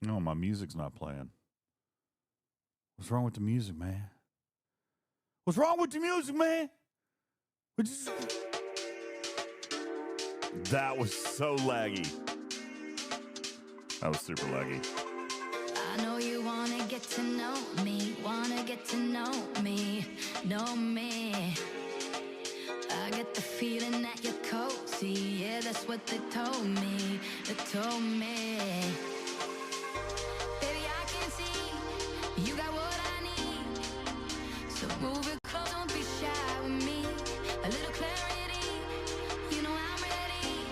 No, my music's not playing. What's wrong with the music, man? What's wrong with the music, man? That was so laggy. That was super laggy. I know you wanna get to know me, know me. I get the feeling that you're cozy, yeah, that's what they told me, Baby, I can see, you got what I need, so move it close, don't be shy with me, a little clarity, you know I'm ready,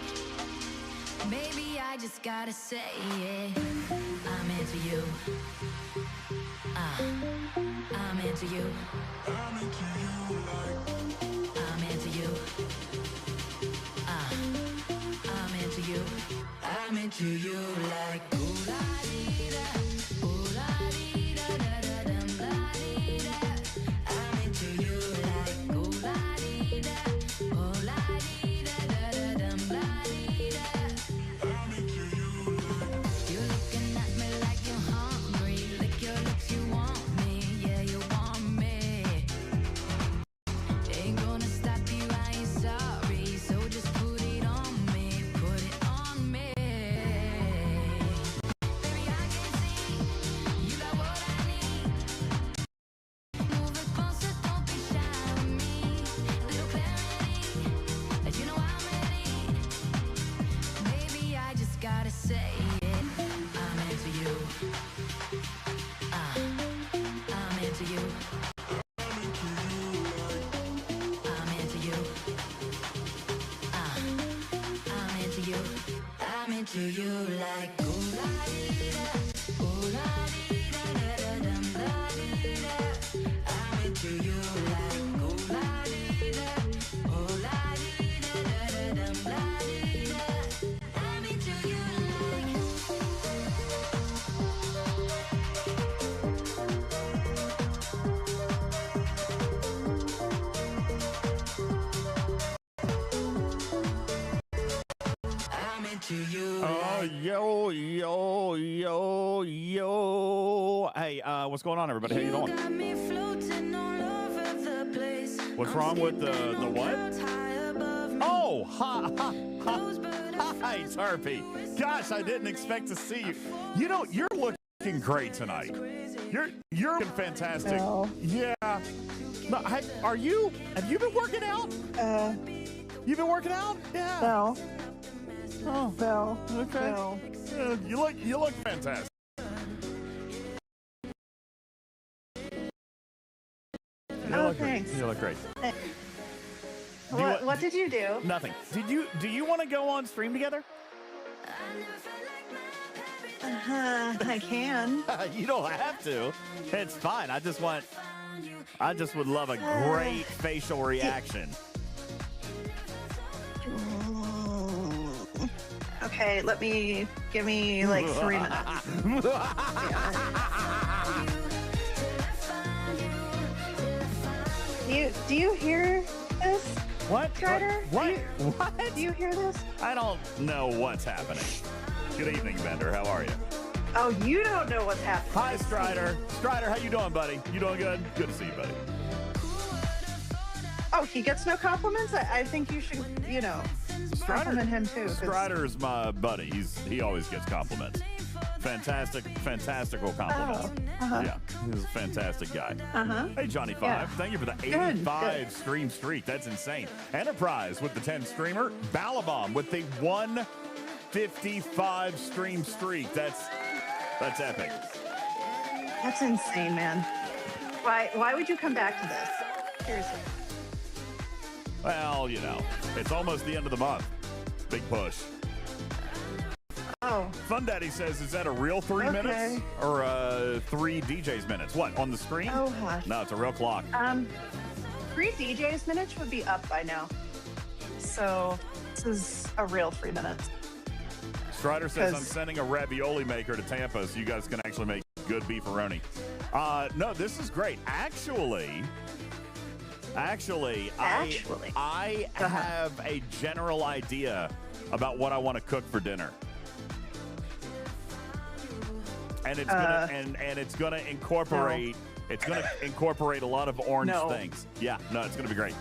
baby, I just gotta say it, I'm into you, I'm into you, I'm into you, I'm into you, I'm into you, I'm into you like ooh la dee da, ooh la dee da da da dum la dee da. I'm into you like ooh la dee da, ooh la dee da da da dum la dee da. I'm into you like you're looking at me like you're hungry, lick your lips, you want me, yeah you want me. Ain't gonna stop you, I ain't sorry, so just put it on me, put it on me. Baby, I can see, you got what I need. Move it closer, don't be shy with me. Little clarity, you know I'm ready. Baby, I just gotta say it. I'm into you. I'm into you. I'm into you. I'm into you. I'm into you like ooh la dee da, ooh la dee da da da dum la dee da. I'm into you like ooh la dee da, ooh la dee da da da dum la dee da. I'm into you like. I'm into you. Oh, yo. Hey, what's going on, everybody? How you doing? Got me floating all over the place. What's wrong with the what? Oh, hi, Tarpy. Gosh, I didn't expect to see you. You know, you're looking great tonight. You're looking fantastic. No. Yeah. No, have you been working out? You've been working out? Yeah. No. Oh, No. okay. No. You look fantastic. Thanks. You look great. What did you do? Nothing. Do you want to go on stream together? I can. You don't have to. It's fine. I just would love a great facial reaction. Okay, give me like 3 minutes. Do you hear this? What? Strider? What? Do you hear this? I don't know what's happening. Good evening, Bender. How are you? Oh, you don't know what's happening. Hi, Strider. Strider, how you doing, buddy? You doing good? Good to see you, buddy. Oh, he gets no compliments? I think you should, compliment him too. Strider's my buddy. He always gets compliments. Fantastical compliments. Yeah, he's a fantastic guy. Hey, Johnny 5, thank you for the 85 stream streak. That's insane. Enterprise with the 10 streamer. Balabom with the 155 stream streak. That's epic. That's insane, man. Why would you come back to this? Seriously. Well, it's almost the end of the month. Big push. Oh. Fun Daddy says, is that a real 3 minutes or 3 DJs minutes? What, on the screen? Oh, hush. No, it's a real clock. 3 DJs minutes would be up by now. So this is a real 3 minutes. Strider says, I'm sending a ravioli maker to Tampa so you guys can actually make good beefaroni. No, this is great. Actually, I have a general idea about what I want to cook for dinner. and it's gonna and it's gonna incorporate it's gonna incorporate a lot of orange things. Yeah, no, it's gonna be great.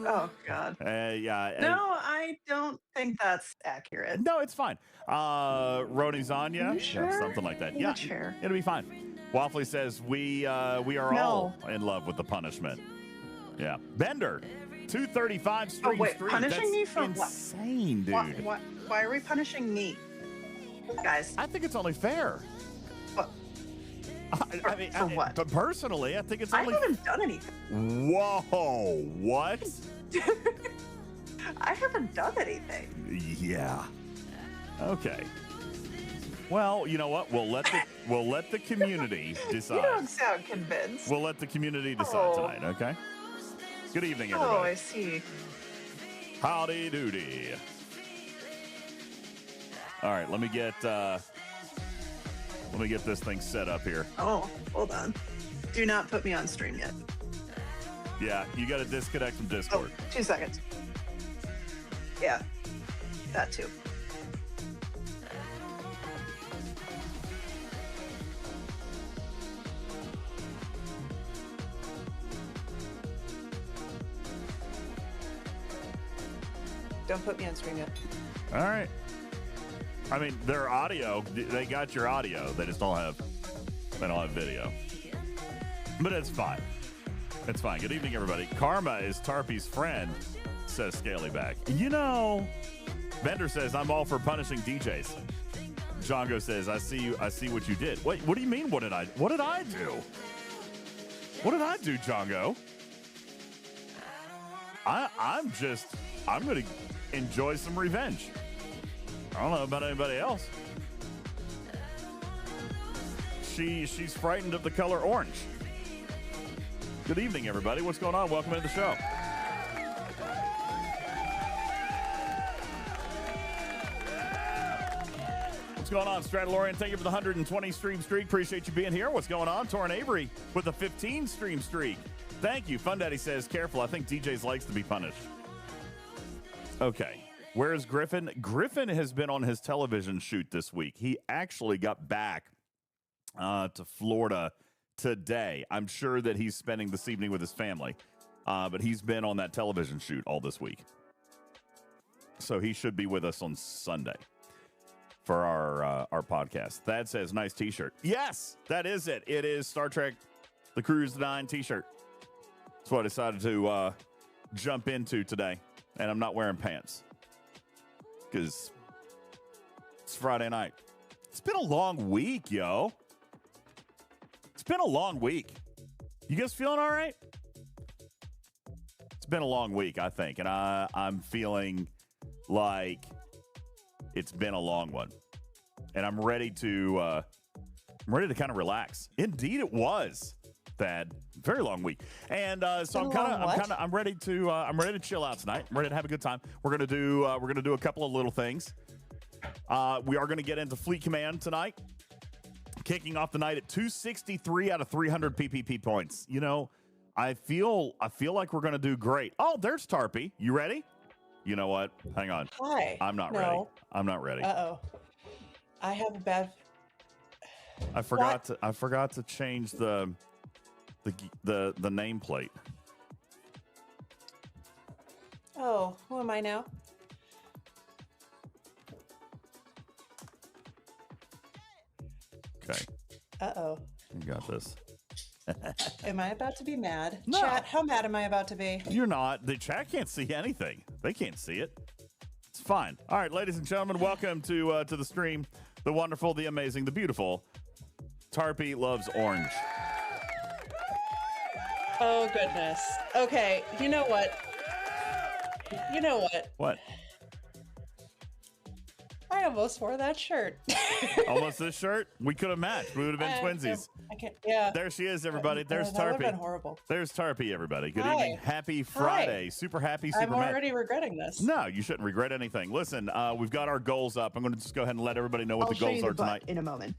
Oh God. Yeah. No, I don't think that's accurate. No, it's fine. Roni's on you. Sure? Yeah, something like that. In Yeah, the chair. it'll be fine. Waffly says we are all in love with the punishment. Yeah. Bender, 235 stream wait, streak. punishing That's me for what? insane, dude. Why are we punishing me? Guys. I think it's only fair. What? I mean, for what? But personally, I think it's I only. haven't done anything. Whoa! What? I haven't done anything. Yeah. Okay. Well, you know what? We'll let the community decide. You don't sound convinced. We'll let the community decide tonight. Okay. Good evening, everybody. Oh, I see. Howdy doody. All right, let me get this thing set up here. Oh, hold on. Do not put me on stream yet. Yeah, you got to disconnect from Discord. Oh, 2 seconds. Yeah, that too. Don't put me on stream yet. All right. I mean, their audio, they got your audio. They just don't have video. But it's fine. It's fine. Good evening, everybody. Karma is Tarpy's friend, says Scalyback. You know, Bender says, I'm all for punishing DJs. Django says, I see what you did. Wait, what do you mean, what did I do? What did I do, Django? I'm going to enjoy some revenge. I don't know about anybody else. She's frightened of the color orange. Good evening, everybody. What's going on? Welcome to the show. What's going on, Stradalorian? Thank you for the 120 stream streak. Appreciate you being here. What's going on? Torrin Avery with a 15 stream streak. Thank you. Fun Daddy says, careful. I think DJz likes to be punished. Okay. Where is Griffin? Griffin has been on his television shoot this week. He actually got back to Florida today. I'm sure that he's spending this evening with his family, but he's been on that television shoot all this week. So he should be with us on Sunday for our podcast. Thad says, nice T-shirt. Yes, that is it. It is Star Trek The Cruise 9 T-shirt. That's what I decided to jump into today, and I'm not wearing pants because it's Friday night. It's been a long week, yo. It's been a long week. You guys feeling all right? It's been a long week, I think, and I'm feeling like it's been a long one, and I'm ready to kind of relax. Indeed, it was, Thad. Very long week, and so I'm ready to chill out tonight. I'm ready to have a good time. We're gonna do a couple of little things. We are gonna get into Fleet Command tonight, kicking off the night at 263 out of 300 PPP points. You know, I feel like we're gonna do great. Oh, there's Tarpy. You ready? You know what? Hang on. Hi. I'm not ready. I'm not ready. Uh-oh. I have a bad... I forgot to change the nameplate. Oh, who am I now? Okay. Uh-oh. You got this. Am I about to be mad? No. Chat, how mad am I about to be? You're not. The chat can't see anything. They can't see it. It's fine. All right, ladies and gentlemen, welcome to the stream. The wonderful, the amazing, the beautiful Tarpy loves orange. Oh, goodness. Okay, you know what? What? I almost wore that shirt. Almost this shirt? We could have matched. We would have been twinsies. I can't, yeah. There she is, everybody. There's that would have Tarpy. been horrible. There's Tarpy, everybody. Good Hi. evening. Happy Friday. Hi. Super happy, I'm super mad. already regretting this. No, you shouldn't regret anything. Listen, we've got our goals up. I'm going to just go ahead and let everybody know what the goals are tonight. In a moment.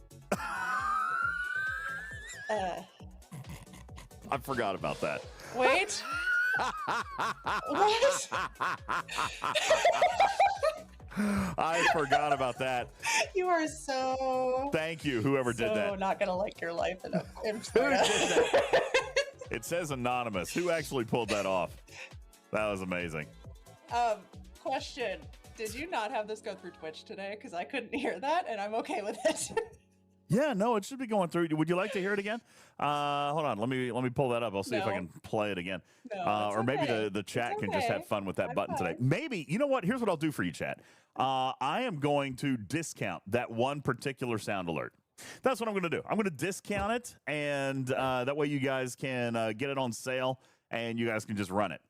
I forgot about that. Wait. What? I forgot about that. You are so. Thank you, whoever did so that. not gonna like your life in Who Florida. did that? It says anonymous. Who actually pulled that off? That was amazing. Question: did you not have this go through Twitch today? Because I couldn't hear that, and I'm okay with it. Yeah, no, it should be going through. Would you like to hear it again? Hold on, let me pull that up. I'll see if I No. can play it again. No, it's or maybe okay. the chat It's can just have okay. fun with that I'm button today. fine. Maybe, you know what? Here's what I'll do for you, chat. I am going to discount that one particular sound alert. That's what I'm going to do. I'm going to discount it, and that way you guys can get it on sale, and you guys can just run it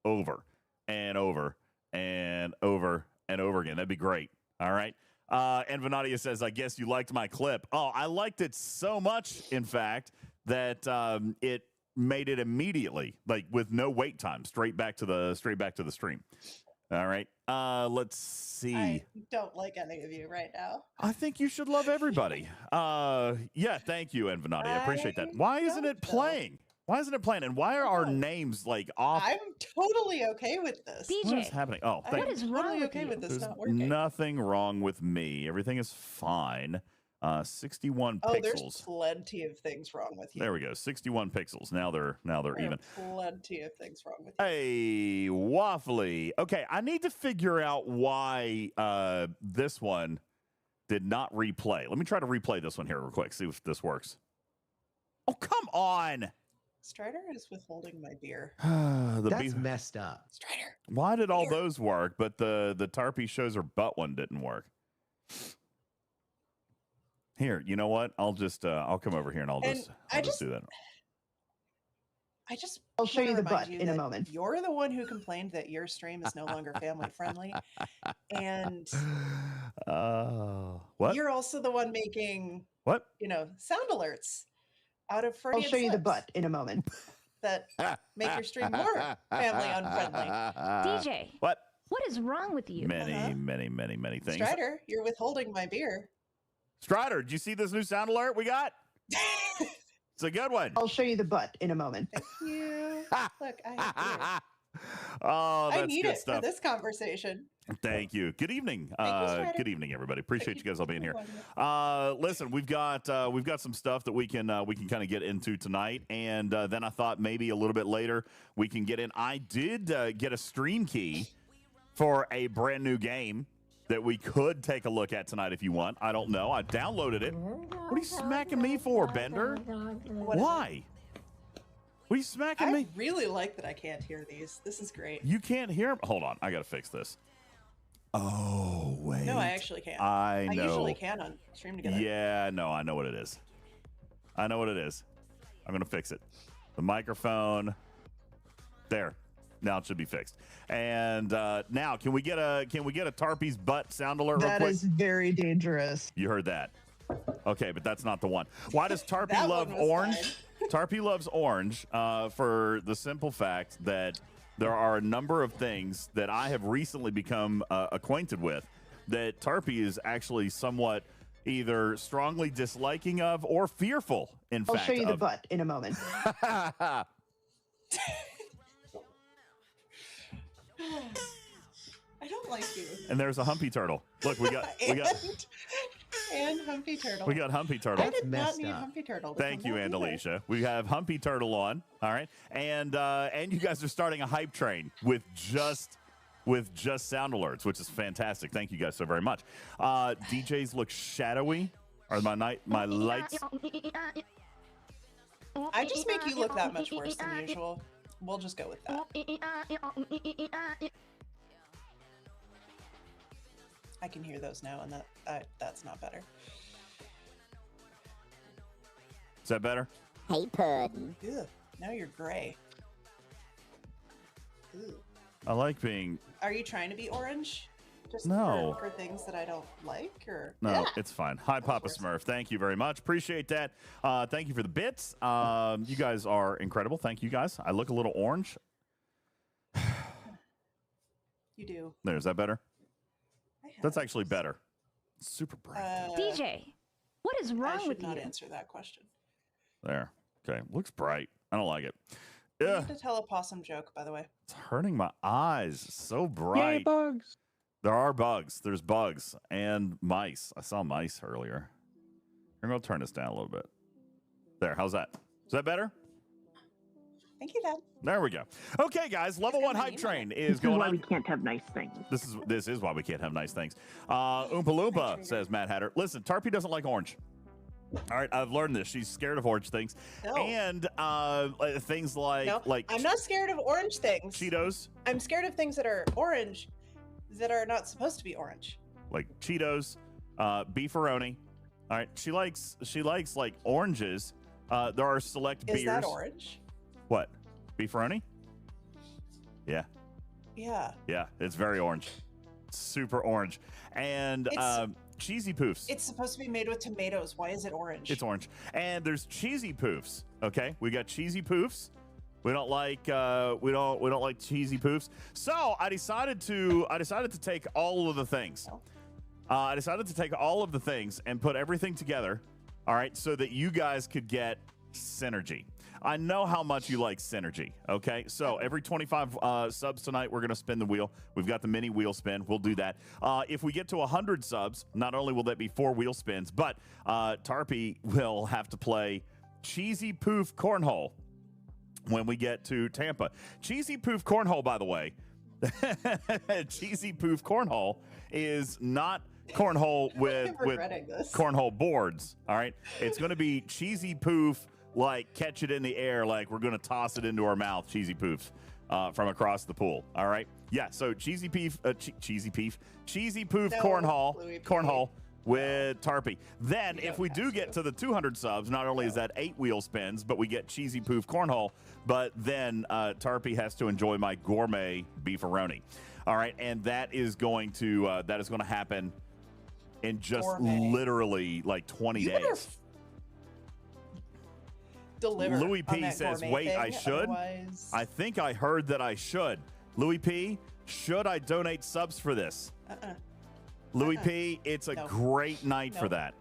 over and over and over and over again. That'd be great. All right. And Vanadia says, I guess you liked my clip. Oh, I liked it so much, in fact, that it made it immediately, like with no wait time, straight back to the stream. All right. Let's see. I don't like any of you right now. I think you should love everybody. Yeah, thank you, Envenati. I appreciate that. Why isn't it don't, though. playing? Why isn't it playing? And why are our names like off? I'm totally okay with this. What is happening? Oh, I'm thank What is you. wrong totally with okay you? with this There's not working. nothing wrong with me. Everything is fine. 61 Oh, there's pixels. plenty of things wrong with you. There we go. 61 pixels. Now they're There even. are plenty of things wrong with you. Hey, Waffly. Okay, I need to figure out why this one did not replay. Let me try to replay this one here real quick. See if this works. Oh, come on. Strider is withholding my beer. That's messed up. Strider. Why did all those work, but the Tarpy shows her butt one didn't work? Here, you know what? I'll just I'll come over here and I'll just do that. I'll show wanna you the remind butt you in a that moment. You're the one who complained that your stream is no longer family friendly. And What? you're also the one making, What? sound alerts out of I'll Freudian show you the slips butt in a moment. that make your stream more family unfriendly. DJ, What? what is wrong with you? Many, many, many, many things. Strider, you're withholding my beer. Strider, did you see this new sound alert we got? It's a good one. I'll show you the butt in a moment. Thank you. Look, I have beer. Oh, that's I need good it stuff. for this conversation. Thank you. Good evening. Thank you, Strider. Good evening, everybody. Appreciate you guys all being here. Wonderful. Listen, we've got some stuff that we can kind of get into tonight, and then I thought maybe a little bit later we can get in. I did get a stream key for a brand new game that we could take a look at tonight if you want. I don't know. I downloaded it. What are you smacking me for, Bender? What is it? Why? What are you smacking I me? really like that I can't hear these. This is great. You can't hear him. Hold on. I got to fix this. Oh, wait. No, I actually can. I know. I usually can on Stream Together. Yeah, no, I know what it is. I know what it is. I'm going to fix it. The microphone. There. Now it should be fixed. And now, can we get a Tarpy's butt sound alert real That quick? is very dangerous. You heard that. Okay, but that's not the one. Why does Tarpy That love one was orange? fine. Tarpy loves orange for the simple fact that there are a number of things that I have recently become acquainted with that Tarpy is actually somewhat either strongly disliking of or fearful, in I'll fact. show you the of. butt in a moment. I don't like you. And there's a Humpy Turtle. Look, we got and Humpy Turtle. Humpy I Turtle. did not messed need up. Humpy Turtle. to Thank come you, down either. Andalisha. We have Humpy Turtle on. All right. And you guys are starting a hype train with just sound alerts, which is fantastic. Thank you guys so very much. DJs look shadowy. Are my lights? I just make you look that much worse than usual. We'll just go with that. I can hear those now, and that's not better. Is that better? Hey, Puddin'. Ugh, now you're gray. Ugh. I like being. Are you trying to be orange? Just No. for things that I don't like, or No, Yeah. it's fine. Hi, Papa worse. Smurf. Thank you very much. Appreciate that. Thank you for the bits. You guys are incredible. Thank you guys. I look a little orange. You do. There, is that better? I have That's actually this. better. Super bright. DJ, what is I wrong should with not you? answer that question. There. Okay. Looks bright. I don't like it. I Ugh. need to tell a possum joke, by the way. It's hurting my eyes. It's so bright. bugs. There are bugs. There's bugs and mice. I saw mice earlier. I'm going to turn this down a little bit. There. How's that? Is that better? Thank you, Dad. There we go. Okay, guys. Level 1 hype train is going why on. we can't have nice things. This is why we can't have nice things. Oompa Loompa says Mad Hatter. Listen, Tarpy doesn't like orange. All right, I've learned this. She's scared of orange things. No. And things like I'm not scared of orange things. Cheetos. I'm scared of things that are orange that are not supposed to be orange. Like Cheetos, Beefaroni. All right, she likes like oranges. There are select beers. Is that orange? What? Beefaroni? Yeah. Yeah. Yeah, it's very orange. Super orange. And cheesy poofs. It's supposed to be made with tomatoes. Why is it orange? It's orange. And there's cheesy poofs. Okay, we got cheesy poofs. We don't like cheesy poofs. So I decided to take all of the things. I decided to take all of the things and put everything together. All right, so that you guys could get synergy. I know how much you like synergy. Okay, so every 25 subs tonight, we're going to spin the wheel. We've got the mini wheel spin. We'll do that. If we get to 100 subs, not only will that be 4 wheel spins, but Tarpy will have to play cheesy poof cornhole when we get to Tampa. Cheesy poof cornhole, by the way, cheesy poof cornhole is not cornhole with cornhole boards. All right, it's going to be cheesy poof. Like catch it in the air, like we're gonna toss it into our mouth, cheesy poofs from across the pool. All right, yeah. So cheesy poof cornhole with Tarpy. Then if we do get to the 200 subs, not only is that 8 wheel spins, but we get cheesy poof cornhole. But then Tarpy has to enjoy my gourmet beefaroni. All right, and that is going to happen in just literally like 20 days. Deliver. Louis P says, wait, I should? Otherwise... I think I heard that I should. Louis P, should I donate subs for this? Louis P, it's a great night for that.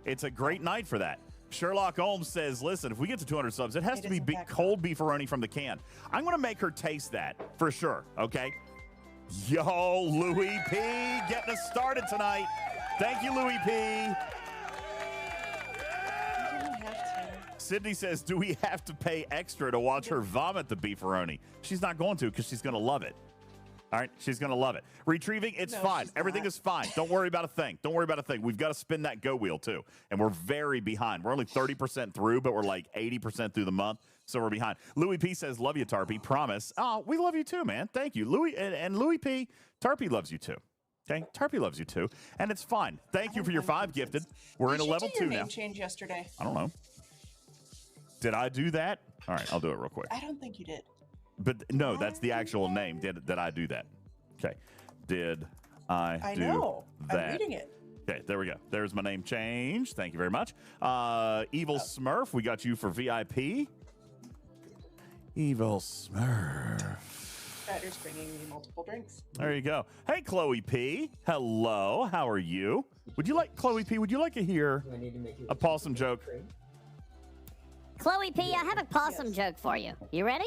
It's a great night for that. Sherlock Holmes says, listen, if we get to 200 subs, it has to be cold beefaroni from the can. I'm going to make her taste that for sure, okay? Yo, Louis P, getting us started tonight. Thank you, Louis P. Sydney says, do we have to pay extra to watch her vomit the beefaroni? She's not going to because she's going to love it. All right, she's going to love it. Retrieving, it's fine. Everything is fine. Don't worry about a thing. Don't worry about a thing. We've got to spin that go wheel, too. And we're very behind. We're only 30% through, but we're like 80% through the month, so we're behind. Louis P says, love you, Tarpy. Promise. Oh, we love you, too, man. Thank you. Louis and Louis P, Tarpy loves you, too. Okay, Tarpy loves you, too. And it's fine. Thank you for your 5 gifted. We're in a level 2 now. Did you name change yesterday? I don't know. Did I do that? All right, I'll do it real quick. I don't think you did. But no, that's the actual name. Did I do that? Okay. Did I do know. that? I'm reading it. Okay, there we go. There's my name change. Thank you very much. Evil Smurf, we got you for VIP. Evil Smurf. Batter's bringing me multiple drinks. There you go. Hey, Chloe P. Hello. How are you? Would you like, Chloe P., would you like to hear a possum joke? Chloe P., I have a possum joke for you. You ready?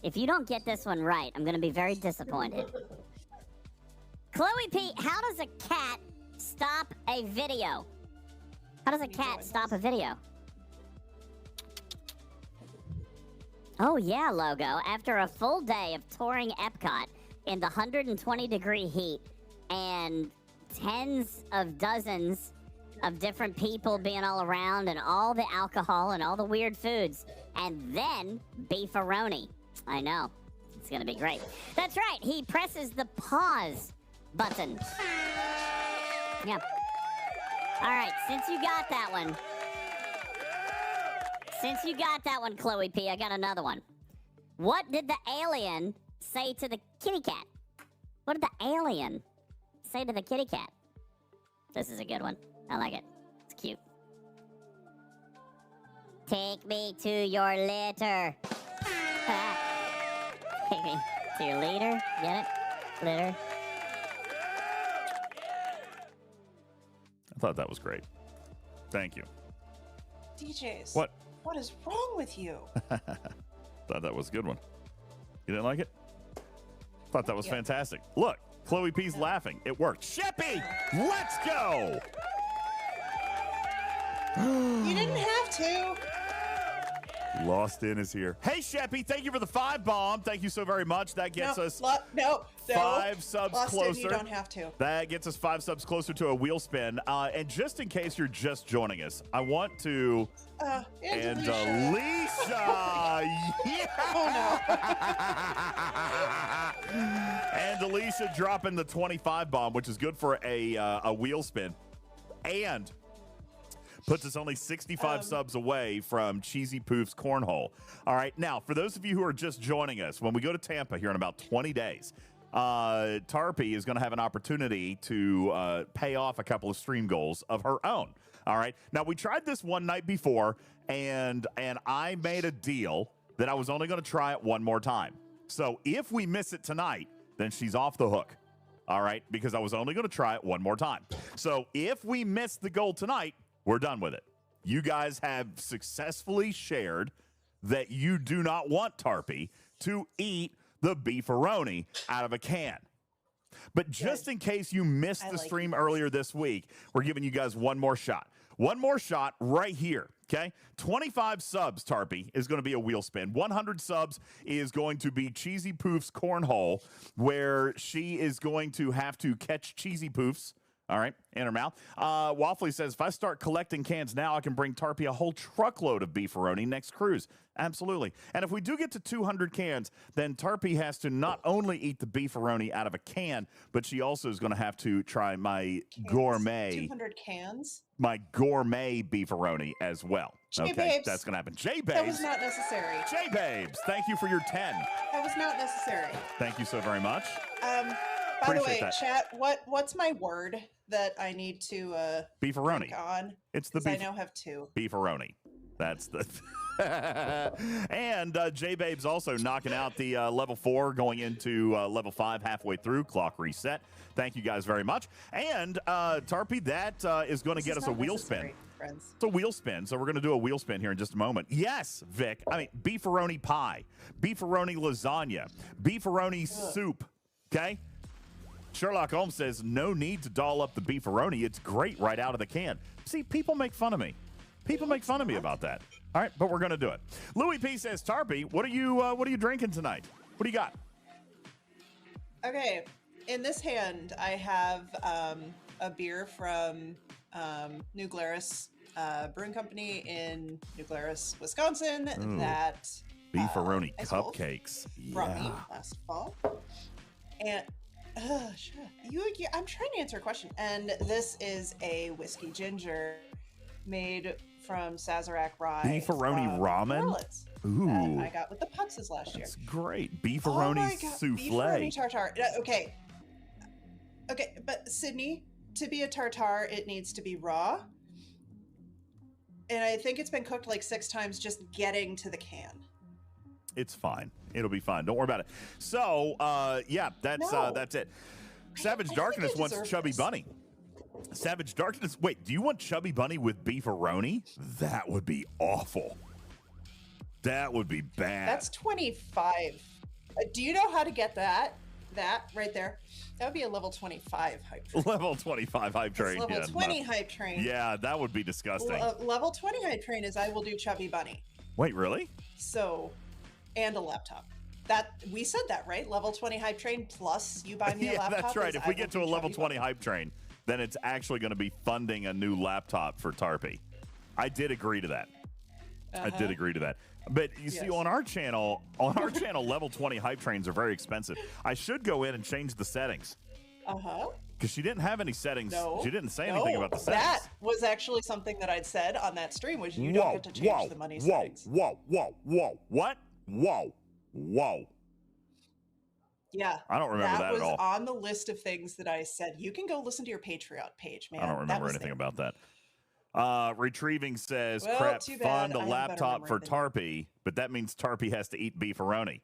If you don't get this one right, I'm going to be very disappointed. Chloe P., how does a cat stop a video? How does a cat stop a video? Oh yeah, Logo. After a full day of touring Epcot in the 120-degree heat and tens of dozens of different people being all around and all the alcohol and all the weird foods, and then Beefaroni. I know. It's going to be great. That's right. He presses the pause button. Yeah. All right. Since you got that one, Chloe P., I got another one. What did the alien say to the kitty cat? What did the alien say to the kitty cat? This is a good one. I like it. It's cute. Take me to your litter. Take me to your litter. Get it? Litter. I thought that was great. Thank you. DJz. What? What is wrong with you? Thought that was a good one. You didn't like it? Thought that was fantastic. Look, Chloe P's laughing. It worked. Sheppy, let's go. You didn't have to. Lost In is here. Hey, Sheppy, thank you for the 5 bomb. Thank you so very much. That gets us 5 subs Lost closer. In, you don't have to. That gets us 5 subs closer to a wheel spin. And just in case you're just joining us, I want to... and Alicia. Yeah. Oh, no. And Alicia dropping the 25 bomb, which is good for a wheel spin. And... puts us only 65 subs away from Cheesy Poof's Cornhole. All right, now, for those of you who are just joining us, when we go to Tampa here in about 20 days, Tarpy is going to have an opportunity to pay off a couple of stream goals of her own. All right, now, we tried this one night before, and I made a deal that I was only going to try it one more time. So if we miss it tonight, then she's off the hook. All right, because I was only going to try it one more time. So if we miss the goal tonight, we're done with it. You guys have successfully shared that you do not want Tarpy to eat the beefaroni out of a can. But just in case you missed the stream earlier this week, we're giving you guys one more shot. One more shot right here, okay? 25 subs, Tarpy, is going to be a wheel spin. 100 subs is going to be Cheesy Poof's Cornhole, where she is going to have to catch Cheesy Poofs, all right, in her mouth. Waffly says, if I start collecting cans now, I can bring Tarpy a whole truckload of beefaroni next cruise. Absolutely. And if we do get to 200 cans, then Tarpy has to not only eat the beefaroni out of a can, but she also is going to have to try my gourmet. 200 cans? My gourmet beefaroni as well. J-Babes. That's going to happen. J-Babes. That was not necessary. J-Babes, thank you for your 10. That was not necessary. Thank you so very much. By the way, chat, what's my word that I need to beefaroni on? It's the I now have 2. Beefaroni. That's the and J-Babe's also knocking out the level 4 going into level 5 halfway through. Clock reset. Thank you guys very much. And Tarpy, that is going to get us a wheel spin. Friends. It's a wheel spin, so we're going to do a wheel spin here in just a moment. Yes, Vic. I mean, beefaroni pie, beefaroni lasagna, beefaroni soup. Okay? Sherlock Holmes says, no need to doll up the beefaroni. It's great right out of the can. See, people make fun of me. People make fun of me about that. All right, but we're going to do it. Louis P says, Tarpy, what are you drinking tonight? What do you got? Okay, in this hand, I have a beer from New Glarus Brewing Company in New Glarus, Wisconsin. That beefaroni cupcakes. Brought me last fall. And I'm trying to answer a question. And this is a whiskey ginger made from Sazerac rye. Beefaroni ramen? Ooh. I got with the Puxes last year. That's great. Beefaroni souffle. Beefaroni tartare. Okay, but Sydney, to be a tartare, it needs to be raw. And I think it's been cooked like 6 times just getting to the can. It's fine. It'll be fine. Don't worry about it. So, yeah, that's it. Savage Darkness wants Chubby Bunny. Savage Darkness. Wait, do you want Chubby Bunny with beefaroni? That would be awful. That would be bad. That's 25. Do you know how to get that? That right there. That would be a level 25 hype train. Level 25 hype train. Level 20 hype train. Yeah, that would be disgusting. Level 20 hype train is I will do Chubby Bunny. Wait, really? So, and a laptop. That we said that, right? Level 20 hype train plus you buy me a laptop. Yeah, that's right. If we get to a level 20 hype train, then it's actually going to be funding a new laptop for Tarpy. I did agree to that. I did agree to that. But you see, on our channel, level 20 hype trains are very expensive. I should go in and change the settings. Because she didn't have any settings. No, she didn't say anything about the settings. That was actually something that I'd said on that stream, was you don't get to change the money settings. What? Whoa. Yeah. I don't remember that at all. That was on the list of things that I said. You can go listen to your Patreon page, man. I don't remember anything about that. Retrieving says, well, crap, too bad. fund a laptop for Tarpy, but that means Tarpy has to eat beefaroni.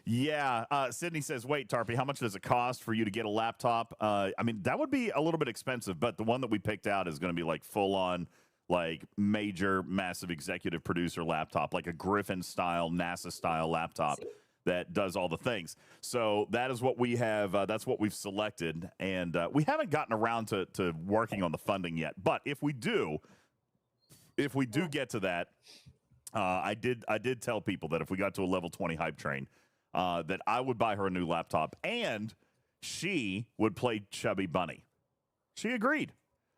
Yeah. Sydney says, wait, Tarpy, how much does it cost for you to get a laptop? I mean, that would be a little bit expensive, but the one that we picked out is going to be like full on, like major, massive executive producer laptop, like a Griffin style, NASA style laptop. that does all the things. So that is what we have. That's what we've selected, and we haven't gotten around to working on the funding yet. But if we do get to that, I did tell people that if we got to a level 20 hype train, that I would buy her a new laptop, and she would play Chubby Bunny. She agreed.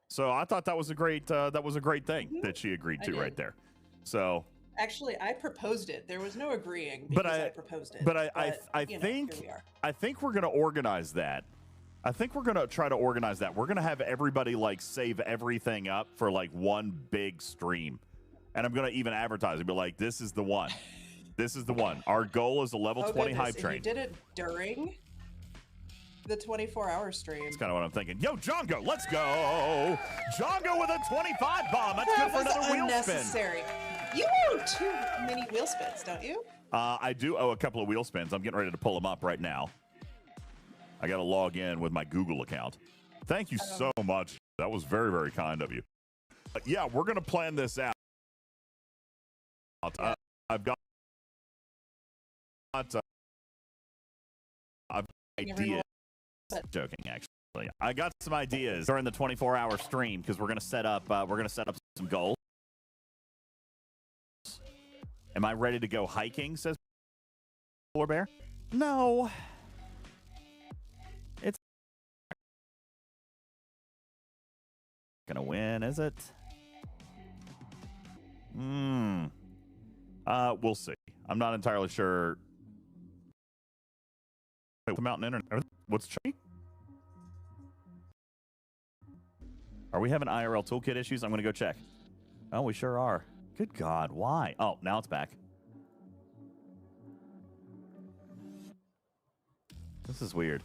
So I thought that was a great thing that she agreed to right there. So. Actually, I proposed it. There was no agreeing because I proposed it. But I think we're gonna organize that. I think we're gonna try to organize that. We're gonna have everybody like save everything up for like one big stream, and I'm gonna even advertise it. Be like, this is the one. This is the one. Our goal is a level 20 hype train. You did it during the 24-hour stream. That's kind of what I'm thinking. Yo, Jongo, let's go. Jongo with a 25 bomb. That's good for another wheel spin. You own too many wheel spins, don't you? I do owe a couple of wheel spins. I'm getting ready to pull them up right now. I got to log in with my Google account. Thank you so much. That was very, very kind of you. Yeah, we're going to plan this out. I've got ideas. Joking, actually. I got some ideas during the 24-hour stream because we're going to set up some goals. Am I ready to go hiking, says Polar Bear? No. It's gonna win, is it? We'll see. I'm not entirely sure. Wait, Mountain Internet. What's Chucky? Are we having IRL toolkit issues? I'm gonna go check. Oh, we sure are. Good God, why? Oh, now it's back. This is weird.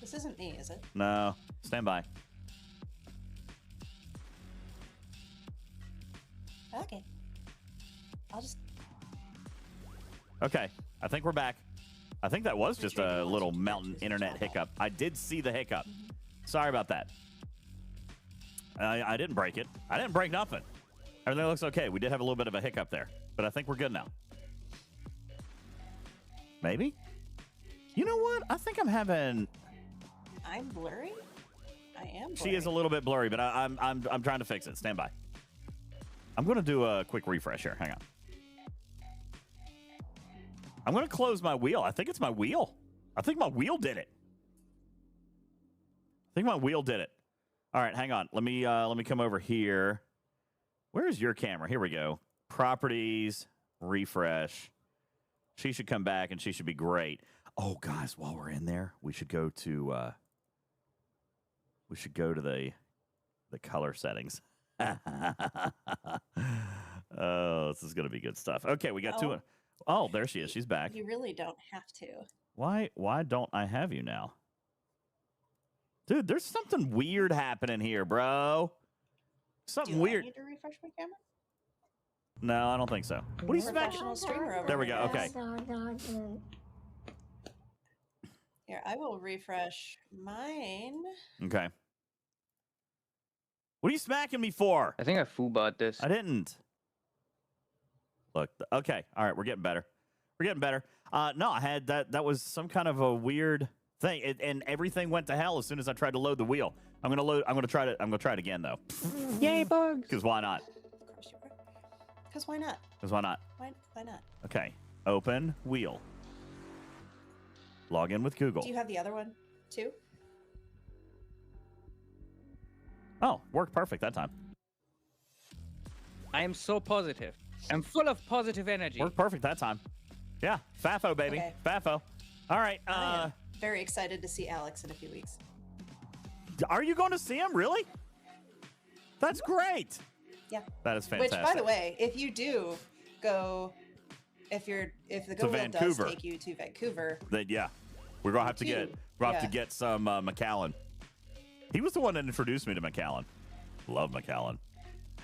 This isn't me, is it? No. Stand by. Okay. I'll just... Okay. I think we're back. I think that was just a little mountain internet hiccup. I did see the hiccup. Sorry about that. I didn't break it. I didn't break nothing. Everything looks okay. We did have a little bit of a hiccup there, but I think we're good now. Maybe? You know what? I think I'm having... I'm blurry? I am blurry. She is a little bit blurry, but I'm trying to fix it. Stand by. I'm going to do a quick refresh here. Hang on. I'm going to close my wheel. I think it's my wheel. I think my wheel did it. All right, hang on. Let me come over here. Where's your camera? Here we go. Properties, refresh. She should come back and she should be great. Oh, guys, while we're in there, we should go to the color settings. Oh, this is gonna be good stuff. Okay, we got two. Oh, there she is. She's back. You really don't have to. Why don't I have you now? Dude, there's something weird happening here, bro. Something weird. Do I need to refresh my camera? No, I don't think so. What are you Professional streamer over There we go. here. Okay. Here, I will refresh mine. Okay. What are you smacking me for? I think I foobot this. I didn't. Look. Okay. All right. We're getting better. No, I had that. That was some kind of a weird thing, and everything went to hell as soon as I tried to load the wheel. I'm gonna try it again though. Yay, bugs! Because why not? Of course you were. Because why not? Because why not? Why not? Okay. Open wheel. Log in with Google. Do you have the other one too? Oh, worked perfect that time. I am so positive. I'm full of positive energy. Worked perfect that time. Yeah, Fafo, baby. Okay. Fafo. All right. I am very excited to see Alex in a few weeks. Are you going to see him? Really? That's great. Yeah. That is fantastic. Which, by the way, if you do go, if the Go Wheel does take you to Vancouver, then yeah, we're gonna have to get some McAllen. He was the one that introduced me to McAllen. Love McAllen.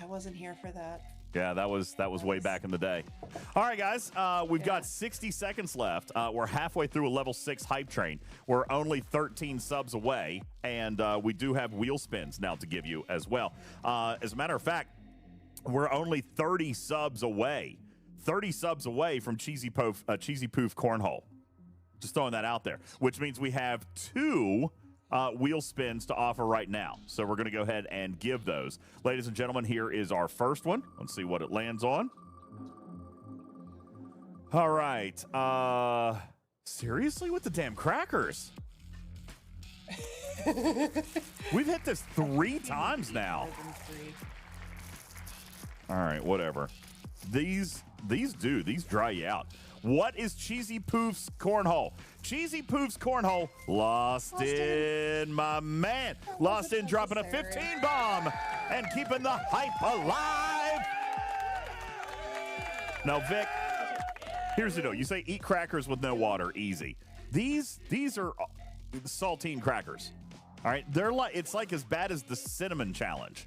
I wasn't here for that. Yeah, that was way back in the day. All right, guys, we've got 60 seconds left. We're halfway through a level 6 hype train. We're only 13 subs away, and we do have wheel spins now to give you as well. As a matter of fact, we're only 30 subs away. 30 subs away from Cheesy Poof Cornhole. Just throwing that out there, which means we have 2 wheel spins to offer right now. So we're going to go ahead and give those. Ladies and gentlemen, here is our first one. Let's see what it lands on. All right. Seriously, with the damn crackers? We've hit this 3 times now. All right, whatever. These dry you out. What is Cheesy Poof's cornhole? Cheesy Poof's cornhole, Lost in, my man. Lost in dropping a 15 bomb and keeping the hype alive. Now, Vic, here's the deal. You say eat crackers with no water, easy. These are saltine crackers. All right, it's like as bad as the cinnamon challenge.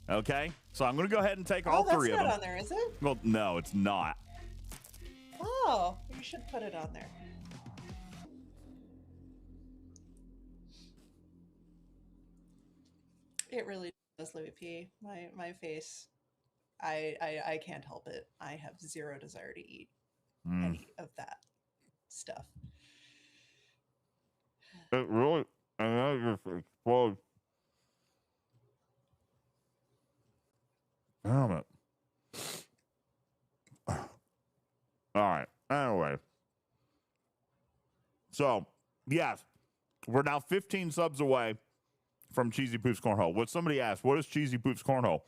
Okay, so I'm going to go ahead and take all 3 of them. That's not on there, is it? Well, no, it's not. Oh, you should put it on there. It really does, Louis P. My face. I can't help it. I have zero desire to eat any of that stuff. It really, and that just explodes. Damn it. All right. Anyway. So, yes, we're now 15 subs away from Cheesy Poof's Cornhole. What somebody asked, what is Cheesy Poof's Cornhole?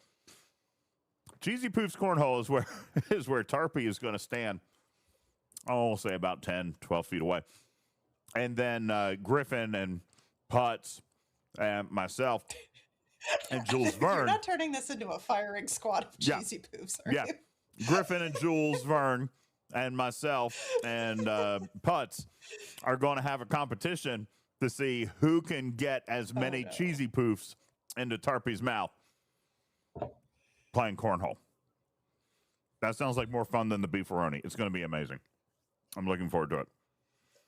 Cheesy Poof's Cornhole is where Tarpy is going to stand, I'll say about 10, 12 feet away. And then Griffin and Putz and myself and Jules Verne. You're not turning this into a firing squad of Cheesy Poofs, are you? Griffin and Jules Verne and myself and Putz are going to have a competition to see who can get as many Cheesy Poofs into Tarpy's mouth playing cornhole. That sounds like more fun than the Beefaroni. It's going to be amazing. I'm looking forward to it.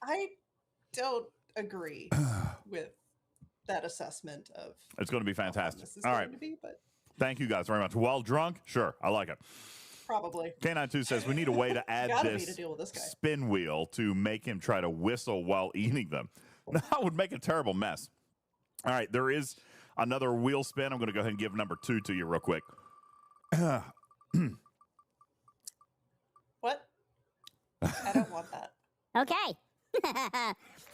I don't agree with that assessment of. It's going to be fantastic. This is all going right. to be, but thank you guys very much. Well drunk? Sure. I like it. probably. K92 says we need a way to add this, to deal with this guy. spin wheel to make him try to whistle while eating them. That would make a terrible mess. All right. There is another wheel spin. I'm going to go ahead and give number 2 to you real quick. What? I don't want that. Okay.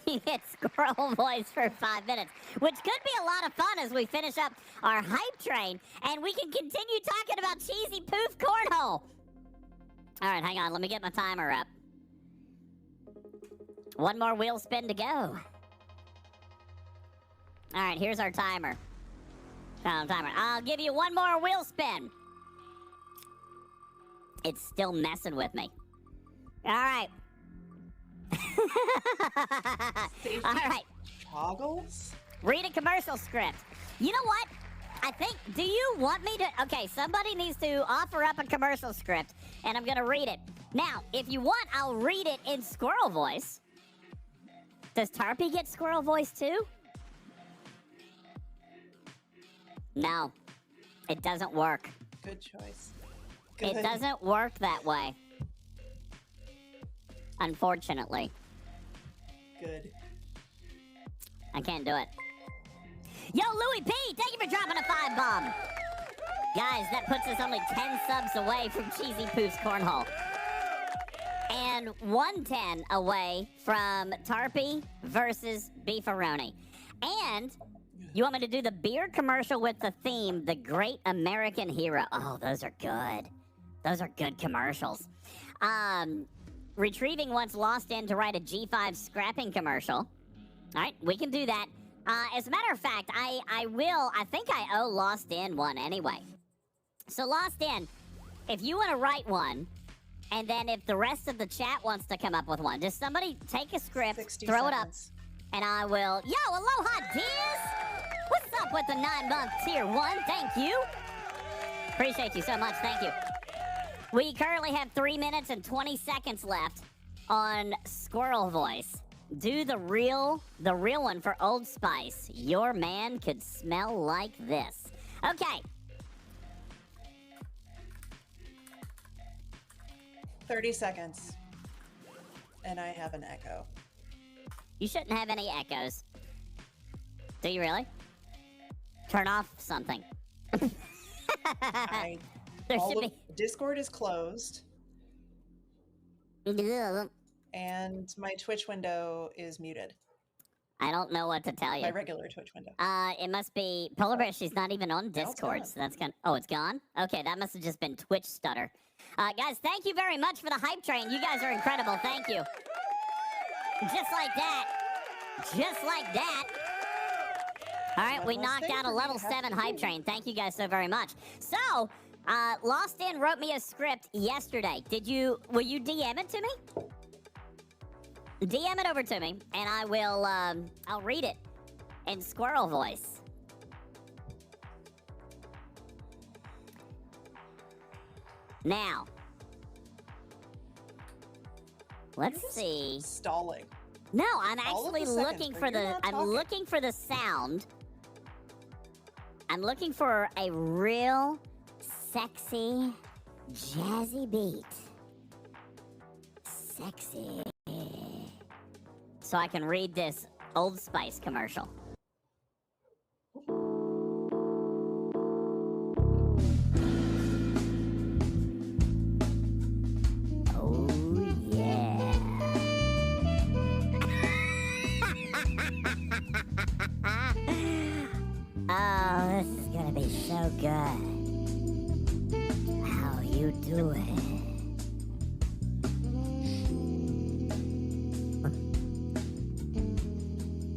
You get squirrel voice for 5 minutes, which could be a lot of fun as we finish up our hype train, and we can continue talking about Cheesy Poof Cornhole. All right, hang on. Let me get my timer up. One more wheel spin to go. All right, here's our timer. Timer. I'll give you one more wheel spin. It's still messing with me. All right. All right. Toggles? Read a commercial script. You know what? I think, do you want me to? Okay, somebody needs to offer up a commercial script, and I'm going to read it. Now, if you want, I'll read it in squirrel voice. Does Tarpy get squirrel voice too? No, it doesn't work. Good choice. It Good. doesn't work that way. Unfortunately. Good. I can't do it. Yo, Louis P, thank you for dropping a 5 bomb. Guys, that puts us only 10 subs away from Cheesy Poof's Cornhole. And 110 away from Tarpy versus Beefaroni. And you want me to do the beer commercial with the theme, The Great American Hero. Oh, those are good. Those are good commercials. Retrieving wants Lost in to write a G5 scrapping commercial. All right, we can do that. As a matter of fact, I think I owe Lost in one anyway. So Lost in, if you want to write one, and then if the rest of the chat wants to come up with one, just somebody take a script, 60 throw seconds. it up, and I will. Yo, aloha, Diz! What's up with the 9-month tier 1? Thank you. Appreciate you so much. Thank you. We currently have 3 minutes and 20 seconds left on Squirrel Voice. Do the real one for Old Spice. Your man could smell like this. Okay. 30 seconds. And I have an echo. You shouldn't have any echoes. Do you really? Turn off something. Discord is closed. And my Twitch window is muted. I don't know what to tell you. My regular Twitch window. It must be Polar Bear. She's not even on Discord, so that's gonna. Oh, it's gone. Okay, that must have just been Twitch stutter. Guys, thank you very much for the hype train. You guys are incredible. Thank you. Just like that. Just like that. All right, we knocked out a level 7 hype train. Thank you guys so very much. So, Lost In wrote me a script yesterday. Will you DM it to me? DM it over to me, and I will, I'll read it in squirrel voice. Now, let's see. Stalling. No, I'm actually looking for looking for the sound. I'm looking for a real sexy, jazzy beat. Sexy. So I can read this Old Spice commercial. Oh, yeah. Oh, this is gonna be so good. How you doing?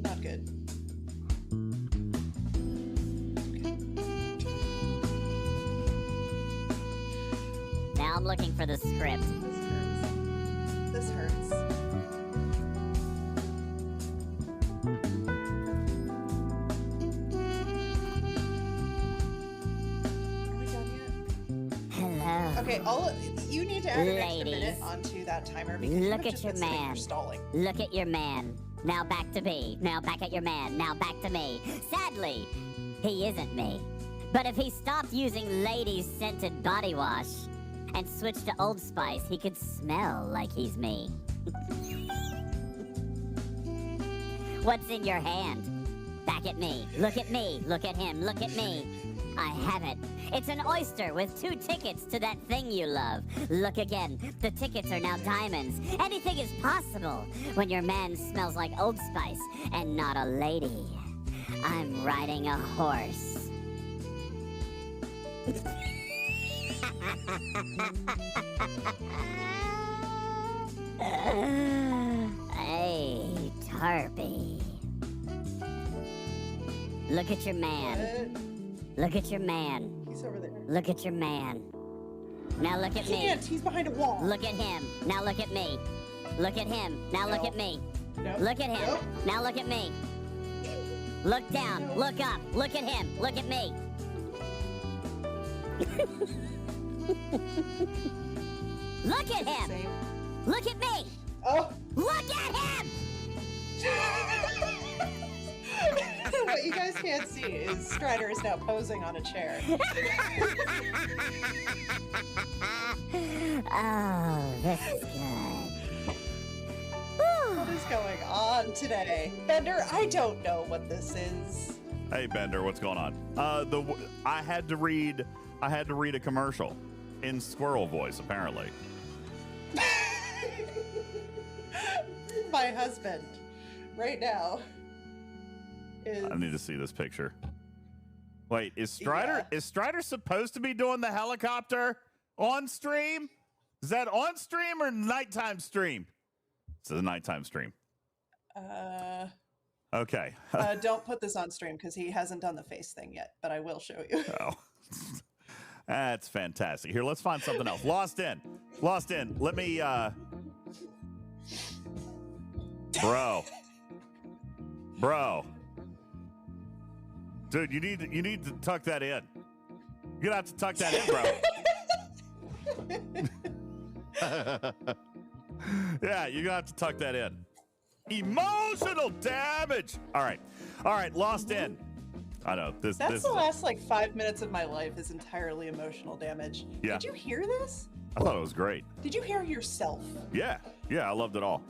Not good. Now I'm looking for the script. This hurts. Hello. Okay, you need to add an extra minute onto that timer because look at your man. Stalling. Look at your man. Now back to me. Now back at your man. Now back to me. Sadly, he isn't me. But if he stopped using ladies' scented body wash and switched to Old Spice, he could smell like he's me. What's in your hand? Back at me. Look at me. Look at him. Look at me. I have it. It's an oyster with 2 tickets to that thing you love. Look again. The tickets are now diamonds. Anything is possible when your man smells like Old Spice and not a lady. I'm riding a horse. Hey, Tarpy. Look at your man. Look at your man. He's over there. Look at your man. Now look at He me. can't. He's behind a wall. Look at him. Now look at me. Look at him. Now look at me. No. Look at him. No. Now look at me. Look down. No. Look up. Look at him. Look at me. Look at him. Same. Look at me. Oh. Look at him. What you guys can't see is Strider is now posing on a chair. Oh, this is good. What is going on today? Bender, I don't know what this is. Hey Bender, what's going on? I had to read a commercial in squirrel voice, apparently. My husband, right now, is... I need to see this picture. Wait, is Strider supposed to be doing the helicopter on stream? Is that on stream or nighttime stream? It's a nighttime stream. Okay. Don't put this on stream because he hasn't done the face thing yet, but I will show you. Oh. That's fantastic. Here, let's find something else. Lost in. Let me Bro. Dude, you need to tuck that in. You're gonna have to tuck that in, bro. Yeah, you're gonna have to tuck that in. Emotional damage. All right, Lost in. I know this. That's the last like 5 minutes of my life is entirely emotional damage. Yeah. Did you hear this? I thought it was great. Did you hear yourself? Yeah, I loved it all.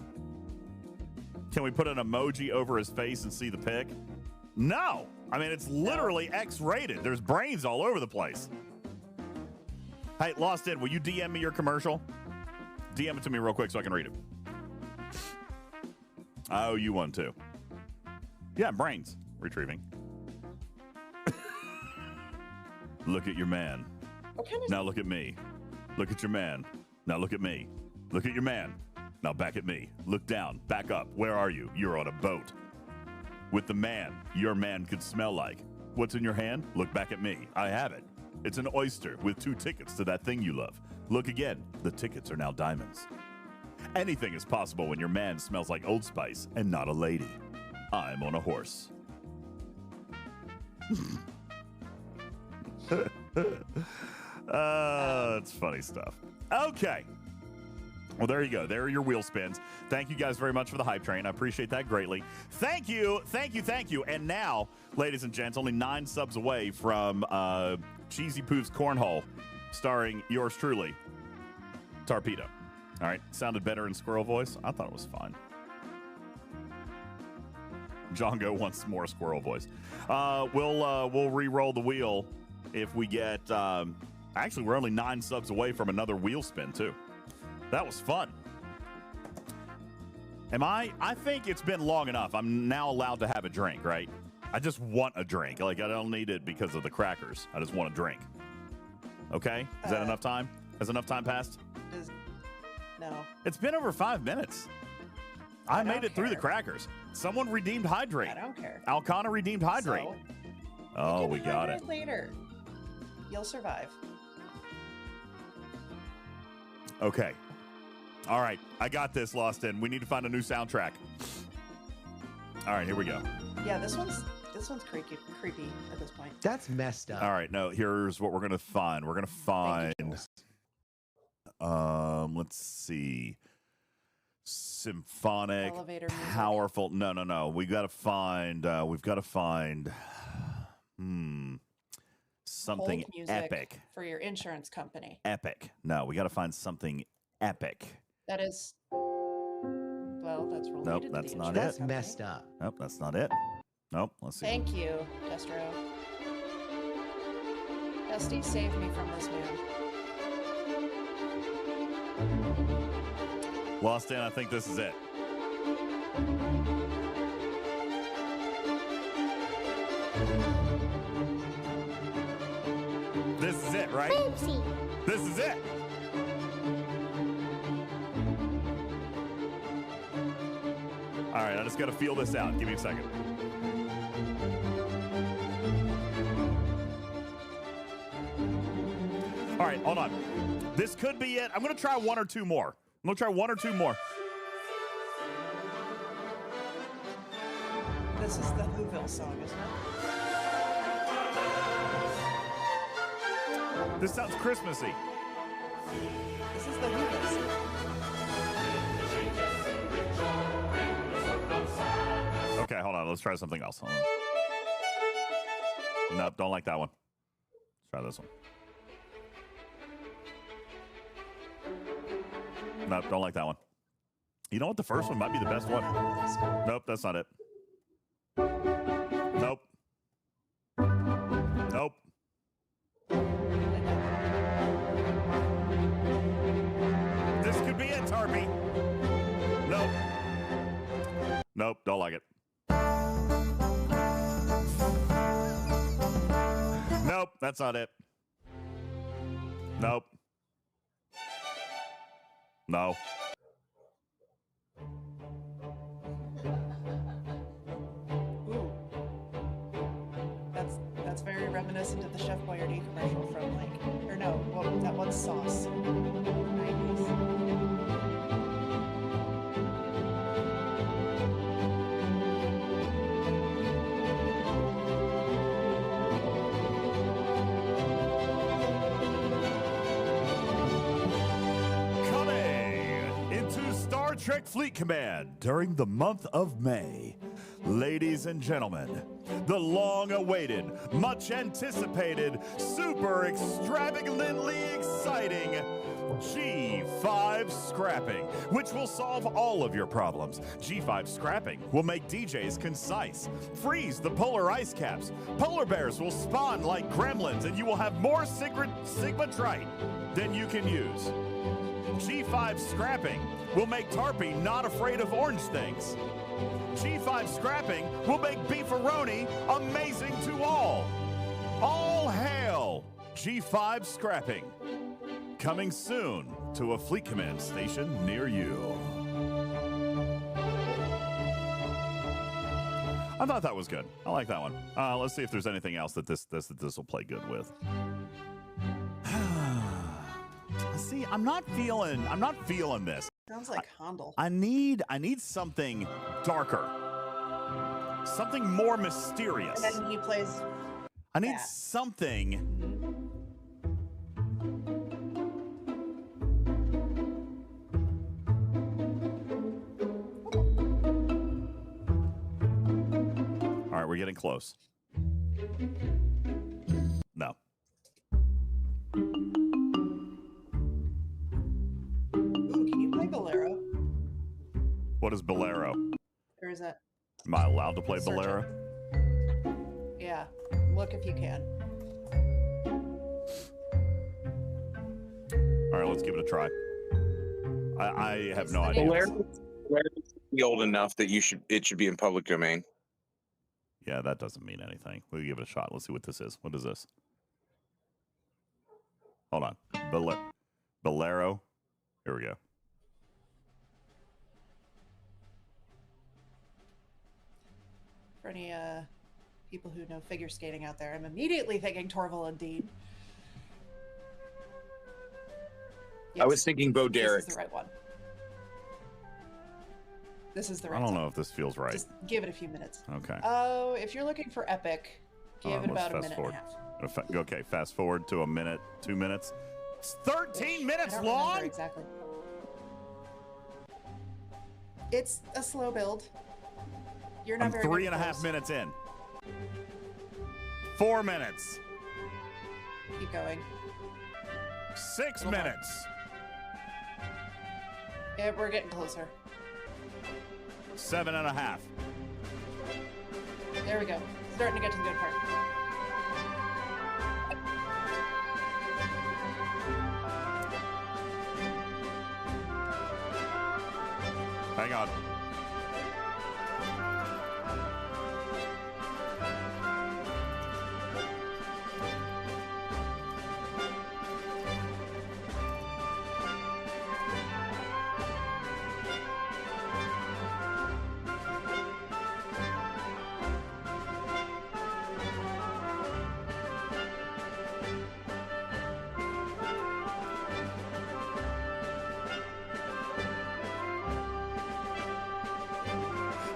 Can we put an emoji over his face and see the pic? No. I mean, it's literally X-rated. There's brains all over the place. Hey, Lost In, will you DM me your commercial? DM it to me real quick so I can read it. I owe you one, too. Yeah, brains. Retrieving. Look at your man. Now look at me. Look at your man. Now look at me. Look at your man. Now back at me. Look down. Back up. Where are you? You're on a boat. With the man your man could smell like. What's in your hand? Look back at me. I have it. It's an oyster with 2 tickets to that thing you love. Look again. The tickets are now diamonds. Anything is possible when your man smells like Old Spice and not a lady. I'm on a horse. It's funny stuff. Okay. Well, there you go. There are your wheel spins. Thank you guys very much for the hype train. I appreciate that greatly. Thank you. Thank you. Thank you. And now, ladies and gents, only 9 subs away from Cheesy Poof's Cornhole, starring yours truly, Torpedo. All right. Sounded better in squirrel voice. I thought it was fine. Django wants more squirrel voice. We'll re-roll the wheel if we get. Actually, we're only 9 subs away from another wheel spin too. That was fun. I think it's been long enough. I'm now allowed to have a drink, right? I just want a drink. Like, I don't need it because of the crackers. I just want a drink. Okay? Is that enough time? Has enough time passed? No. It's been over 5 minutes. I made it through the crackers. Someone redeemed Hydrate. I don't care. Alcana redeemed Hydrate. So, oh, we got it. Later. You'll survive. Okay. All right. I got this, Lost In. We need to find a new soundtrack. All right, here we go. Yeah, this one's creepy at this point. That's messed up. All right, no, here's what we're going to find. We're going to find let's see. Symphonic, elevator powerful. No. We've got to find something Hold music epic for your insurance company. Epic. No, we got to find something epic. That is, well, that's related Nope, to that's the not insurance it. company. Messed up. Nope, that's not it. Nope, let's see. Thank you, Destro. Dusty, save me from this man. Lost In, I think this is it. This is it, right? Oopsie. This is it. All right, I just got to feel this out. Give me a second. All right, hold on. This could be it. I'm going to try 1 or 2 more. I'm going to try 1 or 2 more. This is the Whoville song, isn't it? This sounds Christmassy. This is the Whoville song. Okay, hold on. Let's try something else. Hold on. Nope, don't like that one. Let's try this one. Nope, don't like that one. You know what? The first one might be the best one. Nope, that's not it. Nope. Nope. This could be it, Tarpy. Nope. Nope, don't like it. Nope, that's not it. Nope. No. Ooh. That's very reminiscent of the Chef Boyardee commercial from that one's Sauce. 90s. Star Trek Fleet Command during the month of May. Ladies and gentlemen, the long-awaited, much-anticipated, super extravagantly exciting G5 Scrapping, which will solve all of your problems. G5 Scrapping will make DJs concise. Freeze the polar ice caps. Polar bears will spawn like gremlins, and you will have more Sigma Trite than you can use. G5 Scrapping will make Tarpy not afraid of orange things. G5 Scrapping will make Beefaroni amazing to all. All hail G5 Scrapping. Coming soon to a Fleet Command station near you. I thought that was good. I like that one. Let's see if there's anything else that this will play good with. See, I'm not feeling this. Sounds like Handel. I need something darker. Something more mysterious. And then he plays. I need something. All right, we're getting close. No. Ooh, can you play Bolero? What is Bolero? Or is that? Am I allowed to play Search Bolero? it. Yeah. Look if you can. All right, let's give it a try. I have no idea. Bolero is old enough that it should be in public domain. Yeah, that doesn't mean anything. We'll give it a shot. Let's see what this is. What is this? Hold on. Bolero. Here we go. For any people who know figure skating out there, I'm immediately thinking Torval and Dean. I was thinking Bo Derek. This is the right one. This is the right I don't one. know if this feels right. Just give it a few minutes. Okay. Oh, if you're looking for epic, give it let's about a fast minute forward. and a half. Okay, fast forward to a minute, 2 minutes. It's 13 minutes I don't long? remember exactly. It's a slow build. You're not I'm very 3.5 minutes in. 4 minutes. Keep going. 6 minutes. Yeah, we're getting closer. 7.5. There we go. Starting to get to the good part. Hang on.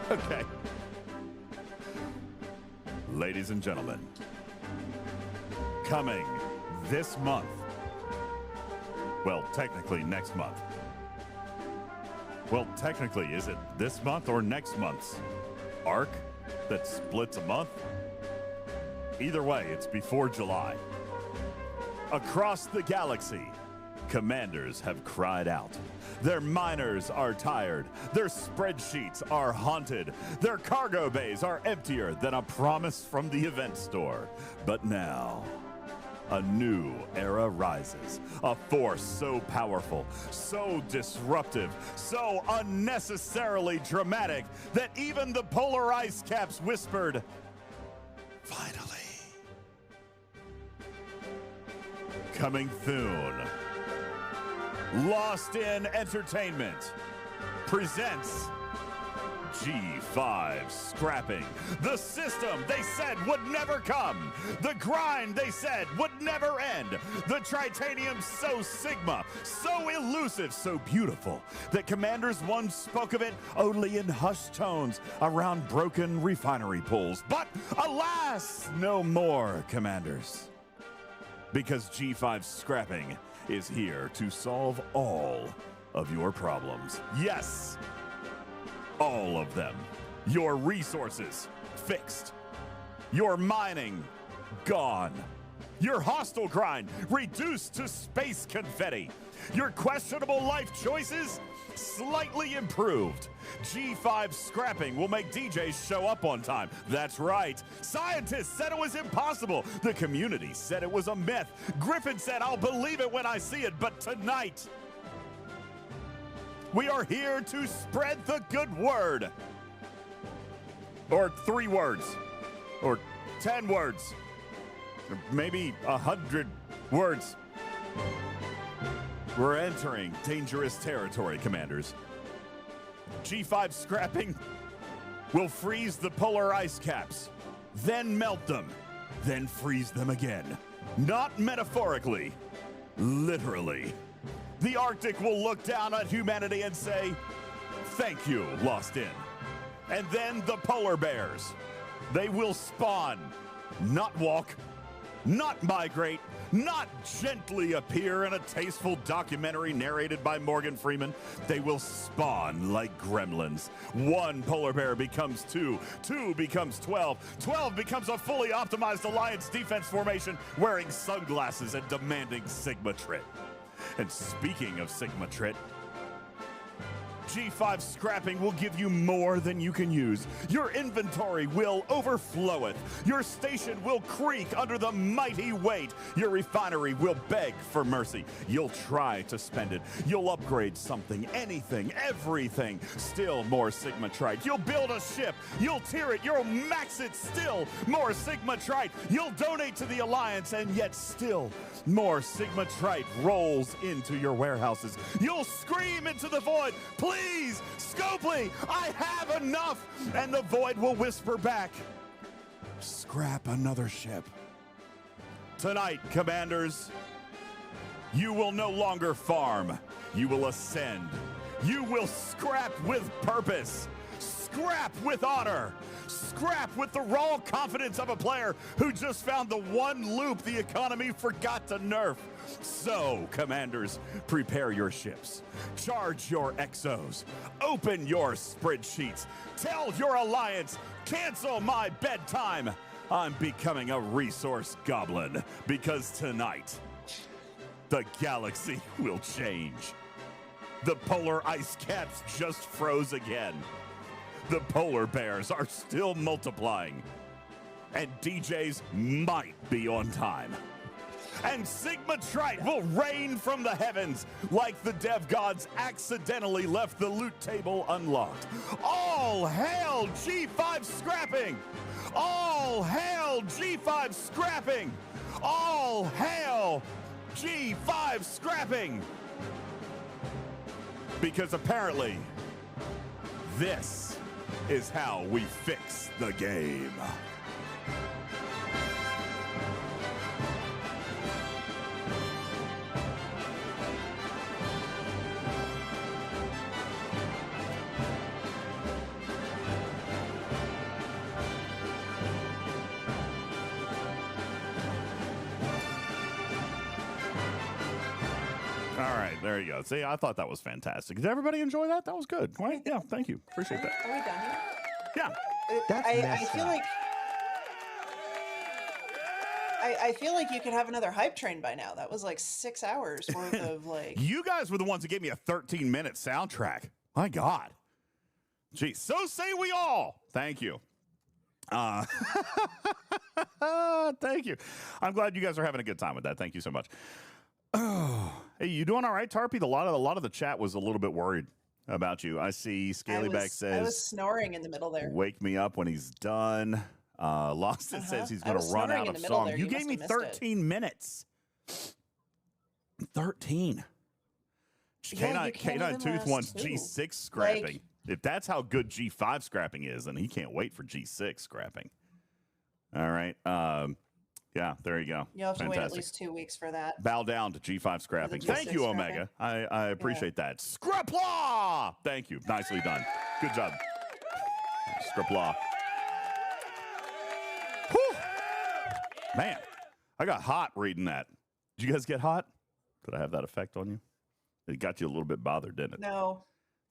Okay. Ladies and gentlemen, coming this month, well, technically next month. Well, technically, is it this month or next month's arc that splits a month? Either way, it's before July. Across the galaxy, commanders have cried out. Their miners are tired. Their spreadsheets are haunted. Their cargo bays are emptier than a promise from the event store. But now, a new era rises. A force so powerful, so disruptive, so unnecessarily dramatic that even the polar ice caps whispered, finally. Coming soon. Lost in Entertainment presents G5 Scrapping. The system they said would never come. The grind they said would never end. The tritanium so sigma, so elusive, so beautiful that commanders once spoke of it only in hushed tones around broken refinery pools. But alas, no more, commanders. Because G5 Scrapping is here to solve all of your problems. Yes, all of them. Your resources fixed. Your mining gone. Your hostile grind reduced to space confetti. Your questionable life choices slightly improved. G5 scrapping will make DJs show up on time. That's right. Scientists said it was impossible. The community said it was a myth. Griffin said, I'll believe it when I see it. But tonight, we are here to spread the good word. Or 3 words. Or 10 words. Or maybe 100 words. We're entering dangerous territory, Commanders. G5 scrapping will freeze the polar ice caps, then melt them, then freeze them again. Not metaphorically, literally. The Arctic will look down at humanity and say, thank you, Lost In. And then the polar bears. They will spawn, not walk, not migrate, not gently appear in a tasteful documentary narrated by Morgan Freeman. They will spawn like gremlins. 1 polar bear becomes 2, 2 becomes 12, 12 becomes a fully optimized alliance defense formation wearing sunglasses and demanding Sigma Trit. And speaking of Sigma Trit, G5 scrapping will give you more than you can use. Your inventory will overfloweth. Your station will creak under the mighty weight. Your refinery will beg for mercy. You'll try to spend it. You'll upgrade something, anything, everything. Still more Sigma Trite. You'll build a ship. You'll tier it. You'll max it. Still more Sigma Trite. You'll donate to the Alliance, and yet still more Sigma Trite rolls into your warehouses. You'll scream into the void, please, Scopely, I have enough. And the void will whisper back, scrap another ship. Tonight, Commanders, you will no longer farm. You will ascend. You will scrap with purpose. Scrap with honor. Scrap with the raw confidence of a player who just found the one loop the economy forgot to nerf. So, Commanders, prepare your ships. Charge your exos. Open your spreadsheets. Tell your alliance, cancel my bedtime. I'm becoming a resource goblin because tonight, the galaxy will change. The polar ice caps just froze again. The polar bears are still multiplying. And DJs might be on time. And Sigma Trite will rain from the heavens like the dev gods accidentally left the loot table unlocked. All hail G5 scrapping! All hail G5 scrapping! All hail G5 scrapping! Because apparently, this is how we fix the game. All right, there you go. See, I thought that was fantastic. Did everybody enjoy that? That was good. Right? Yeah, thank you. Appreciate that. Are we done here? Yeah. I feel like I feel like you could have another hype train by now. That was like 6 hours worth of like. You guys were the ones that gave me a 13-minute soundtrack. My God. Gee, so say we all. Thank you. Thank you. I'm glad you guys are having a good time with that. Thank you so much. Oh, hey, you doing all right, Tarpy? A lot of the chat was a little bit worried about you. I see Scalyback says I was snoring in the middle there. Wake me up when he's done. Lost It says he's going to run out of song. You gave me 13 minutes. 13. K9 Tooth wants G6 scrapping. Like, if that's how good G5 scrapping is, then he can't wait for G6 scrapping. All right. Yeah, there you go. You'll have to wait at least 2 weeks for that. Bow down to G5 scrapping. Thank you, Omega. I appreciate that. Scrapla! Thank you. Nicely done. Good job. Scrapla. Whew. Man, I got hot reading that. Did you guys get hot? Did I have that effect on you? It got you a little bit bothered, didn't it? No.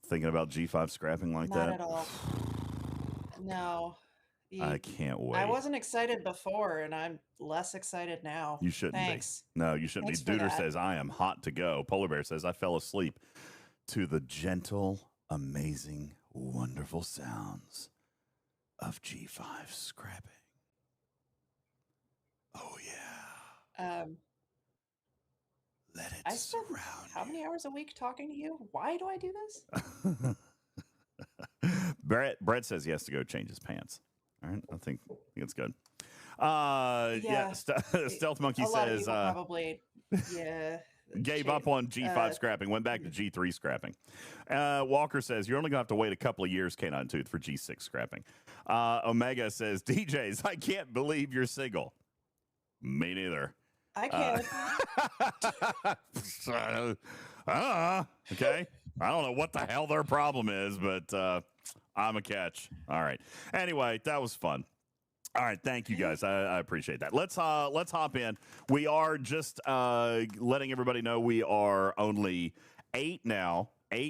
Thinking about G5 scrapping like that? Not at all. No. I can't wait. I wasn't excited before, and I'm less excited now. You shouldn't Thanks. be. No, you shouldn't Thanks be. for Duder that. says, I am hot to go. Polar Bear says, I fell asleep to the gentle, amazing, wonderful sounds of G5 scrapping. Oh, yeah. Let it I spend surround how many hours a week talking to you? Why do I do this? Brett says he has to go change his pants. All right. I think it's good. Yeah. Stealth Monkey a lot of says, people probably, yeah. gave up on G5 scrapping, went back to G3 scrapping. Walker says, you're only going to have to wait a couple of years, Canine Tooth, for G6 scrapping. Omega says, DJz, I can't believe you're single. Me neither. I can't. Okay. I don't know what the hell their problem is, but I'm a catch. All right. Anyway, that was fun. All right, thank you guys. I appreciate that. Let's hop in. We are just letting everybody know we are only 8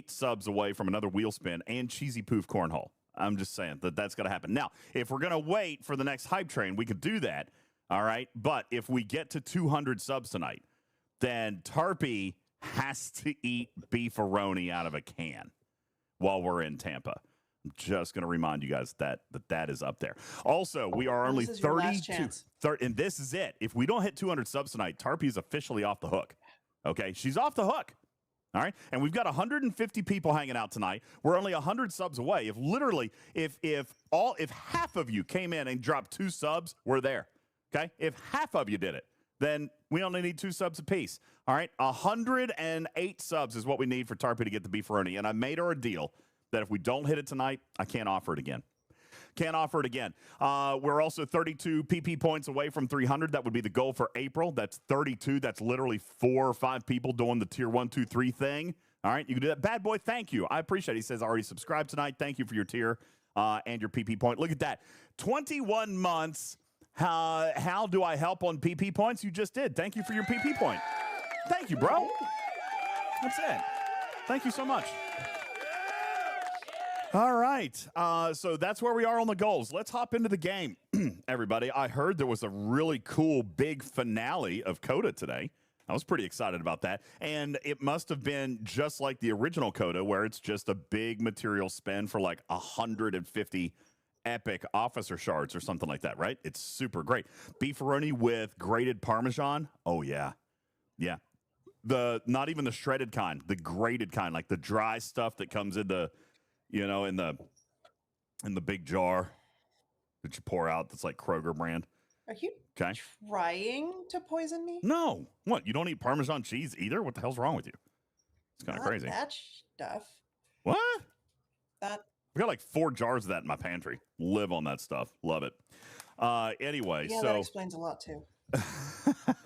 subs away from another wheel spin and cheesy poof cornhole. I'm just saying that's going to happen. Now, if we're going to wait for the next hype train, we could do that. All right, but if we get to 200 subs tonight, then Tarpy has to eat beefaroni out of a can while we're in Tampa. I'm just going to remind you guys that is up there. Also, we are only 32. And this is it. If we don't hit 200 subs tonight, Tarpy is officially off the hook. Okay, she's off the hook. All right, and we've got 150 people hanging out tonight. We're only 100 subs away. If half of you came in and dropped 2 subs, we're there. Okay, if half of you did it, then we only need 2 subs apiece. All right, 108 subs is what we need for Tarpy to get the beefaroni. And I made her a deal that if we don't hit it tonight, I can't offer it again. Can't offer it again. We're also 32 PP points away from 300. That would be the goal for April. That's 32. That's literally 4 or 5 people doing the tier 1, 2, 3 thing. All right, you can do that. Bad boy, thank you. I appreciate it. He says, I already subscribed tonight. Thank you for your tier and your PP point. Look at that. 21 months. How do I help on PP points? You just did. Thank you for your PP point. Thank you, bro. That's it. Thank you so much. All right. So that's where we are on the goals. Let's hop into the game, everybody. I heard there was a really cool big finale of Coda today. I was pretty excited about that. And it must have been just like the original Coda, where it's just a big material spend for like 150 epic officer shards or something like that, right? It's super great. Beefaroni with grated Parmesan. Oh, yeah. Yeah. Not even the shredded kind, the grated kind, like the dry stuff that comes in the, in the big jar that you pour out that's like Kroger brand. Are you trying to poison me? No. What? You don't eat Parmesan cheese either? What the hell's wrong with you? It's kind of crazy. That stuff. What? That. We got like 4 jars of that in my pantry. Live on that stuff. Love it. Anyway, yeah, that explains a lot too.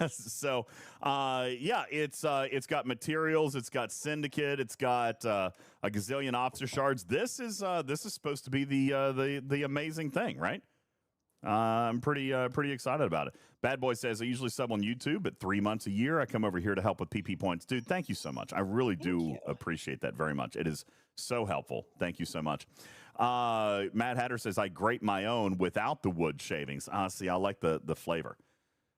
So, yeah, it's got materials. It's got syndicate. It's got a gazillion officer shards. This is supposed to be the amazing thing, right? I'm pretty excited about it. Bad Boy says, I usually sub on YouTube, but 3 months a year I come over here to help with PP points. Dude, thank you so much. I really do appreciate that very much. It is so helpful. Thank you so much. Matt Hatter says, I grate my own without the wood shavings. See, I like the flavor.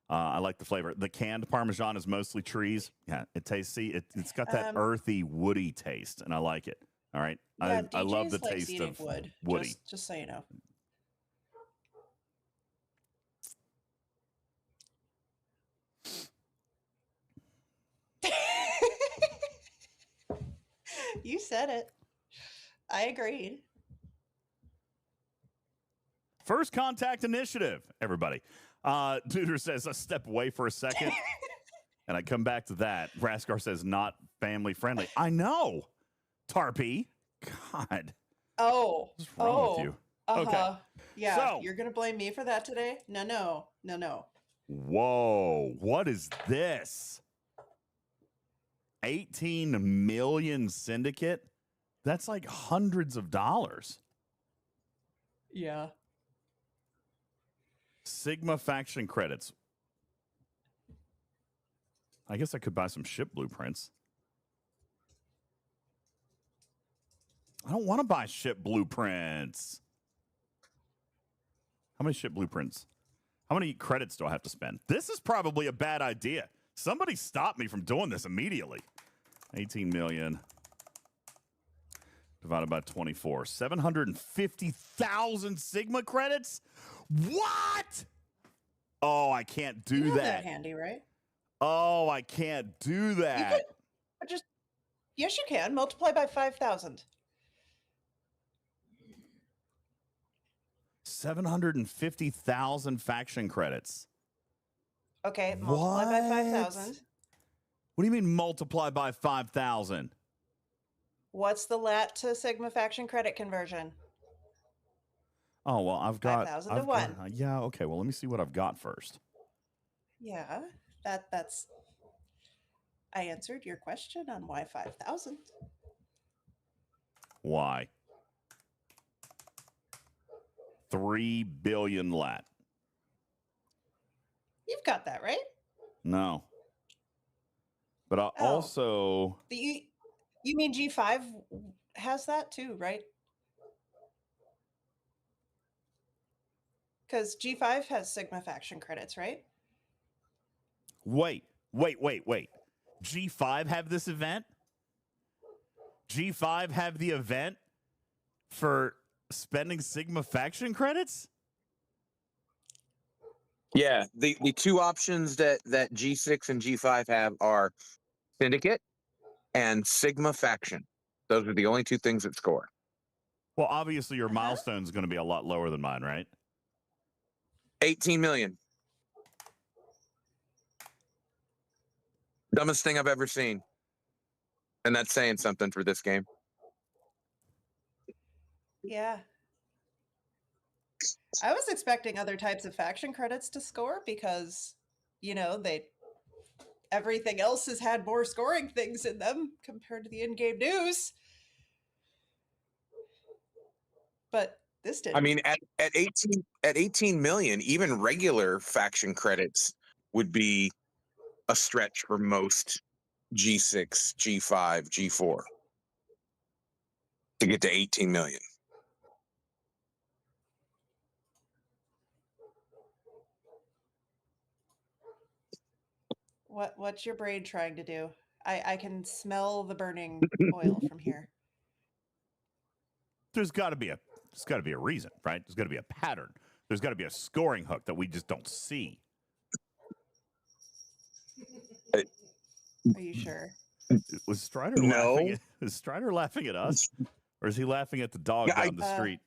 I like the flavor. The canned Parmesan is mostly trees. Yeah, it tastes, it's got that earthy, woody taste, and I like it. All right. Yeah, I love the taste of wood. Woody. Just so you know. You said it. I agreed. First contact initiative, everybody. Duder says, I step away for a second, and I come back to that. Raskar says, not family friendly. I know, Tarpy. God. Oh. What's wrong with you? Okay. Yeah, so, you're going to blame me for that today? No. Whoa. What is this? 18 million syndicate? That's like hundreds of dollars. Yeah. Sigma faction credits. I guess I could buy some ship blueprints. I don't want to buy ship blueprints. How many ship blueprints? How many credits do I have to spend? This is probably a bad idea. Somebody stop me from doing this immediately. 18 million divided by 24. 750,000 Sigma credits? What? Oh, I can't do You have that. handy, right? Oh, I can't do that. You could just yes, you can multiply by 5,000. 750,000 faction credits. Okay, multiply by 5,000. What do you mean multiply by 5,000? What's the lat to Sigma faction credit conversion? Oh, well, I've got 5,000 to 1. Yeah, okay. Well, let me see what I've got first. Yeah, that's. I answered your question on why 5,000. Why? 3 billion lat. You've got that, right? No. But I also... You mean G5 has that too, right? Because G5 has Sigma faction credits, right? Wait. G5 have this event? G5 have the event for spending Sigma faction credits? Yeah, the two options that G6 and G5 have are Syndicate and Sigma faction. Those are the only two things that score. Well, obviously your milestone is going to be a lot lower than mine, right? 18 million. Dumbest thing I've ever seen. And that's saying something for this game. Yeah. I was expecting other types of faction credits to score because, you know, everything else has had more scoring things in them compared to the in-game news. But this didn't. I mean, at 18 million, even regular faction credits would be a stretch for most G6, G5, G4 to get to 18 million. What's your brain trying to do? I can smell the burning oil from here. There's got to be a reason, right? There's got to be a pattern. There's got to be a scoring hook that we just don't see. Are you sure? Was Strider laughing? Is Strider laughing at us, or is he laughing at the dog down the street?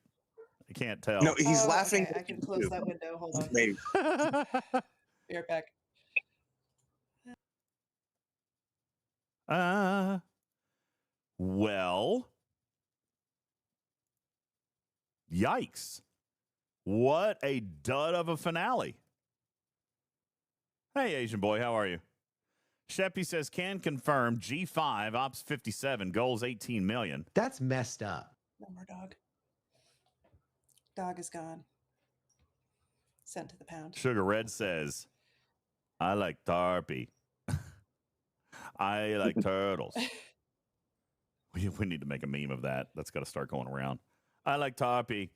I can't tell. No, he's laughing. Okay. I can close that window. Hold on. Maybe. Be right back. Well, yikes. What a dud of a finale. Hey, Asian boy, how are you? Sheppy says, can confirm G5, Ops 57, goals 18 million. That's messed up. No more dog. Dog is gone. Sent to the pound. Sugar Red says, I like Tarpy. I like turtles. We need to make a meme of that. That's got to start going around. I like Tarpy.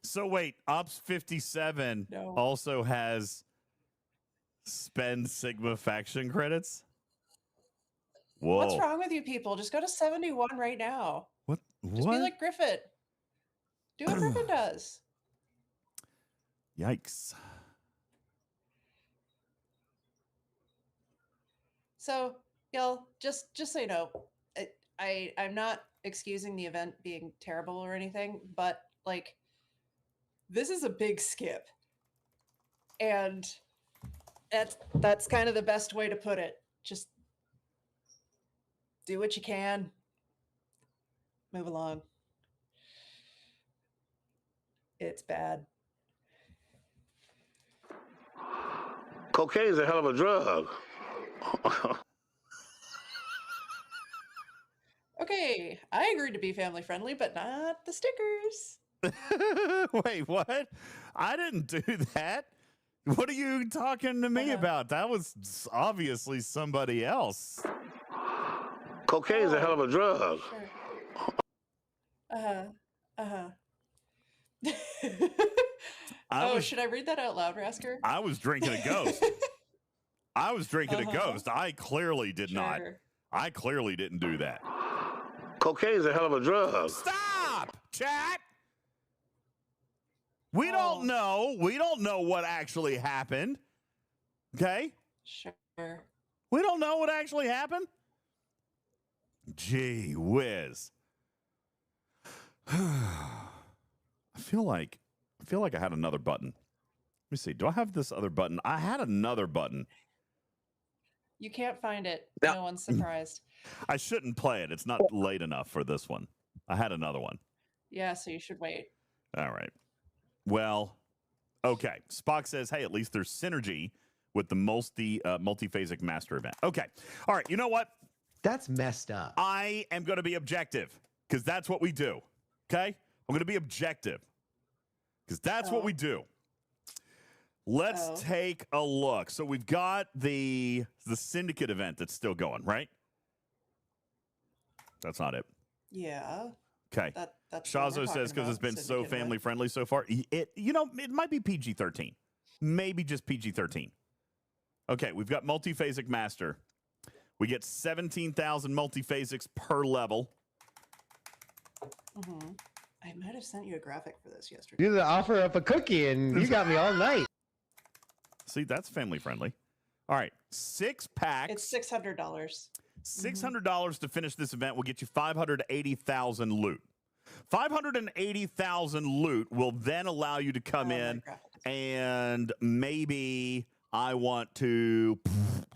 So wait, Ops 57 also has spend Sigma faction credits? Whoa. What's wrong with you people? Just go to 71 right now. What? Just be like Griffin. Do what Griffin does. Yikes. So, y'all, just so you know, I'm not excusing the event being terrible or anything, but like, this is a big skip, and that's kind of the best way to put it. Just do what you can. Move along. It's bad. Cocaine is a hell of a drug. Okay, I agreed to be family friendly, but not the stickers. Wait, what? I didn't do that. What are you talking to me about? That was obviously somebody else. Cocaine is a hell of a drug. Sure. Should I read that out loud, Rasker? I was drinking a ghost. I was drinking a ghost. I clearly did not. I clearly didn't do that. Cocaine's a hell of a drug. Stop, chat. We don't know. We don't know what actually happened. Okay? Sure. We don't know what actually happened. Gee whiz. I feel like I had another button. Let me see. Do I have this other button? I had another button. You can't find it. No one's surprised. I shouldn't play it. It's not late enough for this one. I had another one. Yeah, so you should wait. All right. Well, okay. Spock says, hey, at least there's synergy with the multiphasic master event. Okay. All right. You know what? That's messed up. I am going to be objective because that's what we do. Okay? I'm going to be objective because that's what we do. Let's take a look. So we've got the syndicate event that's still going, right? That's not it. Yeah. Okay. That's what we're Shazo says because it's been syndicate so event. family friendly so far. It might be PG-13. Maybe just PG-13. Okay, we've got multiphasic master. We get 17,000 multiphasics per level. Mm-hmm. I might have sent you a graphic for this yesterday. You offer up a cookie and you got me all night. See, that's family friendly. All right, 6 packs. It's $600. $600 to finish this event will get you 580,000 loot. 580,000 loot will then allow you to come in and maybe I want to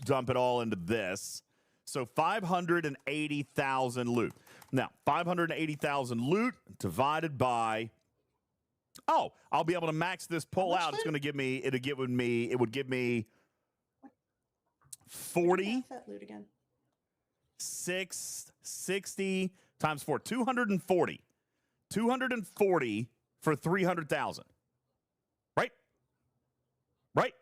dump it all into this. So 580,000 loot. Now, 580,000 loot divided by, I'll be able to max this pull out. It's going to give me, it would give me 40. That loot again. 660 times 4, 240. 240 for 300,000. Right? Right?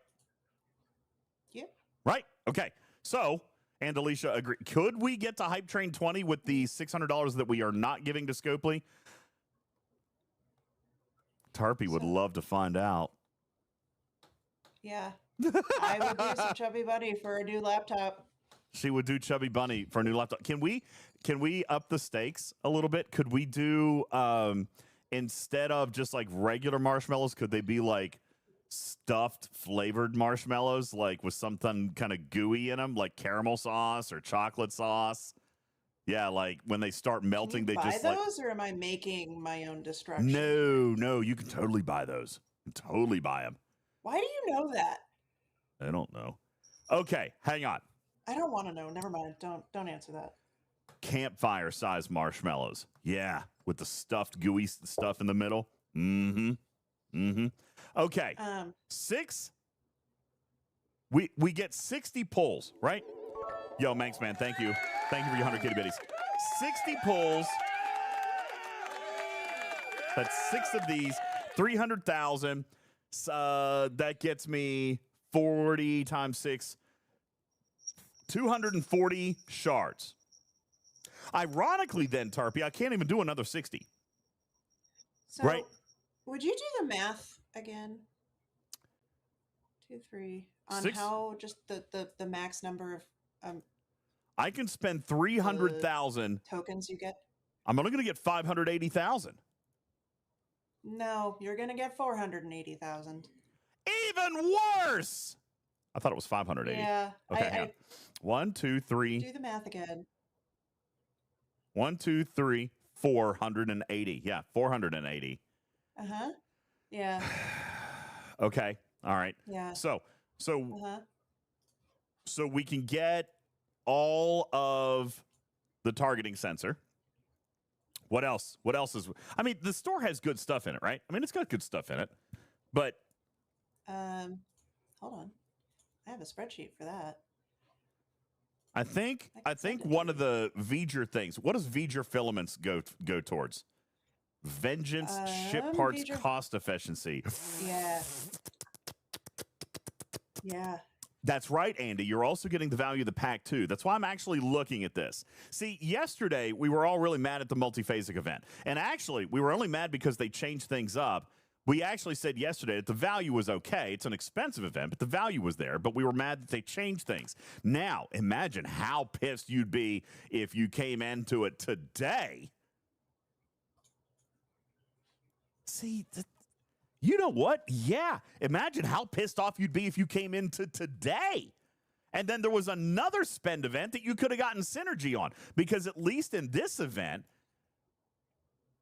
Yeah. Right? Okay. So, and Alicia agree. Could we get to Hype Train 20 with the $600 that we are not giving to Scopely? Tarpy would love to find out. Yeah. I would do some Chubby Bunny for a new laptop. She would do Chubby Bunny for a new laptop. Can we up the stakes a little bit? Could we do instead of just like regular marshmallows, could they be like stuffed flavored marshmallows, like with something kind of gooey in them, like caramel sauce or chocolate sauce? Yeah, like when they start melting, they just buy those, or am I making my own destruction? No, you can totally buy those. You can totally buy them. Why do you know that? I don't know. Okay, hang on. I don't want to know. Never mind. Don't answer that. Campfire size marshmallows. Yeah, with the stuffed gooey stuff in the middle. Okay. 6. We get 60 pulls, right? Yo, Manx Man, thank you. Thank you for your 100 kitty bitties. 60 pulls. That's 6 of these. 300,000. That gets me 40 times 6. 240 shards. Ironically, then, Tarpy, I can't even do another 60. So, right? Would you do the math again? 2, 3 on 6? how just the max number of I can spend 300,000 tokens you get. I'm only going to get 580,000. No, you're gonna get 480,000. Even worse. I thought it was 580. Yeah. Okay, hang on. 1, 2, 3. Do the math again. 1, 2, 3, 480. Yeah, 480. Yeah. Okay. All right. Yeah. So we can get all of the targeting sensor. What else? What else is? I mean, the store has good stuff in it, right? I mean, it's got good stuff in it, but hold on. I have a spreadsheet for that. I think one of the V'ger things. What does V'ger filaments go towards? Vengeance, ship parts, V'ger- cost efficiency. Yeah. Yeah. That's right, Andy. You're also getting the value of the pack, too. That's why I'm actually looking at this. See, yesterday, we were all really mad at the multiphasic event. And actually, we were only mad because they changed things up. We actually said yesterday that the value was okay. It's an expensive event, but the value was there. But we were mad that they changed things. Now, imagine how pissed you'd be if you came into it today. See, you know what? Yeah. Imagine how pissed off you'd be if you came into today. And then there was another spend event that you could have gotten synergy on. Because at least in this event,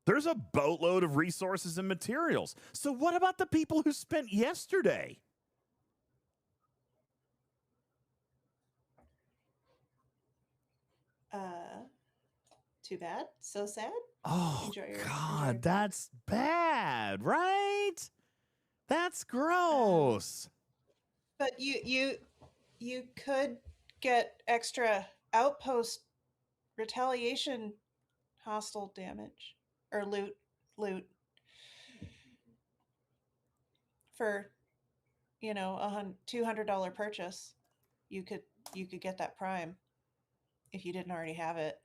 there's a boatload of resources and materials. So what about the people who spent yesterday? Too bad. So sad. Oh, God, that's bad, right? That's gross. But you could get extra outpost retaliation, hostile damage, or loot for, you know, $200 purchase. You could get that prime if you didn't already have it.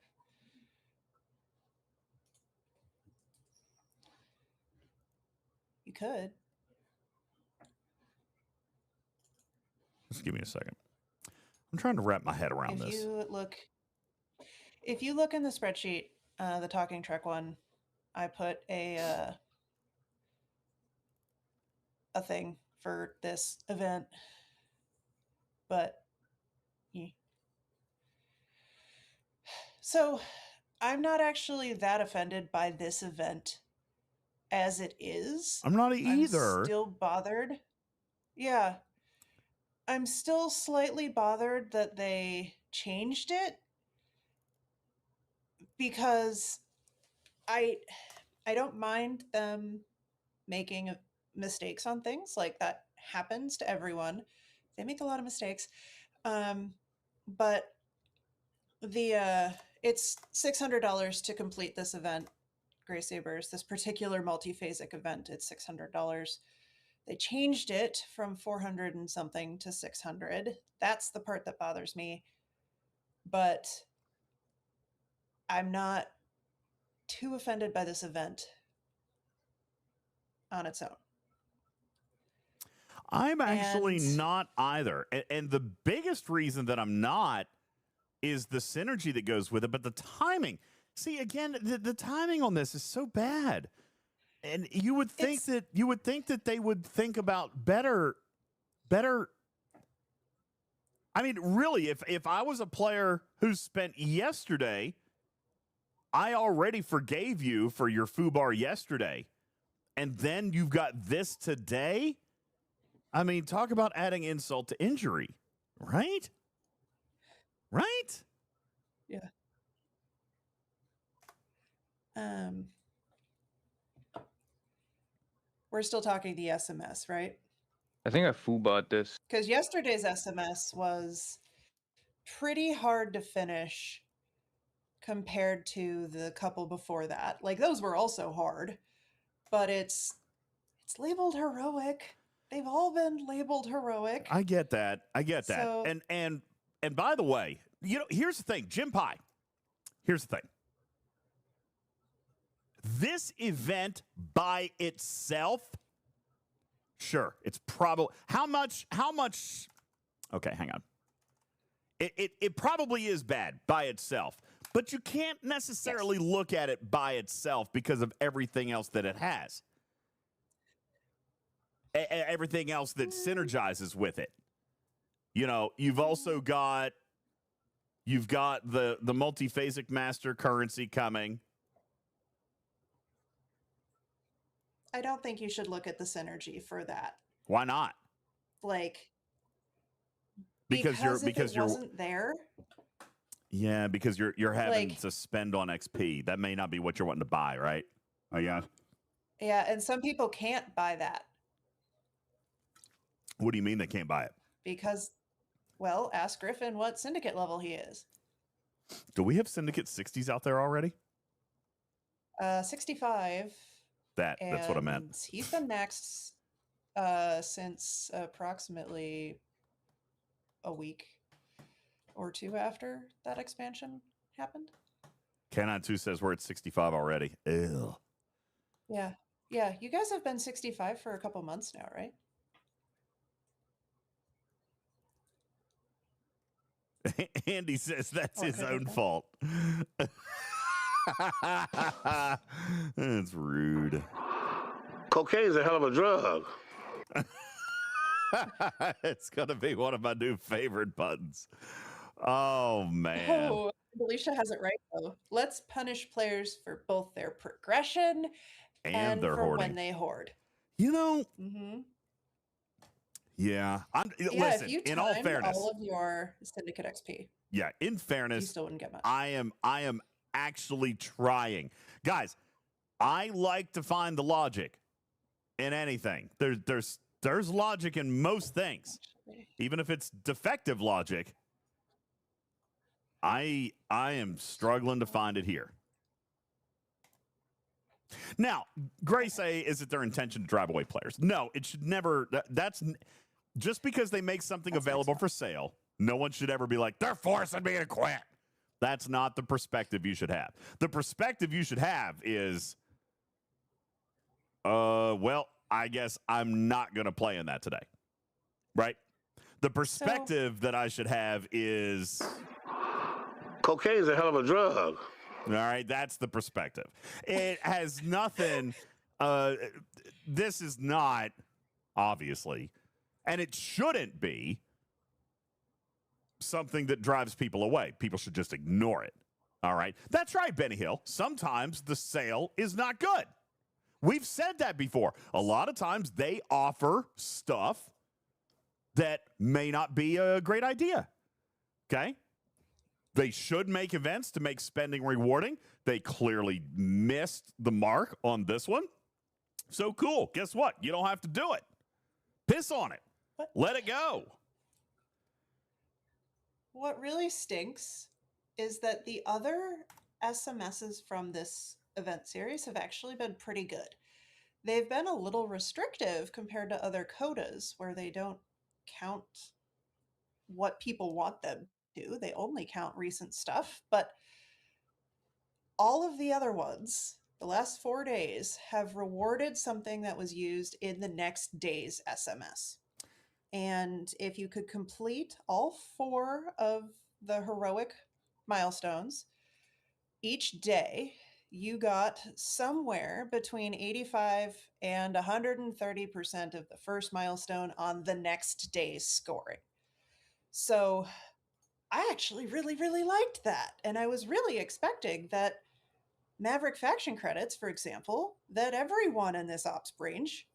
You could. Just give me a second. I'm trying to wrap my head around this. If you look in the spreadsheet, the talking truck one, I put a thing for this event, but so I'm not actually that offended by this event as it is. I'm not either. I'm still bothered. Yeah. I'm still slightly bothered that they changed it because I don't mind them making mistakes on things. Like, that happens to everyone. They make a lot of mistakes. But it's $600 to complete this event, Gray Sabers, this particular multiphasic event. It's $600. They changed it from 400 and something to 600. That's the part that bothers me. But I'm not too offended by this event on its own. I'm actually not either. And the biggest reason that I'm not is the synergy that goes with it, but the timing. See, again, the timing on this is so bad. And you would think that they would think about better. I mean, really, if I was a player who spent yesterday, I already forgave you for your foobar yesterday, and then you've got this today. I mean, talk about adding insult to injury, right? Right? Yeah. We're still talking the SMS, right? I think I foobarred this. Because yesterday's SMS was pretty hard to finish compared to the couple before that. Like, those were also hard, but it's labeled heroic. They've all been labeled heroic. I get that. So, and by the way, you know, here's the thing, Jim Pie. Here's the thing. This event by itself, sure, it's probably how much okay, hang on. It probably is bad by itself, but you can't necessarily look at it by itself because of everything else that it has. Everything else that synergizes with it. You know, you've also got the multiphasic master currency coming. I don't think you should look at the synergy for that. Why not? Like, because you're wasn't there. Yeah, because you're having to spend on XP. That may not be what you're wanting to buy, right? Oh yeah. Yeah, and some people can't buy that. What do you mean they can't buy it? Because, well, ask Griffin what syndicate level he is. Do we have syndicate 60s out there already? 65. That's what I meant. He's been maxed since approximately a week or two after that expansion happened. Canon 2 says we're at 65 already. Ew. Yeah. Yeah. You guys have been 65 for a couple months now, right? Andy says that's Or his could have own been. fault. That's rude. Cocaine's a hell of a drug. It's going to be one of my new favorite buttons. Oh, man. Oh, Alicia has it right, though. Let's punish players for both their progression And their for hoarding. when they hoard. You know, Mm-hmm. yeah. Yeah, Listen, if you in all timed fairness, all of your Syndicate XP, yeah, in you fairness, still wouldn't get much. I am actually trying. Guys, I like to find the logic in anything. There's logic in most things. Even if it's defective logic, I am struggling to find it here. Now, Gray say, is it their intention to drive away players? No, it should never. That's just because they make something available for sale. No one should ever be like, they're forcing me to quit. That's not the perspective you should have. The perspective you should have is, well, I guess I'm not going to play in that today. Right? The perspective that I should have is, Cocaine's a hell of a drug. all right, that's the perspective. It has nothing. This is not, obviously, and it shouldn't be something that drives people away. People should just ignore it. All right. That's right, Benny Hill. Sometimes the sale is not good. We've said that before. A lot of times they offer stuff that may not be a great idea. Okay. They should make events to make spending rewarding. They clearly missed the mark on this one. So cool. Guess what? You don't have to do it. Piss on it. What? Let it go. What really stinks is that the other SMSs from this event series have actually been pretty good. They've been a little restrictive compared to other codas where they don't count what people want them to do. They only count recent stuff, but all of the other ones, the last 4 days, have rewarded something that was used in the next day's SMS. And if you could complete all 4 of the heroic milestones each day, you got somewhere between 85 and 130% of the first milestone on the next day's scoring. So I actually really, really liked that. And I was really expecting that Maverick faction credits, for example, that everyone in this ops range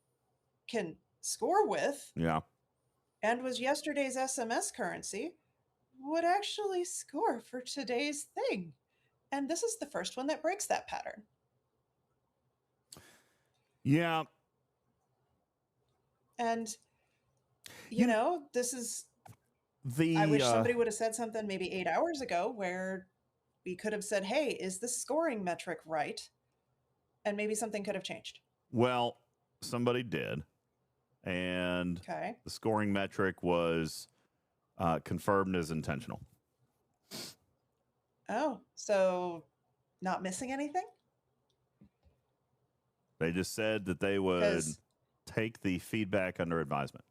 can score with, Yeah. and was yesterday's SMS currency, would actually score for today's thing. And this is the first one that breaks that pattern. Yeah. And, you know, this is, The I wish somebody would have said something maybe 8 hours ago where we could have said, hey, is this scoring metric right? And maybe something could have changed. well, somebody did. And Okay. the scoring metric was confirmed as intentional. Oh, so not missing anything? They just said that they would 'Cause- take the feedback under advisement.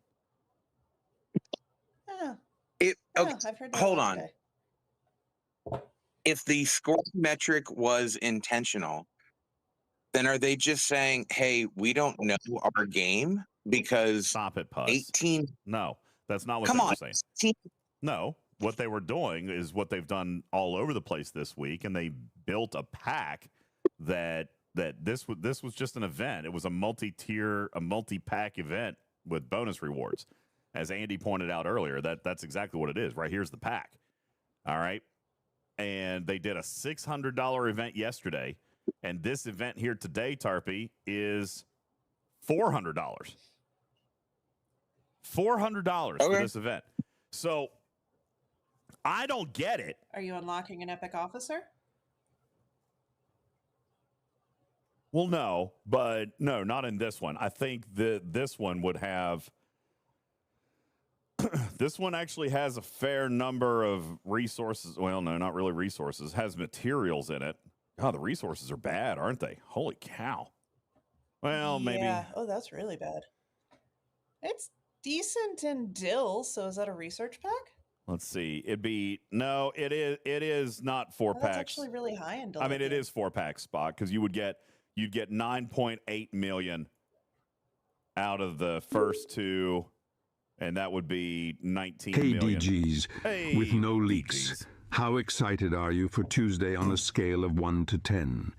Oh, It, okay, I've heard that. hold on. Okay. If the score metric was intentional, then are they just saying, hey, we don't know our game? Because Stop it, Puss. 18. No, that's not what Come they on. were saying. 18 No, what they were doing is what they've done all over the place this week, and they built a pack that this was just an event. It was a multi-tier, a multi-pack event with bonus rewards. As Andy pointed out earlier, that's exactly what it is. Right here's the pack. All right. And they did a $600 event yesterday. And this event here today, Tarpy, is $400. $400 for Okay. this event. So I don't get it. Are you unlocking an epic officer? Well, no, but no, not in this one. I think this one would have. This one actually has a fair number of resources. Well, no, not really resources. Has materials in it. God, the resources are bad, aren't they? Holy cow. Well, maybe. Yeah. Oh, that's really bad. It's decent in dill. So is that a research pack? Let's see. It'd be no. It is. It is not 4 Oh, packs. that's actually really high in dill. I mean, it is 4-pack spot because you'd get 9.8 million out of the first two, and that would be 19 Hey million. DJz, Hey, with no leaks, DJz. how excited are you for Tuesday on a scale of 1 to 10?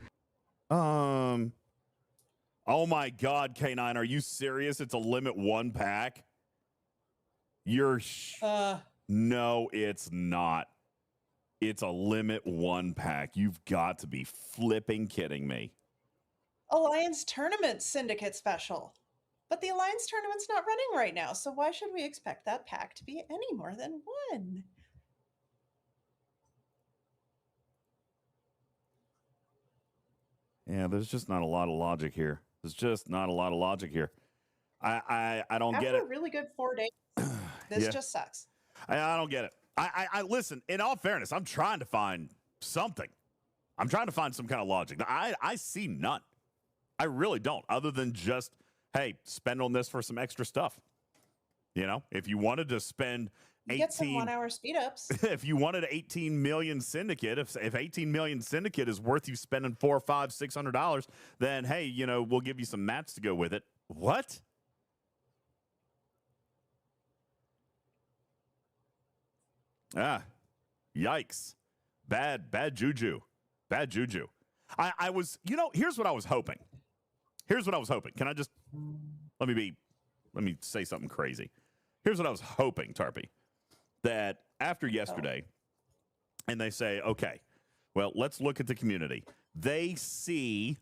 Oh my God, K9, are you serious? It's a limit 1 pack. No, it's not. It's a limit 1 pack. You've got to be flipping kidding me. Alliance Tournament Syndicate Special. But the Alliance Tournament's not running right now, so why should we expect that pack to be any more than 1? Yeah, there's just not a lot of logic here. There's just not a lot of logic here. I don't get After it. a really good 4 days, this Yeah. just sucks. I don't get it. I listen, in all fairness, I'm trying to find something. I'm trying to find some kind of logic. I see none. I really don't, other than just, hey, spend on this for some extra stuff. You know, if you wanted to spend You get some 1-hour speed ups. if you wanted 18 million syndicate, if 18 million syndicate is worth you spending $400, $500, $600, then hey, you know, we'll give you some mats to go with it. What? Ah, yikes. Bad juju. Bad juju. I was, you know, here's what I was hoping. Here's what I was hoping. Can I just, let me say something crazy. Here's what I was hoping, Tarpy, that after yesterday, and they say, okay, well, let's look at the community. They see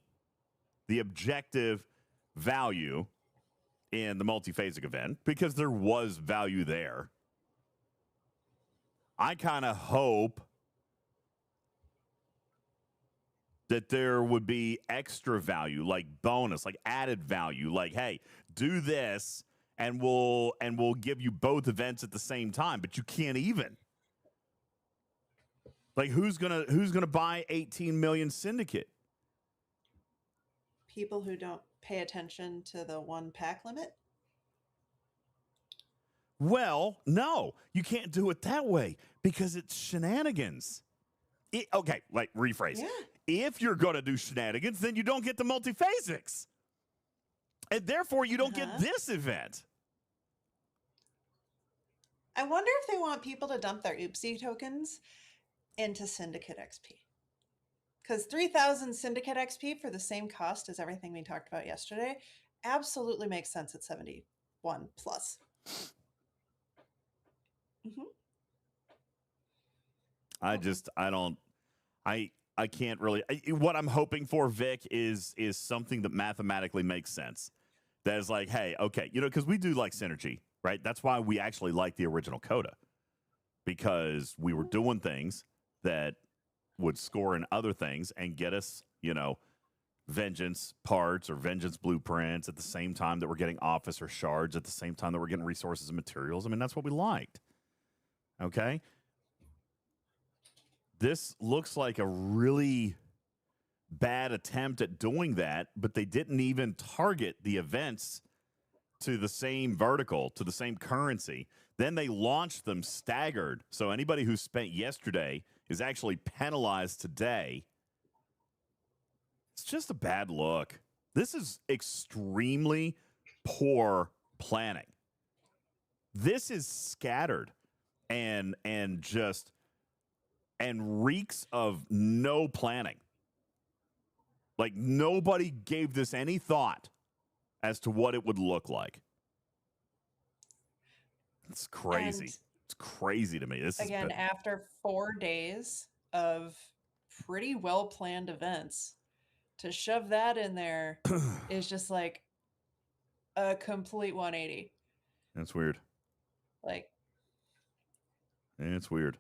the objective value in the multiphasic event because there was value there. I kind of hope that there would be extra value, like bonus, like added value, like, hey, do this and we'll give you both events at the same time, but you can't even. Like, who's gonna buy 18 million syndicate? People who don't pay attention to the 1 pack limit. Well, no, you can't do it that way because it's shenanigans. Okay, like rephrase. Yeah. If you're going to do shenanigans, then you don't get the multiphasics. And therefore, you don't get this event. I wonder if they want people to dump their oopsie tokens into Syndicate XP. Because 3,000 Syndicate XP for the same cost as everything we talked about yesterday absolutely makes sense at 71 plus. I can't really. What I'm hoping for, Vic, is something that mathematically makes sense. That is like, hey, okay, you know, because we do like synergy, right? That's why we actually like the original Coda, because we were doing things that would score in other things and get us, you know, vengeance parts or vengeance blueprints at the same time that we're getting officer shards, at the same time that we're getting resources and materials. I mean, that's what we liked. Okay. This looks like a really bad attempt at doing that, but they didn't even target the events to the same vertical, to the same currency. Then they launched them staggered. So anybody who spent yesterday is actually penalized today. It's just a bad look. This is extremely poor planning. This is scattered and reeks of no planning. Like, nobody gave this any thought as to what it would look like. It's crazy. And it's crazy to me. This again, is after 4 days of pretty well-planned events, to shove that in there is just like a complete 180. That's weird. Like, It's weird.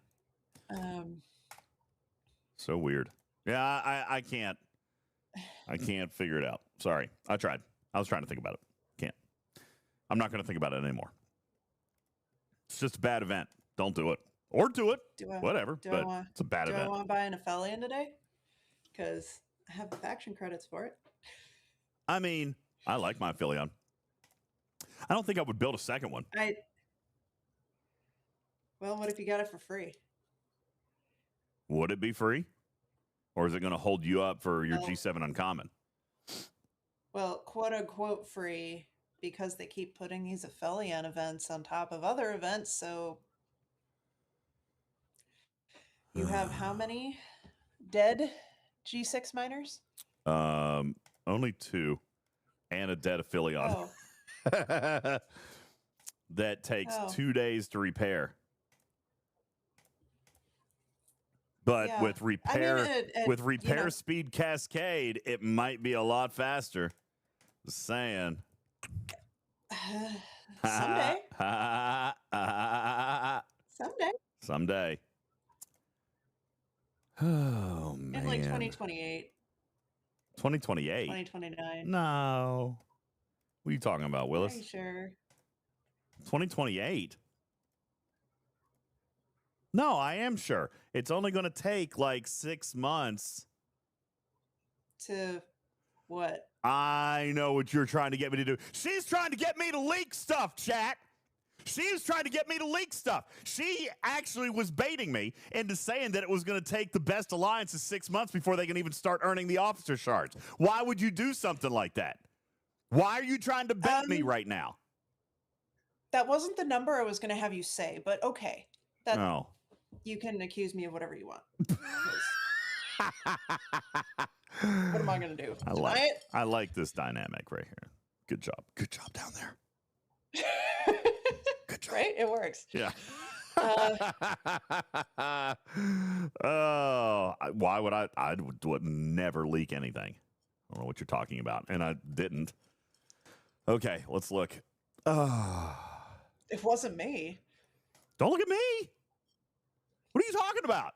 So weird. Yeah, I can't figure it out. Sorry. I tried. I was trying to think about it. Can't. I'm not going to think about it anymore. It's just a bad event. Don't do it. Or do it. Whatever. Do but I want? it's a bad Do I event. want to buy an Aphelion today? Because I have faction credits for it. I mean, I like my Aphelion. I don't think I would build a second one. Well, what if you got it for free? Would it be free? Or is it going to hold you up for your No. G7 uncommon? Well, quote unquote free, because they keep putting these Aphelion events on top of other events. So you have how many dead G6 miners? Only 2. And a dead Aphelion. Oh, That takes Oh. 2 days to repair. But Yeah. with repair with you repair know. speed cascade, it might be a lot faster. Just saying. Someday. Someday. Someday. Oh man. In like 2028, 2028. 2029. No. What are you talking about, Willis? Are you sure? 2028. No, I am sure. It's only going to take like 6 months. To what? I know what you're trying to get me to do. She's trying to get me to leak stuff, chat. She is trying to get me to leak stuff. She actually was baiting me into saying that it was going to take the best alliances 6 months before they can even start earning the officer shards. Why would you do something like that? Why are you trying to bet me right now? That wasn't the number I was going to have you say, but okay. That Oh. you can accuse me of whatever you want. 'Cause what am I going to do? Deny it? I like this dynamic right here. Good job. Good job down there. Good job. Right? It works. Yeah. Uh, Why would I would never leak anything. I don't know what you're talking about. And I didn't. Okay, let's look. It wasn't me. Don't look at me. What are you talking about?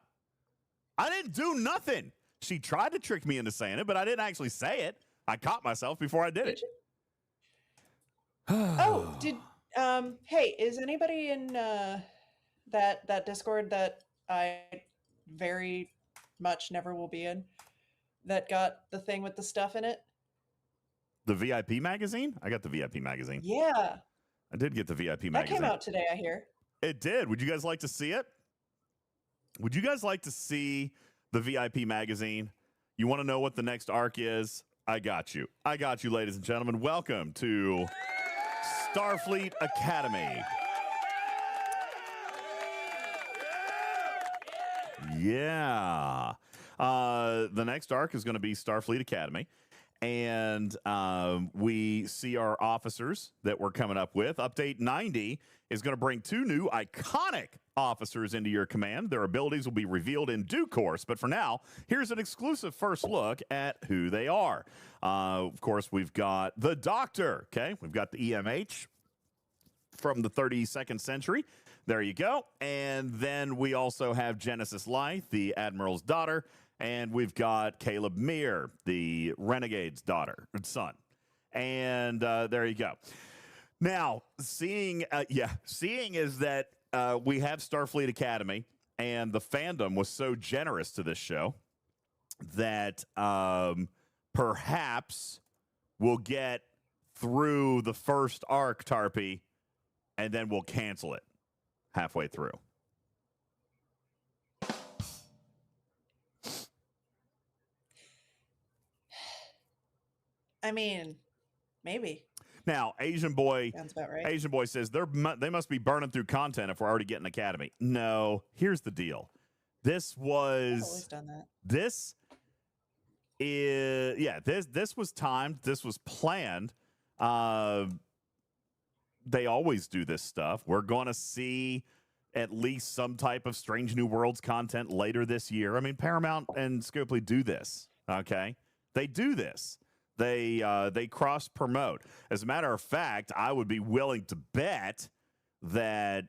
I didn't do nothing. She tried to trick me into saying it, but I didn't actually say it. I caught myself before I did it. Oh, hey, is anybody in that Discord that I very much never will be in that got the thing with the stuff in it? The VIP magazine? I got the VIP magazine. Yeah. I did get the VIP That magazine. came out today, I hear. It did. Would you guys like to see it? Would you guys like to see the VIP magazine? You want to know what the next arc is? I got you. I got you, ladies and gentlemen. Welcome to Starfleet Academy. Yeah. The next arc is going to be Starfleet Academy. And we see our officers that we're coming up with. Update 90 is going to bring 2 new iconic officers into your command. Their abilities will be revealed in due course. But for now, here's an exclusive first look at who they are. Of course, we've got the Doctor. Okay, we've got the EMH from the 32nd century. There you go. And then we also have Genesis Lythe, the Admiral's daughter. And we've got Caleb Meir, the Renegade's son. And there you go. Now, seeing is that we have Starfleet Academy, and the fandom was so generous to this show that perhaps we'll get through the first arc, Tarpy, and then we'll cancel it halfway through. I mean, maybe. Now, Asian Boy Sounds about right. Asian Boy says they must be burning through content if we're already getting Academy. No, here's the deal. This I've always was done that. this was timed. This was planned. They always do this stuff. We're going to see at least some type of Strange New Worlds content later this year. I mean, Paramount and Scopely do this. Okay, they do this. They cross promote. As a matter of fact, I would be willing to bet that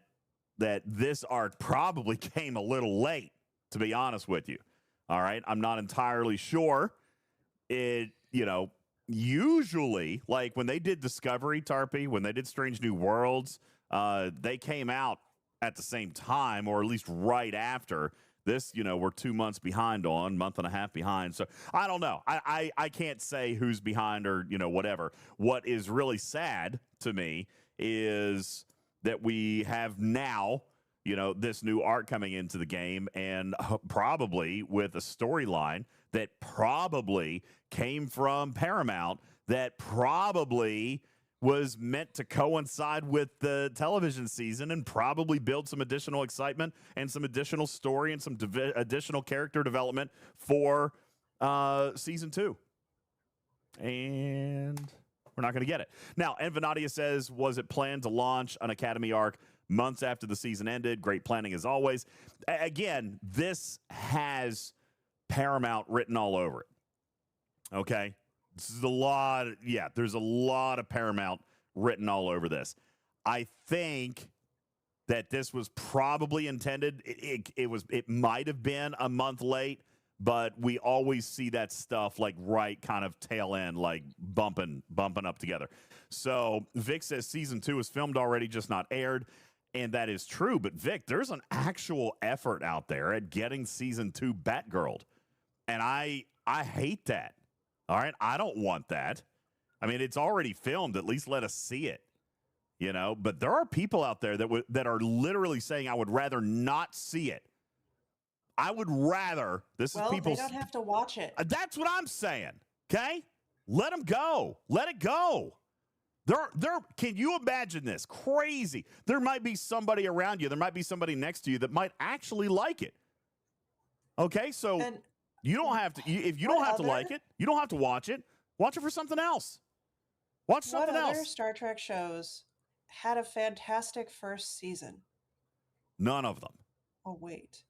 this arc probably came a little late, to be honest with you. All right, I'm not entirely sure. Usually, like when they did Discovery, Tarpy, when they did Strange New Worlds, they came out at the same time, or at least right after. This, we're 2 months behind on, month and a half behind. So I don't know. I can't say who's behind or, whatever. What is really sad to me is that we have now, this new arc coming into the game, and probably with a storyline that probably came from Paramount, that probably was meant to coincide with the television season and probably build some additional excitement and some additional story and some additional character development for season 2. And we're not going to get it. Now, Envanadia says, was it planned to launch an Academy arc months after the season ended? Great planning as always. Again, this has Paramount written all over it. Okay? This is a lot. There's a lot of Paramount written all over this. I think that this was probably intended. It might have been a month late, but we always see that stuff like right kind of tail end, like bumping up together. So Vic says season 2 is filmed already, just not aired. And that is true. But Vic, there's an actual effort out there at getting season 2 Batgirled. And I hate that. All right, I don't want that. I mean, it's already filmed. At least let us see it, But there are people out there that are literally saying, "I would rather not see it. I would rather." This is people. They don't have to watch it. That's what I'm saying. Okay, let them go. Let it go. Can you imagine this? Crazy. There might be somebody around you. There might be somebody next to you that might actually like it. Okay, so. You don't have to. If you don't have to like it, you don't have to watch it. Watch it for something else. Watch something else. What other Star Trek shows had a fantastic first season? None of them. I'll wait.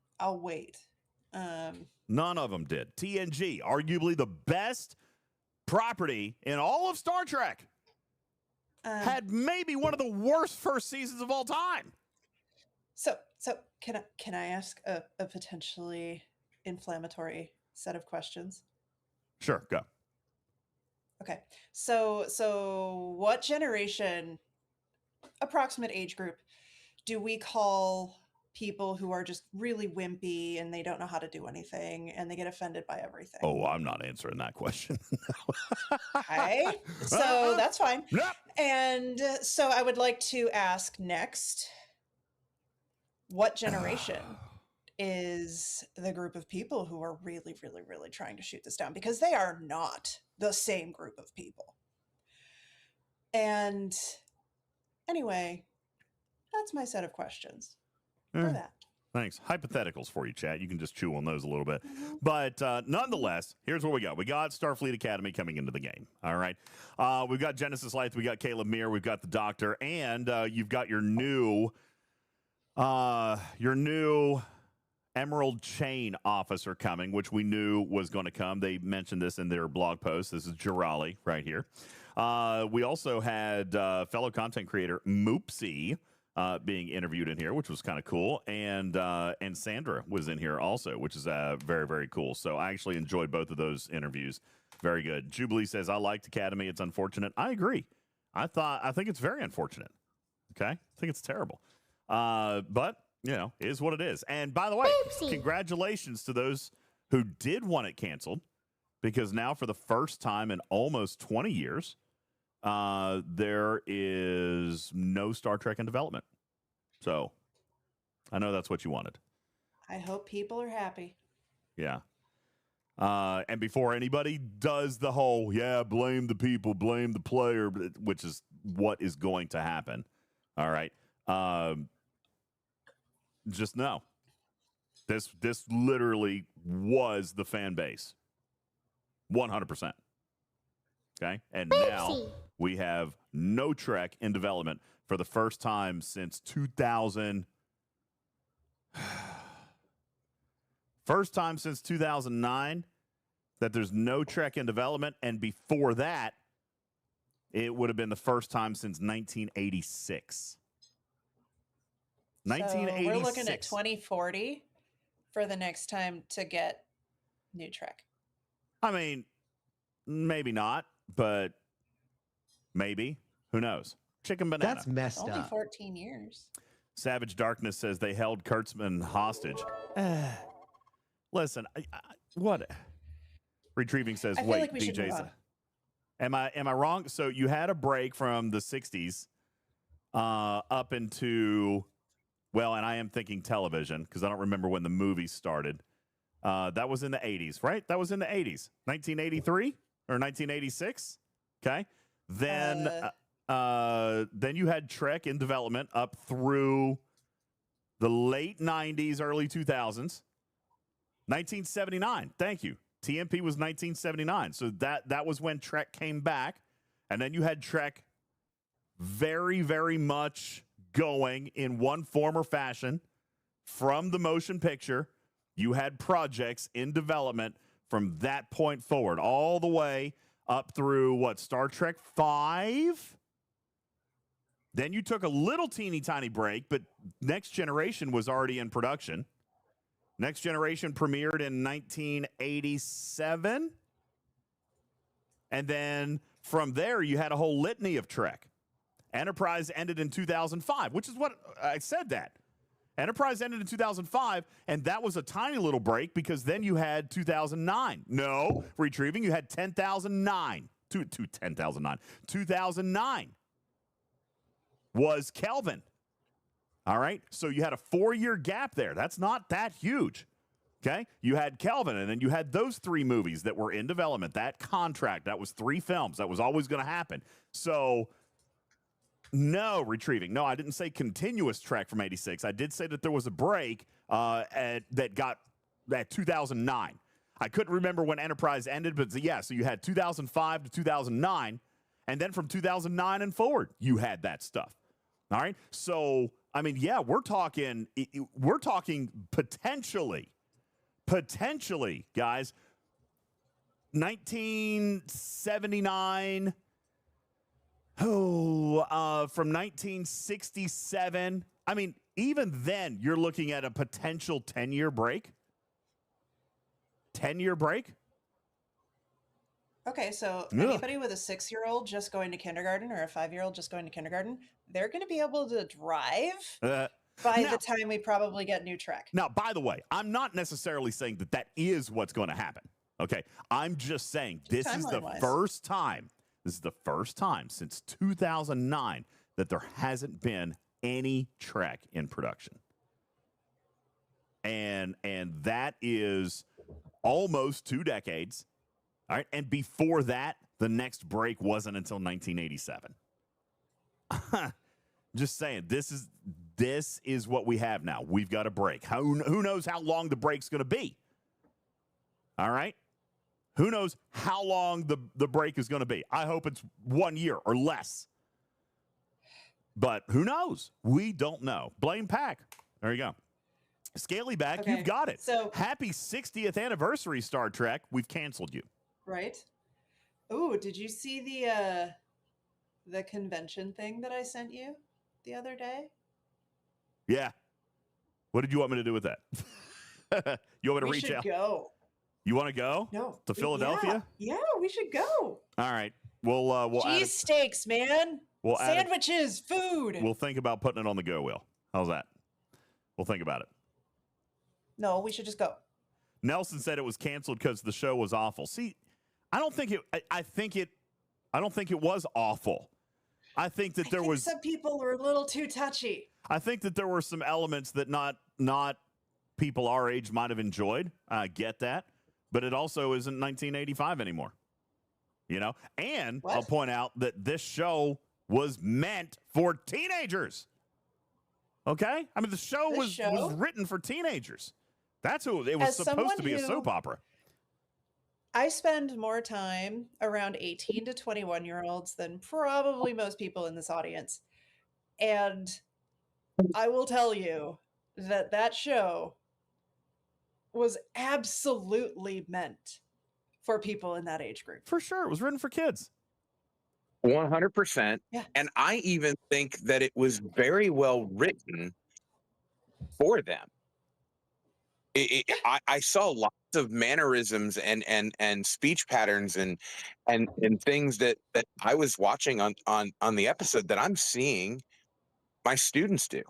None of them did. TNG, arguably the best property in all of Star Trek, had maybe one of the worst first seasons of all time. So can I ask a potentially inflammatory set of questions? Sure, go. Okay. So what generation, approximate age group, do we call people who are just really wimpy and they don't know how to do anything and they get offended by everything? Oh, I'm not answering that question. Okay. So that's fine. Yep. And so I would like to ask next, what generation is the group of people who are really, really, really trying to shoot this down? Because they are not the same group of people. And anyway, that's my set of questions for that. Thanks. Hypotheticals for you, chat. You can just chew on those a little bit. But nonetheless, here's what we got. We got Starfleet Academy coming into the game. All right. We've got Genesis Lights. We got Caleb Meir. We've got the Doctor. And you've got your new Emerald Chain officer coming, which we knew was going to come. They mentioned this in their blog post. This is Jirali right here. We also had fellow content creator Moopsy being interviewed in here, which was kind of cool. And Sandra was in here also, which is very, very cool. So I actually enjoyed both of those interviews. Very good. Jubilee says, I liked Academy. It's unfortunate. I agree. I think it's very unfortunate. Okay. I think it's terrible. But it is what it is. And by the way, congratulations to those who did want it canceled, because now for the first time in almost 20 years, there is no Star Trek in development. So I know that's what you wanted. I hope people are happy. Yeah. And before anybody does the whole, blame the people, blame the player, which is what is going to happen. All right. Just know this literally was the fan base. 100%. Okay. And now we have no Trek in development for the first time since 2000. First time since 2009 that there's no Trek in development. And before that, it would have been the first time since 1986. 1986. So we're looking at 2040 for the next time to get new Trek. I mean, maybe not, but maybe. Who knows? Chicken banana. That's messed Only up. 14 years. Savage Darkness says they held Kurtzman hostage. Listen, what? Retrieving says, I feel wait, like we should move DJz. on. Am I wrong? So you had a break from the 60s up into, well, and I am thinking television because I don't remember when the movie started. That was in the 80s, right? That was in the 80s. 1983 or 1986? Okay. Then you had Trek in development up through the late 90s, early 2000s. 1979. Thank you. TMP was 1979. So that was when Trek came back. And then you had Trek very, very much going in one form or fashion from the motion picture. You had projects in development from that point forward, all the way up through what, Star Trek 5? Then you took a little teeny tiny break, but Next Generation was already in production. Next Generation premiered in 1987. And then from there, you had a whole litany of Trek. Enterprise ended in 2005, which is what I said that. Enterprise ended in 2005, and that was a tiny little break because then you had 2009. No, Retrieving, you had 10,009. 2009 was Kelvin. All right, so you had a 4-year gap there. That's not that huge. Okay, you had Kelvin, and then you had those 3 movies that were in development. That contract, that was 3 films. That was always going to happen. So, no, Retrieving. No, I didn't say continuous Trek from 86. I did say that there was a break that got at 2009. I couldn't remember when Enterprise ended, but yeah, so you had 2005 to 2009, and then from 2009 and forward, you had that stuff. All right, so I mean, yeah, we're talking potentially, guys, 1979. From 1967. I mean, even then, you're looking at a potential 10-year break. 10-year break. Okay, so anybody with a 6-year-old just going to kindergarten or a 5-year-old just going to kindergarten, they're going to be able to drive by the time we probably get new Trek. Now, by the way, I'm not necessarily saying that is what's going to happen. Okay, I'm just saying this is the first time. This is the first time since 2009 that there hasn't been any Trek in production. And that is almost 2 decades. All right. And before that, the next break wasn't until 1987. Just saying, this is what we have now. We've got a break. Who knows how long the break's going to be? All right. Who knows how long the break is going to be? I hope it's 1 year or less. But who knows? We don't know. Blame Pack. There you go. Scaly back, okay. You've got it. So happy 60th anniversary, Star Trek. We've canceled you. Right. Oh, did you see the convention thing that I sent you the other day? Yeah. What did you want me to do with that? You want me to reach out? We should go. You want to go? No. To Philadelphia? Yeah, we should go. All right. We'll cheese steaks, man. We'll sandwiches, food. We'll think about putting it on the go wheel. How's that? We'll think about it. No, we should just go. Nelson said it was canceled because the show was awful. See, I don't think it was awful. I think that some people were a little too touchy. I think that there were some elements that not people our age might have enjoyed. I get that. But it also isn't 1985 anymore. You know? And what? I'll point out that this show was meant for teenagers. Okay? I mean, the show was written for teenagers. That's who it was supposed to be, a soap opera. I spend more time around 18 to 21-year-olds than probably most people in this audience. And I will tell you that show was absolutely meant for people in that age group. For sure. It was written for kids. 100%. Yeah. And I even think that it was very well written for them. I saw lots of mannerisms and speech patterns and things that I was watching on the episode that I'm seeing my students do.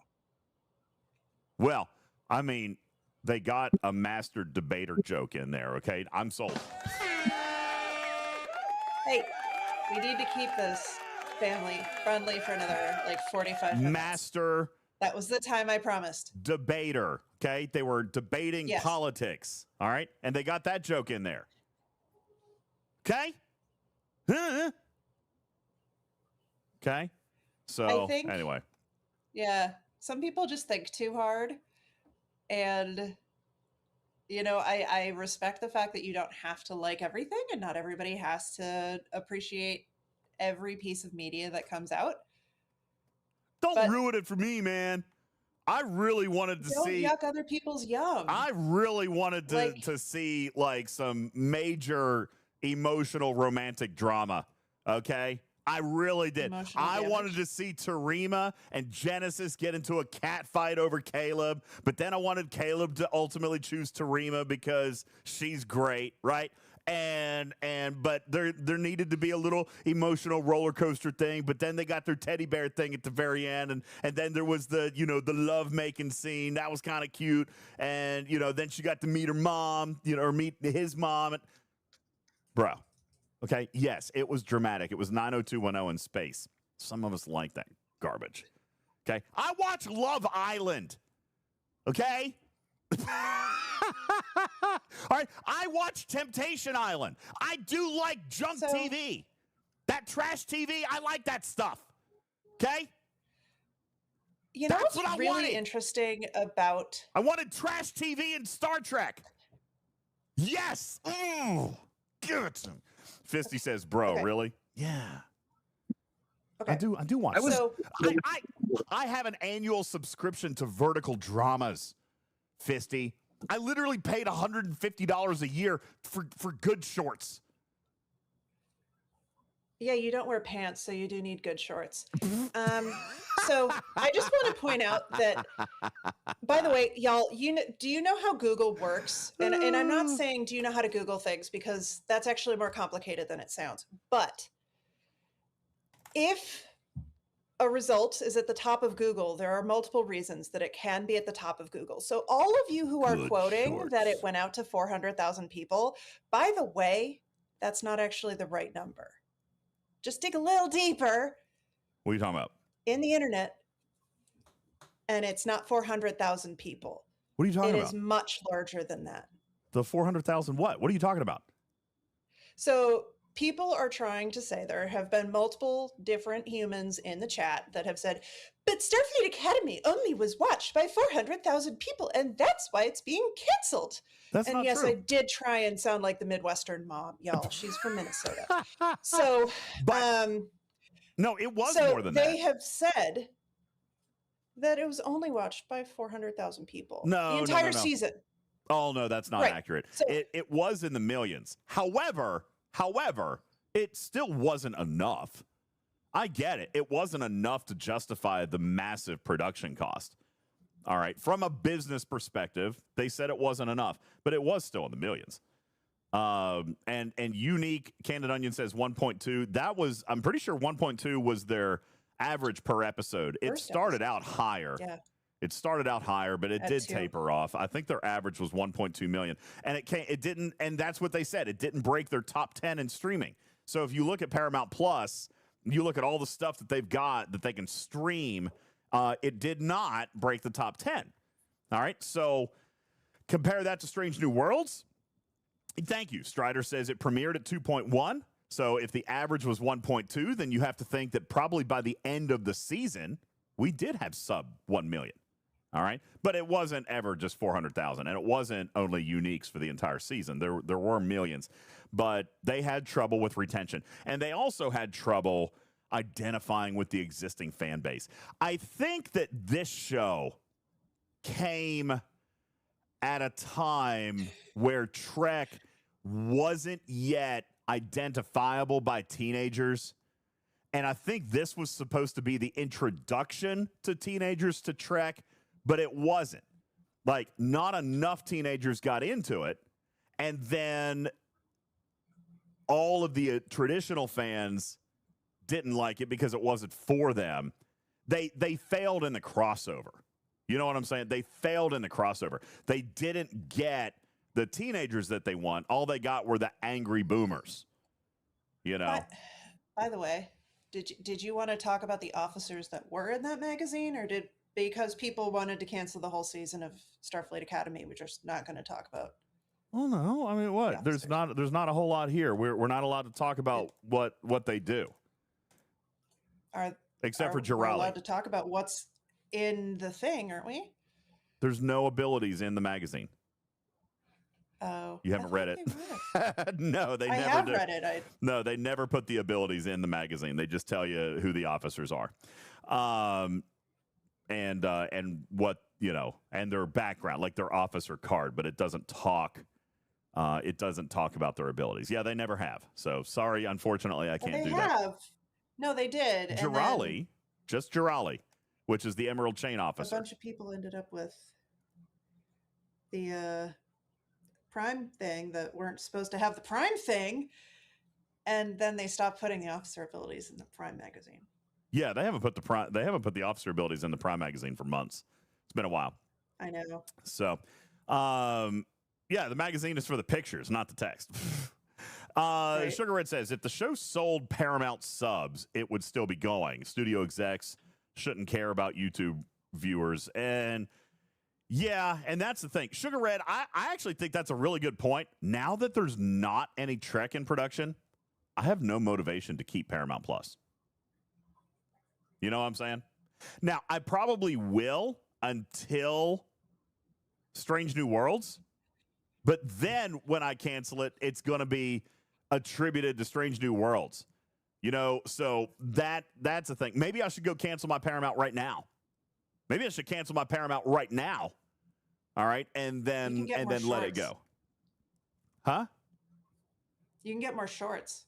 Well, I mean, they got a master debater joke in there, okay? I'm sold. Hey, we need to keep this family friendly for another like 45 minutes. Master That was the time I promised. debater, okay? They were debating Yes. politics, all right? And they got that joke in there. Okay? Huh? Okay? So, I think- anyway. Yeah, some people just think too hard. And, you know, I respect the fact that you don't have to like everything and not everybody has to appreciate every piece of media that comes out. Don't ruin it for me, man. I really wanted to Don't see. yuck other people's yum. I really wanted to see like some major emotional romantic drama. Okay. I really did. Emotional I damage. wanted to see Tarima and Genesis get into a cat fight over Caleb, but then I wanted Caleb to ultimately choose Tarima because she's great, right? But there needed to be a little emotional roller coaster thing, but then they got their teddy bear thing at the very end, and then there was the the love making scene that was kind of cute, and then she got to meet her mom, or meet his mom, and bro. Okay, yes, it was dramatic. It was 90210 in space. Some of us like that garbage. Okay, I watch Love Island. Okay? All right, I watch Temptation Island. I do like junk TV. That trash TV, I like that stuff. Okay? You know That's what's what I really wanted. interesting about... I wanted trash TV and Star Trek. Yes. Mm. Give it to me. Fisty says, bro, really? Yeah. Okay. I do watch. So- I have an annual subscription to Vertical Dramas, Fisty. I literally paid $150 a year for good shorts. Yeah, you don't wear pants, so you do need good shorts. So I just want to point out that, by the way, y'all, do you know how Google works? And I'm not saying do you know how to Google things, because that's actually more complicated than it sounds. But if a result is at the top of Google, there are multiple reasons that it can be at the top of Google. So all of you who are Good quoting that shorts. it went out to 400,000 people, by the way, that's not actually the right number. Just dig a little deeper What are you talking about? in the internet, and it's not 400,000 people. What are you talking It about? is much larger than that. The 400,000 what? What are you talking about? So people are trying to say, there have been multiple different humans in the chat that have said, but Starfleet Academy only was watched by 400,000 people, and that's why it's being canceled. That's and not yes, true. I did try and sound like the Midwestern mom, y'all. She's from Minnesota. So, No, it was so more than they that. have said that it was only watched by 400,000 people. No, the no, entire no. season. Oh, no, that's not Right. accurate. So- It was in the millions. However, it still wasn't enough. I get it. It wasn't enough to justify the massive production cost. All right. From a business perspective, they said it wasn't enough, but it was still in the millions. And Unique Candid Onion says 1.2. That was, I'm pretty sure 1.2 was their average per episode. It First started out higher. Yeah. It started out higher, but it At did 2. taper off. I think their average was 1.2 million. And it didn't, and that's what they said. It didn't break their top 10 in streaming. So if you look at Paramount Plus, you look at all the stuff that they've got that they can stream, it did not break the top 10. All right. So compare that to Strange New Worlds. Thank you. Strider says it premiered at 2.1. So if the average was 1.2, then you have to think that probably by the end of the season, we did have sub 1 million. All right. But it wasn't ever just 400,000. And it wasn't only uniques for the entire season. There were millions. But they had trouble with retention. And they also had trouble identifying with the existing fan base. I think that this show came at a time where Trek wasn't yet identifiable by teenagers. And I think this was supposed to be the introduction to teenagers to Trek, but it wasn't. Like, not enough teenagers got into it. And then all of the traditional fans didn't like it because it wasn't for them. They failed in the crossover. You know what I'm saying? They failed in the crossover. They didn't get the teenagers that they want. All they got were the angry boomers. You know. By the way, did you want to talk about the officers that were in that magazine, or because people wanted to cancel the whole season of Starfleet Academy, we're just not going to talk about? Oh no! I mean, what? There's not a whole lot here. We're not allowed to talk about what they do. Except for we're Jirali. allowed to talk about what's in the thing, aren't we? There's no abilities in the magazine. Oh, you haven't read it? No, they I never have do. read it. No, they never put the abilities in the magazine. They just tell you who the officers are, and what and their background, like their officer card, but it doesn't talk. It doesn't talk about their abilities. Yeah, they never have. So sorry, unfortunately, I can't do that. No, they did. Jirali, just Jirali, which is the Emerald Chain officer. A bunch of people ended up with the Prime thing that weren't supposed to have the Prime thing, and then they stopped putting the officer abilities in the Prime magazine. Yeah, they haven't put the officer abilities in the Prime magazine for months. It's been a while. I know. So, yeah, the magazine is for the pictures, not the text. Right. Sugar Red says, if the show sold Paramount subs, it would still be going. Studio execs shouldn't care about YouTube viewers. And yeah, and that's the thing. Sugar Red, I actually think that's a really good point. Now that there's not any Trek in production, I have no motivation to keep Paramount Plus. You know what I'm saying? Now, I probably will until Strange New Worlds. But then when I cancel it, it's going to be attributed to Strange New Worlds. So that's a thing. Maybe I should go cancel my Paramount right now. Maybe I should cancel my Paramount right now. All right, and then let it go. Huh? You can get more shorts.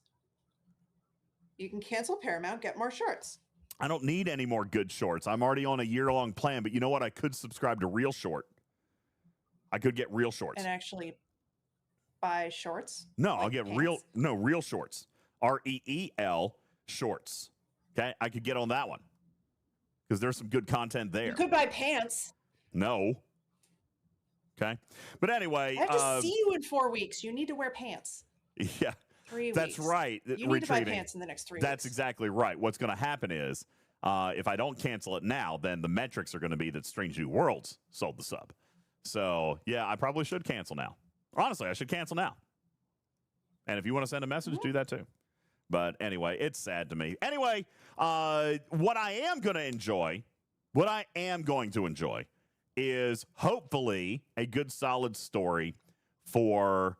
You can cancel Paramount, get more shorts. I don't need any more good shorts. I'm already on a year-long plan, but you know what? I could subscribe to Real Short. I could get Real Shorts. And actually buy shorts? No, I'll get Real Shorts. REEL Shorts. Okay, I could get on that one because there's some good content there. You could buy pants. No. Okay, but anyway, I have to see you in 4 weeks. You need to wear pants. Yeah, 3 weeks. That's right. You need to buy pants in the next 3 weeks. That's exactly right. What's going to happen is, if I don't cancel it now, then the metrics are going to be that Strange New Worlds sold the sub. So yeah, I probably should cancel now. Honestly, I should cancel now. And if you want to send a message, do that too. But anyway, it's sad to me. Anyway, what I am going to enjoy is hopefully a good solid story for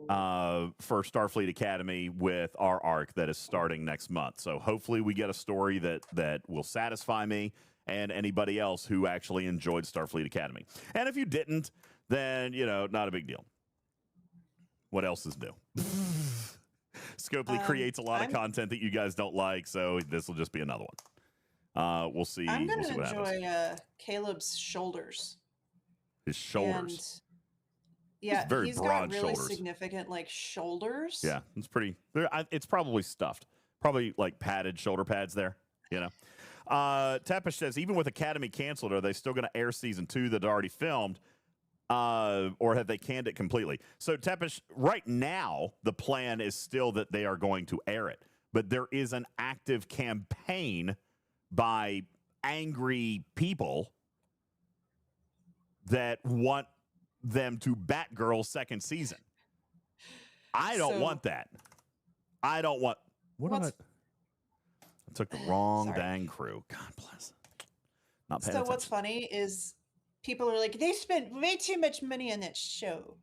Starfleet Academy with our arc that is starting next month. So hopefully we get a story that will satisfy me and anybody else who actually enjoyed Starfleet Academy. And if you didn't, then, not a big deal. What else is new? Scopely creates a lot of content that you guys don't like, so this will just be another one. We'll see. I'm going to what enjoy happens. Caleb's shoulders. His shoulders. Yeah, very he's broad got really shoulders. significant shoulders. Yeah, it's pretty. It's probably stuffed. Probably like padded shoulder pads there. Tepish says, even with Academy canceled, are they still going to air season 2 that already filmed? Or have they canned it completely? So Tepish, right now, the plan is still that they are going to air it. But there is an active campaign by angry people that want them to Batgirl second season. I don't want that. I don't want... I took the wrong dang crew. God bless. Not paying attention. What's funny is people are like, they spent way too much money on that show.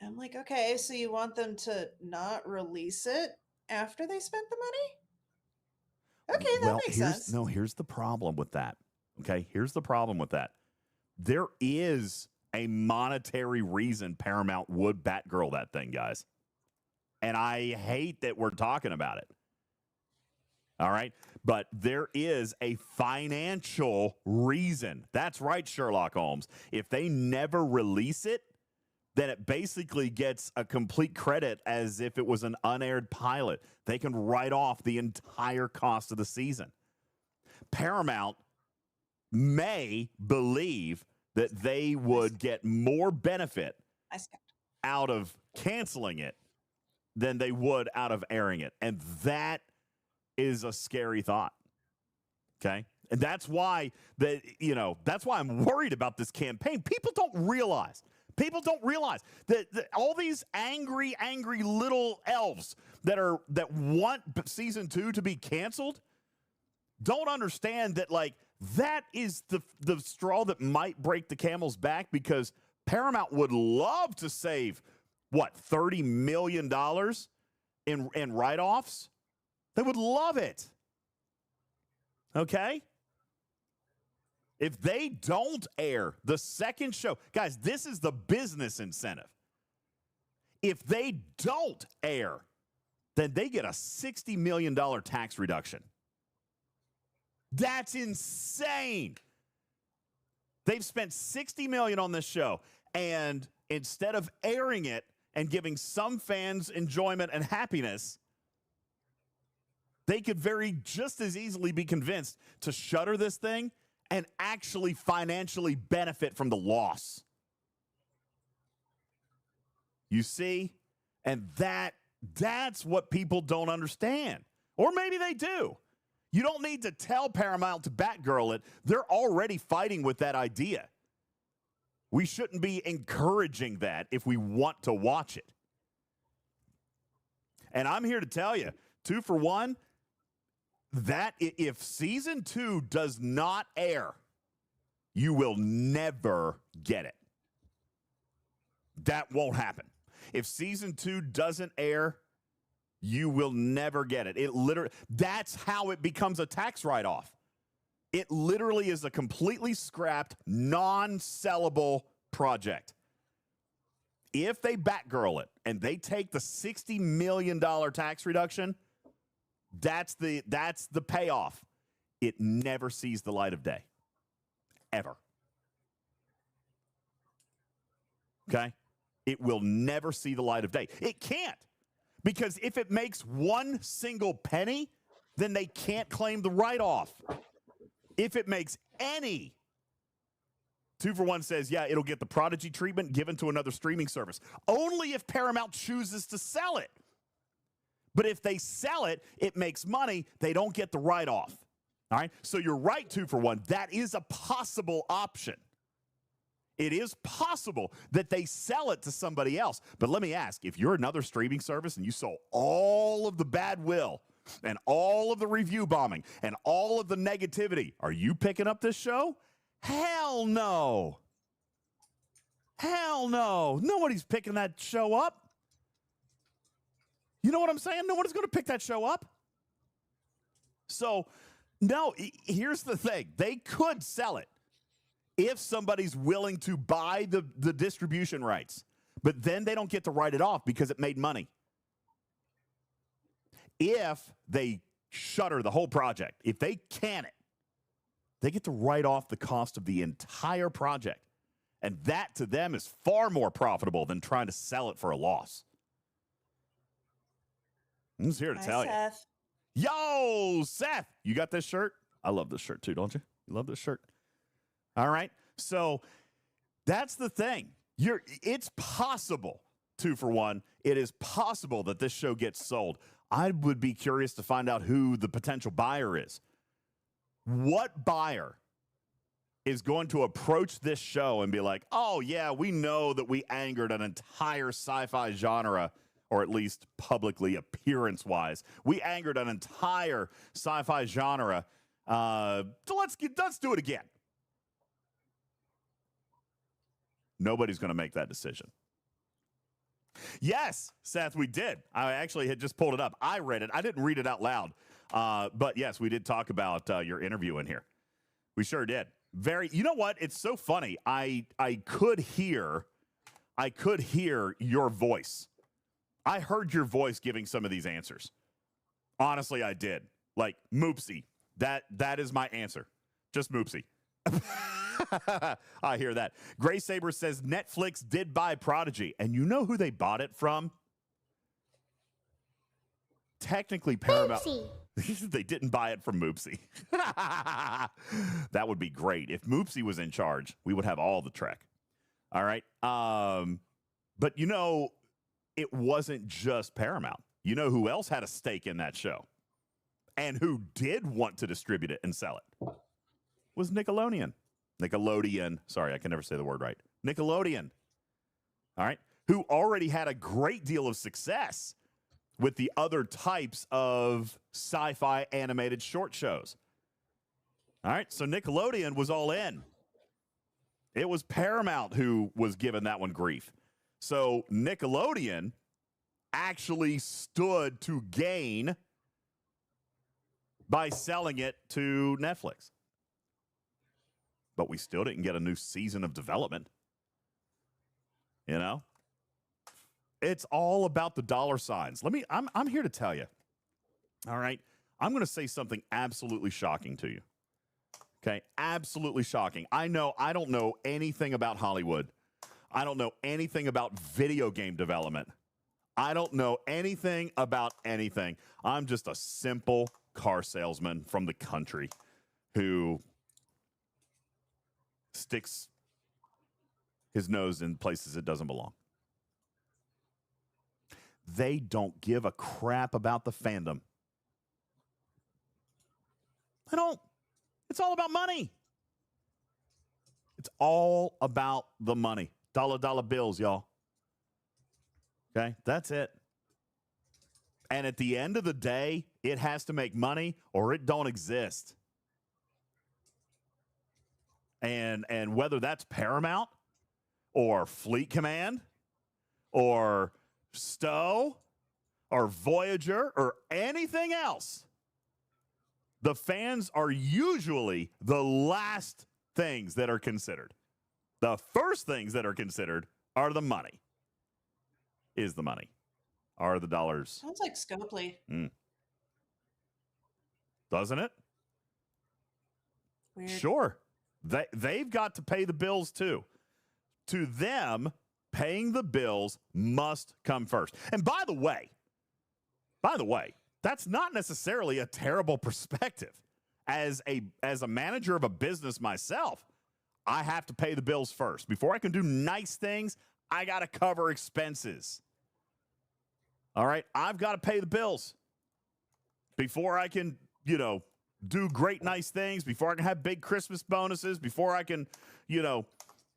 I'm like, okay, so you want them to not release it after they spent the money? Okay, that makes sense. No, here's the problem with that. Okay, here's the problem with that. There is a monetary reason Paramount would Batgirl that thing, guys. And I hate that we're talking about it. All right. But there is a financial reason. That's right, Sherlock Holmes. If they never release it, then it basically gets a complete credit as if it was an unaired pilot. They can write off the entire cost of the season. Paramount may believe that they would get more benefit out of canceling it than they would out of airing it. And that is a scary thought. Okay? And that's why that's why I'm worried about this campaign. People don't realize that all these angry little elves that want season 2 to be canceled don't understand that, like, that is the straw that might break the camel's back, because Paramount would love to save $30 million in write-offs. They would love it. Okay? If they don't air the second show, guys, this is the business incentive. If they don't air, then they get a $60 million tax reduction. That's insane. They've spent $60 million on this show, and instead of airing it and giving some fans enjoyment and happiness, they could just as easily be convinced to shutter this thing and actually financially benefit from the loss. You see? And that's what people don't understand. Or maybe they do. You don't need to tell Paramount to Batgirl it. They're already fighting with that idea. We shouldn't be encouraging that if we want to watch it. And I'm here to tell you, 2 for 1, that if season 2 does not air, you will never get it. That won't happen. If season 2 doesn't air, you will never get it. That's how it becomes a tax write-off. It literally is a completely scrapped, non-sellable project. If they Batgirl it and they take the $60 million tax reduction, that's the payoff. It never sees the light of day. Ever. Okay? It will never see the light of day. It can't. Because if it makes one single penny, then they can't claim the write-off. If it makes any, 2 for 1 says, yeah, it'll get the Prodigy treatment given to another streaming service. Only if Paramount chooses to sell it. But if they sell it, it makes money. They don't get the write-off. All right? So you're right, 2 for 1. That is a possible option. It is possible that they sell it to somebody else. But let me ask, if you're another streaming service and you saw all of the bad will and all of the review bombing and all of the negativity, are you picking up this show? Hell no. Hell no. Nobody's picking that show up. You know what I'm saying? Nobody's going to pick that show up. So, no, here's the thing. They could sell it if somebody's willing to buy the distribution rights, but then they don't get to write it off because it made money. If they shutter the whole project, if they can it, they get to write off the cost of the entire project. And that to them is far more profitable than trying to sell it for a loss. I'm just here to tell Seth. you. Yo, Seth, you got this shirt? I love this shirt too, don't you? You love this shirt? All right. So that's the thing. It's possible, 2 for 1. It is possible that this show gets sold. I would be curious to find out who the potential buyer is. What buyer is going to approach this show and be like, oh, yeah, we know that we angered an entire sci-fi genre, or at least publicly appearance-wise. We angered an entire sci-fi genre. So let's do it again. Nobody's going to make that decision. Yes, Seth, we did. I actually had just pulled it up. I read it. I didn't read it out loud. But yes, we did talk about your interview in here. We sure did. You know what? It's so funny. I could hear your voice. I heard your voice giving some of these answers. Honestly, I did. Like, Moopsy. That is my answer. Just Moopsy. I hear that. Gray Saber says Netflix did buy Prodigy. And you know who they bought it from? Technically, Paramount. They didn't buy it from Moopsy. That would be great. If Moopsy was in charge, we would have all the Trek. All right. But you know, it wasn't just Paramount. You know who else had a stake in that show and who did want to distribute it and sell it? Was Nickelodeon. Sorry, I can never say the word right. Nickelodeon. All right. Who already had a great deal of success with the other types of sci-fi animated short shows. All right. So Nickelodeon was all in. It was Paramount who was giving that one grief. So Nickelodeon actually stood to gain by selling it to Netflix. But we still didn't get a new season of development. You know? It's all about the dollar signs. I'm here to tell you. All right? I'm going to say something absolutely shocking to you. Okay? Absolutely shocking. I don't know anything about Hollywood. I don't know anything about video game development. I don't know anything about anything. I'm just a simple car salesman from the country who sticks his nose in places it doesn't belong. They don't give a crap about the fandom. They don't. It's all about money. It's all about the money. Dollar bills, y'all. Okay, that's it. And at the end of the day, it has to make money or it don't exist. And whether that's Paramount or Fleet Command or Stowe or Voyager or anything else, the fans are usually the last things that are considered. The first things that are considered are the money. Is the money. Are the dollars. Sounds like Scopely. Doesn't it? Weird. Sure. They've got to pay the bills too. To them, paying the bills must come first. And by the way, that's not necessarily a terrible perspective. As a manager of a business myself, I have to pay the bills first. Before I can do nice things, I got to cover expenses. All right? I've got to pay the bills before I can, do great, nice things, before I can have big Christmas bonuses, before I can,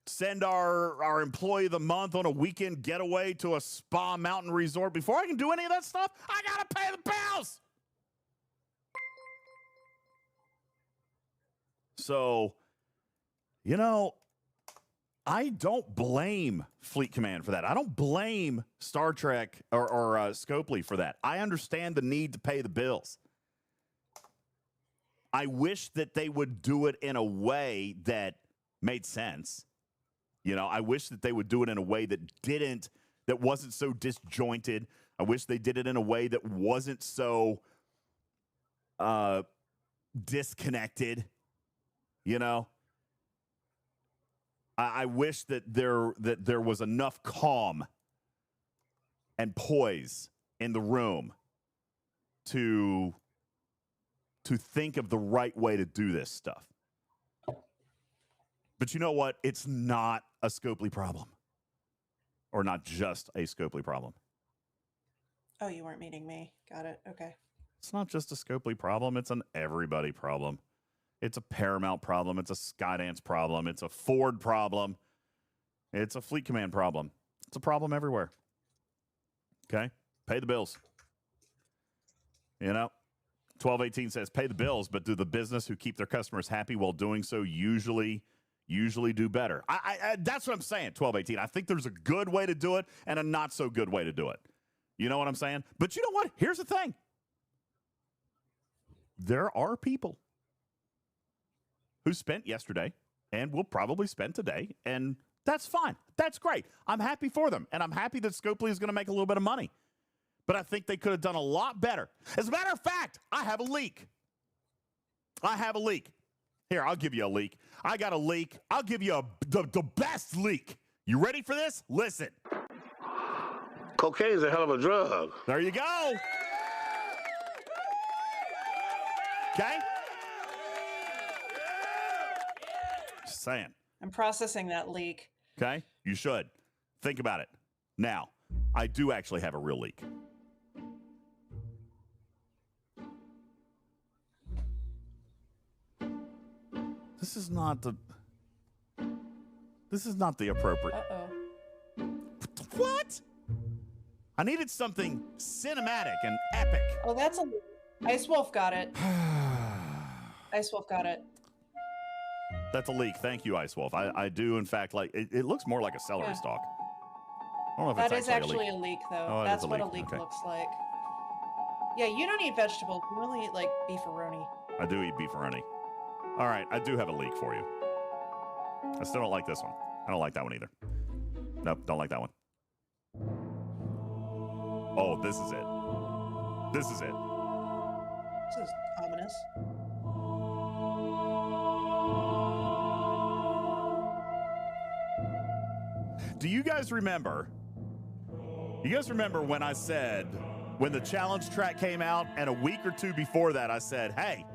send our employee of the month on a weekend getaway to a spa mountain resort. Before I can do any of that stuff, I got to pay the bills. So, I don't blame Fleet Command for that. I don't blame Star Trek or Scopely for that. I understand the need to pay the bills. I wish that they would do it in a way that made sense. I wish that they would do it in a way that wasn't so disjointed. I wish they did it in a way that wasn't so disconnected. I wish that there was enough calm and poise in the room to think of the right way to do this stuff. But you know what? It's not a Scopely problem. Or not just a Scopely problem. Oh, you weren't meeting me. Got it. Okay. It's not just a Scopely problem. It's an everybody problem. It's a Paramount problem. It's a Skydance problem. It's a Ford problem. It's a Fleet Command problem. It's a problem everywhere. Okay? Pay the bills. 1218 says, pay the bills, but do the business who keep their customers happy while doing so usually do better. That's what I'm saying, 1218. I think there's a good way to do it and a not so good way to do it. You know what I'm saying? But you know what? Here's the thing. There are people who spent yesterday and will probably spend today, and that's fine. That's great. I'm happy for them, and I'm happy that Scopely is going to make a little bit of money. But I think they could have done a lot better. As a matter of fact, I have a leak. Here, I'll give you a leak. I got a leak. I'll give you the best leak. You ready for this? Listen. Cocaine's a hell of a drug. There you go. Okay? Just saying. I'm processing that leak. Okay? You should. Think about it. Now, I do actually have a real leak. This is not the appropriate. Uh-oh. What? I needed something cinematic and epic. Oh, that's a Ice Wolf got it. Ice Wolf got it. That's a leak. Thank you, Ice Wolf. I do, in fact, like it looks more like a celery stalk. I don't know if That it's is actually a leak, though. Oh, it That's is a what a leak. leak Okay. looks like. Yeah, you don't eat vegetables. You only eat, like, beefaroni. I do eat beefaroni. All right, I do have a leak for you. I still don't like this one. I don't like that one either. Nope, don't like that one. Oh, this is it. This is it. This is ominous. Do you guys remember? You guys remember when I said, when the challenge track came out, and a week or two before that, I said, hey,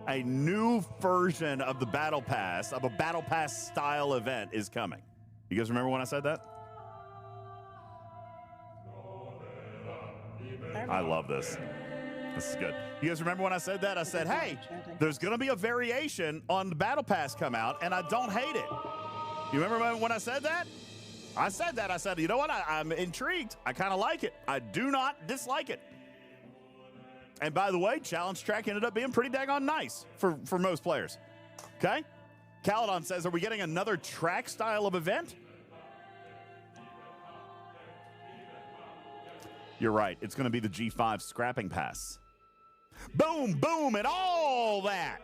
a new version of the Battle Pass, of a Battle Pass style event is coming. You guys remember when I said that? I love this. This is good. You guys remember when I said that? I said, hey, there's going to be a variation on the Battle Pass come out, and I don't hate it. You remember when I said that? I said that. I said, you know what? I'm intrigued. I kind of like it. I do not dislike it. And by the way, challenge track ended up being pretty daggone nice for most players. Okay? Caledon says, are we getting another track style of event? You're right. It's going to be the G5 scrapping pass. Boom, boom, and all that.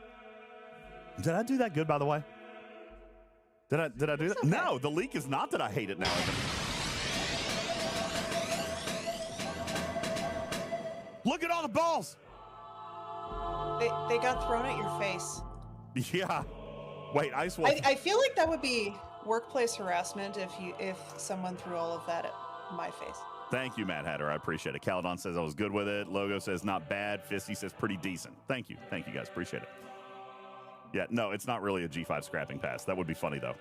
Did I do that good, by the way? Did I do that? Okay. No, the leak is not that I hate it now. Look at all the balls. They got thrown at your face. Yeah. Wait, Ice Wolf. I feel like that would be workplace harassment if someone threw all of that at my face. Thank you, Matt Hatter. I appreciate it. Caledon says I was good with it. Logo says not bad. Fisty says pretty decent. Thank you. Thank you, guys. Appreciate it. Yeah, no, it's not really a G5 scrapping pass. That would be funny, though.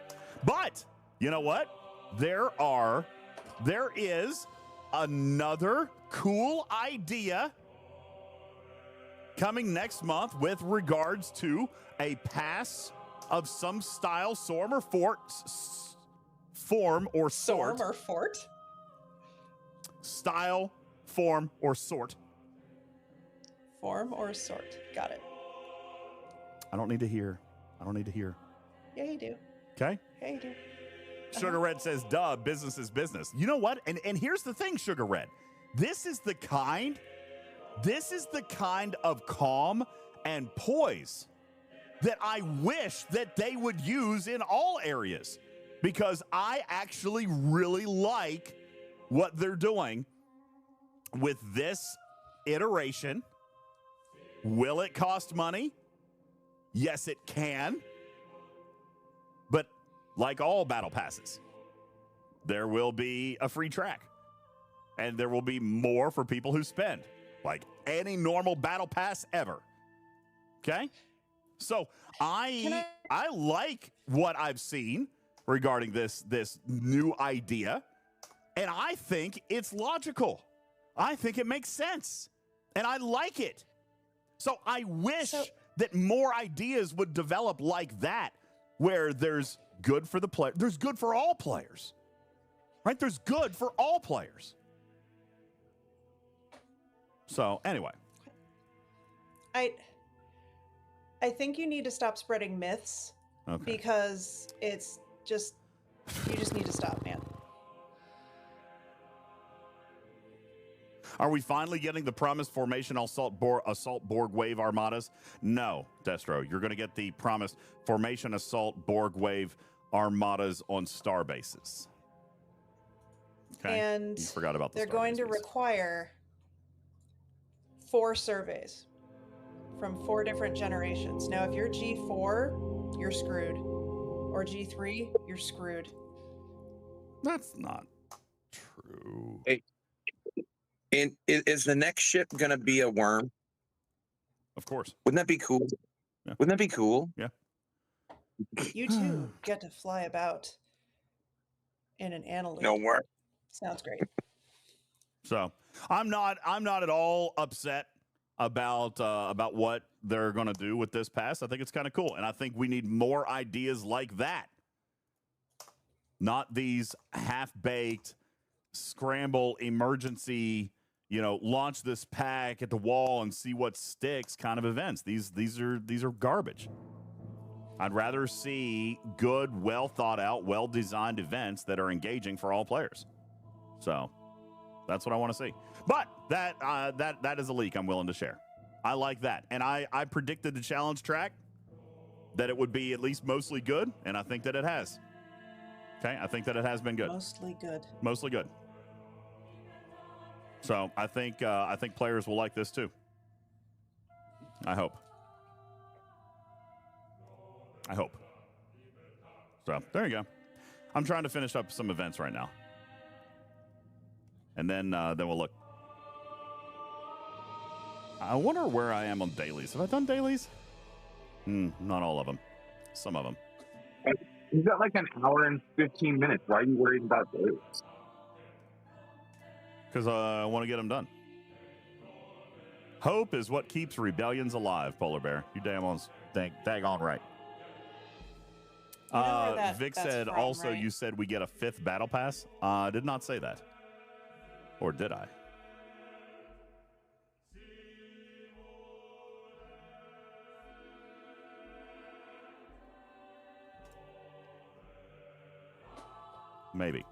But, you know what? There is another cool idea coming next month with regards to a pass of some style, form or sort. Form or fort? Style, form, or sort. Form or sort. Got it. I don't need to hear. Yeah, you do. Okay? Yeah, you do. Sugar Red says, duh, business is business. You know what? And here's the thing, Sugar Red. This is the kind of calm and poise that I wish that they would use in all areas, because I actually really like what they're doing with this iteration. Will it cost money? Yes, it can. But like all battle passes, there will be a free track. And there will be more for people who spend, like any normal battle pass ever. Okay? So I like what I've seen regarding this new idea. And I think it's logical. I think it makes sense. And I like it. So I wish that more ideas would develop like that, where there's good for the player. There's good for all players. Right? There's good for all players. So anyway. I think you need to stop spreading myths. Okay. Because it's just, you just need to stop, man. Are we finally getting the promised formation assault Borg wave armadas? No, Destro. You're going to get the promised formation assault Borg wave armadas on star bases. Okay. And you forgot about the they're star going to bases. require 4 surveys from 4 different generations. Now, if you're G4, you're screwed. Or G3, you're screwed. That's not true. Hey. And is the next ship going to be a worm? Of course. Wouldn't that be cool? Yeah. Wouldn't that be cool? Yeah. You too get to fly about in an annelid. No more. Sounds great. So I'm not at all upset about what they're going to do with this pass. I think it's kind of cool, and I think we need more ideas like that. Not these half-baked scramble emergency, launch this pack at the wall and see what sticks kind of events. These are garbage. I'd rather see good, well thought out, well designed events that are engaging for all players. So that's what I want to see. But that is a leak I'm willing to share. I like that. And I predicted the challenge track that it would be at least mostly good, and I think that it has. Okay, I think that it has been good. Mostly good. Mostly good. So I think players will like this too. I hope. So there you go. I'm trying to finish up some events right now, and then we'll look. I wonder where I am on dailies. Have I done dailies? Not all of them. Some of them. You've got like an hour and 15 minutes. Why are you worried about dailies? Because I want to get them done. Hope is what keeps rebellions alive, Polar Bear. You dang on right. Vic said also, right? You said we get a 5th battle pass. I did not say that. Or did I? Maybe.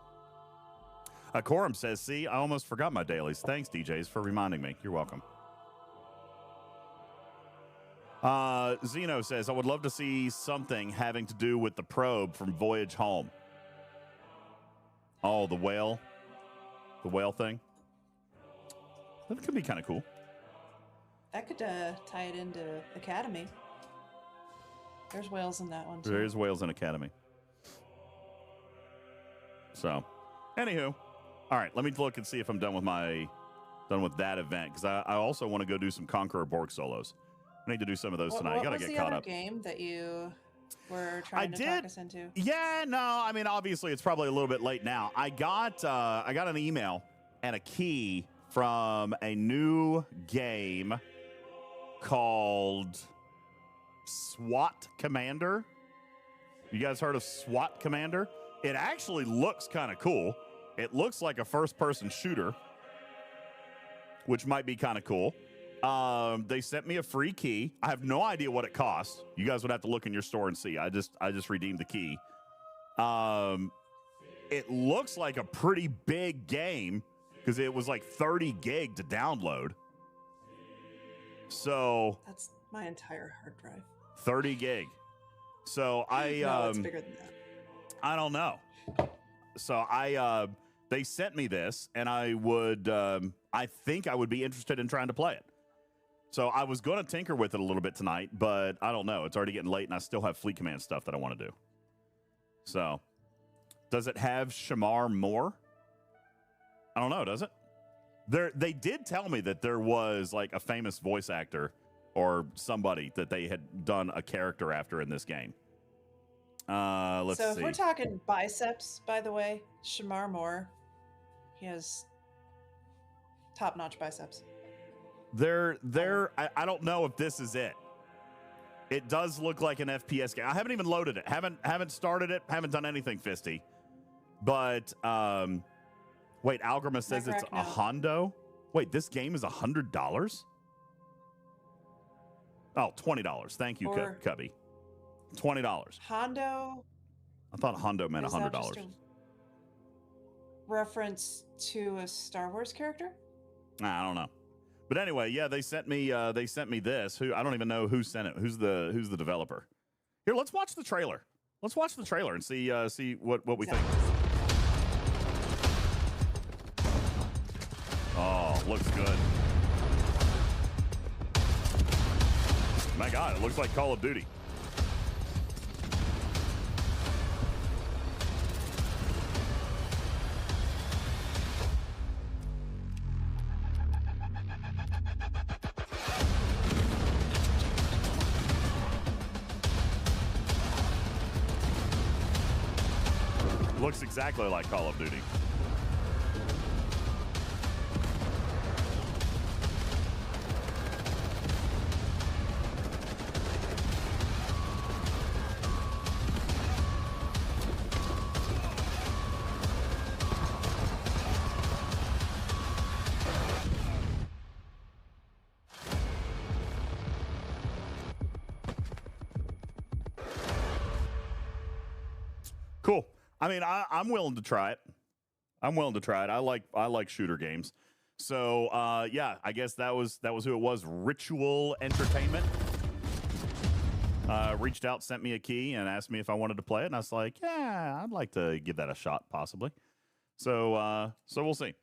Quorum says, see, I almost forgot my dailies. Thanks, DJz, for reminding me. You're welcome. Zeno says, I would love to see something having to do with the probe from Voyage Home. Oh, the whale. The whale thing. That could be kind of cool. That could tie it into Academy. There's whales in that one, too. There's whales in Academy. So, anywho. All right, let me look and see if I'm done with that event, because I also want to go do some Conqueror Borg solos. I need to do some of those tonight. I got to get caught up. What was the other game that you were trying to talk us into? Yeah, no, I mean, obviously, it's probably a little bit late now. I got an email and a key from a new game called SWAT Commander. You guys heard of SWAT Commander? It actually looks kind of cool. It looks like a first-person shooter, which might be kind of cool. They sent me a free key. I have no idea what it costs. You guys would have to look in your store and see. I just redeemed the key. It looks like a pretty big game because it was like 30 gig to download. So that's my entire hard drive. 30 gig. So no, it's bigger than that. I don't know. So they sent me this, and I think I would be interested in trying to play it. So I was going to tinker with it a little bit tonight, but I don't know. It's already getting late, and I still have Fleet Command stuff that I want to do. So does it have Shamar more? I don't know. Does it? They did tell me that there was like a famous voice actor or somebody that they had done a character after in this game. Let's see. So if we're talking biceps, by the way, Shamar Moore, he has top-notch biceps. I don't know if this is it. It does look like an FPS game. I haven't even loaded it. Haven't started it. Haven't done anything fisty. But wait, Algrima says it's a hondo. Wait, this game is $100? Oh, $20. Thank you, Cubby. $20. Hondo. I thought Hondo meant $100. Just a reference to a Star Wars character? I don't know. But anyway, yeah, they sent me this. Who I don't even know who sent it. Who's the developer? Here, let's watch the trailer. Let's watch the trailer and see what we think. Oh, looks good. My God, it looks like Call of Duty. Looks exactly like Call of Duty. Cool. I mean, I'm willing to try it. I'm willing to try it. I like shooter games. So yeah, I guess that was who it was. Ritual Entertainment reached out, sent me a key, and asked me if I wanted to play it. And I was like, yeah, I'd like to give that a shot, possibly. So we'll see.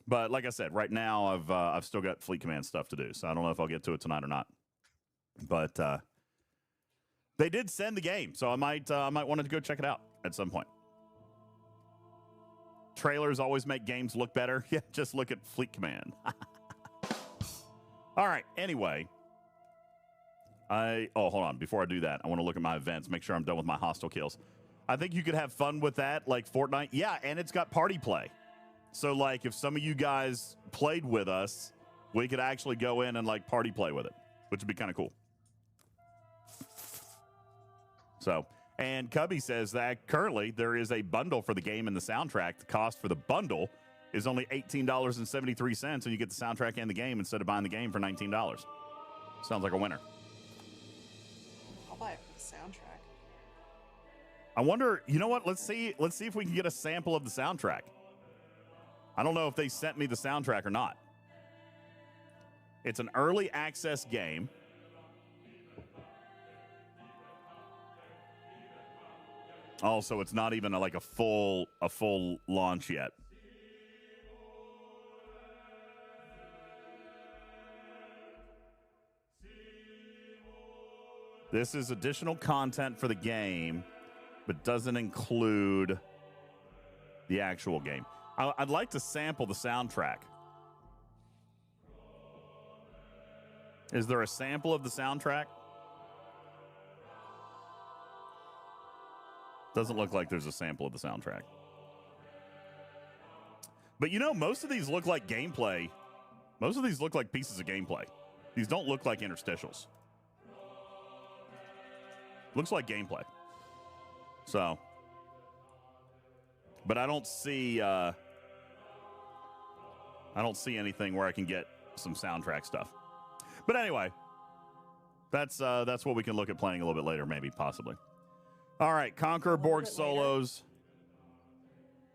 But like I said, right now I've still got Fleet Command stuff to do, so I don't know if I'll get to it tonight or not. But they did send the game, so I might want to go check it out at some point. Trailers always make games look better. Yeah, just look at Fleet Command. All right. Anyway, hold on. Before I do that, I want to look at my events, make sure I'm done with my hostile kills. I think you could have fun with that, like Fortnite. Yeah, and it's got party play. So, like, if some of you guys played with us, we could actually go in and, like, party play with it, which would be kind of cool. So, and Cubby says that currently there is a bundle for the game and the soundtrack. The cost for the bundle is only $18.73, and you get the soundtrack and the game instead of buying the game for $19. Sounds like a winner. I'll buy it for the soundtrack. I wonder, you know what? Let's see if we can get a sample of the soundtrack. I don't know if they sent me the soundtrack or not. It's an early access game. Also, it's not even like a full launch yet. This is additional content for the game, but doesn't include the actual game. I'd like to sample the soundtrack. Is there a sample of the soundtrack? Doesn't look like there's a sample of the soundtrack. But you know, most of these look like gameplay. Most of these look like pieces of gameplay. These don't look like interstitials. Looks like gameplay. So, but I don't see anything where I can get some soundtrack stuff. But anyway, that's what we can look at playing a little bit later, maybe, possibly. All right, Conqueror Borg solos.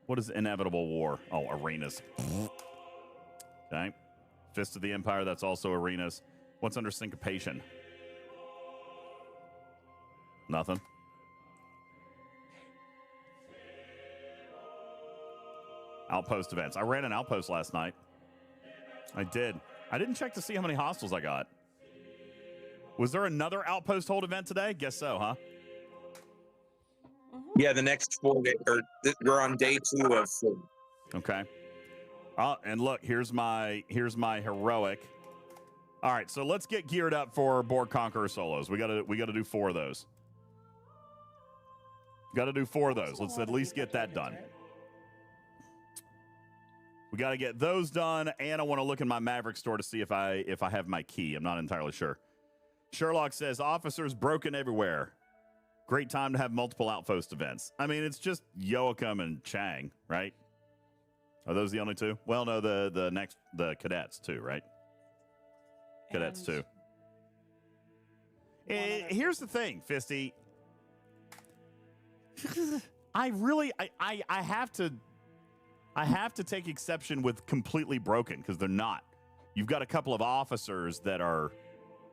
What is Inevitable War? Oh, arenas. Okay. Fist of the Empire, that's also arenas. What's under syncopation? Nothing. Outpost events. I ran an outpost last night. I did. I didn't check to see how many hostiles I got. Was there another outpost hold event today? Guess so, huh? Yeah, the next 4 days, we're on day 2 of 4. Okay. And look, here's my heroic. All right, so let's get geared up for Borg Conqueror solos. We gotta do 4 of those. Got to do 4 of those. Let's at least get that done. We got to get those done, and I want to look in my Maverick store to see if I have my key. I'm not entirely sure. Sherlock says, officers broken everywhere. Great time to have multiple outpost events. I mean, it's just Joachim and Chang, right? Are those the only 2? Well, no, the cadets too, right? Cadets too. Here's the thing, Fisty. I have to take exception with completely broken, because they're not. You've got a couple of officers that are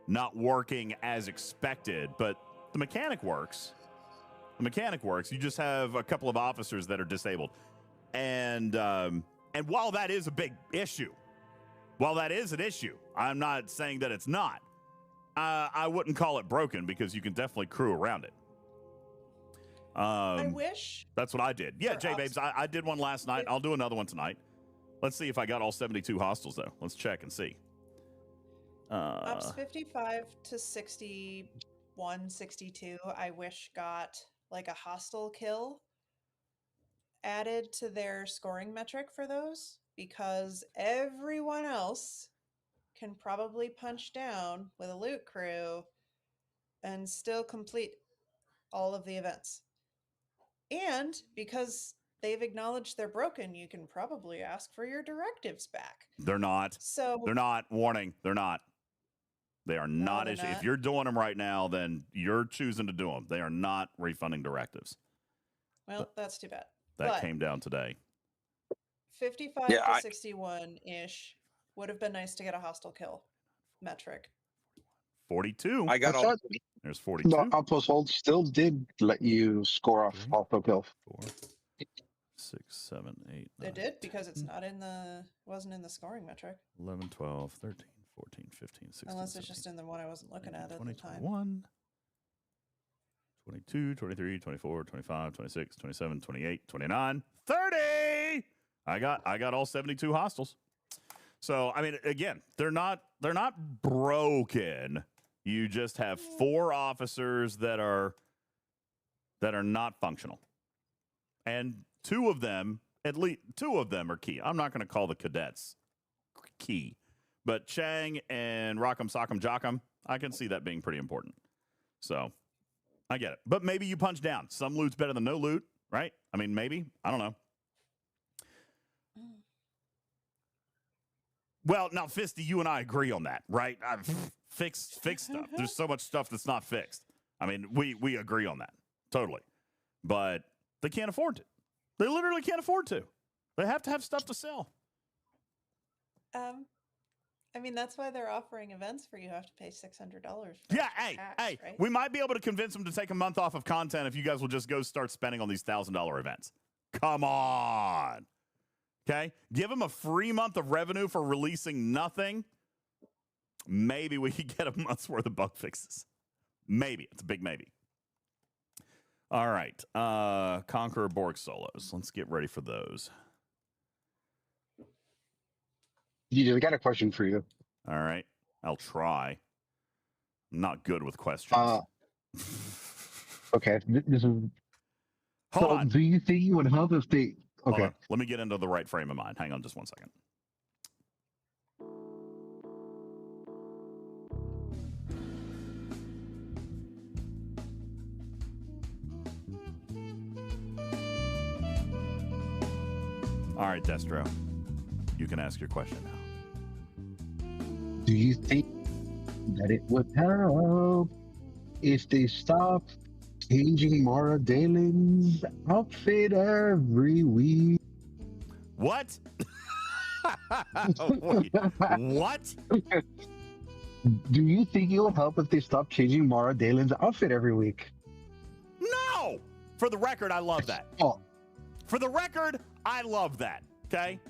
not working as expected, but the mechanic works. The mechanic works. You just have a couple of officers that are disabled. And while that is a big issue, while that is an issue, I'm not saying that it's not. I wouldn't call it broken, because you can definitely crew around it. I wish. That's what I did. Yeah, J-Babes, I did one last night. I'll do another one tonight. Let's see if I got all 72 hostiles, though. Let's check and see. Ups 55 to 61, 62. I wish got like a hostile kill. added to their scoring metric for those because everyone else can probably punch down with a loot crew and still complete all of the events. And because they've acknowledged they're broken, you can probably ask for your directives back. They're not. So They're not. Warning. They're not. They are not. they're not? If you're doing them right now, then you're choosing to do them. They are not refunding directives. Well, that's too bad. That But came down today. 55 Yeah, to 61-ish would have been nice to get a hostile kill metric. 42. I got I all. thought There's 42. the Outpost Hold still did let you score off auto kill. 4, 6, 7, 8, 9, It did because it's not in the wasn't in the scoring metric. 11, 12, 13, 14, 15, 16, Unless it's 17, just in the one I wasn't looking at the 20, time. 21, 22, 23, 24, 25, 26, 27, 28, 29, 30. I got all 72 hostiles. So, I mean, again, they're not broken. You just have 4 officers that are not functional. And 2 of them, at least 2 of them are key. I'm not going to call the cadets key. But Chang and Rock'em Sock'em Jock'em, I can see that being pretty important. So, I get it. But maybe you punch down. Some loot's better than no loot, right? I mean, maybe. I don't know. Well, now, Fisty, you and I agree on that, right? Fix stuff. There's so much stuff that's not fixed. I mean, we agree on that. Totally. But they can't afford to. They literally can't afford to. They have to have stuff to sell. I mean, that's why they're offering events where you have to pay $600. Yeah, hey, right? we might be able to convince them to take a month off of content if you guys will just go start spending on these $1,000 events. Come on. Okay? Give them a free month of revenue for releasing nothing. Maybe we could get a month's worth of bug fixes. Maybe. It's a big maybe. All right. Conqueror Borg solos. Let's get ready for those. DJ, we got a question for you. All right. I'll try. I'm not good with questions. Okay. This is. Hold on. Do you think you would help if they? Hold Okay. on. Let me get into the right frame of mind. Hang on just one second. All right, Destro. You can ask your question now. Do you think that it would help if they stopped changing Mara Dalen's outfit every week? What? Wait, what? Do you think it would help if they stopped changing Mara Dalen's outfit every week? No! For the record, I love that. Oh. For the record, I love that. Okay?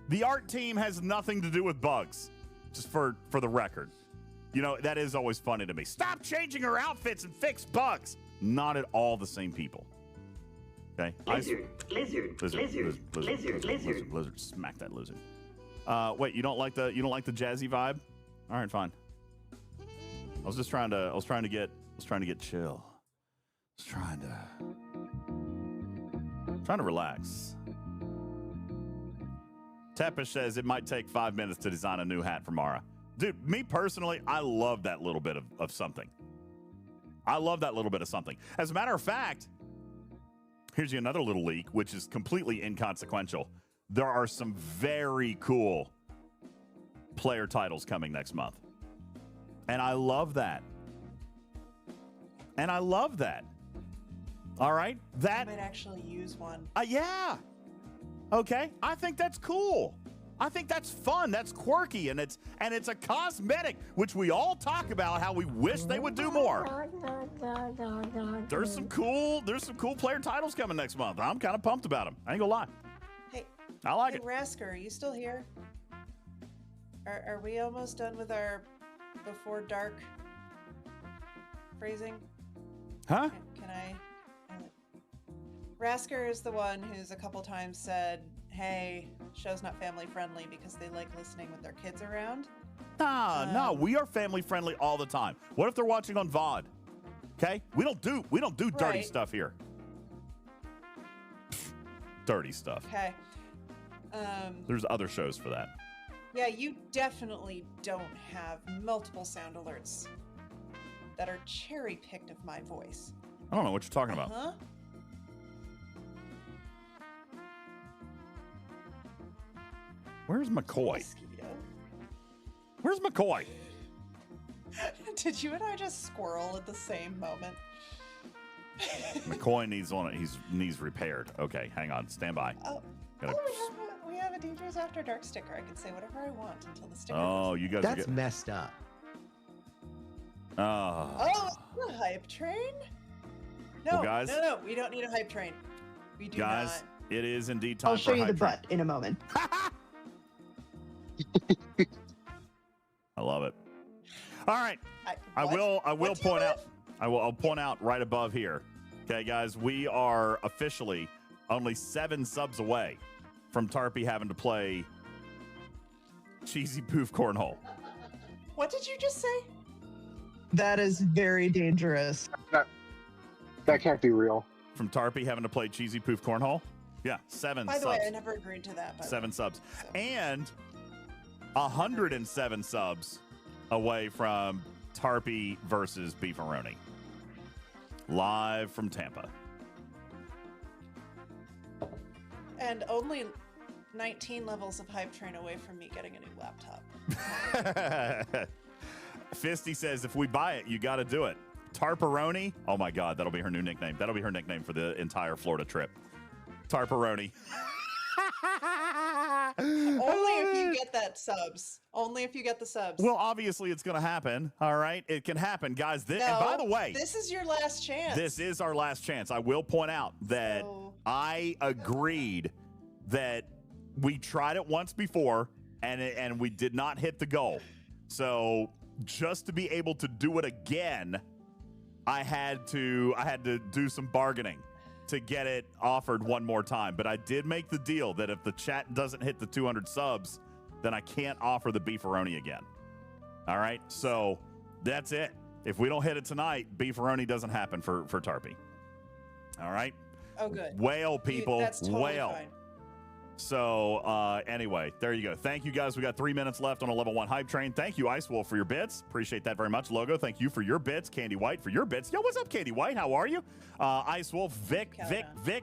The art team has nothing to do with bugs. Just for the record. You know, that is always funny to me. Stop changing her outfits and fix bugs. Not at all the same people. Okay? Lizard. Smack that lizard. Wait, you don't like the jazzy vibe? All right, fine. I was trying to get chill. I was trying to relax. Tepish says it might take 5 minutes to design a new hat for Mara. Dude, me personally, I love that little bit of something. I love that little bit of something. As a matter of fact, here's you another little leak, which is completely inconsequential. There are some very cool player titles coming next month. And I love that. All right? I might actually use one. Yeah. Okay, I think that's cool. I think that's fun. That's quirky, and it's a cosmetic, which we all talk about how we wish they would do more. There's some cool player titles coming next month. I'm kind of pumped about them. I ain't gonna lie. Hey, I like it. Rasker, are you still here? Are we almost done with our before dark phrasing? Huh? Can I? Rasker is the one who's a couple times said, hey, show's not family friendly because they like listening with their kids around. No, we are family friendly all the time. What if they're watching on VOD? Okay? We don't do dirty Right. stuff here. dirty stuff. Okay. There's other shows for that. Yeah, you definitely don't have multiple sound alerts that are cherry-picked of my voice. I don't know what you're talking about. Huh? Where's McCoy? Mosquito. Where's McCoy? Did you and I just squirrel at the same moment? McCoy needs one. He needs repaired. Okay, hang on. Stand by. Gotta- We have a DJz After Dark sticker. I can say whatever I want until the sticker. Oh, you guys are That's getting... messed up. Oh, is it a hype train? No, Well, guys- no, we don't need a hype train. We do Guys, not. it is indeed time I'll for show you the hype train. butt in a moment. I love it. All right. I what? will What do you point have? out. I'll point out right above here. Okay, guys, we are officially only 7 subs away from Tarpy having to play cheesy poof cornhole. What did you just say? That is very dangerous. That can't be real. From Tarpy having to play cheesy poof cornhole. Yeah, 7 By the subs. way, I never agreed to that. By the 7 way. subs. So. And 107 subs away from Tarpy versus Beefaroni. Live from Tampa. And only 19 levels of hype train away from me getting a new laptop. Fisty says, if we buy it, you got to do it. Tarparoni. Oh my God, that'll be her new nickname. That'll be her nickname for the entire Florida trip. Tarparoni. Only if you get that subs. Only if you get the subs. Well, obviously it's going to happen. All right. It can happen, guys. no, And by the way, this is your last chance. this is our last chance. I will point out that So- I agreed that we tried it once before and we did not hit the goal. So just to be able to do it again, I had to do some bargaining to get it offered one more time. But I did make the deal that if the chat doesn't hit the 200 subs, then I can't offer the Beefaroni again. All right. So that's it. If we don't hit it tonight, Beefaroni doesn't happen for Tarpy. All right. Oh, good. Whale, people. That's totally whale. fine. So anyway, there you go. Thank you, guys. We got 3 minutes left on a level 1 hype train. Thank you, Ice Wolf, for your bits. Appreciate that very much. Logo, thank you for your bits. Candy White for your bits. Yo, what's up, Candy White? How are you? Ice Wolf, Vic,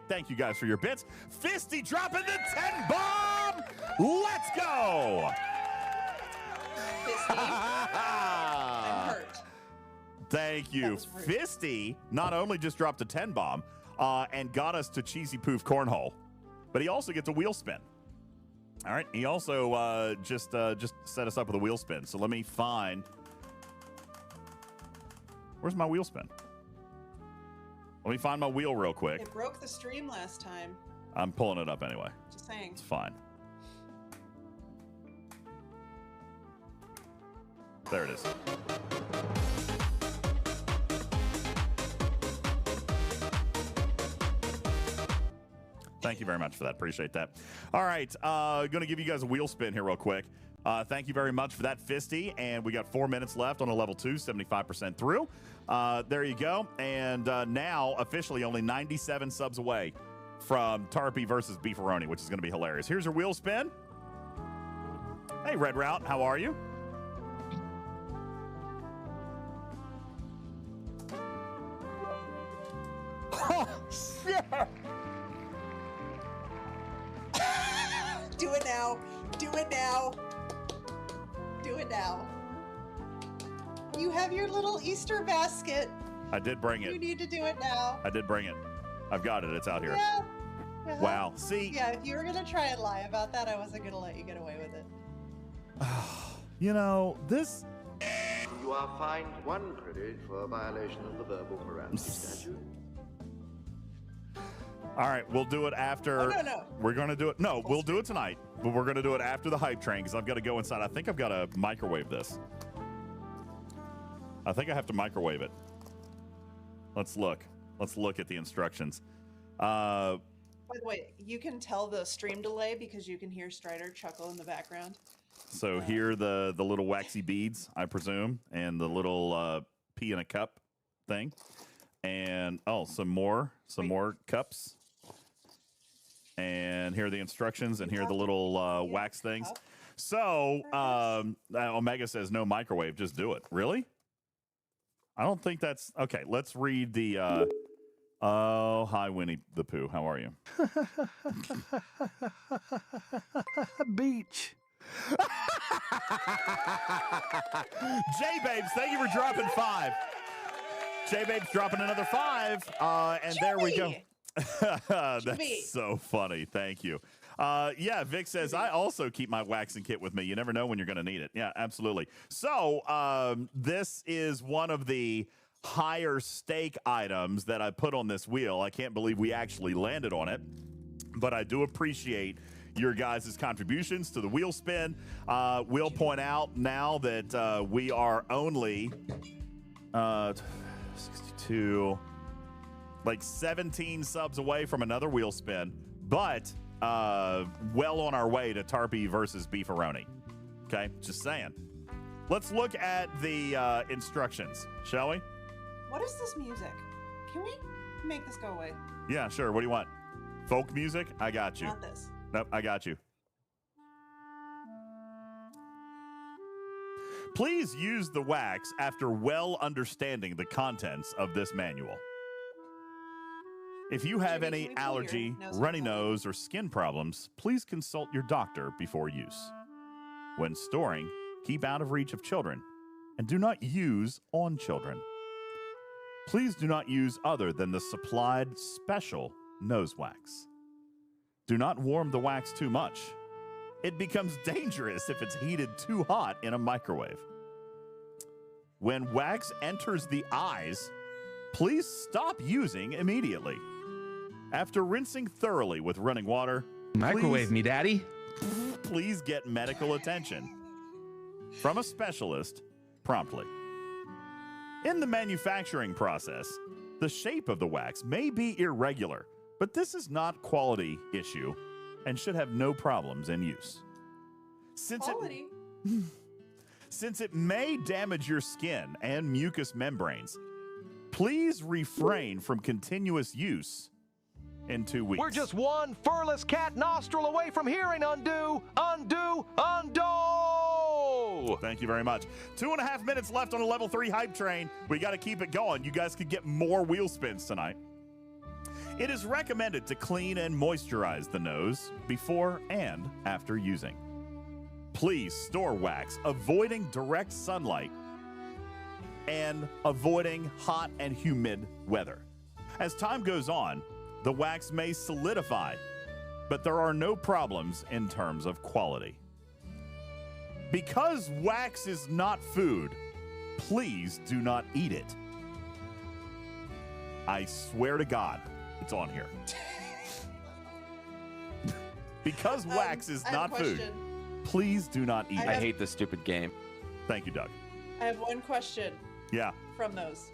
thank you guys for your bits. Fisty dropping the 10 bomb. Let's go. Fisty, I'm hurt. Thank you. was rude. Fisty not only just dropped a 10 bomb and got us to cheesy poof cornhole, but he also gets a wheel spin. All right. He also just set us up with a wheel spin. So let me find. Where's my wheel spin? Let me find my wheel real quick. It broke the stream last time. I'm pulling it up anyway. Just saying. It's fine. There it is. Thank you very much for that. Appreciate that. All right. Going to give you guys a wheel spin here real quick. Thank you very much for that, Fisty. And we got 4 minutes left on a level 2, 75% through. There you go. And now officially only 97 subs away from Tarpy versus Beefaroni, which is going to be hilarious. Here's your wheel spin. Hey, Red Route. How are you? Oh, shit. Do it now. Do it now. Do it now. You have your little Easter basket. I did bring You it. need to do it now. I did bring it. I've got it. It's out here. Yeah. Uh-huh. Wow. See, Yeah, if you were gonna try and lie about that, I wasn't gonna let you get away with it. you know, this. You are fined 1 credit for a violation of the verbal morality statute. All right, we'll do it after. Oh, no. We're going to do it. No, we'll do it tonight, but we're going to do it after the hype train because I've got to go inside. I think I've got to microwave this. I think I have to microwave it. Let's look. Let's look at the instructions. By the way, you can tell the stream delay because you can hear Strider chuckle in the background. So here the little waxy beads, I presume, and the little pea in a cup thing, and some more cups, And here are the instructions, and here are the little wax things. So, Omega says no microwave, just do it. Really? I don't think that's... Okay, let's read the... Oh, hi, Winnie the Pooh. How are you? Beach. J-Babes, thank you for dropping 5. J-Babes dropping another 5. And there we go. That's so funny. Thank you. Yeah, Vic says, I also keep my waxing kit with me. You never know when you're going to need it. Yeah, absolutely. So this is one of the higher stake items that I put on this wheel. I can't believe we actually landed on it, but I do appreciate your guys' contributions to the wheel spin. We'll point out now that we are only 62, like 17 subs away from another wheel spin, but well on our way to Tarpy versus Beefaroni. Okay, just saying. Let's look at the instructions, shall we? What is this music? Can we make this go away? Yeah, sure. What do you want? Folk music? I got you. Not this. Nope, I got you. Please use the wax after well understanding the contents of this manual. If you have any allergy, runny nose, or skin problems, please consult your doctor before use. When storing, keep out of reach of children and do not use on children. Please do not use other than the supplied special nose wax. Do not warm the wax too much. It becomes dangerous if it's heated too hot in a microwave. When wax enters the eyes, please stop using immediately. After rinsing thoroughly with running water, Microwave me, Daddy. Please get medical attention from a specialist promptly. In the manufacturing process, the shape of the wax may be irregular, but this is not a quality issue and should have no problems in use. Since it may damage your skin and mucous membranes, please refrain from continuous use in 2 weeks. We're just one furless cat nostril away from hearing undo, undo, undo! Thank you very much. 2.5 minutes left on a level 3 hype train. We got to keep it going. You guys could get more wheel spins tonight. It is recommended to clean and moisturize the nose before and after using. Please store wax, avoiding direct sunlight and avoiding hot and humid weather. As time goes on, the wax may solidify, but there are no problems in terms of quality. Because wax is not food, please do not eat it. I swear to God, it's on here. Because wax is not food, please do not eat it. I hate this stupid game. Thank you, Doug. I have one question. Yeah. From those.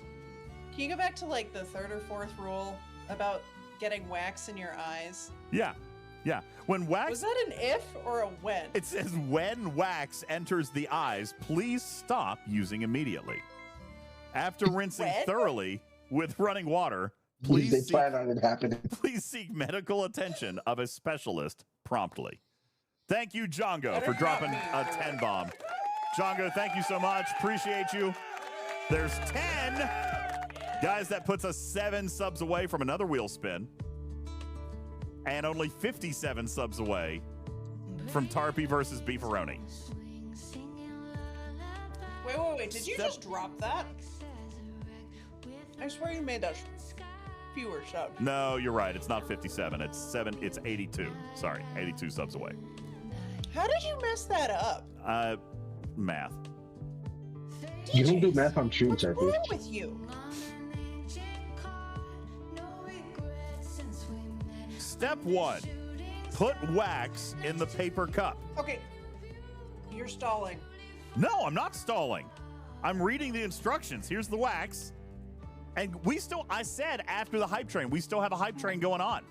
Can you go back to like the 3rd or 4th rule about getting wax in your eyes? Yeah. Yeah. When wax... Was that an if or a when? It says when wax enters the eyes, please stop using immediately. After rinsing thoroughly with running water, please seek medical attention of a specialist promptly. Thank you, Django, for dropping a 10 bomb. Django, thank you so much. Appreciate you. There's 10. Guys, that puts us 7 subs away from another wheel spin. And only 57 subs away from Tarpy versus Beefaroni. Wait. Did you just drop that? I swear you made that fewer subs. No, you're right. It's not 57. It's 82. Sorry, 82 subs away. How did you mess that up? Math. You don't do math on stream, Tarpy. What's wrong with you? Step 1. Put wax in the paper cup. Okay. You're stalling. No, I'm not stalling. I'm reading the instructions. Here's the wax. And I said after the hype train, we still have a hype train going on.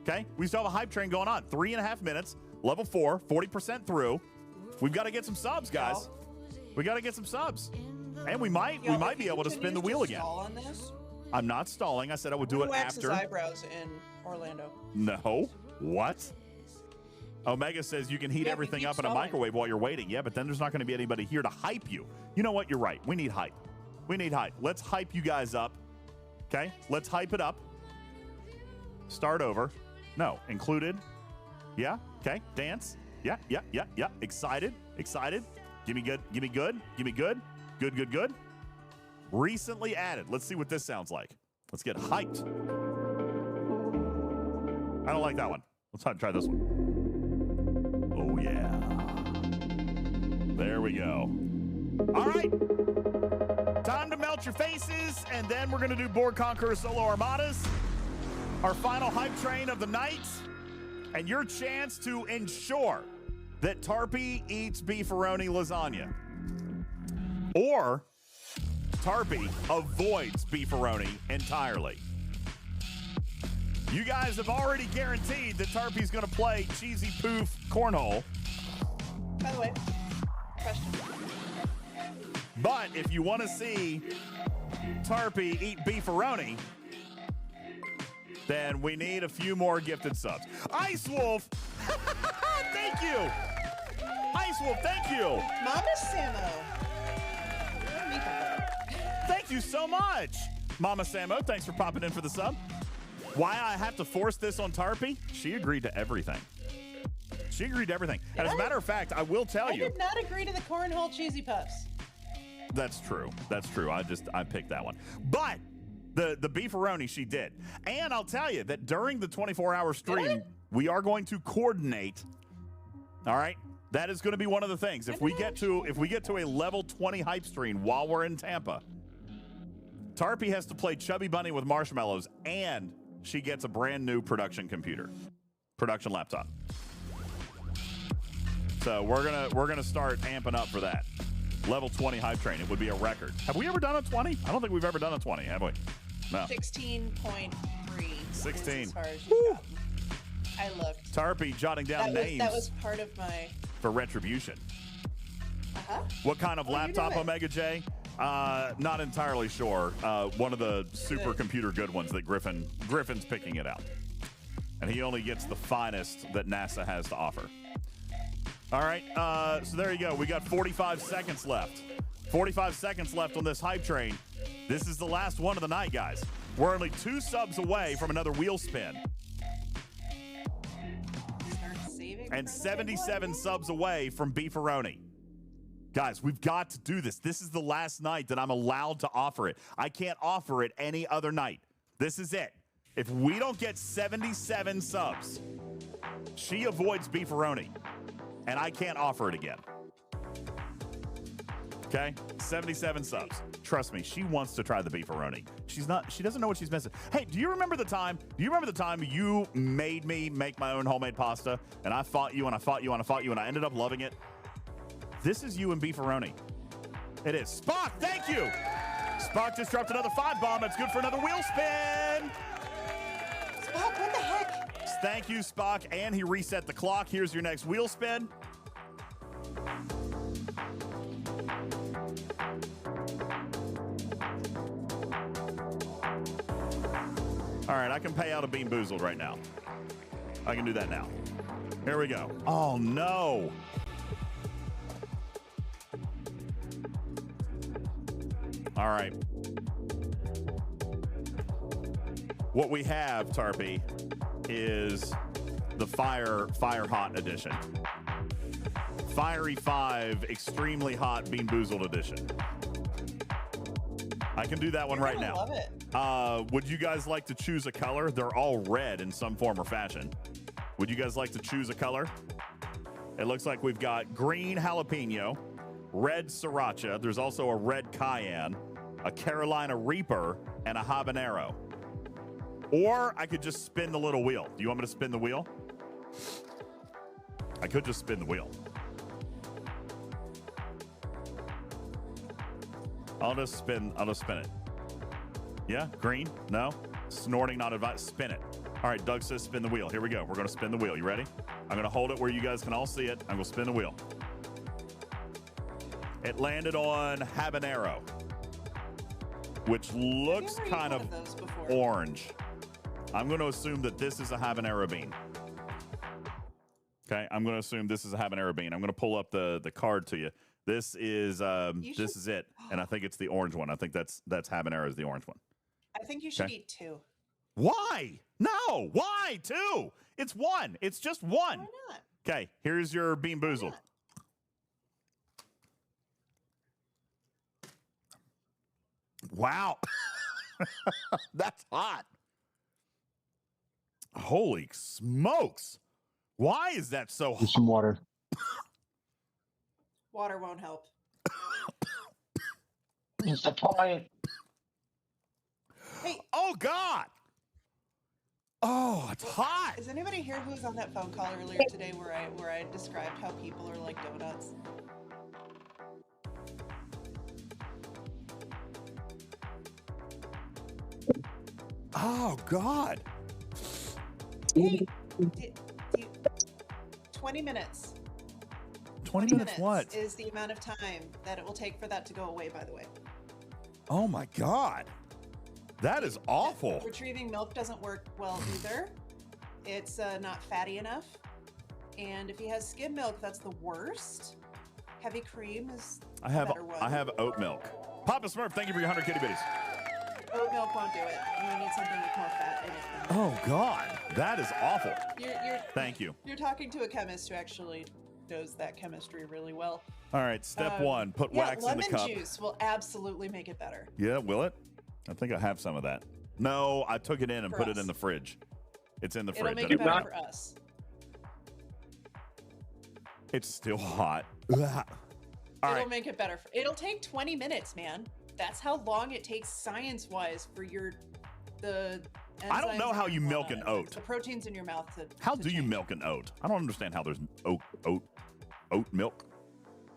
Okay? We still have a hype train going on. 3.5 minutes, level 4, 40% through. We've got to get some subs, guys. We got to get some subs. And we might be able to spin the wheel again. On this? I'm not stalling. I said I would do it wax after. His eyebrows in Orlando. No. What? Omega says you can heat everything up in a microwave while you're waiting. Yeah, but then there's not going to be anybody here to hype you. You know what? You're right. We need hype. We need hype. Let's hype you guys up. Okay? Let's hype it up. Start over. No. Included. Yeah? Okay. Dance. Yeah. Excited. Give me good. Good. Recently added. Let's see what this sounds like. Let's get hyped. I don't like that one. Let's try this one. Oh, yeah. There we go. All right. Time to melt your faces, and then we're going to do Borg Conqueror Solo Armadas, our final hype train of the night, and your chance to ensure that Tarpy eats Beefaroni lasagna. Or Tarpy avoids Beefaroni entirely. You guys have already guaranteed that Tarpy's going to play cheesy poof cornhole. By the way, question. But if you want to see Tarpy eat Beefaroni, then we need a few more gifted subs. Ice Wolf, thank you. Ice Wolf, thank you. Mama Samo. Thank you so much. Mama Samo, thanks for popping in for the sub. Why I have to force this on Tarpy? She agreed to everything. And as a matter of fact, I will tell you. I did not agree to the cornhole cheesy puffs. That's true. I picked that one. But the Beefaroni she did. And I'll tell you that during the 24-hour stream, we are going to coordinate. All right? That is going to be one of the things. If we get to a level 20 hype stream while we're in Tampa, Tarpy has to play Chubby Bunny with marshmallows, and she gets a brand new production laptop. So we're gonna start amping up for that. Level 20 hype train. It would be a record. Have we ever done a 20? I don't think we've ever done a 20, have we? No. 16.3. 16. As far as you got. I looked. Tarpy jotting down names. That was part of my... For retribution. Uh-huh. What kind of laptop, Omega J? Not entirely sure. One of the supercomputer good ones that Griffin's picking it out. And he only gets the finest that NASA has to offer. All right, so there you go. We got 45 seconds left. 45 seconds left on this hype train. This is the last one of the night, guys. We're only 2 subs away from another wheel spin. And 77 subs away from Beefaroni. Guys, we've got to do this. This is the last night that I'm allowed to offer it. I can't offer it any other night. This is it. If we don't get 77 subs, she avoids Beefaroni. And I can't offer it again. Okay? 77 subs. Trust me, she wants to try the Beefaroni. She doesn't know what she's missing. Hey, do you remember the time you made me make my own homemade pasta? And I fought you and I fought you and I fought you and I ended up loving it? This is you and Beefaroni. It is. Spock, thank you! Spock just dropped another 5-bomb. It's good for another wheel spin! Spock, what the heck? Thank you, Spock. And he reset the clock. Here's your next wheel spin. All right, I can pay out a BeanBoozled right now. I can do that now. Here we go. Oh, no. All right. What we have, Tarpy, is the Fire Hot edition. Fiery 5 Extremely Hot BeanBoozled edition. I can do that one right now. Love it. Would you guys like to choose a color? They're all red in some form or fashion. Would you guys like to choose a color? It looks like we've got green jalapeno, red sriracha. There's also a red cayenne, a Carolina Reaper, and a habanero. Or I could just spin the little wheel. Do you want me to spin the wheel? I could just spin the wheel. I'll just spin it. Yeah, green? No? Snorting not advised. Spin it. All right, Doug says spin the wheel. Here we go. We're going to spin the wheel. You ready? I'm going to hold it where you guys can all see it. I'm going to spin the wheel. It landed on habanero, which looks kind of orange. I'm going to assume that this is a habanero bean. Okay, I'm going to assume this is a habanero bean. I'm going to pull up the card to you. This is it, and I think it's the orange one. I think that's habanero is the orange one. I think you should Okay. eat 2. Why? No, why 2? It's 1. It's just 1. Why not? Okay, here's your BeanBoozled. Wow, that's hot. Holy smokes! Why is that so hot? Some water. Water won't help. It's the point. Hey. Oh God. Oh, it's hot. Is anybody here who was on that phone call earlier today where I described how people are like donuts? Oh God. Hey, 20 minutes. 20 minutes what? Is the amount of time that it will take for that to go away, by the way. Oh my God. That is awful. Retrieving milk doesn't work well either. It's not fatty enough. And if he has skim milk, that's the worst. Heavy cream is the better one. I have oat milk. Papa Smurf, thank you for your 100 kitty bitties. Oat milk won't do it. You need something with more fat in it. Oh God, that is awful. Thank you. You're talking to a chemist who actually knows that chemistry really well. All right, step 1, put wax in the cup. Lemon juice will absolutely make it better. Yeah, will it? I think I have some of that. No, I took it in and For put us. it in the fridge. It's in the It'll fridge. make it better for us. It's still hot. Ugh. All It'll right. make it better. It'll take 20 minutes, man. That's how long it takes science-wise for the. I don't know enzymes how in you your milk an blood, oat. The proteins in your mouth to. How do you milk an oat? I don't understand how there's oat milk.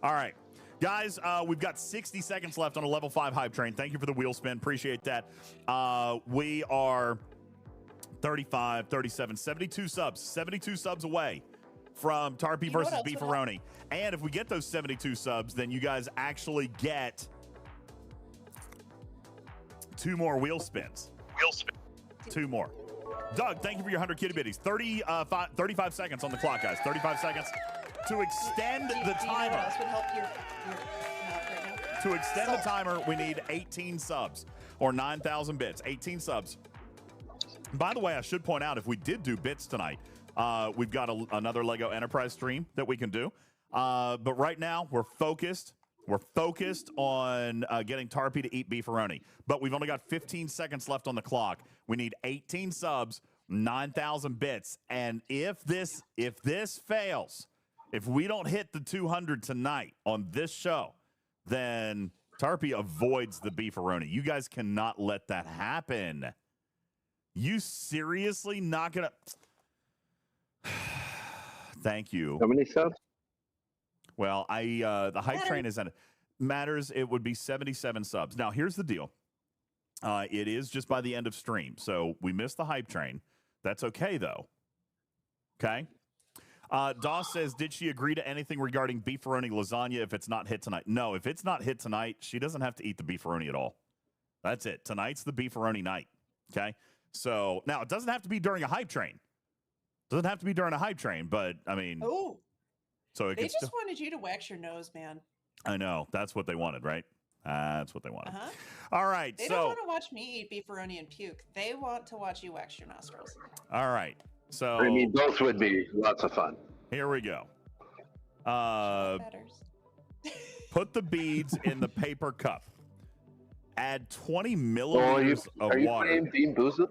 All right. Guys, we've got 60 seconds left on a level 5 hype train. Thank you for the wheel spin. Appreciate that. We are 35, 37, 72 subs. 72 subs away from Tarpy versus Beefaroni. And if we get those 72 subs, then you guys actually get 2 more wheel spins. 2 more. Doug, thank you for your 100 kitty bitties. 35 seconds on the clock, guys. 35 seconds to extend the Do you know what timer. else would help your mouth right now? To extend the timer, we need 18 subs or 9,000 bits. 18 subs. By the way, I should point out, if we did do bits tonight, we've got another Lego Enterprise stream that we can do. But right now, we're focused. We're focused on getting Tarpy to eat Beefaroni. But we've only got 15 seconds left on the clock. We need 18 subs, 9,000 bits. And if this fails, if we don't hit the 200 tonight on this show, then Tarpy avoids the Beefaroni. You guys cannot let that happen. You seriously not gonna? Thank you. How many subs? Well, the hype train is matters. It would be 77 subs. Now, here's the deal. It is just by the end of stream, so we missed the hype train. That's okay though. Okay. Doss says, did she agree to anything regarding Beefaroni lasagna if it's not hit tonight? No, if it's not hit tonight, she doesn't have to eat the Beefaroni at all. That's it. Tonight's the Beefaroni night. Okay. So now it doesn't have to be during a hype train. Doesn't have to be during a hype train, but I mean, Oh, so it they gets just wanted you to wax your nose, man. I know. That's what they wanted, right? That's what they wanted. Uh-huh. All right. They don't want to watch me eat beefaroni and puke. They want to watch you wax your nostrils. All right. So I mean, both would be lots of fun. Here we go. Put the beads in the paper cup. Add 20 milliliters of are you water. playing BeanBoozled?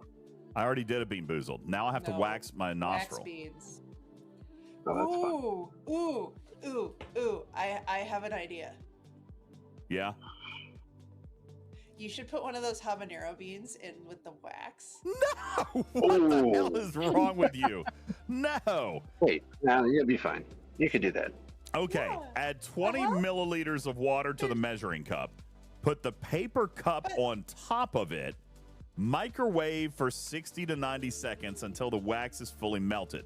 I already did a BeanBoozled. Now I have to wax my nostril. Wax beads. Oh, that's Ooh. I have an idea. Yeah. You should put one of those habanero beans in with the wax. No! What the hell is wrong with you? No. Wait, no, you'll be fine. You could do that. Okay, add 20 milliliters of water to the measuring cup. Put the paper cup on top of it. Microwave for 60 to 90 seconds until the wax is fully melted.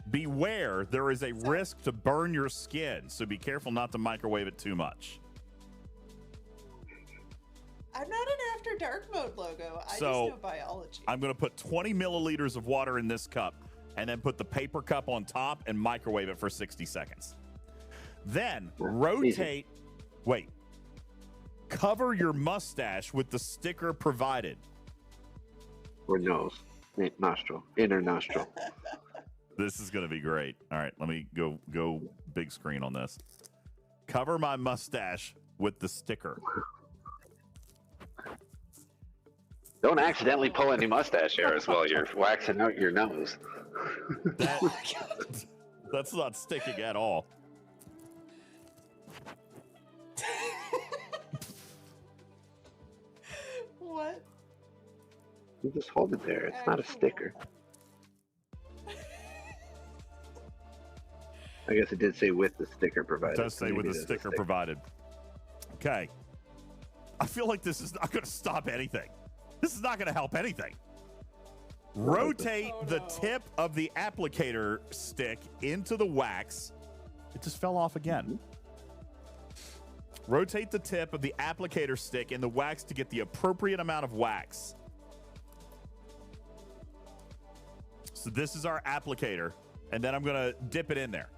Beware, there is a risk to burn your skin, so be careful not to microwave it too much. I'm not an After Dark mode logo. I just know biology. I'm going to put 20 milliliters of water in this cup and then put the paper cup on top and microwave it for 60 seconds. Then rotate. Wait. Cover your mustache with the sticker provided. Or nose. Nostril. Inner nostril. This is going to be great. All right, let me go big screen on this. Cover my mustache with the sticker. Don't accidentally pull any mustache hairs while you're waxing out your nose. That's not sticking at all. What? You just hold it there. It's not a sticker. I guess it did say with the sticker provided. It does say with the sticker provided. Okay. I feel like this is not going to stop anything. This is not going to help anything. Rotate the tip of the applicator stick into the wax. It just fell off again. Rotate the tip of the applicator stick in the wax to get the appropriate amount of wax. So this is our applicator, and then I'm going to dip it in there.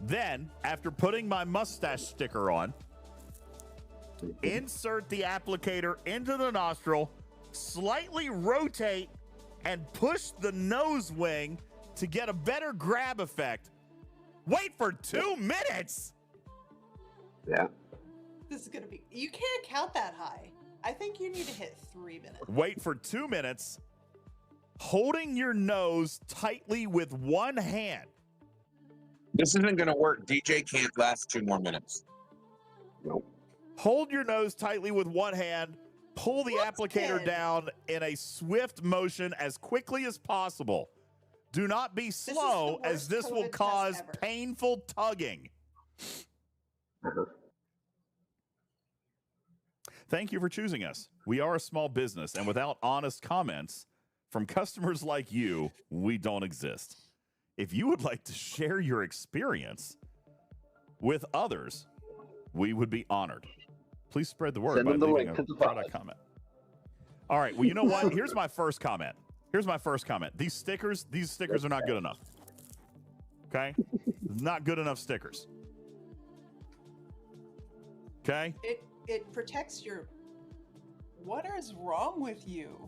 Then, after putting my mustache sticker on, insert the applicator into the nostril, slightly rotate, and push the nose wing to get a better grab effect. Wait for 2 minutes! Yeah. This is gonna be. You can't count that high. I think you need to hit 3 minutes. Wait for 2 minutes, holding your nose tightly with one hand. This isn't going to work. DJ can't last 2 more minutes. Nope. Hold your nose tightly with one hand. Pull the applicator down in a swift motion as quickly as possible. Do not be slow, as this will cause painful tugging. Thank you for choosing us. We are a small business, and without honest comments from customers like you, we don't exist. If you would like to share your experience with others, we would be honored. Please spread the word by leaving a product comment. All right. Well, you know what? Here's my first comment. These stickers are not good enough. Okay? Not good enough stickers. Okay? It protects your. What is wrong with you?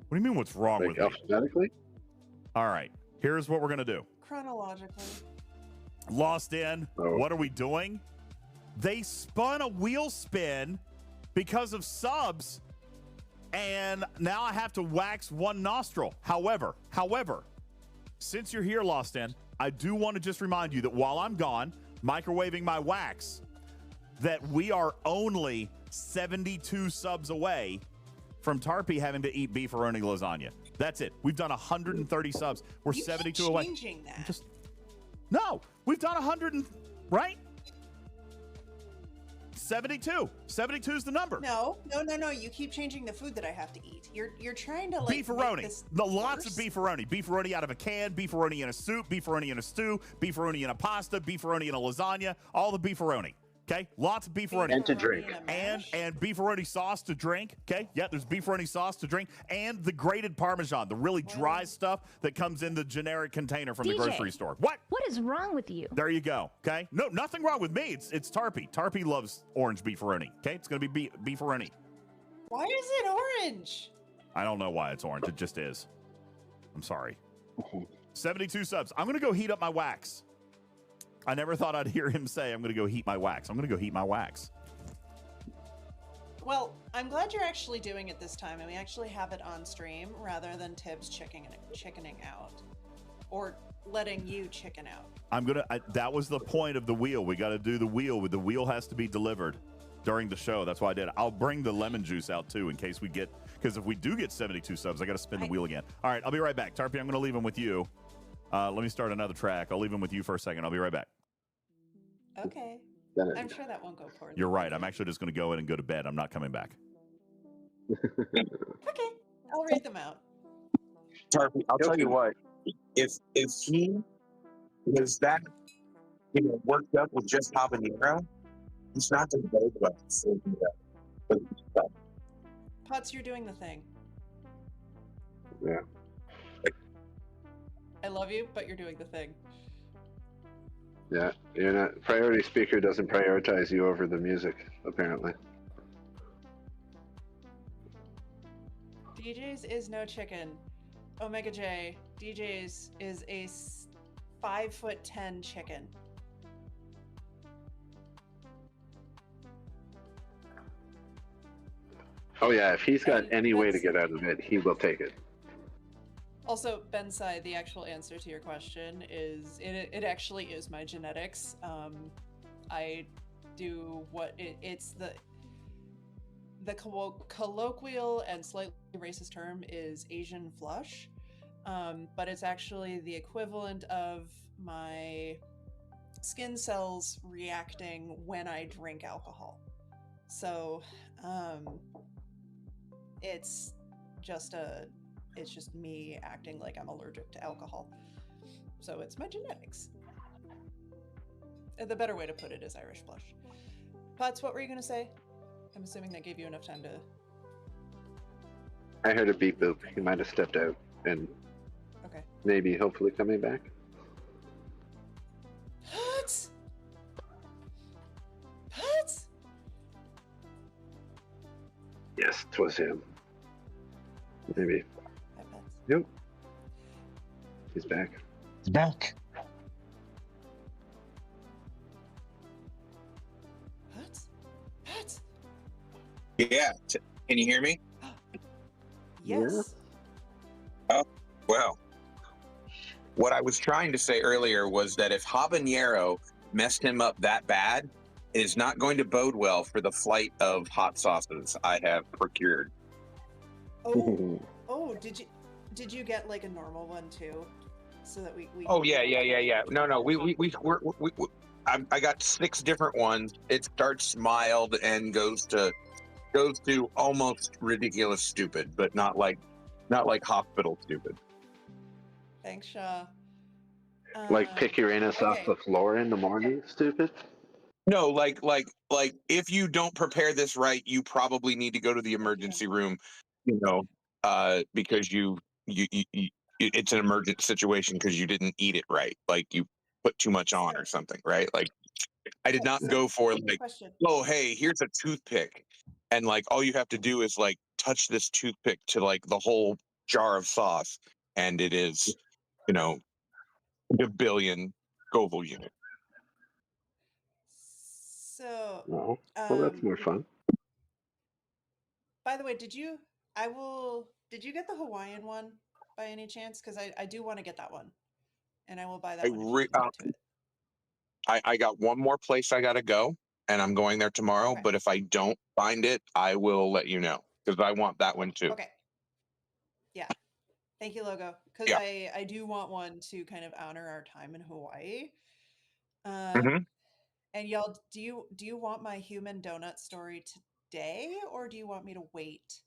What do you mean what's wrong with me? Alphabetically? All right. Here's what we're going to do. Chronologically. Lost in. What are we doing? They spun a wheel spin because of subs, and now I have to wax one nostril. However, since you're here, Lost in, I do want to just remind you that while I'm gone, microwaving my wax, that we are only 72 subs away from Tarpy having to eat beefaroni lasagna. That's it. We've done 130 subs. We're 72 away. Changing that. No, we've done 100, right? 72. 72 is the number. No. You keep changing the food that I have to eat. You're trying to like beefaroni. Lots of beefaroni. Beefaroni out of a can. Beefaroni in a soup. Beefaroni in a stew. Beefaroni in a pasta. Beefaroni in a lasagna. All the beefaroni. Okay, lots of beefaroni. And to drink. And beefaroni sauce to drink. Okay, yeah, there's beefaroni sauce to drink. And the grated Parmesan, the really dry stuff that comes in the generic container from the grocery store. What is wrong with you? There you go. Okay, no, nothing wrong with me. It's Tarpy. Tarpy loves orange beefaroni. Okay, it's gonna be beefaroni. Why is it orange? I don't know why it's orange. It just is. I'm sorry. 72 subs. I'm gonna go heat up my wax. I never thought I'd hear him say, I'm going to go heat my wax. I'm going to go heat my wax. Well, I'm glad you're actually doing it this time, and we actually have it on stream rather than Tibbs chickening out. Or letting you chicken out. That was the point of the wheel. We got to do the wheel. The wheel has to be delivered during the show. That's why I did it. I'll bring the lemon juice out, too, in case we get, because if we do get 72 subs, I got to spin the wheel again. All right, I'll be right back. Tarpy, I'm going to leave him with you. Let me start another track. I'll leave him with you for a second. I'll be right back. Okay. I'm sure that won't go poorly. You're right. I'm actually just going to go in and go to bed. I'm not coming back. Okay. I'll read them out. Tarpy, I'll tell you what. If he was that worked up with just habanero, he's not going to go well. Putz, you're doing the thing. Yeah. I love you, but you're doing the thing. Yeah. You're not. Priority speaker doesn't prioritize you over the music, apparently. DJz is no chicken. Omega J. DJz is a 5'10" chicken. Oh yeah, if he's got any way to get out of it, he will take it. Also, Bensai, the actual answer to your question is it actually is my genetics. I do what it's the colloquial and slightly racist term is Asian flush, but it's actually the equivalent of my skin cells reacting when I drink alcohol. So it's just me acting like I'm allergic to alcohol. So it's my genetics. The better way to put it is Irish flush. Putz, what were you going to say? I'm assuming that gave you enough time to... I heard a beep boop. He might have stepped out and Okay. maybe hopefully coming back. Putz! Putz! Yes, 'twas him. Maybe. Hi, Putz. Yep. He's back. It's back. Putz? Putz? Yeah. Can you hear me? Yes. Oh, well. What I was trying to say earlier was that if Habanero messed him up that bad, it is not going to bode well for the flight of hot sauces I have procured. Oh, did you get like a normal one too? So that we Oh yeah. No. I got 6 different ones. It starts mild and goes to almost ridiculous stupid, but not like hospital stupid. Thanks, Shaw. Like pick your anus off the floor in the morning, stupid? No, like if you don't prepare this right, you probably need to go to the emergency room, because you it's an emergent situation because you didn't eat it right. Like you put too much on or something, right? Like I did not go for like, oh, hey, here's a toothpick. And like, all you have to do is like touch this toothpick to like the whole jar of sauce. And it is, a billion Scoville unit. So, Oh, well, that's more fun. by the way, did you get the Hawaiian one by any chance? Because I do want to get that one. And I will buy that one. If you can get to it. I got one more place I got to go, and I'm going there tomorrow. Okay. But if I don't find it, I will let you know because I want that one too. Okay. Yeah. Thank you, Logo. Because I do want one to kind of honor our time in Hawaii. And y'all, do you want my human donut story today, or do you want me to wait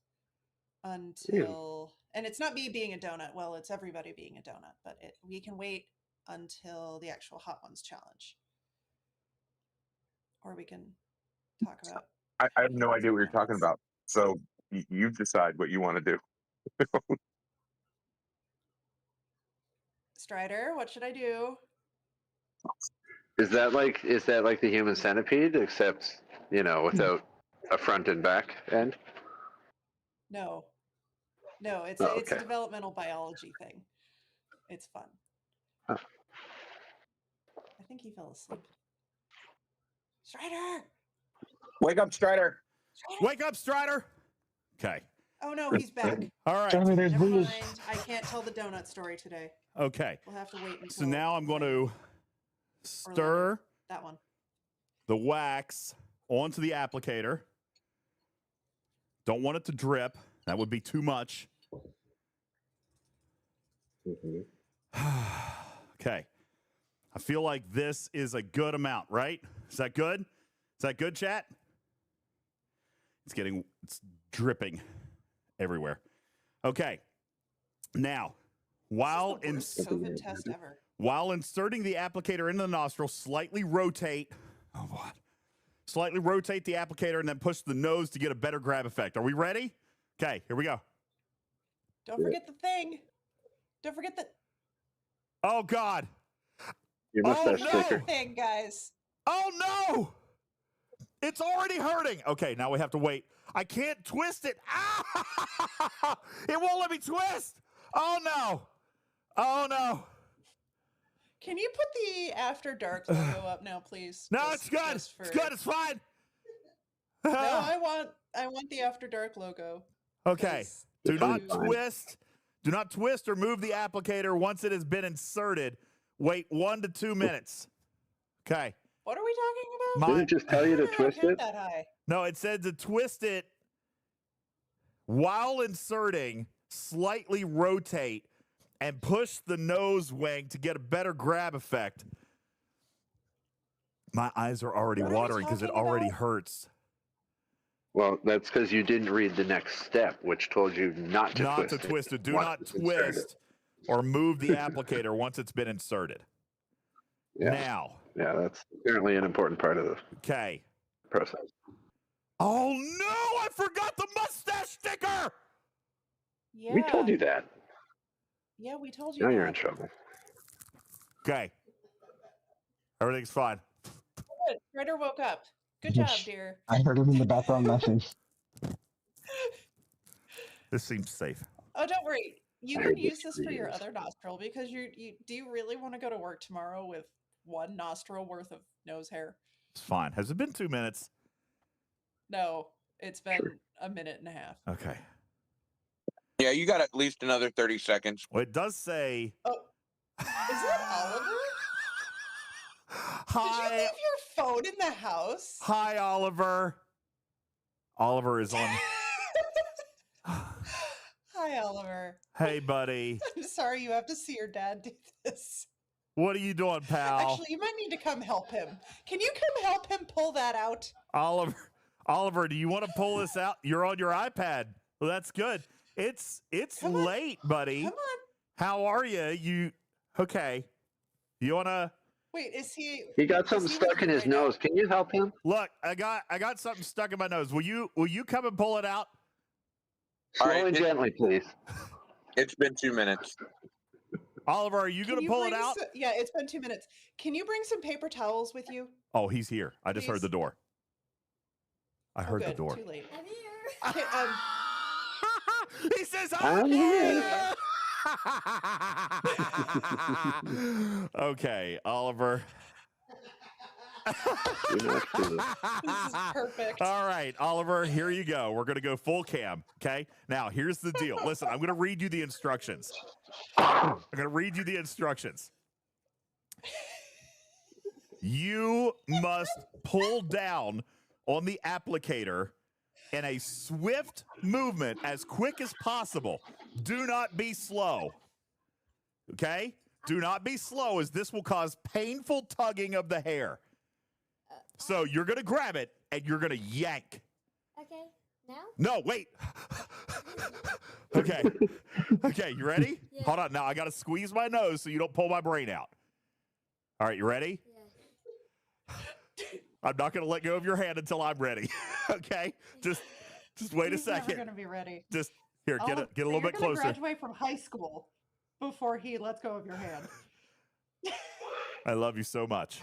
until? And it's not me being a donut. Well, it's everybody being a donut, but we can wait until the actual Hot Ones challenge, or we can talk about. I have no idea what you're talking about, so you decide what you want to do. Strider, what should I do? Is that like the human centipede, except without a front and back end? No, it's Oh, it's a okay. developmental biology thing. It's fun. Huh. I think he fell asleep. Strider! Wake up, Strider! Wake up, Strider! Okay. Oh no, he's back. All right. Strider, there's Never booze. mind. I can't tell the donut story today. Okay. We'll have to wait until. So now I'm going to stir that one. the wax onto the applicator. Don't want it to drip. That would be too much. Okay. I feel like this is a good amount, right? Is that good? Is that good, chat? It's dripping everywhere. Okay. Now, while COVID test ever. While inserting the applicator into the nostril, slightly rotate. Oh, what? Slightly rotate the applicator and then push the nose to get a better grab effect. Are we ready? Okay, here we go. Don't forget the thing. Don't forget the Oh God. Your mustache sticker. thing, guys. Oh no! It's already hurting. Okay, now we have to wait. I can't twist it. Ah! It won't let me twist. Oh no. Oh no. Can you put the After Dark logo up now, please? No, it's good. It's good. It's fine. No, I want the After Dark logo. Okay. Do not twist. Do not twist or move the applicator once it has been inserted. Wait 1 to 2 minutes. Okay. What are we talking about? Didn't it just tell you to twist it? That high. No, it said to twist it while inserting, slightly rotate, and push the nose wing to get a better grab effect. My eyes are already watering because it already hurts. Well, that's because you didn't read the next step, which told you not to twist it. Do not twist or move the applicator once it's been inserted. Yeah. Now. Yeah, that's apparently an important part of the process. Oh no, I forgot the mustache sticker! Yeah. We told you that. Yeah, we told you Now that. you're in trouble. Okay. Everything's fine. Good. Ryder woke up. Good job, dear. I heard him in the background laughing. This seems safe. Oh, don't worry. You can use this for your other nostril because do you really want to go to work tomorrow with one nostril worth of nose hair? It's fine. Has it been 2 minutes? No, it's been a minute and a half. Okay. Yeah, you got at least another 30 seconds. Well, it does say. Oh, is that Oliver? Hi. Did you leave your phone in the house? Hi, Oliver. Oliver is on. Hi, Oliver. Hey, buddy. I'm sorry you have to see your dad do this. What are you doing, pal? Actually, you might need to come help him. Can you come help him pull that out? Oliver, do you want to pull this out? You're on your iPad. Well, that's good. It's late, buddy. Come on. How are you? Okay. You wanna? Wait, is he? He got something stuck in his nose. Can you help him? Look, I got something stuck in my nose. Will you come and pull it out? Slowly and gently, please. It's been 2 minutes. Oliver, are you going to pull it out? Yeah, it's been 2 minutes. Can you bring some paper towels with you? Oh, he's here. I just heard the door. I heard the door. Too late. I'm here. Okay, he says, I'm here. Okay, Oliver. This is perfect. All right, Oliver, here you go. We're going to go full cam, okay? Now, here's the deal. Listen, I'm going to read you the instructions. You must pull down on the applicator in a swift movement as quick as possible. Do not be slow. Okay? Do not be slow, as this will cause painful tugging of the hair. So you're going to grab it and you're going to yank. Okay, now? No, wait. Okay. Okay, you ready? Yeah. Hold on. Now I got to squeeze my nose so you don't pull my brain out. All right, you ready? Yeah. I'm not going to let go of your hand until I'm ready. Okay? Just wait a second. He's never going to be ready. Just here, get a little bit You're closer. gonna graduate from high school before he lets go of your hand. I love you so much.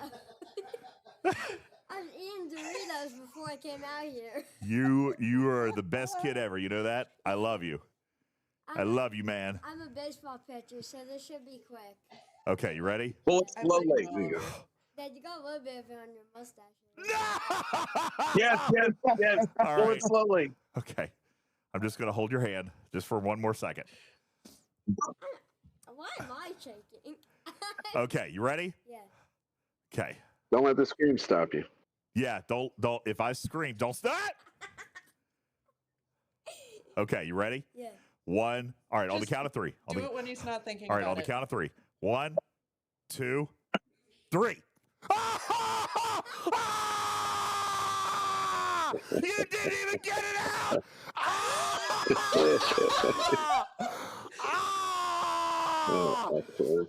I was eating Doritos before I came out here. You are the best kid ever. You know that? I love you. I love you, man. I'm a baseball pitcher, so this should be quick. Okay, you ready? Pull it slowly. Dad, you got a little bit of it on your mustache. Yes. All Pull right. it slowly. Okay. I'm just going to hold your hand just for one more second. Why am I shaking? Okay, you ready? Yeah. Okay. Don't let the scream stop you. Yeah, don't. If I scream, don't stop. Okay, you ready? Yeah. One. All right, on the Just count of three. Do it when he's not thinking All right, about on the it. count of three. 1, 2, 3. You didn't even get it out! Oh, that's cool.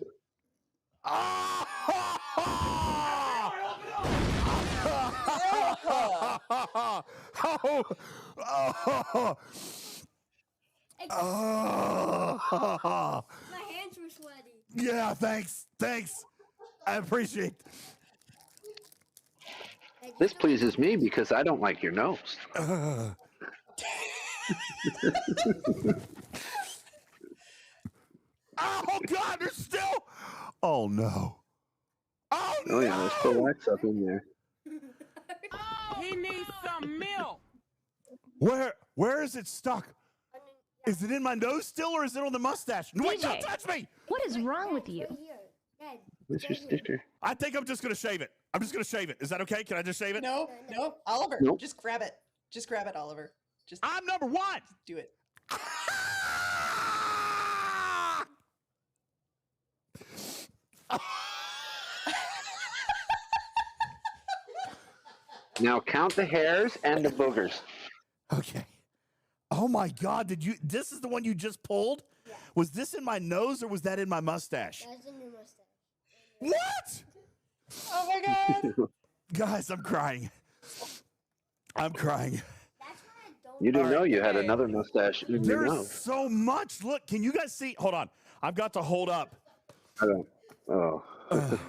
Oh. My hands were sweaty. Yeah, thanks. I appreciate. This pleases me because I don't like your nose. Oh God, there's still. Oh no. Oh no. Yeah, there's still wax up in there. He needs some milk. Where is it stuck? Is it in my nose still, or is it on the mustache? No, wait, don't touch me! What is wrong with you? What's your sticker? I think I'm just gonna shave it. Is that okay? Can I just shave it? No, Oliver, Nope. just grab it. Just grab it, Oliver. Just I'm number one. do it. Now count the hairs and the boogers. Okay. Oh my God! This is the one you just pulled? Yeah. Was this in my nose or was that in my mustache? That's in your mustache. What? Oh my God! Guys, I'm crying. You didn't know you had another mustache in your There's nose. so much. Look, can you guys see? Hold on. I've got to hold up. I don't. Oh. All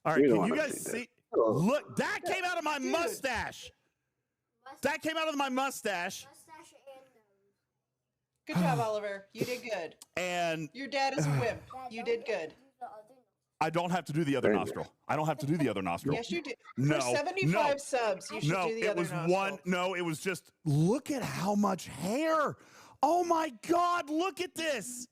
right, We don't can you wanna guys see see? that. Oh. Look, that came out of my mustache. That came out of my mustache. Good job, Oliver. You did good. And Your dad is a wimp. You did good. I don't have to do the other nostril. Yes, you did. No, For 75 subs, you should do the other nostril. No, it was just, look at how much hair. Oh my God, look at this.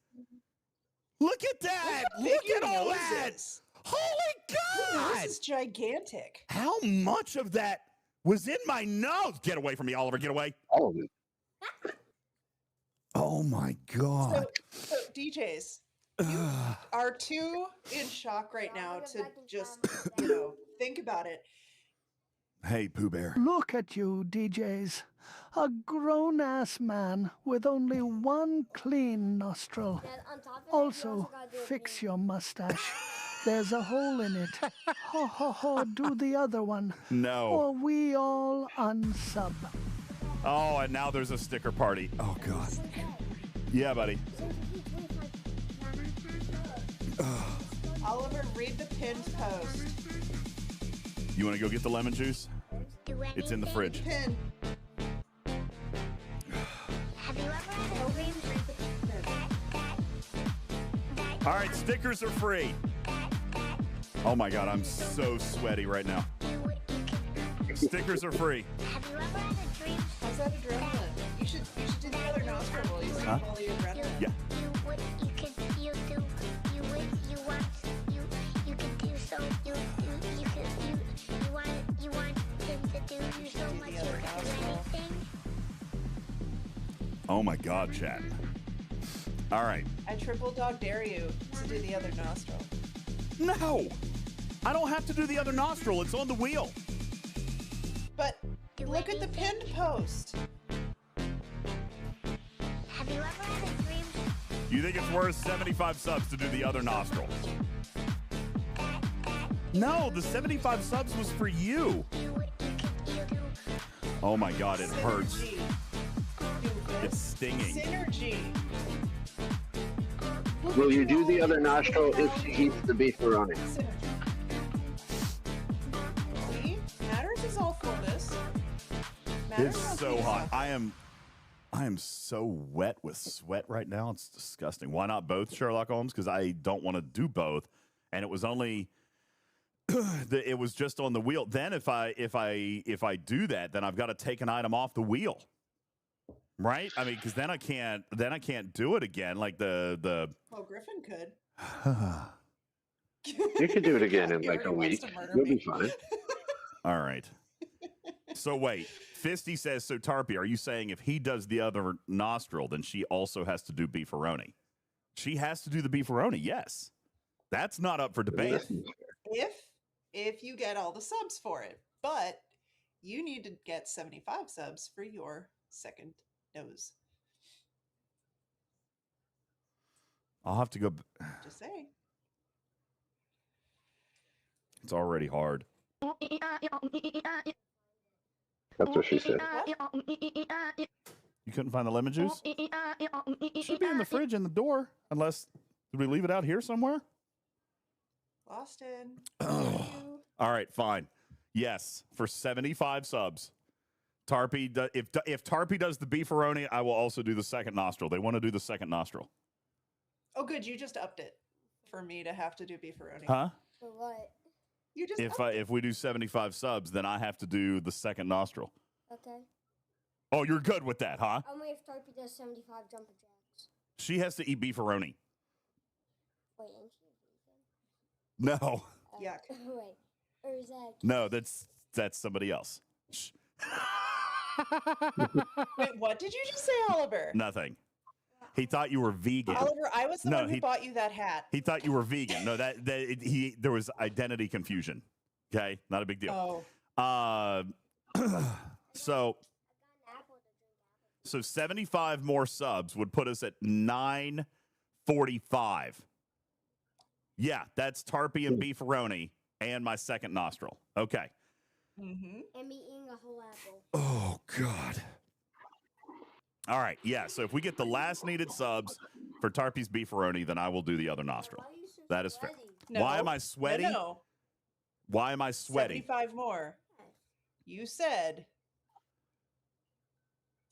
Look at that. Look at all that. Holy God. This is gigantic. How much of that was in my nose? Get away from me, Oliver. Get away. All of it. Oh my God. So DJz, you are too in shock right now to just, think about it. Hey, Pooh Bear. Look at you, DJz. A grown-ass man with only one clean nostril. Also, fix your mustache. There's a hole in it. Ho, ho, ho, do the other one. No. Or we all unsub. Oh, and now there's a sticker party. Oh, God. Yeah, buddy. Oliver, read the pinned post. You want to go get the lemon juice? It's in the fridge. Pin. All right, stickers are free. Oh my God, I'm so sweaty right now. Stickers are free. How's that adrenaline? You should do the other nostril while you Huh? all the adrenaline. Yeah. Oh my God, chat. All right. I triple dog dare you to do the other nostril. No, I don't have to do the other nostril. It's on the wheel. But look at the pinned post. Have you ever had a dream? You think it's worth 75 subs to do the other nostril? No, the 75 subs was for you. Oh my God, it hurts. It's stinging. Synergy. Will you do the other nostril if she eats the beefaroni? See? Matters is all for this. It's so hot. I am so wet with sweat right now. It's disgusting. Why not both, Sherlock Holmes? Because I don't want to do both. And it was only it was just on the wheel. Then if I do that, then I've got to take an item off the wheel. Right? I mean, because then I can't do it again. Like the Well, Griffin could. You could do it again in like a week. You'll be fine. All right. So wait, Fisty says, so Tarpy, are you saying if he does the other nostril, then she also has to do Beefaroni? She has to do the Beefaroni, yes. That's not up for debate. If you get all the subs for it. But you need to get 75 subs for your second nose. I'll have to go. Just saying. It's already hard. That's what she said. You couldn't find the lemon juice? Should be in the fridge in the door, unless did we leave it out here somewhere? Austin. All right, fine. Yes, for 75 subs. Tarpy, if Tarpy does the beefaroni, I will also do the second nostril. They want to do the second nostril. Oh, good. You just upped it for me to have to do beefaroni. Huh? For what? You just If we do 75 subs, then I have to do the second nostril. Okay. Oh, you're good with that, huh? Only if Tarpy does 75 jumping jacks. She has to eat beefaroni. Wait, ain't she No, Yuck. Wait, or is that? no, that's somebody else. Shh. Wait, what did you just say, Oliver? Nothing. He thought you were vegan. Oliver, I was the one who bought you that hat. He thought you were vegan. No, there was identity confusion. Okay, not a big deal. Oh. So 75 more subs would put us at 945. Yeah, that's Tarpy and beefaroni and my second nostril. Okay. Mm-hmm. And me eating a whole apple. Oh, God. All right. Yeah. So if we get the last needed subs for Tarpy's beefaroni, then I will do the other nostril. That is fair. No, Why am I sweaty? No. Why am I sweaty? 75 more. You said.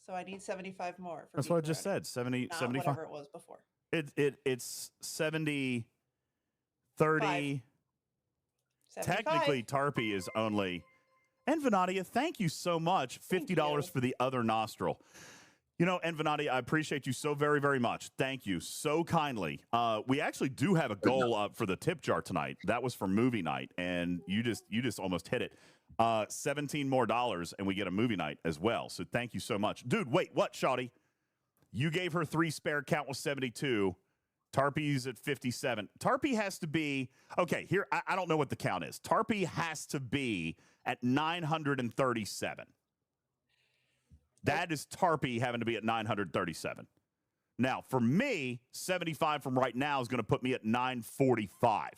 So I need 75 more. That's what I just said. 75. Whatever it was before. It's 70, 30. 75. Technically, Tarpy is only. And Venadia, thank you so much. $50 for the other nostril. You know, and Venadia, I appreciate you so very, very much. Thank you so kindly. We actually do have a goal up for the tip jar tonight. That was for movie night, and you just almost hit it. $17 more, and we get a movie night as well. So thank you so much. Dude, wait, what, Shawty? You gave her 3 spare, count was 72. Tarpy's at 57. Tarpy has to be, okay, here, I don't know what the count is. Tarpy has to be at 937. That is Tarpy having to be at 937. Now, for me, 75 from right now is going to put me at 945.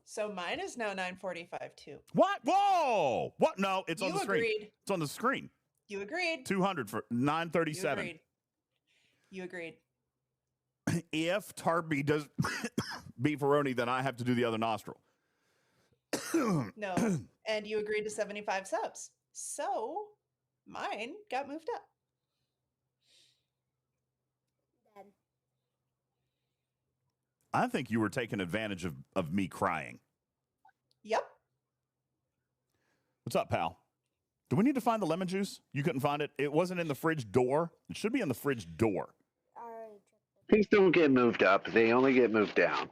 So mine is now 945 too. What? Whoa! What? No, it's on the screen. Agreed. It's on the screen. You agreed. 200 for 937. You agreed. If Tarpy does beefaroni, then I have to do the other nostril. No, and you agreed to 75 subs. So mine got moved up. I think you were taking advantage of me crying. Yep. What's up, pal? Do we need to find the lemon juice? You couldn't find it? It wasn't in the fridge door. It should be in the fridge door. Things don't get moved up. They only get moved down.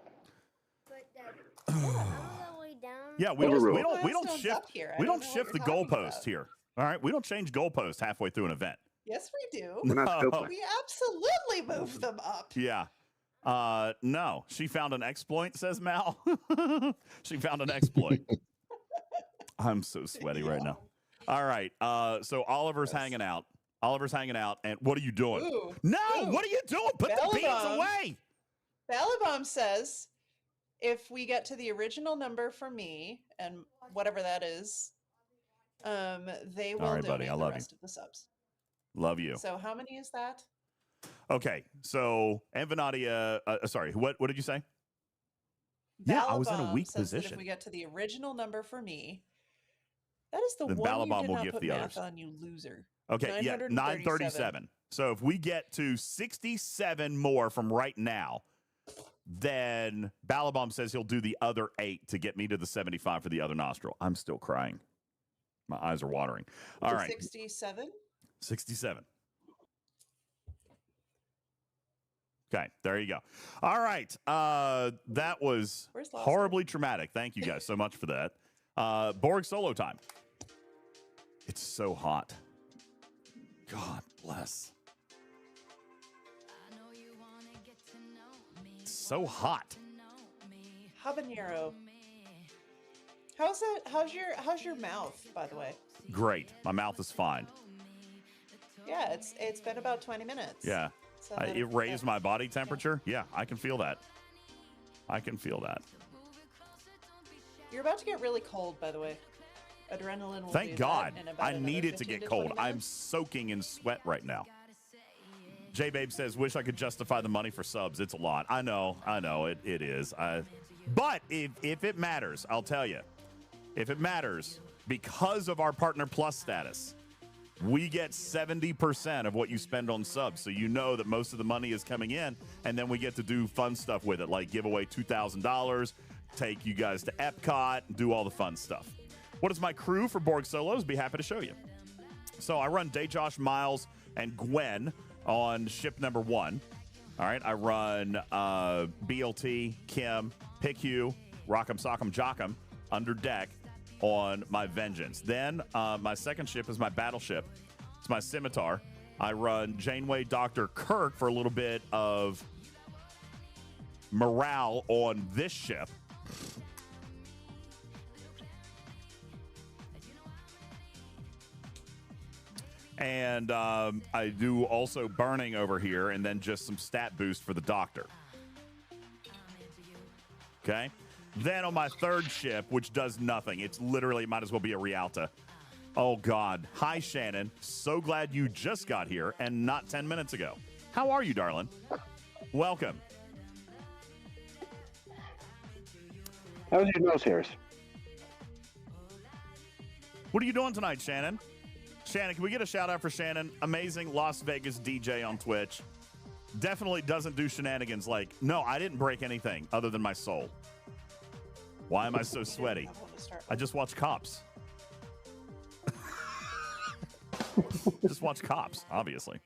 Yeah, we don't shift the goalpost here. All right, we don't change goalposts halfway through an event. Yes, we do. We're not stupid. We absolutely move them up. Yeah. No, she found an exploit, says Mal. She found an exploit. I'm so sweaty right now. All right. So Oliver's hanging out. And what are you doing? Ooh. No, what are you doing? Put the beans away. Ballabomb says, if we get to the original number for me and whatever that is, they will right, donate buddy, I the love rest of the subs. Love you. So how many is that? Okay, so and Venadia, sorry, what did you say? Yeah, I was in a weak says that position. if we get to the original number for me, that is the Then one you Ballabomb did will not gift put the math others. on, you loser. Okay, yeah, 937. So if we get to 67 more from right now, then Ballabomb says he'll do the other 8 to get me to the 75 for the other nostril. I'm still crying. My eyes are watering. All right. 67? 67. Okay, there you go. All right. That was horribly traumatic. Thank you guys so much for that. Borg solo time. It's so hot. God bless. It's so hot. Habanero. How's it? How's your mouth, by the way? Great. My mouth is fine. Yeah, it's been about 20 minutes. Yeah. So It raised my body temperature. Yeah, I can feel that. I can feel that. You're about to get really cold, by the way. Adrenaline will Thank do God. that in about I another need it to 15 get 20 cold. I'm minutes. soaking in sweat right now. J-Babe says, wish I could justify the money for subs. It's a lot. I know, it is. But if it matters, I'll tell you. If it matters, because of our Partner Plus status, we get 70% of what you spend on subs. So you know that most of the money is coming in, and then we get to do fun stuff with it, like give away $2,000, take you guys to Epcot, do all the fun stuff. What is my crew for Borg Solos? Be happy to show you. So I run Dayjosh, Miles, and Gwen on ship number 1. All right, I run BLT, Kim, Pick-Hugh, Rock'em Sock'em Jock'em under deck on my Vengeance. Then my second ship is my battleship. It's my Scimitar. I run Janeway, Dr. Kirk for a little bit of morale on this ship. And I do also burning over here, and then just some stat boost for the Doctor. Okay? Then on my third ship, which does nothing, it's literally might as well be a Rialta. Oh, God. Hi, Shannon. So glad you just got here and not 10 minutes ago. How are you, darling? Welcome. How's your nose hairs? What are you doing tonight, Shannon? Shannon, can we get a shout out for Shannon? Amazing Las Vegas DJ on Twitch. Definitely doesn't do shenanigans like, no, I didn't break anything other than my soul. Why am I so sweaty? I just watch Cops. Just watch Cops, obviously.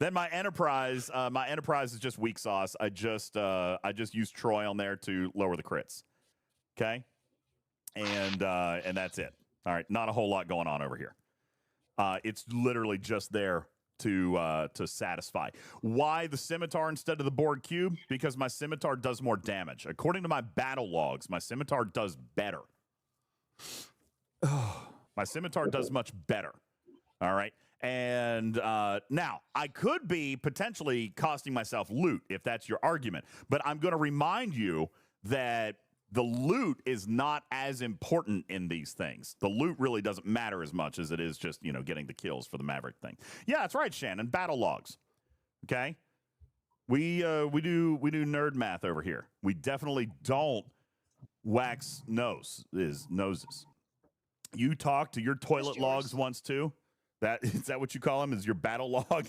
Then my Enterprise is just weak sauce. I just use Troy on there to lower the crits. Okay? And that's it. All right, not a whole lot going on over here. It's literally just there to satisfy. Why the Scimitar instead of the Borg Cube? Because my Scimitar does more damage. According to my battle logs, my Scimitar does better. My Scimitar does much better. All right. And now, I could be potentially costing myself loot, if that's your argument. But I'm going to remind you that the loot is not as important in these things. The loot really doesn't matter as much as it is just, you know, getting the kills for the Maverick thing. Yeah, that's right, Shannon. Battle logs. Okay? We do nerd math over here. We definitely don't wax noses. You talked to your toilet logs once too? Is that what you call them? Is your battle log?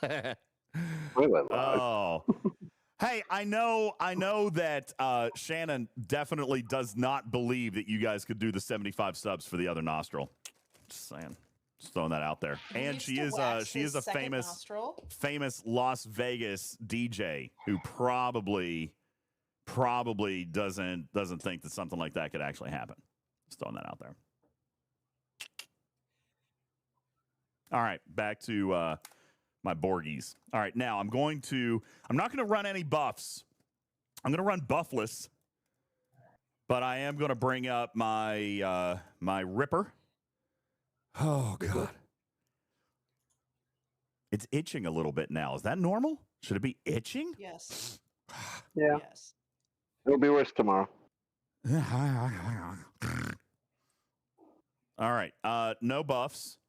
Toilet log. Oh. Hey, I know that Shannon definitely does not believe that you guys could do the 75 subs for the other nostril. Just saying. Just throwing that out there. And she is a famous Las Vegas DJ who probably doesn't think that something like that could actually happen. Just throwing that out there. All right, back to my Borgies. All right, now I'm not going to run any buffs. I'm going to run buffless, but I am going to bring up my my Ripper. Oh, God. It's itching a little bit now. Is that normal? Should it be itching? Yes. Yeah. Yes. It'll be worse tomorrow. All right, no buffs.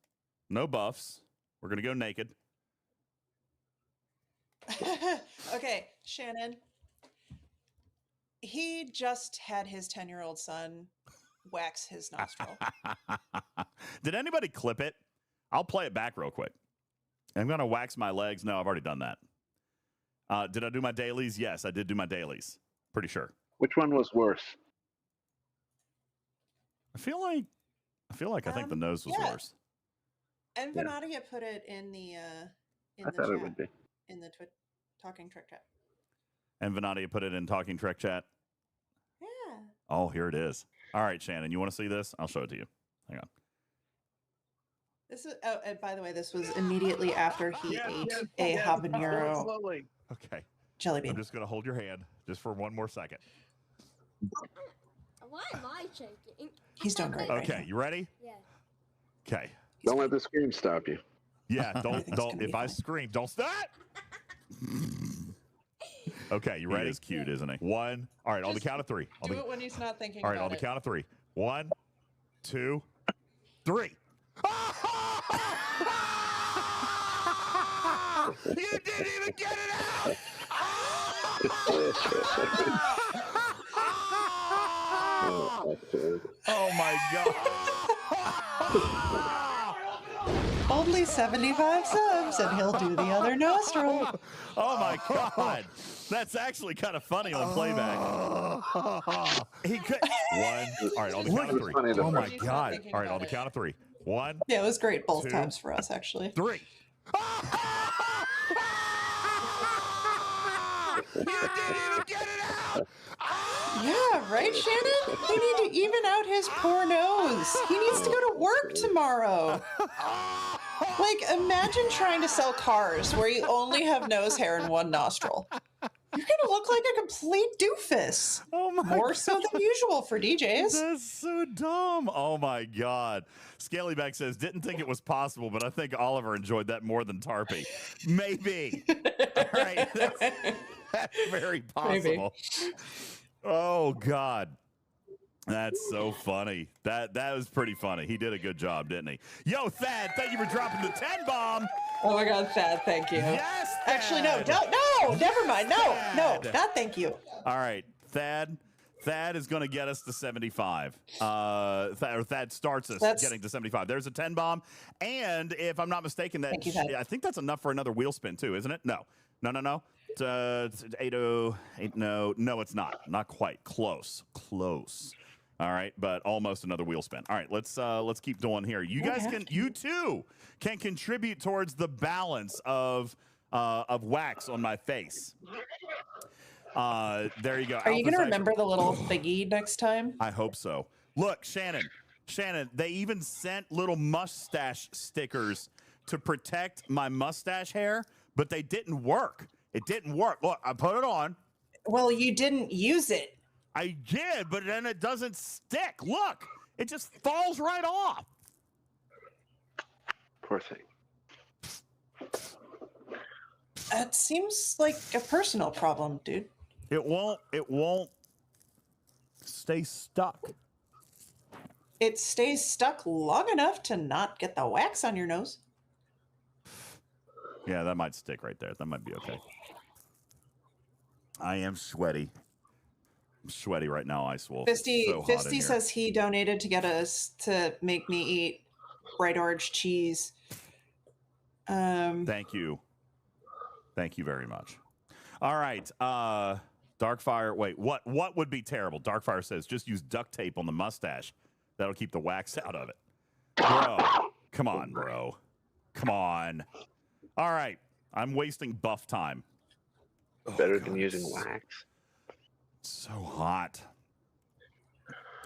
No buffs. We're going to go naked. Okay, Shannon. He just had his 10-year-old son wax his nostril. Did anybody clip it? I'll play it back real quick. I'm going to wax my legs. No, I've already done that. Did I do my dailies? Yes, I did do my dailies. Pretty sure. Which one was worse? I feel like I think the nose was worse. And Vanadia put it in the I thought it would be. In the Talking Trek chat. And Vanadia put it in Talking Trek chat. Yeah. Oh, here it is. All right, Shannon, you want to see this? I'll show it to you. Hang on. This is. Oh, and by the way, this was immediately after he ate a habanero. Okay. Jelly bean. I'm just going to hold your hand just for one more second. Why am I shaking? He's doing great. Okay, you ready? Yeah. Okay. Don't let the scream stop you. Yeah, don't. If I scream, don't stop. Okay, you ready? He is cute, isn't he? One. All right, on the count of three. Do it when he's not thinking. All right, about on the it. count of three. 1, 2, 3. You didn't even get it out! Oh my God. Only 75 subs, and he'll do the other nostril. Oh my God. That's actually kind of funny on playback. He could. One. All right, on the count of three. Oh my God. All right, on the count of three. One. Yeah, it was great both two, times for us, actually. Three. You didn't even get it out! Yeah, right, Shannon? You need to even out his poor nose. He needs to go to work tomorrow. Like, imagine trying to sell cars where you only have nose hair in one nostril. You're gonna look like a complete doofus. Oh my More so than usual for DJs. That's so dumb. Oh my God. Scalyback says, didn't think it was possible, but I think Oliver enjoyed that more than Tarpy. Maybe. All right. That's very possible. Maybe. Oh God. That's so funny. That was pretty funny. He did a good job, didn't he? Yo, Thad, thank you for dropping the 10 bomb. Oh my God, Thad, thank you. Yes, Thad. Actually, no, never mind. No, not thank you. All right, Thad is going to get us to 75. Thad starts us getting to 75. There's a 10 bomb, and if I'm not mistaken, I think that's enough for another wheel spin too, isn't it? No. It's 808. No, it's not. Not quite. Close. All right, but almost another wheel spin. All right, let's keep going here. You too can contribute towards the balance of wax on my face. There you go. Are you going to remember the little thingy next time? I hope so. Look, Shannon, they even sent little mustache stickers to protect my mustache hair, but they didn't work. It didn't work. Look, I put it on. Well, you didn't use it. I did, but then it doesn't stick. Look, it just falls right off. Poor thing. That seems like a personal problem, dude. It won't stay stuck. It stays stuck long enough to not get the wax on your nose. Yeah, that might stick right there. That might be okay. I am sweaty. I'm sweaty right now, Ice Wolf. Fisty says he donated to get us to make me eat bright orange cheese. Thank you. Thank you very much. All right. Darkfire. Wait, what would be terrible? Darkfire says just use duct tape on the mustache. That'll keep the wax out of it. Bro, come on, bro. Come on. All right. I'm wasting buff time. Better than using wax. So hot.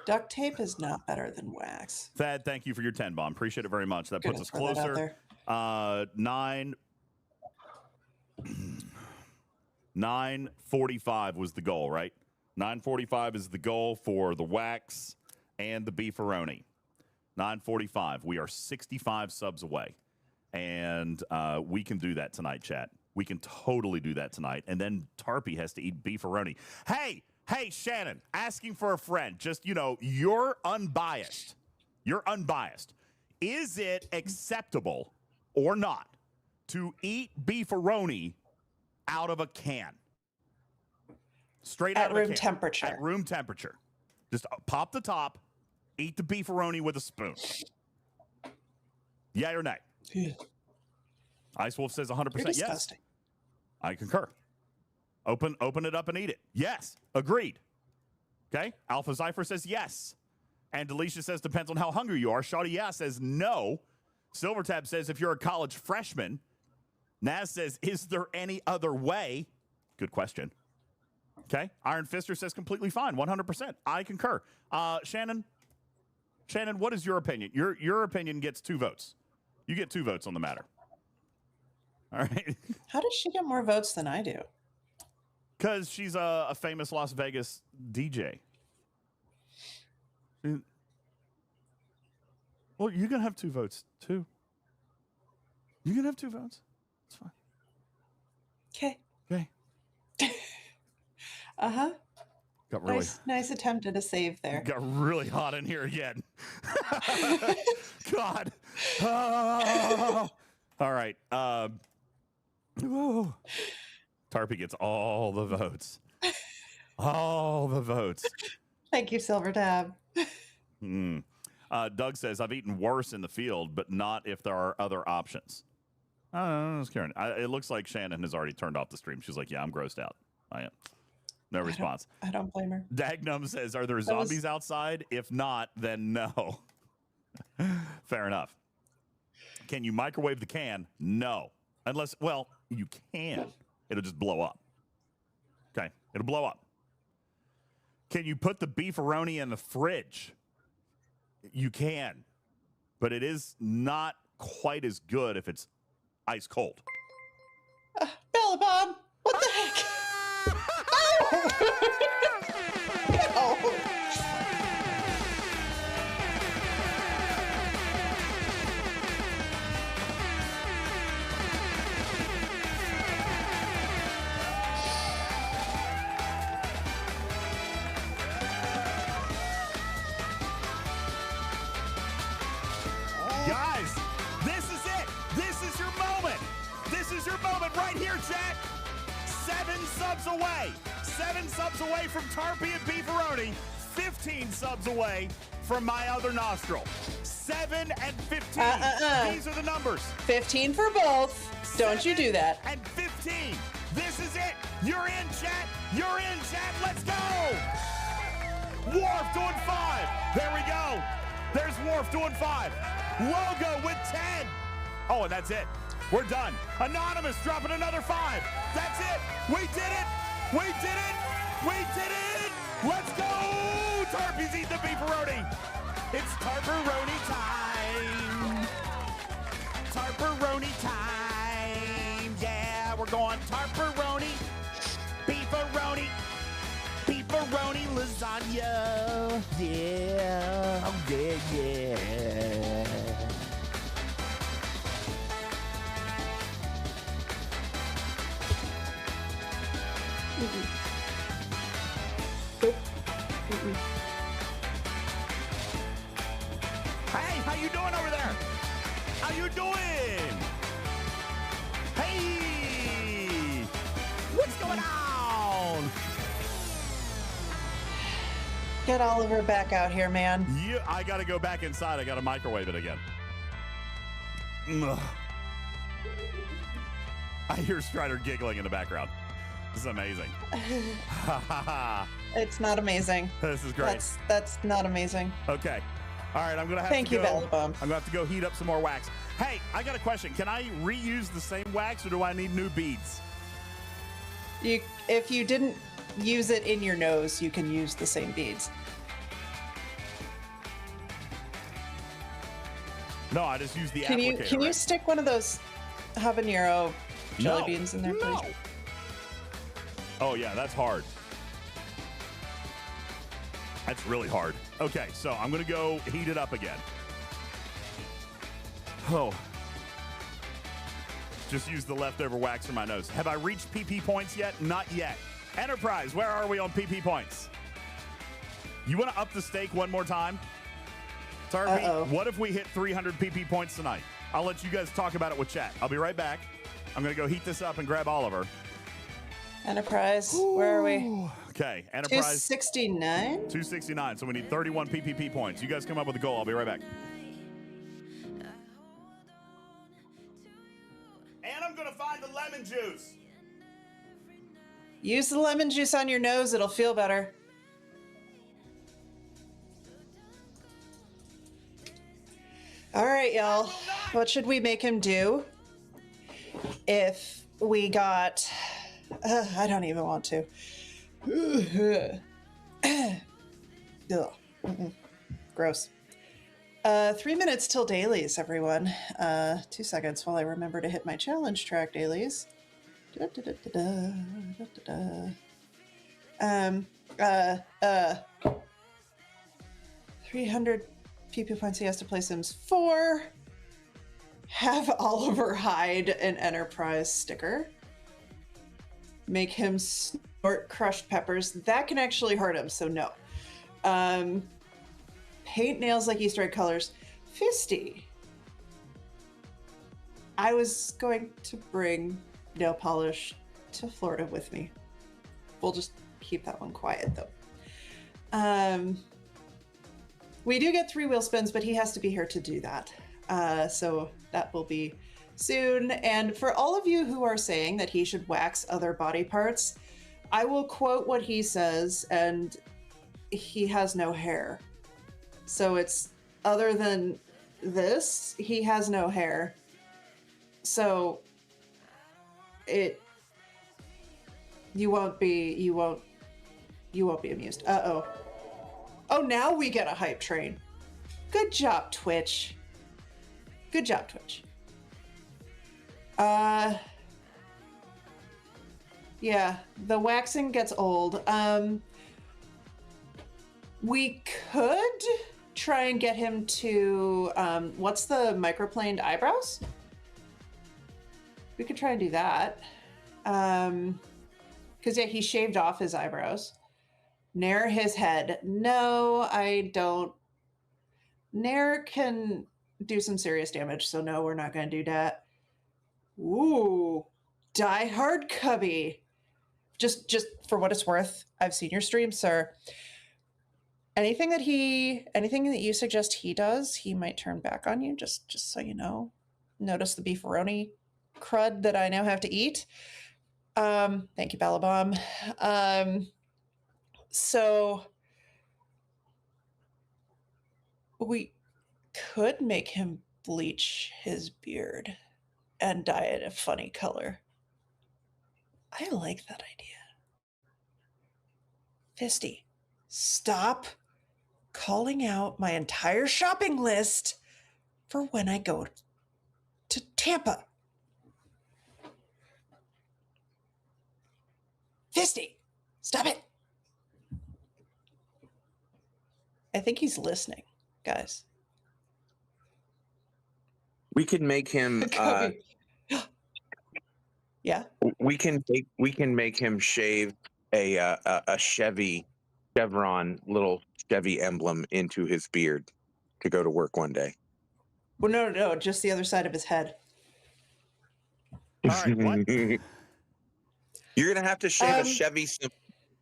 Duct tape is not better than wax. Thad, thank you for your 10 bomb. Appreciate it very much. That puts us closer. 9:45 was the goal, right? 9:45 is the goal for the wax and the beefaroni. 9:45. We are 65 subs away. And we can do that tonight, chat. We can totally do that tonight. And then Tarpy has to eat beefaroni. Hey, Shannon, asking for a friend. Just, you're unbiased. You're unbiased. Is it acceptable or not to eat beefaroni out of a can? Straight out of a can. At room temperature. At room temperature. Just pop the top, eat the beefaroni with a spoon. Yeah or nay? Ice Wolf says 100% yes. I concur. Open it up and eat it. Yes. Agreed. Okay. Alpha Zypher says yes. And Delisha says depends on how hungry you are. Shawty Yeah says no. Silvertab says if you're a college freshman. Naz says, is there any other way? Good question. Okay. Iron Fister says completely fine. 100%. I concur. Shannon, what is your opinion? Your opinion gets 2 votes. You get 2 votes on the matter. All right. How does she get more votes than I do? Because she's a famous Las Vegas DJ. Well, you're going to have 2 votes, too. You're going to have 2 votes. It's fine. Okay. Uh-huh. Got really nice attempt at a save there. Got really hot in here again. God. Oh. All right. Whoa. Tarpy gets all the votes. All the votes. Thank you, Silver Tab. Doug says, I've eaten worse in the field, but not if there are other options. I was Karen. It looks like Shannon has already turned off the stream. She's like, yeah, I'm grossed out. I am. No response. I don't blame her. Dagnum says, are there zombies outside? If not, then no. Fair enough. Can you microwave the can? No. Unless, well, you can. It'll just blow up. Okay. It'll blow up. Can you put the beefaroni in the fridge? You can. But it is not quite as good if it's ice cold. Bella Bob, what the heck? Oh. Guys, this is it. This is your moment. This is your moment right here, chat. 7 subs away. 7 subs away from Tarpy and Beefaroni. 15 subs away from my other nostril. 7 and 15. These are the numbers. 15 for both. Don't you do that. And 15. This is it. You're in, chat. You're in, chat. Let's go. Worf doing 5. There we go. There's Worf doing 5. Logo with 10. Oh, and that's it. We're done. Anonymous dropping another 5. That's it. We did it. We did it. We did it. Let's go. Tarpy's eating the beefaroni. It's Tarperoni time. Tarperoni time. Yeah, we're going Tarperoni. Beefaroni. Beefaroni lasagna. Yeah. Oh, yeah, yeah. Hey, how you doing over there? How you doing? Hey, what's going on? Get Oliver back out here, man. Yeah, I got to go back inside. I got to microwave it again. Ugh. I hear Strider giggling in the background. This is amazing. It's not amazing. This is great. That's not amazing. Okay. All right, I'm going to have Thank to you, go. Bellabum. I'm going to have to go heat up some more wax. Hey, I got a question. Can I reuse the same wax or do I need new beads? If you didn't use it in your nose, you can use the same beads. No, I just use the Can applicator. you stick one of those habanero jelly beans in there, please? Oh, yeah, that's hard. That's really hard. Okay, so I'm going to go heat it up again. Oh. Just use the leftover wax from my nose. Have I reached PP points yet? Not yet. Enterprise, where are we on PP points? You want to up the stake one more time? Tarpy, what if we hit 300 PP points tonight? I'll let you guys talk about it with chat. I'll be right back. I'm going to go heat this up and grab Oliver. Enterprise, where are we? Okay, Enterprise. 269? 269, so we need 31 PPP points. You guys come up with a goal. I'll be right back. And I'm going to find the lemon juice. Use the lemon juice on your nose. It'll feel better. All right, y'all. What should we make him do if we got... I don't even want to. Ugh. Gross. 3 minutes till dailies, everyone. 2 seconds while I remember to hit my challenge track dailies. 300 PP points. He has to play Sims 4. Have Oliver hide an Enterprise sticker. Make him snort crushed peppers. That can actually hurt him, so no. Paint nails like Easter egg colors. Fisty. I was going to bring nail polish to Florida with me. We'll just keep that one quiet though. We do get 3 wheel spins, but he has to be here to do that. So that will be soon. And for all of you who are saying that he should wax other body parts, I will quote what he says, and he has no hair. So it's other than this, he has no hair. So you won't be amused. Uh-oh. Oh, now we get a hype train. Good job, Twitch. Good job, Twitch. Yeah, the waxing gets old. We could try and get him to, what's the microplaned eyebrows? We could try and do that. Because, yeah, he shaved off his eyebrows. Nair his head. No, I don't. Nair can do some serious damage, so no, we're not going to do that. Ooh, Die Hard Cubby. Just for what it's worth, I've seen your stream, sir. Anything that you suggest he does, he might turn back on you, just so you know. Notice the beefaroni crud that I now have to eat. Thank you, Ballabomb. So we could make him bleach his beard and dye it a funny color. I like that idea. Fisty, stop calling out my entire shopping list for when I go to Tampa. Fisty, stop it. I think he's listening, guys. We could make him. Yeah. We can make him shave a Chevy chevron, little Chevy emblem into his beard to go to work one day. Well, no, just the other side of his head. All right, what? You're gonna have to shave a Chevy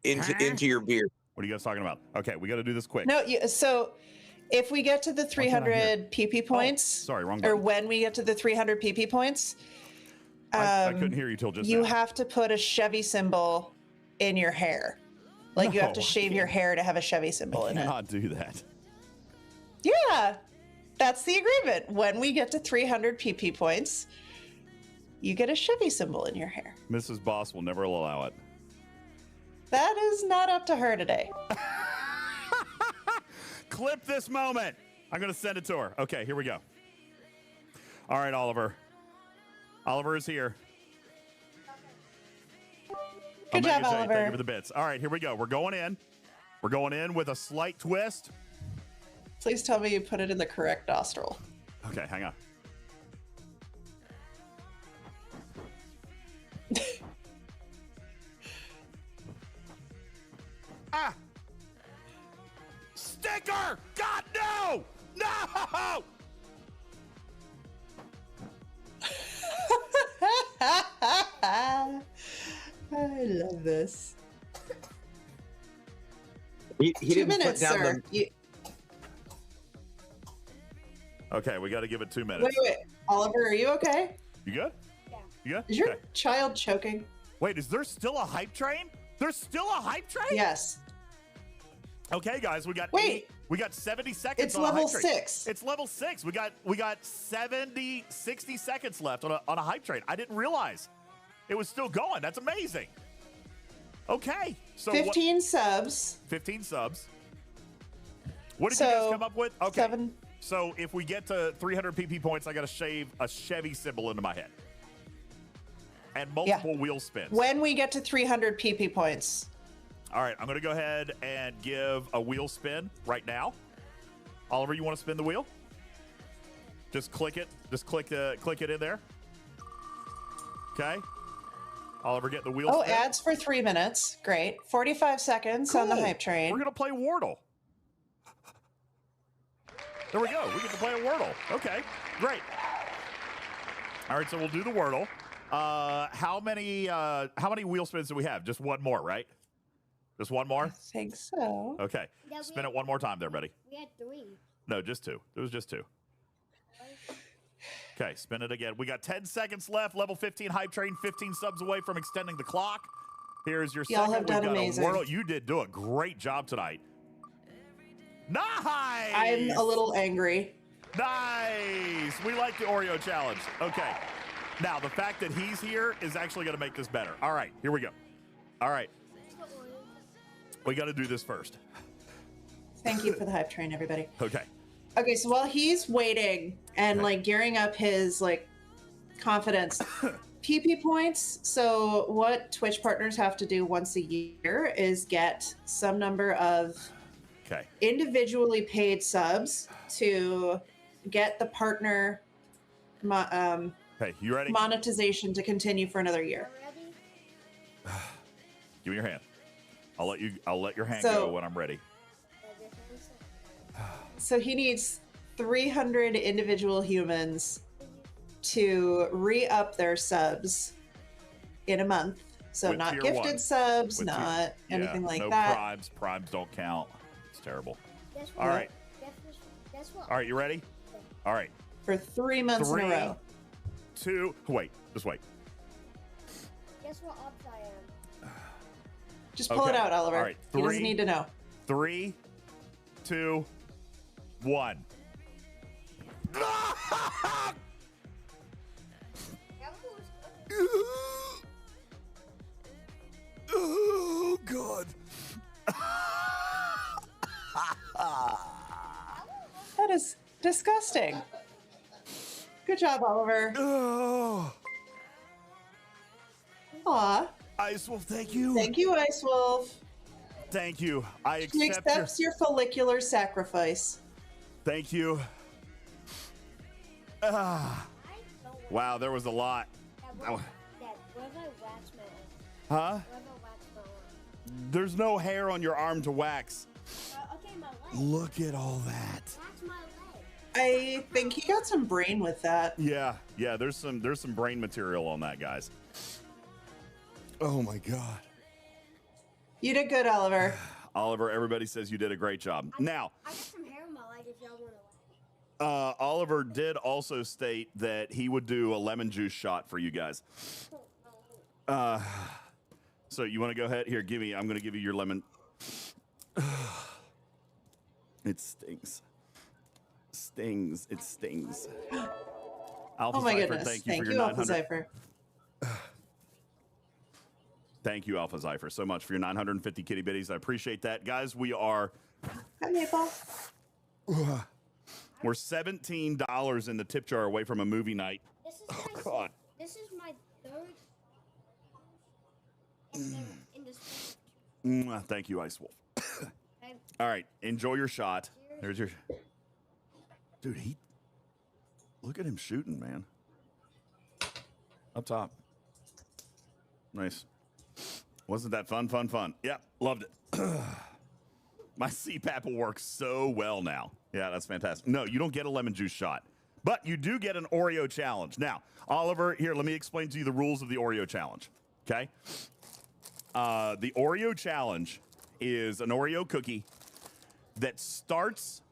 into your beard. What are you guys talking about? Okay, we got to do this quick. No, so if we get to the 300 PP points, sorry, wrong or button. when we get to the 300 PP points, I couldn't hear you till just you now. have to put a Chevy symbol in your hair. Like you have to No, I shave your hair to have a Chevy symbol in it. I cannot do that. Yeah, that's the agreement. When we get to 300 PP points, you get a Chevy symbol in your hair. Mrs. Boss will never allow it. That is not up to her today. Clip this moment. I'm going to send it to her. Okay, here we go. All right, Oliver. Oliver is here. Good job, Thank Oliver. you for the bits. All right, here we go. We're going in. We're going in with a slight twist. Please tell me you put it in the correct nostril. Okay, hang on. Ah! Sticker! God, no! No! I love this. He 2 didn't minutes, put down sir. Okay, we got to give it 2 minutes. Wait. Oliver, are you okay? You good? Yeah. You good? Is your Okay. child choking? Wait, is there still a hype train? There's still a hype train? Yes. Okay, guys, we got we got 70 seconds. It's on a level hype train. 6. It's level 6. We got 60 seconds left on a hype train. I didn't realize it was still going. That's amazing. Okay, so 15 subs. 15 subs. What did you guys come up with? Okay. 7. So if we get to 300 PP points, I got to shave a Chevy symbol into my head. And multiple wheel spins. When we get to 300 PP points. All right, I'm going to go ahead and give a wheel spin right now. Oliver, you want to spin the wheel? Just click it. Just click it in there. Okay. Oliver, get the wheel spin. Ads for 3 minutes. Great. 45 seconds on the hype train. We're going to play Wordle. There we go. We get to play a Wordle. Okay, great. All right, so we'll do the Wordle. How many wheel spins do we have? Just one more, right? Just one more? I think so. Okay. Yeah, Spin it one more time there, buddy. We had 3. No, just 2. It was just 2. Okay, spin it again. We got 10 seconds left. Level 15 hype train, 15 subs away from extending the clock. Here's your Y'all second. have done We've got amazing. a Wordle. You did do a great job tonight. Nice! I'm a little angry. Nice! We like the Oreo challenge. Okay. Now, the fact that he's here is actually going to make this better. All right, here we go. All right. We got to do this first. Thank you for the hype train, everybody. Okay. Okay, so while he's waiting and like gearing up his like confidence, PP points. So what Twitch partners have to do once a year is get some number of individually paid subs to get the partner Hey, you ready? monetization to continue for another year. Give me your hand. I'll let your hand So- go when I'm ready. So he needs 300 individual humans to re-up their subs in a month. So With not tier gifted one. subs, With not tier- anything yeah, like no that. primes. Primes don't count. It's terrible. Guess All right. Guess what? All right, you ready? All right. For 3 months in a 3, row. 2, wait. Just wait. Guess what ops I am? Just pull it Okay. out, Oliver. All right. He doesn't need to know. 3, 2, 1. Oh, God. That is disgusting. Good job, Oliver. Oh. Aw. Ice Wolf, thank you. Thank you, Ice Wolf. Thank you. I He accept your... accepts your follicular sacrifice. Thank you. Ah. Wow, there was a lot. Dad, what if I wax my Huh? arm? What if I wax my arm? There's no hair on your arm to wax. Okay, my leg. Look at all that. Wax my leg. I think he got some brain with that. Yeah, there's some brain material on that, guys. Oh my God. You did good, Oliver. Oliver, everybody says you did a great job. Now, I got some hair on my leg if y'all want to wax. Oliver did also state that he would do a lemon juice shot for you guys. So you want to go ahead? Here, I'm going to give you your lemon. It stings. It stings. Alpha Oh my Cypher, goodness. thank you for Thank your you, Alpha 900. Cypher. Thank you, Alpha Cypher, so much for your 950 kitty bitties. I appreciate that. Guys, we are... Hi, Maple. We're $17 in the tip jar away from a movie night. This is Oh, my God. This is my third in this. Thank you, Ice Wolf. All right, enjoy your shot. There's your... Dude, look at him shooting, man. Up top. Nice. Wasn't that fun? Yeah, loved it. My CPAP will work so well now. Yeah, that's fantastic. No, you don't get a lemon juice shot, but you do get an Oreo challenge. Now, Oliver, here, let me explain to you the rules of the Oreo challenge, okay? The Oreo challenge is an Oreo cookie that starts...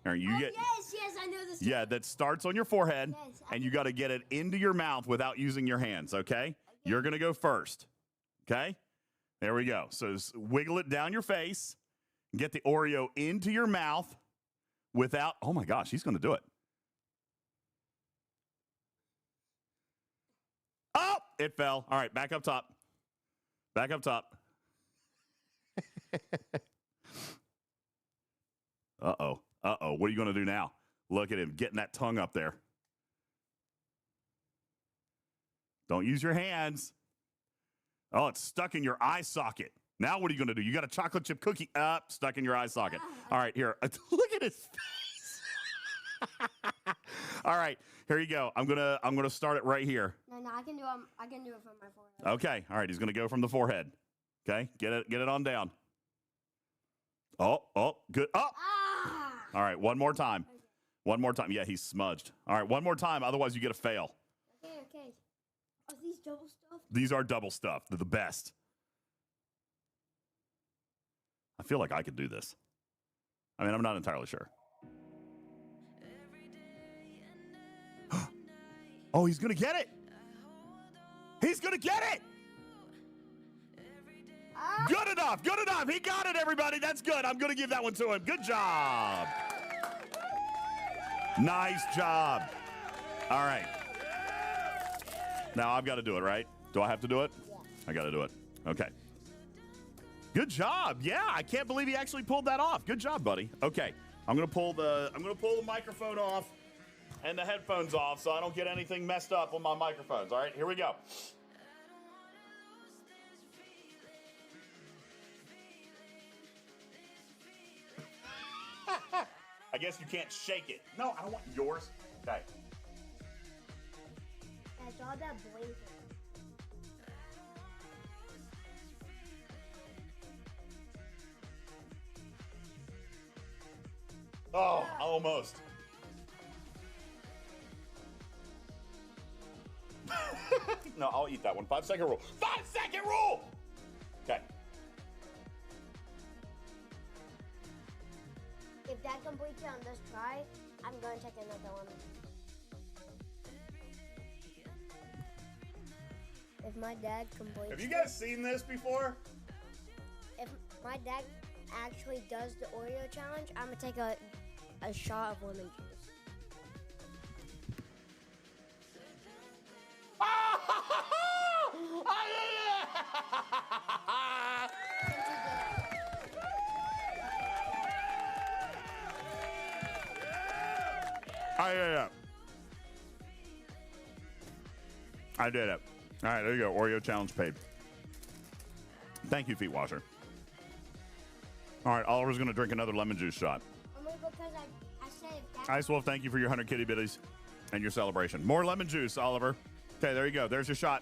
Or you get, Yes, I know this. yeah, that starts on your forehead, Yes, and you got to get it into your mouth without using your hands, okay? You're going to go first, okay? There we go. So wiggle it down your face, get the Oreo into your mouth without, oh my gosh, he's going to do it. Oh, it fell. All right, back up top. Back up top. Uh-oh. What are you going to do now? Look at him getting that tongue up there. Don't use your hands. Oh, it's stuck in your eye socket. Now what are you going to do? You got a chocolate chip cookie up, stuck in your eye socket. All right, here. Look at his face. All right, here you go. I'm gonna start it right here. No, I can do it. I can do it from my forehead. Okay. All right, he's gonna go from the forehead. Okay, get it on down. Oh, good. Oh. All right, one more time. One more time. Yeah, he's smudged. All right, one more time. Otherwise, you get a fail. Okay. Are these double stuffed? These are double stuffed. They're the best. I feel like I could do this. I mean, I'm not entirely sure. Oh, he's going to get it. He's going to get it. Good enough. Good enough. He got it, everybody. That's good. I'm going to give that one to him. Good job. Nice job. All right. Now I've got to do it, right? Do I have to do it? Yeah. I got to do it. Okay. Good job. Yeah, I can't believe he actually pulled that off. Good job, buddy. Okay. I'm going to pull the microphone off and the headphones off so I don't get anything messed up on my microphones. All right, here we go. I guess you can't shake it. No, I don't want yours. Okay. That's all that blinking. Oh, almost. No, I'll eat that one. 5-second rule. 5-second rule! Okay. If that completes it on this try, I'm going to take another one. If my dad completes Have you guys seen this before? If my dad actually does the Oreo challenge, I'm going to take a shot of lemon juice. I did it. All right, there you go. Oreo challenge paid. Thank you, Feet Washer. All right, Oliver's going to drink another lemon juice shot. Only because I said if that... Ice Wolf, thank you for your 100 kitty bitties and your celebration. More lemon juice, Oliver. Okay, there you go. There's your shot.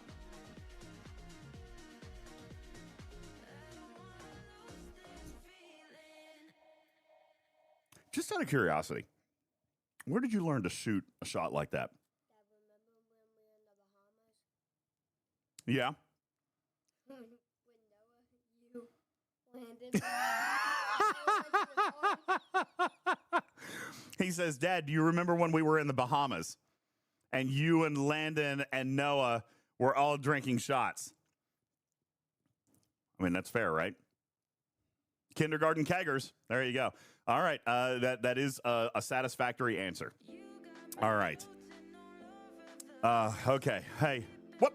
Just out of curiosity, where did you learn to shoot a shot like that? Yeah. He says, Dad, do you remember when we were in the Bahamas and you and Landon and Noah were all drinking shots? I mean, that's fair, right? Kindergarten keggers. There you go. All right. That is a satisfactory answer. All right. Okay. Hey. What?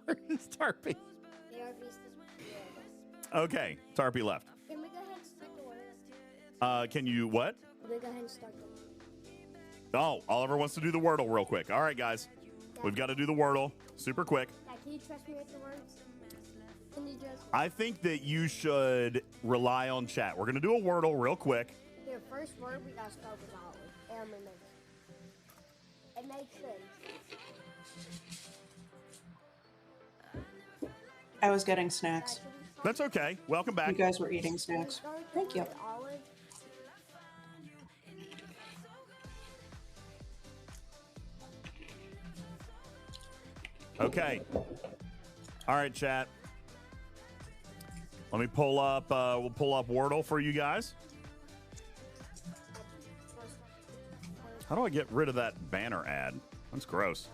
Where is Tarpy? Okay. Tarpy left. Can we go ahead and start the Wordle? Can you what? Can we go ahead and start the Wordle? Oh, Oliver wants to do the Wordle real quick. All right, guys. We've got to do the Wordle super quick. Dad, can you trust me with the words? Can you just... I think that you should rely on chat. We're going to do a Wordle real quick. Here, first word, we got to start with Olive. It makes sense. I was getting snacks. That's okay. Welcome back. You guys were eating snacks. Thank you. Okay. All right, chat. Let me pull up, we'll pull up Wordle for you guys. How do I get rid of that banner ad? That's gross.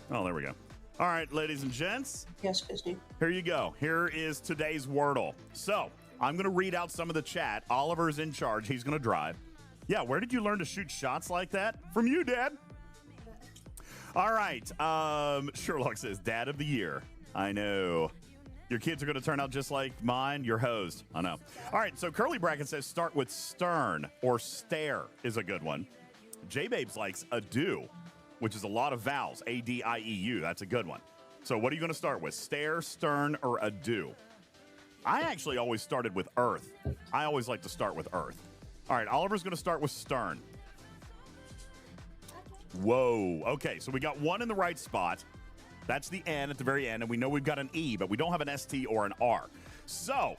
Oh, there we go. All right, ladies and gents. Yes, Christy. Here you go. Here is today's Wordle. So, I'm going to read out some of the chat. Oliver's in charge. He's going to drive. Yeah, where did you learn to shoot shots like that? From you, Dad. All right. Sherlock says, Dad of the Year. I know. Your kids are going to turn out just like mine. You're hosed. I know. All right, so Curly Bracket says start with stern or stare is a good one. J-Babes likes ado, which is a lot of vowels. A-D-I-E-U. That's a good one. So what are you going to start with? Stare, stern, or ado? I actually always started with earth. I always like to start with earth. All right, Oliver's going to start with stern. Whoa. Okay, so we got one in the right spot. That's the N at the very end, and we know we've got an E, but we don't have an ST or an R. So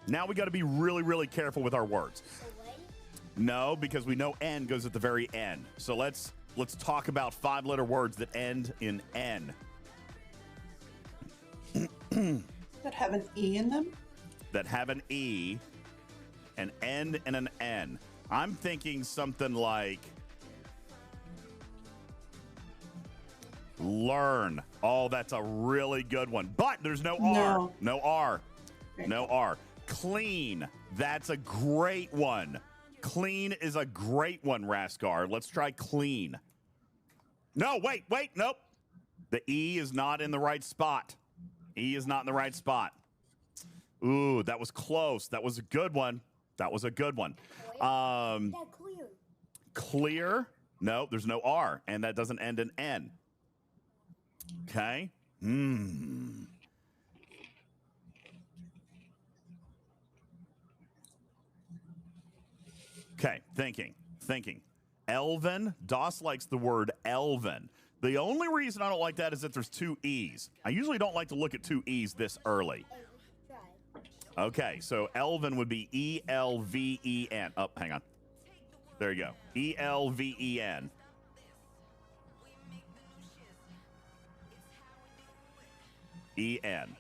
now we got to be really, really careful with our words. No, because we know N goes at the very end. So let's talk about 5-letter words that end in N. That have an E in them? That have an E, an N, and an N. I'm thinking something like learn. Oh, that's a really good one. But there's no R. No R. No R. Clean. That's a great one. Clean is a great one, Raskar. Let's try clean. No, wait, nope. The E is not in the right spot. E is not in the right spot. Ooh, that was close. That was a good one. That was a good one. Clear. Clear. No, there's no R, and that doesn't end in N. Okay. Okay, thinking. Elven. Doss likes the word elven. The only reason I don't like that is that there's 2 E's. I usually don't like to look at 2 E's this early. Okay, so elven would be E-L-V-E-N. Oh, hang on. There you go. E-L-V-E-N. E-N.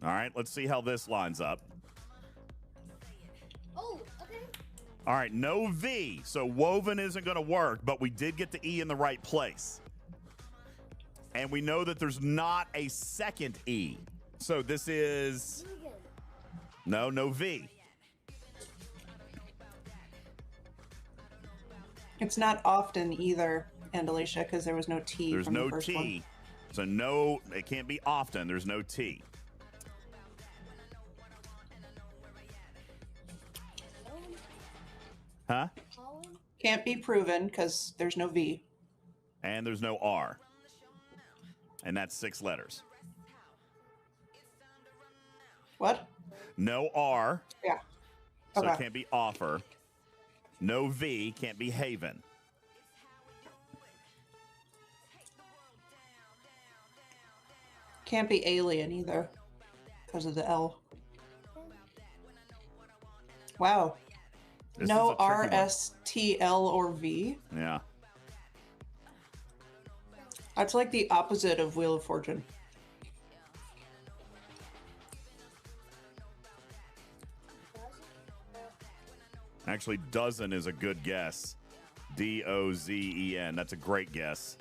All right, let's see how this lines up. Oh, okay. All right, no V, so woven isn't going to work, but we did get the E in the right place. And we know that there's not a second E. So this is... No V. It's not often either, Andalicia, because there was no T. There's from no the first T. One. So no, it can't be often. There's no T. Huh? Can't be proven because there's no V. And there's no R. And that's 6 letters. What? No R. Yeah. So Okay. it can't be offer. No V, can't be haven. Can't be alien either because of the L. Wow. This No is a tricky R, one. S, T, L, or V. Yeah. That's like the opposite of Wheel of Fortune. Actually, dozen is a good guess. D-O-Z-E-N. That's a great guess.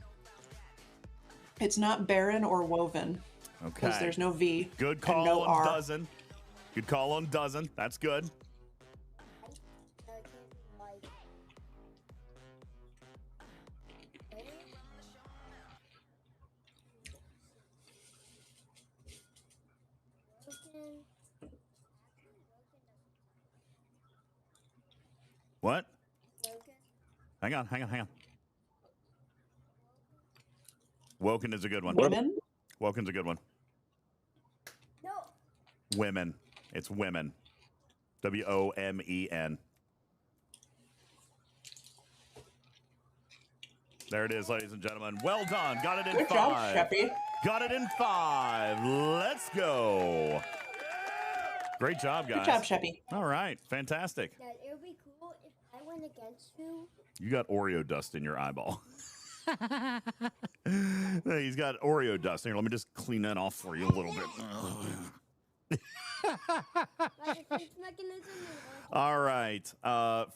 It's not barren or woven. Okay. Because there's no V. Good and call no on R. dozen. Good call on dozen. That's good. What? Hang on. Woken is a good one. Women? Woken's a good one. No. Women. It's women. W-O-M-E-N. There it is, ladies and gentlemen. Well done. Got it in Good 5. job, Sheppy. Got it in 5. Let's go. Great job, guys. Good job, Sheppy. All right. Fantastic. Dad, it would be cool if I went against you. You got Oreo dust in your eyeball. He's got Oreo dust. Here, let me just clean that off for you a little bit. All right.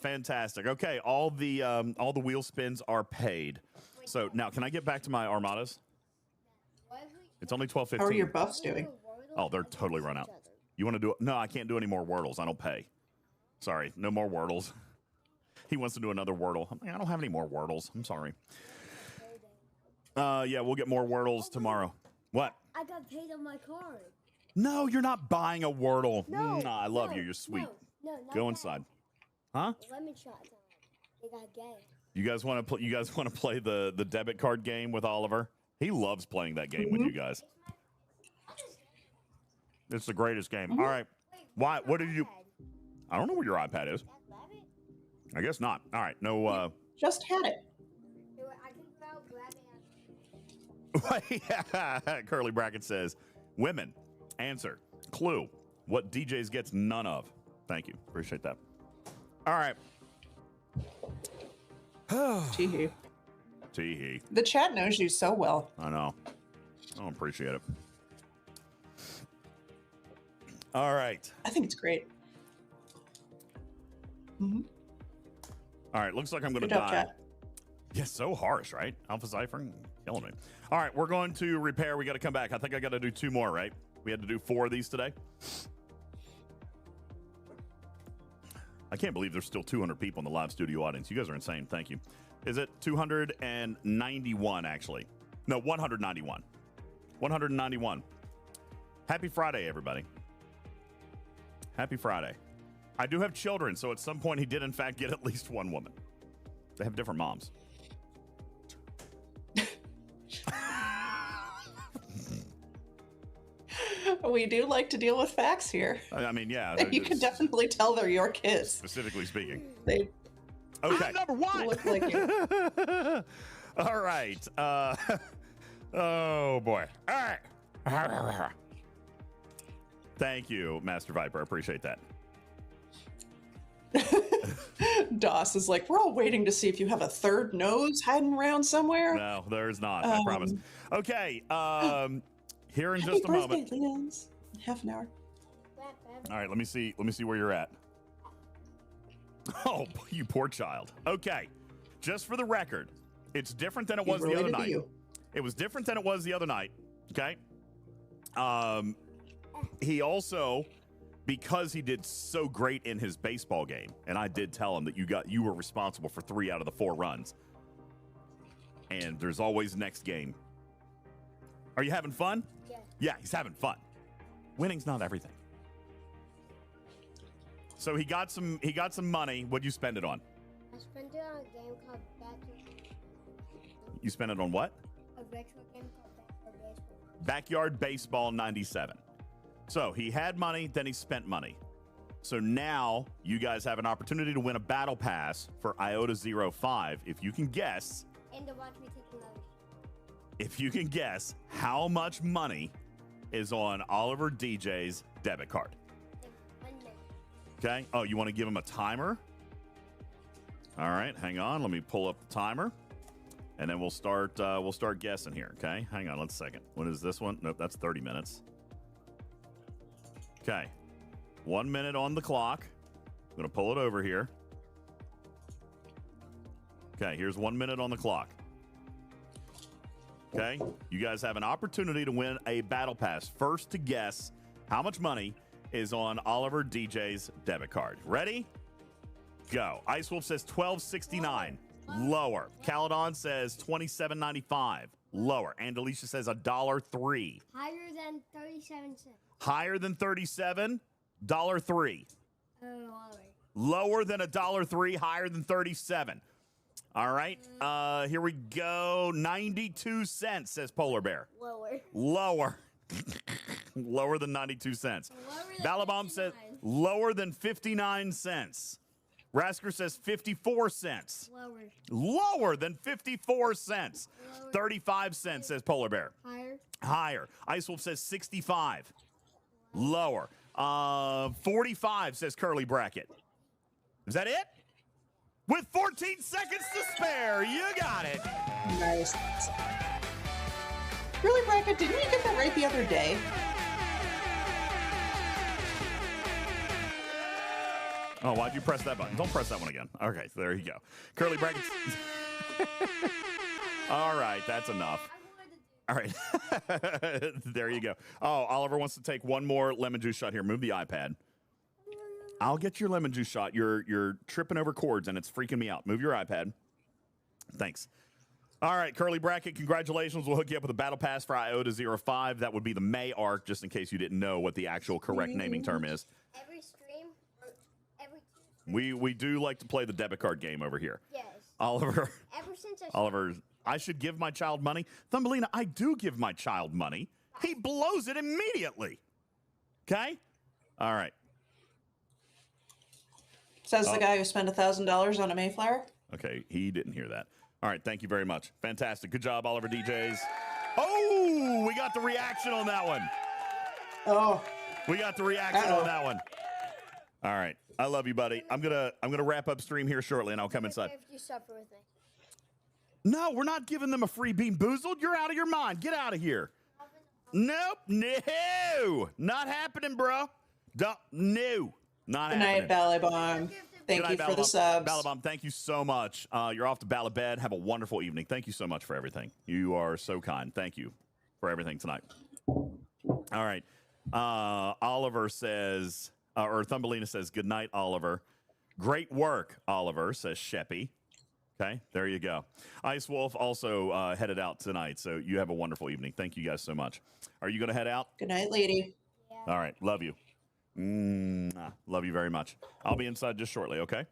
Fantastic. Okay, all the wheel spins are paid. So now, can I get back to my armadas? It's only 12:15. How are your buffs doing? Oh, they're totally run out. You want to do it? No, I can't do any more Wordles. I don't pay. Sorry, no more Wordles. He wants to do another Wordle. I'm like, I don't have any more Wordles. I'm sorry. Yeah, we'll get more Wordles tomorrow. What? I got paid on my card. No, you're not buying a Wordle. No, I love no, you. You're sweet. No, not Go that. inside. Huh? Lemon shot time. They got gay. You guys want to play the debit card game with Oliver? He loves playing that game with you guys. It's the greatest game. All right. Why? What did you? I don't know where your iPad is. I guess not. All right. No. Just had it. I can go out, grab it. Yeah. Curly Bracket says, women. Answer. Clue. What DJz gets none of. Thank you. Appreciate that. All right. Tee-hee. Tee-hee. The chat knows you so well. I know. I don't appreciate it. All right. I think it's great. Mm-hmm. All right. Looks like I'm going to Good job, die. chat. Yeah, so harsh, right? Alpha Cypher killing me. All right, we're going to repair. We got to come back. I think I got to do 2 more, right? We had to do 4 of these today. I can't believe there's still 200 people in the live studio audience. You guys are insane. Thank you. Is it 291, actually? No, 191. 191. Happy Friday, everybody. Happy Friday. I do have children, so at some point he did, in fact, get at least one woman. They have different moms. We do like to deal with facts here. I mean, yeah. You can definitely tell they're your kids. Specifically speaking. They Okay. I'm number 1. Look like you. All right. Oh, boy. All right. Thank you, Master Viper. I appreciate that. Doss is like, we're all waiting to see if you have a third nose hiding around somewhere. No, there's not. I promise. Okay. Here in just a moment. Leon's. Half an hour. All right. Let me see where you're at. Oh, you poor child. Okay. Just for the record, it's different than it was the other night. It was different than it was the other night. Okay. He also, because he did so great in his baseball game, and I did tell him that you were responsible for 3 out of the 4 runs. And there's always next game. Are you having fun? Yeah. Yeah, he's having fun. Winning's not everything. So he got some money. What'd you spend it on? I spent it on a game called Backyard. You spent it on what? A virtual game called Backyard Baseball. Backyard Baseball 97. So he had money, then he spent money. So now you guys have an opportunity to win a battle pass for Iota 05 if you can guess. And to watch me take another. If you can guess how much money is on Oliver DJ's debit card. Okay. Oh, you want to give him a timer? All right. Hang on. Let me pull up the timer, and then we'll start guessing here. Okay. Hang on. Let's second. What is this one? Nope. That's 30 minutes. Okay. 1 minute on the clock. I'm going to pull it over here. Okay. Here's 1 minute on the clock. Okay. You guys have an opportunity to win a battle pass. First to guess how much money is on Oliver DJ's debit card. Ready? Go. Ice Wolf says $12.69. Lower. Caledon says $27.95. Lower. Andalicia says $1.03. Higher than 37 cents. Higher than 37. $1.03. Lower than $1.03. Higher than 37. All right. Here we go. 92 cents, says Polar Bear. Lower. Lower than 92 cents. Balabom says lower than 59 cents. Rasker says 54 cents. Lower than 54 cents. 35 cents, says Polar Bear. Higher. Ice Wolf says 65. Lower. 45, says Curly Bracket. Is that it? With 14 seconds to spare. You got it. Nice. Really, Bracket, didn't you get that right the other day? Oh, why'd you press that button? Don't press that one again. Okay, so there you go. Curly Brackets. All right, that's enough. All right. There you go. Oh, Oliver wants to take one more lemon juice shot here. Move the iPad. I'll get your lemon juice shot. You're tripping over cords, and it's freaking me out. Move your iPad. Thanks. All right, Curly Bracket, congratulations. We'll hook you up with a battle pass for Iota 05. That would be the May arc, just in case you didn't know what the actual correct naming term is. Every stream, We do like to play the debit card game over here. Yes. Oliver. Ever since Oliver, I should give my child money. Thumbelina, I do give my child money. He blows it immediately. Okay? All right. Says the guy who spent $1,000 on a Mayflower. Okay, he didn't hear that. All right, thank you very much. Fantastic. Good job, Oliver DJz. Oh, we got the reaction on that one. Oh. We got the reaction on that one. All right. I love you, buddy. I'm gonna wrap up stream here shortly, and I'll come inside. If you suffer with me. No, we're not giving them a free BeanBoozled. You're out of your mind. Get out of here. Nope. No. Not happening, bro. No. Not Good happening. night, Ballet Bomb. Thank you for the subs. Balabom, thank you so much. You're off to Ballabed. Have a wonderful evening. Thank you so much for everything. You are so kind. Thank you for everything tonight. All right. Oliver says, or Thumbelina says, good night, Oliver. Great work, Oliver, says Sheppy. Okay, there you go. Ice Wolf also headed out tonight, so you have a wonderful evening. Thank you guys so much. Are you going to head out? Good night, lady. All right, love you. Love you very much. I'll be inside just shortly, okay?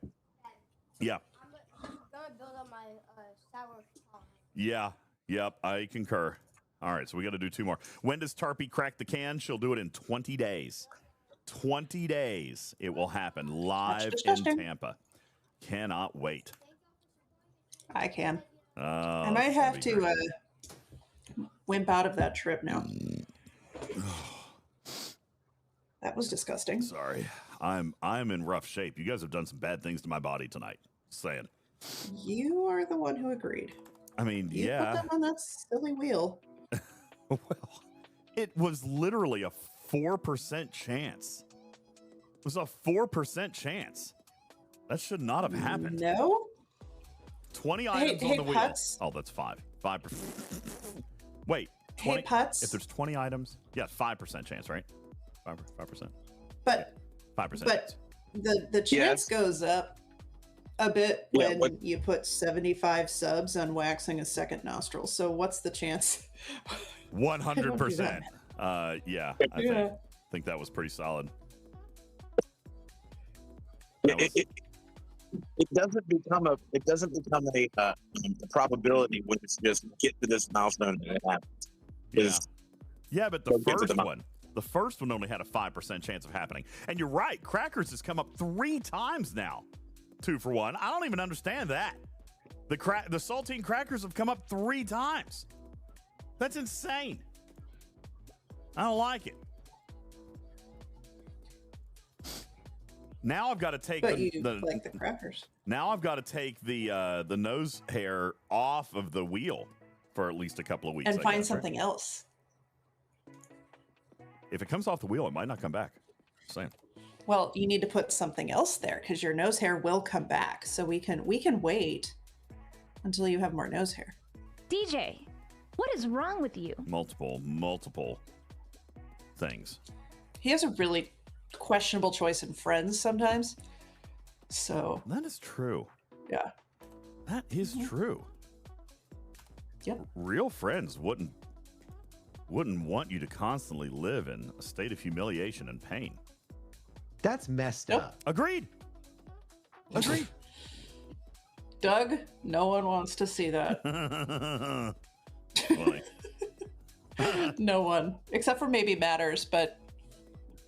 Yeah. I'm gonna build up my sour tolerance. Yeah, yep, I concur. All right, so we got to do 2 more. When does Tarpy crack the can? She'll do it in 20 days. 20 days it will happen live in Tampa. Cannot wait. I can. Oh, I might have to wimp out of that trip now. That was disgusting. Sorry. I'm in rough shape. You guys have done some bad things to my body tonight. Just saying. You are the one who agreed. I mean, You yeah. put them on that silly wheel. Well, it was literally a 4% chance. It was a 4% chance. That should not have happened. No. 20 items on the wheel. Putz. Oh, that's 5%. Wait, 20, Hey, Putz. if there's 20 items, yeah, 5% chance, right? 5%. But 5%. But the chance goes up a bit when you put 75 subs on waxing a second nostril. So what's the chance? 100%. Yeah, I think that was pretty solid. It doesn't become a probability when it's just get to this milestone and it happens. Yeah, but the first one only had a 5% chance of happening. And you're right, Crackers has come up 3 times now. 2 for 1. I don't even understand that. The saltine crackers have come up 3 times. That's insane. I don't like it. Now I've got to take But you like the crackers. Now I've got to take the nose hair off of the wheel for at least a couple of weeks. And I find guess, something right? else. If it comes off the wheel, it might not come back. Just saying. Well, you need to put something else there because your nose hair will come back. So we can wait until you have more nose hair. DJ, what is wrong with you? Multiple things. He has a really questionable choice in friends sometimes. So that is true. Yeah. That is true. Yep. Real friends wouldn't want you to constantly live in a state of humiliation and pain. That's messed up. Agreed. Doug, no one wants to see that. Funny. No one, except for maybe Matters, but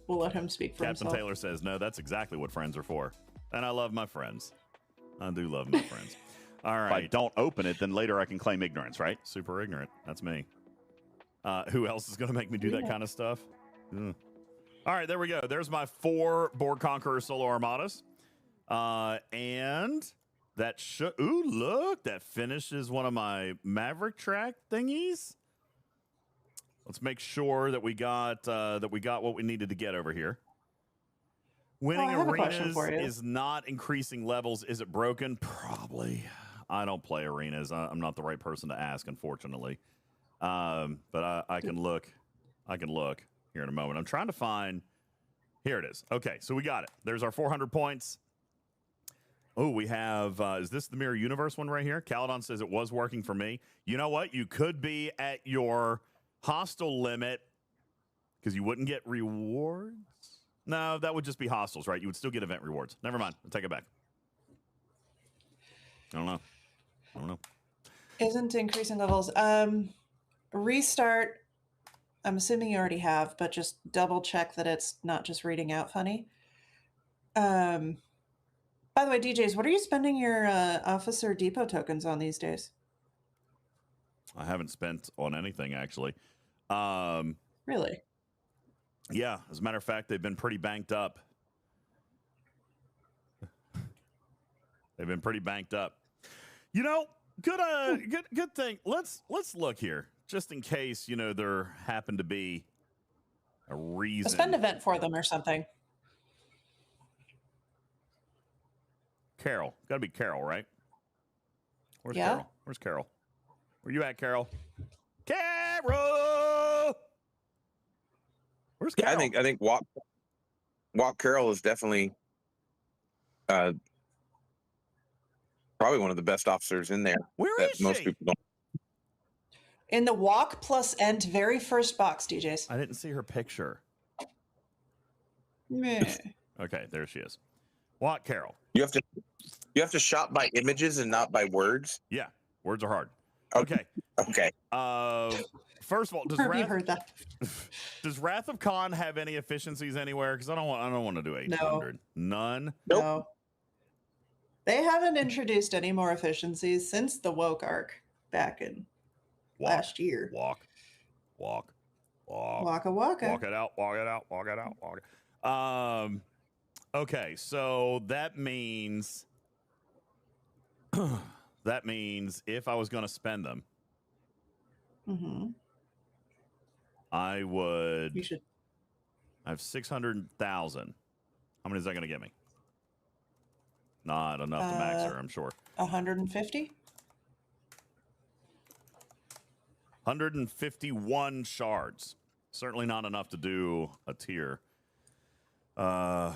we'll let him speak for Captain himself. Taylor says, no, that's exactly what friends are for. And I love my friends. I do love my friends. All right. If I don't open it, then later I can claim ignorance, right? Super ignorant. That's me. Who else is going to make me do that kind of stuff? All right, there we go. There's my 4 Borg Conqueror solo armadas. And that ooh, look, that finishes one of my Maverick track thingies. Let's make sure that we got what we needed to get over here. Winning arenas is not increasing levels. Is it broken? Probably. I don't play arenas. I'm not the right person to ask, unfortunately. But I can look. I can look here in a moment. I'm trying to find. Here it is. Okay, so we got it. There's our 400 points. Oh, we have. Is this the Mirror Universe one right here? Caledon says it was working for me. You know what? You could be at your hostile limit because you wouldn't get rewards. No, that would just be hostels, right? You would still get event rewards. Never mind. I'll take it back. I don't know. Isn't increasing levels. Restart. I'm assuming you already have, but just double check that it's not just reading out funny. By the way, DJz, what are you spending your Officer Depot tokens on these days? I haven't spent on anything, actually. Really? Yeah. As a matter of fact, they've been pretty banked up. They've been pretty banked up. You know, good thing. Let's look here, just in case, you know, there happened to be a reason. A spend event for them or something. Carol. Got to be Carol, right? Where's Yeah. Carol? Where's Carol? Where you at, Carol? Carol! Where's Carol? I think Walk Carol is definitely probably one of the best officers in there. Where is most she? people don't. In the walk plus end very first box, DJz. I didn't see her picture. Meh. Okay, there she is. Walk Carol. You have to shop by images and not by words. Yeah, words are hard. Okay. Okay. First of all, Kirby heard that. does Wrath of Khan have any efficiencies anywhere? Because I don't want to do 800. None. No. They haven't introduced any more efficiencies since the woke arc back in last year. Walk. Waka waka. Walk it out. Walk it out. Walk it out. Walk it. Okay, so that means if I was going to spend them, I would. You should. I have 600,000. How many is that going to get me? Not enough to max her, I'm sure. 150. 151 shards. Certainly not enough to do a tier. But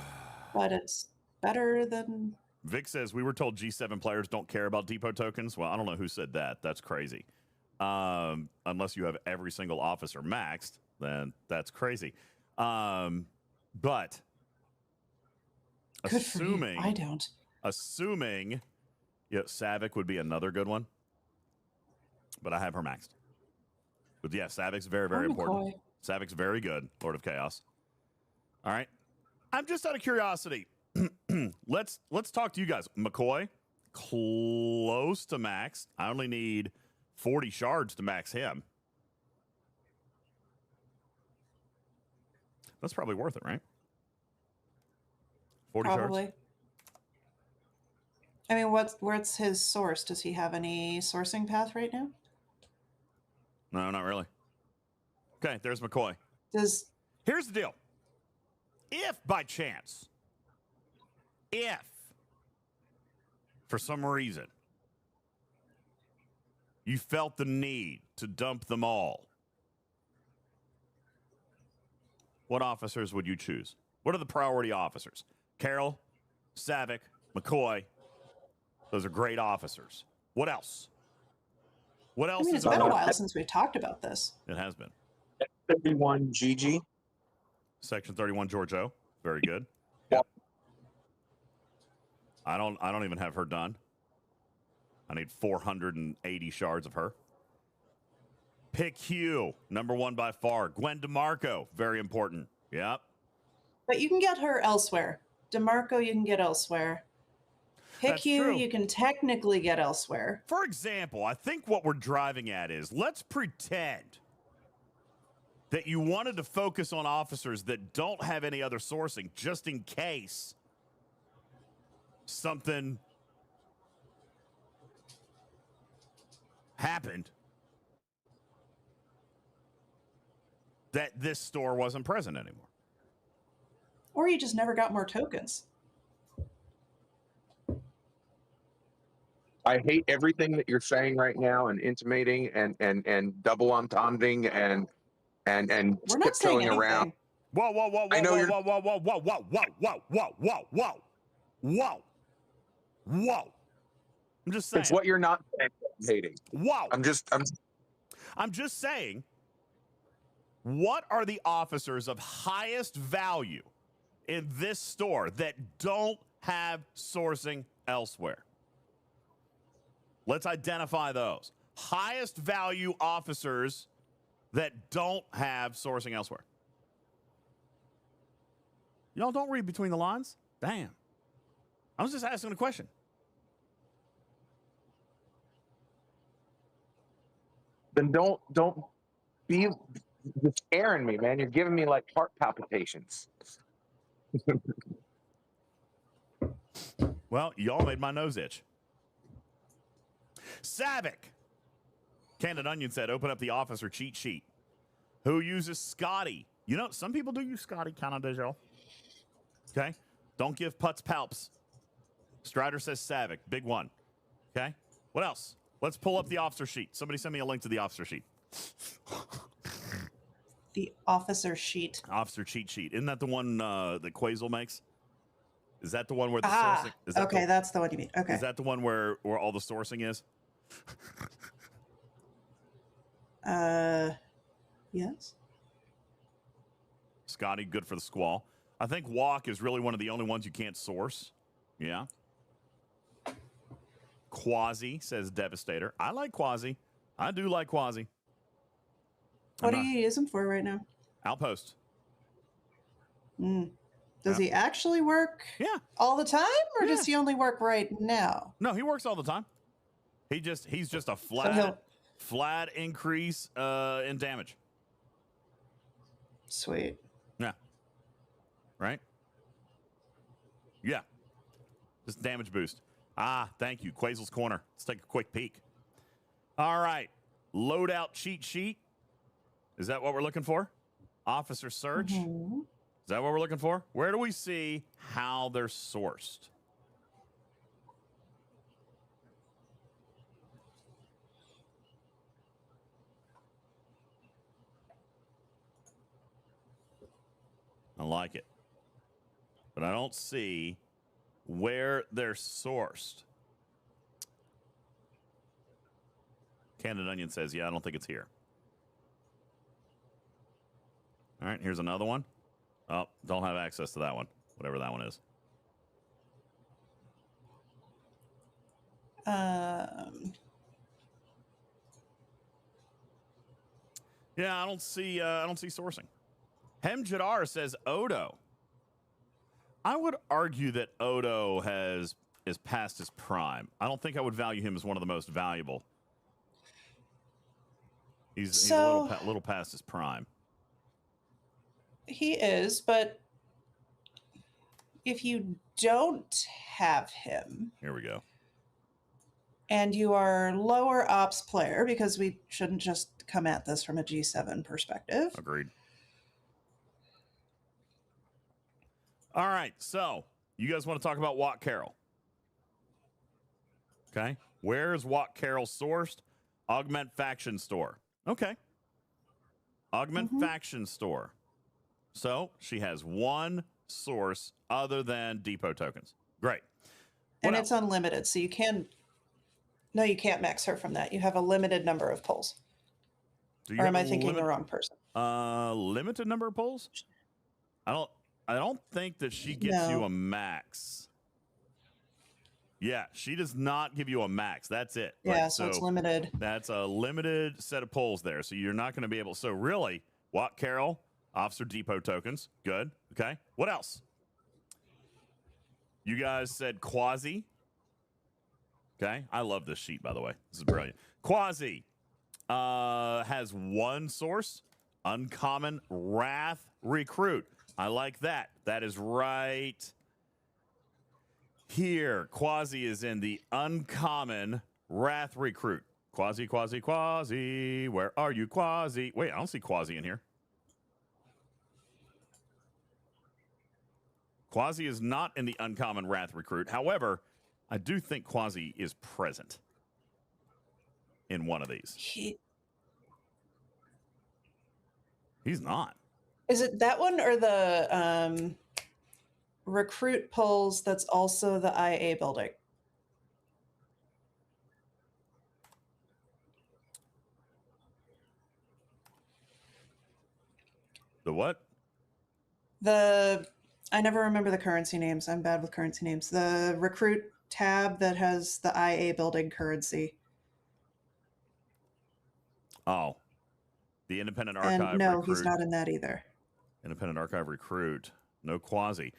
it's better than. Vic says, we were told G7 players don't care about depot tokens. Well, I don't know who said that. That's crazy. Unless you have every single officer maxed, then that's crazy. But Good assuming for you. I don't. Assuming, yeah, Savick would be another good one. But I have her maxed. But yeah, Savik's very, very important. Savik's very good. Lord of Chaos. All right. I'm just out of curiosity. Let's talk to you guys. McCoy, close to max. I only need 40 shards to max him. That's probably worth it, right? 40 Probably. shards? I mean, what's his source? Does he have any sourcing path right now? No, not really. Okay, there's McCoy. Here's the deal. If by chance, for some reason you felt the need to dump them all, what officers would you choose? What are the priority officers? Carol, Savick, McCoy. Those are great officers. What else? What else? I mean, it's been a while since we talked about this. It has been. 31 GG. Section 31 George O. Very good. I don't even have her done. I need 480 shards of her. Pick Hugh, number one by far. Gwen DeMarco, very important. Yep. But you can get her elsewhere. DeMarco, you can get elsewhere. Pick Hugh, true. you can technically get elsewhere. For example, I think what we're driving at is, let's pretend that you wanted to focus on officers that don't have any other sourcing, just in case something happened that this store wasn't present anymore. Or you just never got more tokens. I hate everything that you're saying right now and intimating and double entending and We're not saying tiptoeing around. Whoa, whoa, whoa, whoa, I know whoa, you're- whoa, whoa, whoa, whoa, whoa, whoa, whoa, whoa, whoa, whoa, whoa, whoa. I'm just saying. It's what you're not saying, hating. Whoa. I'm just saying, what are the officers of highest value in this store that don't have sourcing elsewhere? Let's identify those. Highest value officers that don't have sourcing elsewhere. Y'all don't read between the lines? Damn. I was just asking a question. Then don't be just scaring me, man. You're giving me like heart palpitations. Well, y'all made my nose itch. Savick. Candid Onion said, open up the officer cheat sheet. Who uses Scotty? You know, some people do use Scotty, kind of, Dejal. Okay? Don't give putts palps. Strider says Savick. Big one. Okay? What else? Let's pull up the officer sheet. Somebody send me a link to the officer sheet. The officer sheet. Officer cheat sheet. Isn't that the one that Quasel makes? Is that the one where the Ah, sourcing? Is that okay, that's the one you mean. Okay. Is that the one where all the sourcing is? Yes. Scotty, good for the squall. I think Walk is really one of the only ones you can't source. Yeah. Quasi, says Devastator. I like Quasi. I do like Quasi. What do you use him for right now? Outpost. Does he actually work all the time, or does he only work right now? No, he works all the time. He's just a flat increase in damage. Sweet. Yeah. Right? Yeah. Just damage boost. Ah, thank you. Quasel's Corner. Let's take a quick peek. All right. Loadout cheat sheet. Is that what we're looking for? Officer search. Mm-hmm. Is that what we're looking for? Where do we see how they're sourced? I like it. But I don't see where they're sourced. Candid Onion says, yeah, I don't think it's here. All right, here's another one. Oh, don't have access to that one, whatever that one is. Yeah, I don't see sourcing. Hemjadar says Odo. I would argue that Odo is past his prime. I don't think I would value him as one of the most valuable. He's a little past his prime. He is, but if you don't have him, here we go, and you are lower ops player, because we shouldn't just come at this from a G7 perspective. Agreed. All right, so you guys want to talk about Watt Carroll? Okay, where is Watt Carroll sourced? Augment Faction Store. Okay, Augment Faction Store. So she has one source other than depot tokens. Great. And it's unlimited, so you can... No, you can't max her from that. You have a limited number of pulls. Or am I thinking the wrong person? Limited number of pulls? I don't think that she gets you a max. Yeah, she does not give you a max. That's it. Yeah, right? so it's limited. That's a limited set of pulls there. So you're not going to be able... So really, Watt Carroll... Officer depot tokens. Good. Okay. What else? You guys said Quasi. Okay. I love this sheet, by the way. This is brilliant. Quasi has one source. Uncommon Wrath Recruit. I like that. That is right here. Quasi is in the Uncommon Wrath Recruit. Quasi, Quasi, Quasi. Where are you, Quasi? Wait, I don't see Quasi in here. Quasi is not in the Uncommon Wrath Recruit. However, I do think Quasi is present in one of these. He's not. Is it that one or the recruit pulls that's also the IA building? The what? I never remember the currency names. I'm bad with currency names. The recruit tab that has the IA building currency. Oh. The Independent Archive And no, Recruit. he's not in that either. Independent Archive Recruit. No Quasi.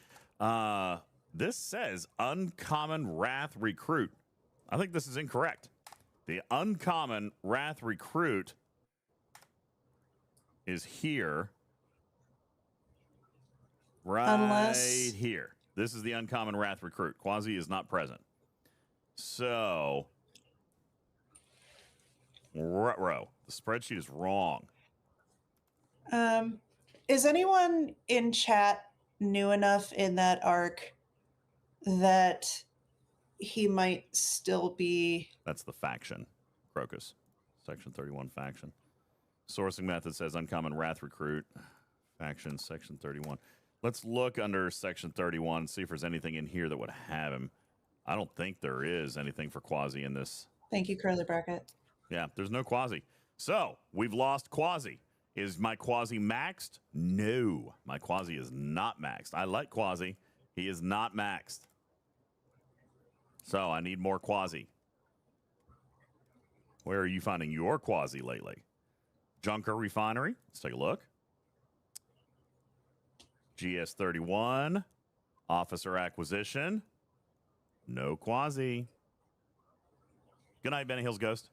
This says Uncommon Wrath Recruit. I think this is incorrect. The Uncommon Wrath Recruit is here. Right here. This is the uncommon wrath recruit. Quasi is not present. So, ruh-roh. The spreadsheet is wrong. Is anyone in chat new enough in that arc that he might still be? That's the faction. Crocus. Section 31 faction. Sourcing method says uncommon wrath recruit. Faction, section 31. Let's look under section 31 and see if there's anything in here that would have him. I don't think there is anything for Quasi in this. Thank you, Curly Bracket. Yeah, there's no Quasi. So, we've lost Quasi. Is my Quasi maxed? No, my Quasi is not maxed. I like Quasi. He is not maxed. So, I need more Quasi. Where are you finding your Quasi lately? Junker Refinery. Let's take a look. GS31. Officer Acquisition. No Quasi. Good night, Benny Hills Ghost.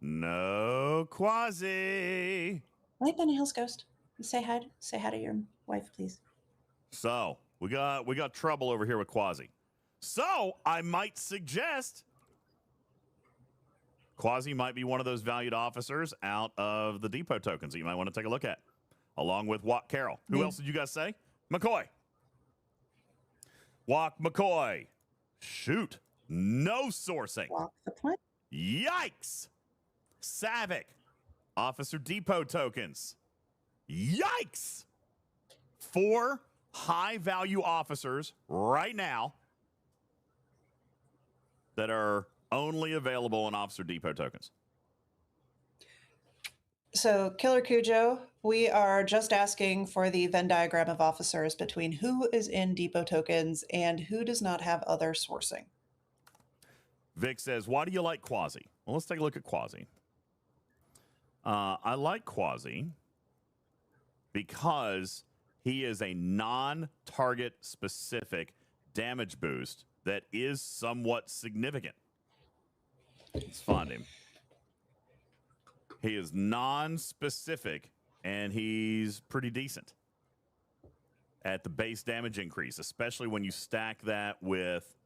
No Quasi. Night, Benny Hills Ghost. Say hi to your wife, please. So we got trouble over here with Quasi. So I might suggest Quasi might be one of those valued officers out of the depot tokens that you might want to take a look at, along with Walk Carroll. Who else did you guys say? McCoy. Walk McCoy. Shoot. No sourcing. Walk the plank. Yikes. Savick. Officer depot tokens. Yikes. 4 high-value officers right now that are only available in officer depot tokens. So, Killer Cujo, we are just asking for the Venn diagram of officers between who is in depot tokens and who does not have other sourcing. Vic says, why do you like Quasi? Well, let's take a look at Quasi. I like Quasi because he is a non-target specific damage boost that is somewhat significant. Let's find him. He is non-specific, and he's pretty decent at the base damage increase, especially when you stack that with...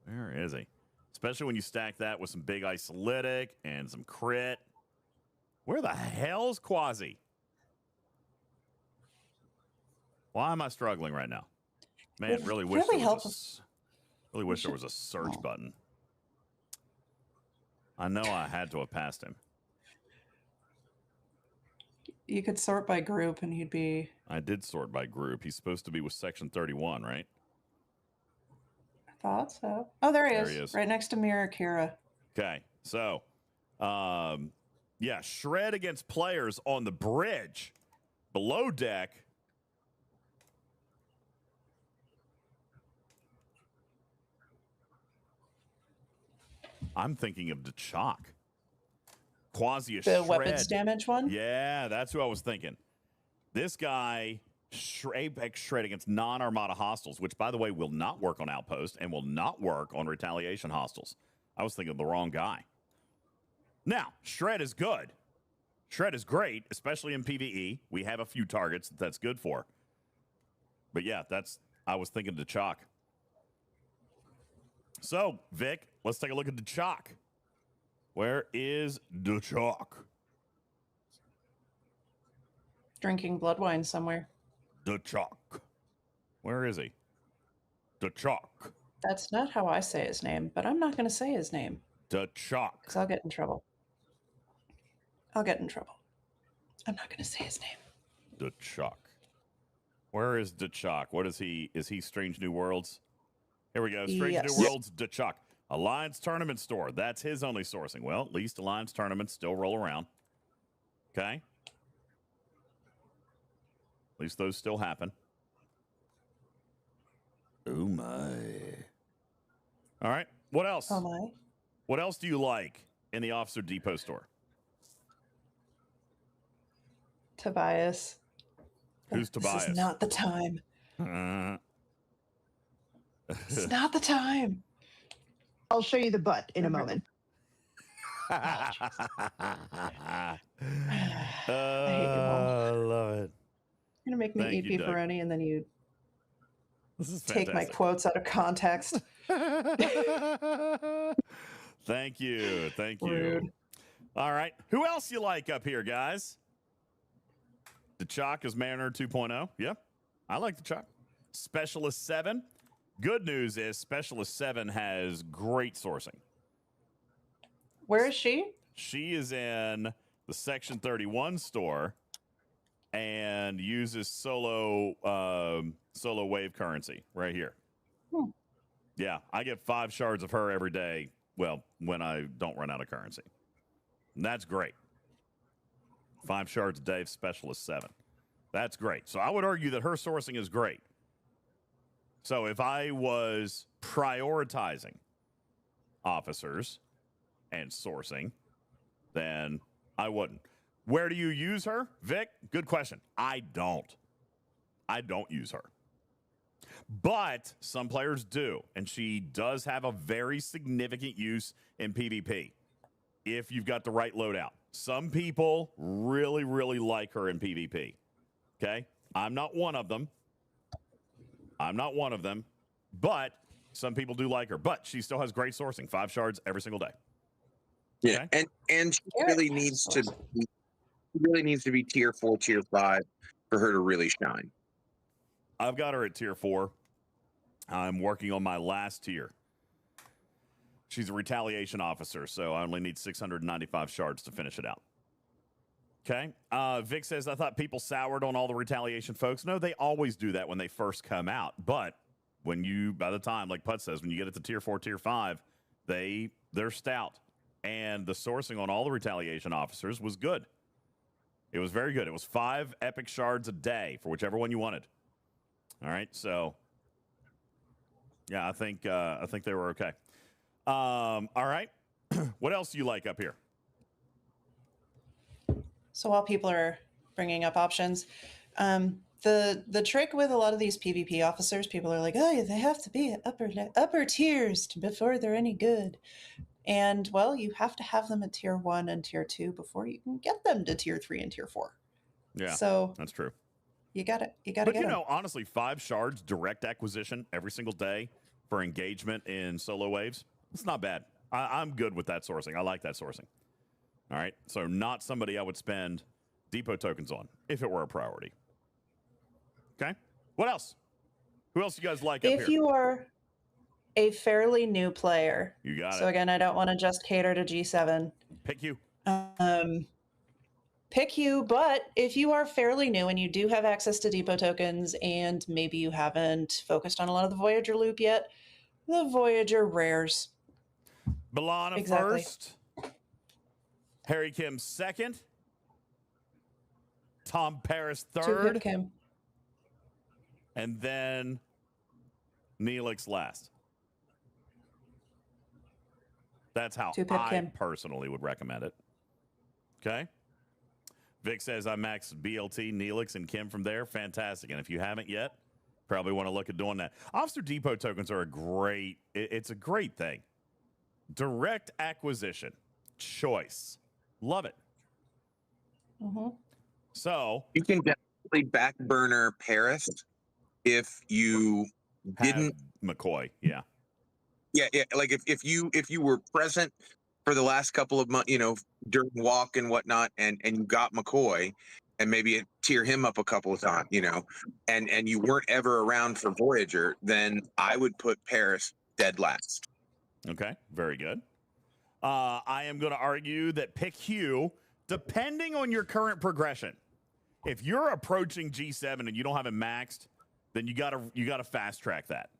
Where is he? Especially when you stack that with some big isolytic and some crit. Where the hell's Quasi? Why am I struggling right now? Man, really wish there was a search button. I know I had to have passed him. You could sort by group and he'd be... I did sort by group. He's supposed to be with section 31, right? I thought so. Oh, there he is. Right next to Mira Kira. Okay, so, yeah, shred against players on the bridge. Below deck. I'm thinking of DeChalk. Quasi the shred. Weapons damage one? Yeah, that's who I was thinking. This guy, Apex Shred against non-Armada hostiles, which, by the way, will not work on Outpost and will not work on Retaliation hostiles. I was thinking of the wrong guy. Now, Shred is good. Shred is great, especially in PvE. We have a few targets that's good for. But yeah, I was thinking DeChalk. So, Vic, let's take a look at DeChalk. Where is DeChalk? Drinking blood wine somewhere. DeChalk. Where is he? DeChalk. That's not how I say his name, but I'm not going to say his name. DeChalk. Because I'll get in trouble. I'm not going to say his name. DeChalk. Where is DeChalk? What is he? Is he Strange New Worlds? Here we go. Strange New Worlds, DeChalk. Alliance Tournament Store. That's his only sourcing. Well, at least Alliance Tournaments still roll around. Okay. At least those still happen. Oh, my. All right. What else? Oh, my. What else do you like in the Officer Depot store? Tobias. Who's Tobias? This is not the time. It's not the time. I'll show you the butt in a moment. I love it. You're going to make me eat beefaroni and then you This is take my fantastic. quotes out of context. Thank you. Thank you. Rude. All right. Who else you like up here, guys? The Chalk is Mariner 2.0. Yep. I like the Chalk. Specialist 7. Good news is Specialist 7 has great sourcing. Where is she? She is in the Section 31 store and uses solo wave currency right here. Yeah, I get 5 shards of her every day. Well, when I don't run out of currency. And that's great. 5 shards a day, Specialist 7. That's great. So I would argue that her sourcing is great. So if I was prioritizing officers and sourcing, then I wouldn't. Where do you use her, Vic? Good question. I don't use her. But some players do, and she does have a very significant use in PvP if you've got the right loadout. Some people really, really like her in PvP. Okay? I'm not one of them. But some people do like her. But she still has great sourcing. 5 shards every single day. Yeah, okay? and she really needs to be tier 4, tier 5 for her to really shine. I've got her at tier 4. I'm working on my last tier. She's a retaliation officer, so I only need 695 shards to finish it out. Okay. Vic says, I thought people soured on all the retaliation folks. No, they always do that when they first come out. But when you, by the time, like Putt says, when you get it to tier 4, tier 5, they're stout. And the sourcing on all the retaliation officers was good. It was very good. It was 5 epic shards a day for whichever one you wanted. All right. So, yeah, I think they were okay. All right. What else do you like up here? So while people are bringing up options, the trick with a lot of these PvP officers, people are like, oh, they have to be at upper tiers before they're any good. And, well, you have to have them at tier 1 and tier 2 before you can get them to tier 3 and tier 4. Yeah, so that's true. You got to But, get them. honestly, 5 shards direct acquisition every single day for engagement in solo waves, it's not bad. I'm good with that sourcing. I like that sourcing. All right. So not somebody I would spend depot tokens on if it were a priority. Okay. What else? Who else you guys like up here? If you are a fairly new player. You got it. So again, I don't want to just cater to G7. Pick you. Pick you, but if you are fairly new and you do have access to depot tokens and maybe you haven't focused on a lot of the Voyager loop yet, the Voyager rares. B'Elanna first. Harry Kim second. Tom Paris third. Kim. And then Neelix last. That's how I Kim. personally would recommend it. Okay? Vic says I maxed BLT, Neelix, and Kim from there. Fantastic. And if you haven't yet, probably want to look at doing that. Officer Depot tokens are it's a great thing. Direct acquisition. Choice. Love it. Mm-hmm. So you can definitely back burner Paris if you didn't McCoy. Yeah. Like if you were present for the last couple of months, during walk and whatnot, and you got McCoy, and maybe tier him up a couple of times, and you weren't ever around for Voyager, then I would put Paris dead last. Okay, very good. I am going to argue that pick Hugh, depending on your current progression. If you're approaching G7 and you don't have it maxed, then you gotta fast track that.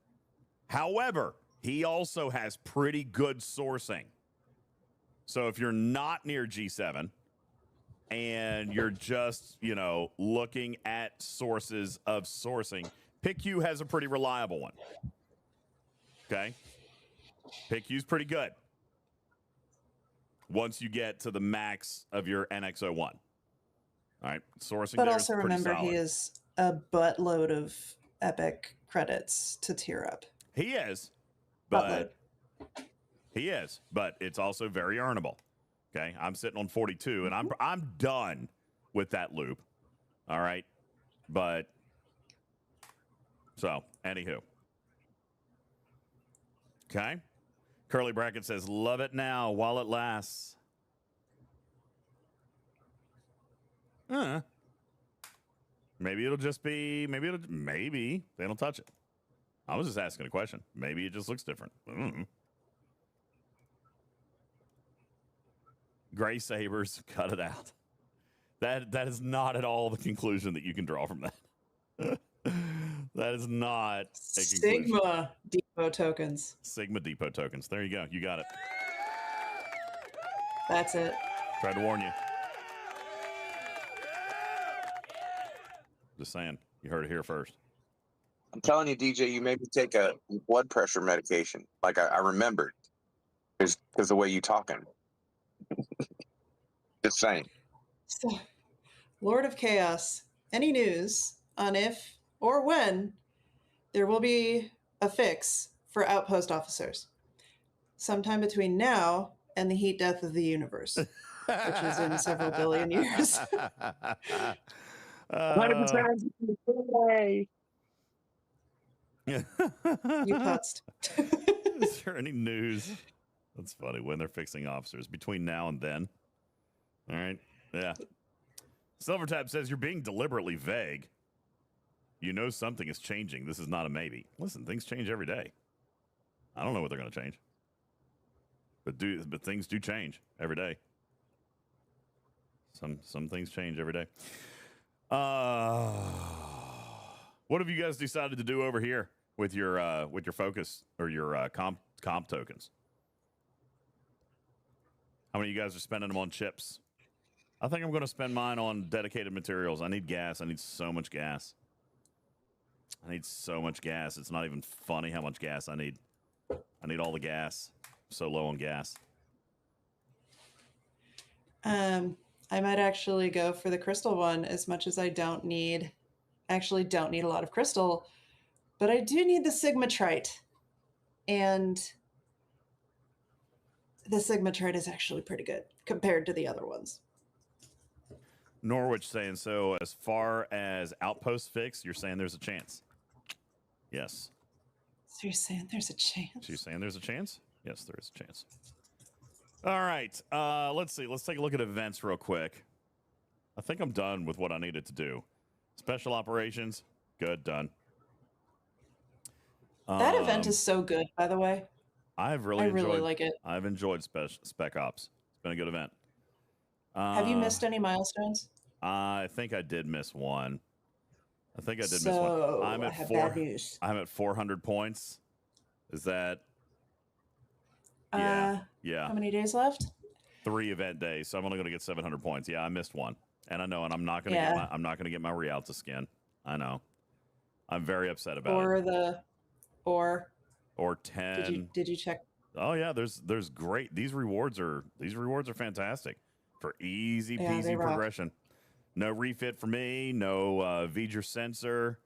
However, he also has pretty good sourcing. So if you're not near G7 and you're just, looking at sources of sourcing, PICU has a pretty reliable one. Okay? PICU's pretty good once you get to the max of your NX01. All right, sourcing. But also remember, he is a buttload of epic credits to tier up. He is, but it's also very earnable. Okay, I'm sitting on 42, and I'm done with that loop. All right, but so Anywho. Okay. Curly Bracket says, love it now while it lasts. Maybe it'll just be, maybe they don't touch it. I was just asking a question. Maybe it just looks different. Gray sabers, cut it out. That is not at all the conclusion that you can draw from that. That is not a conclusion. Sigma depot tokens. Sigma depot tokens. There you go. You got it. That's it. Tried to warn you. Just saying. You heard it here first. I'm telling you, DJ, you made me take a blood pressure medication. Like I remembered. Because the way you talking. Just saying. So, Lord of Chaos, any news on if or when there will be a fix for outpost officers? Sometime between now and the heat death of the universe, which is in several billion years. 100%. You putzed. Is there any news? That's funny. When they're fixing officers between now and then. All right. Yeah. Silvertab says you're being deliberately vague. You know something is changing. This is not a maybe. Listen, things change every day. I don't know what they're going to change. But things do change every day. Some things change every day. What have you guys decided to do over here with your focus or your comp tokens? How many of you guys are spending them on chips? I think I'm going to spend mine on dedicated materials. I need gas. I need so much gas. It's not even funny how much gas I need. I need all the gas. I'm so low on gas. I might actually go for the crystal one, as much as I don't need a lot of crystal, but I do need the Sigma Trite. And the Sigma Trite is actually pretty good compared to the other ones. Norwich saying, so as far as outpost fix, you're saying there's a chance? Yes. So you're saying there's a chance? She's saying there's a chance? Yes, there is a chance. All right. Let's see. Let's take a look at events real quick. I think I'm done with what I needed to do. Special operations. Good. Done. That event is so good, by the way. I really like it. I've enjoyed Spec Ops. It's been a good event. Have you missed any milestones? I think I did miss one. Miss one. I have bad news. I'm at 400 points. Is that? Yeah. Yeah. How many days left? 3 event days, so I'm only going to get 700 points. Yeah, I missed one, and I know, and I'm not going to get my Rialta skin. I know. I'm very upset about it. Or 10. Did you check? Oh yeah, there's great. These rewards are fantastic for easy peasy progression. No refit for me. No V'ger sensor.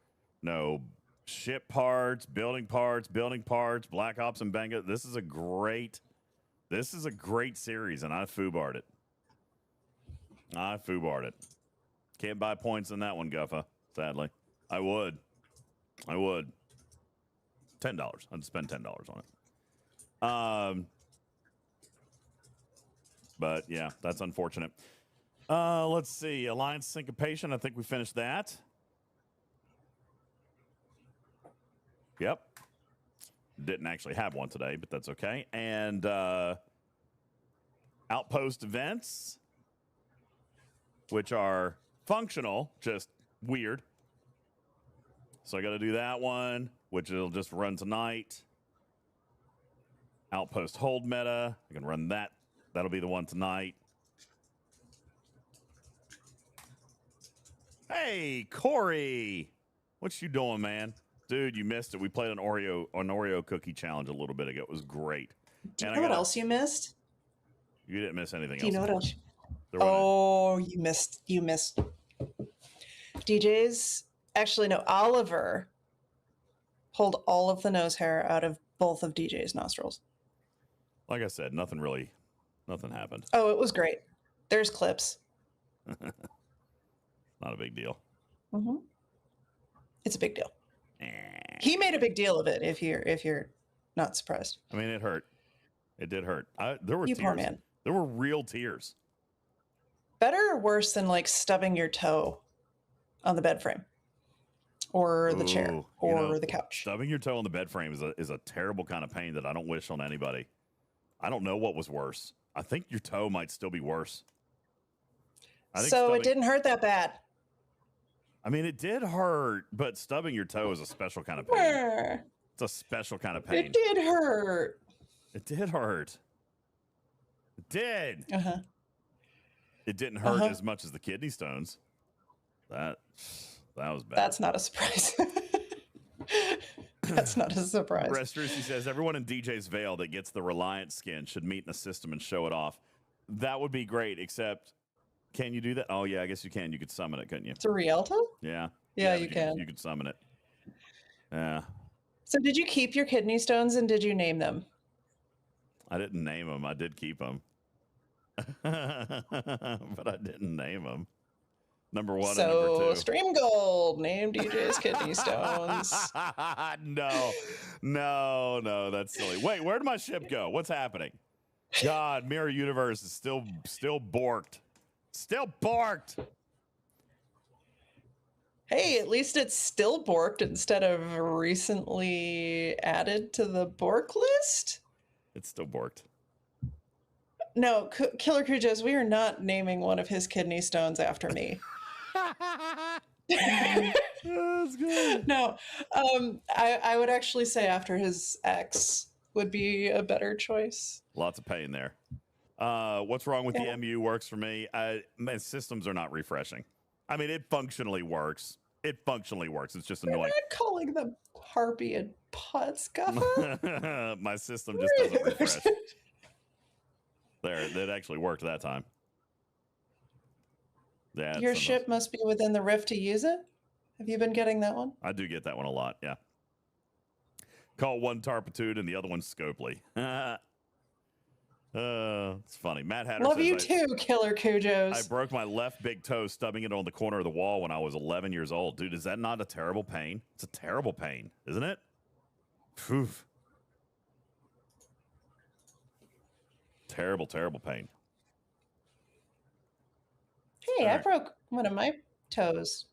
No ship parts, building parts, Black Ops and Benga. This is a great series, and I foobarred it. Can't buy points in that one, Guffa. Sadly, I would. $10. I'd spend $10 on it. But yeah, that's unfortunate. Let's see. Alliance syncopation. I think we finished that. Yep. Didn't actually have one today, but that's okay. And outpost events, which are functional, just weird. So I got to do that one, which will just run tonight. Outpost hold meta. I can run that. That'll be the one tonight. Hey, Corey. What you doing, man? Dude, you missed it. We played an Oreo cookie challenge a little bit ago. It was great. Do you know what else you missed? You didn't miss anything else. Do you know what else? Oh, you missed. DJz. Actually, no. Oliver pulled all of the nose hair out of both of DJ's nostrils. Like I said, nothing happened. Oh, it was great. There's clips. Not a big deal. Mm-hmm. It's a big deal. He made a big deal of it. If you're not surprised. I mean, it hurt. It did hurt. There were You tears. poor man. There were real tears. Better or worse than like stubbing your toe on the bed frame or the chair Ooh, or the couch? Stubbing your toe on the bed frame is a terrible kind of pain that I don't wish on anybody. I don't know what was worse. I think your toe might still be worse. So it didn't hurt that bad. I mean, it did hurt, but stubbing your toe is a special kind of pain. It's a special kind of pain. It did hurt. It did hurt. It did. Uh-huh. It didn't hurt as much as the kidney stones. That was bad. That's not a surprise. That's not a surprise. Restrucey says everyone in DJ's Veil that gets the Reliant skin should meet in a system and show it off. That would be great, except can you do that? Oh, yeah, I guess you can. You could summon it, couldn't you? It's a Rialto? Yeah. Yeah, you can. You could summon it. Yeah. So did you keep your kidney stones and did you name them? I didn't name them. I did keep them. But I didn't name them. Number one and number two. Stream Gold, name DJ's kidney stones. No, that's silly. Wait, where did my ship go? What's happening? God, Mirror Universe is still borked. Still borked. Hey, at least it's still borked instead of recently added to the bork list. It's still borked. No, Killer Cujo's, we are not naming one of his kidney stones after me. That's good. No, I would actually say after his ex would be a better choice. Lots of pain there. What's wrong with the MU works for me? My systems are not refreshing. I mean, it functionally works. It's just annoying. We're not calling them Harpy and Putt Scuffer. My system just doesn't refresh. There, that actually worked that time. Yeah, your ship must be within the rift to use it? Have you been getting that one? I do get that one a lot, yeah. Call one Tarpitude and the other one Scopely. It's funny. Matt Hatter Love says, you too, Killer Cujos. I broke my left big toe stubbing it on the corner of the wall when I was 11 years old. Dude, is that not a terrible pain? It's a terrible pain, isn't it? Poof. Terrible, terrible pain. Hey, I broke one of my toes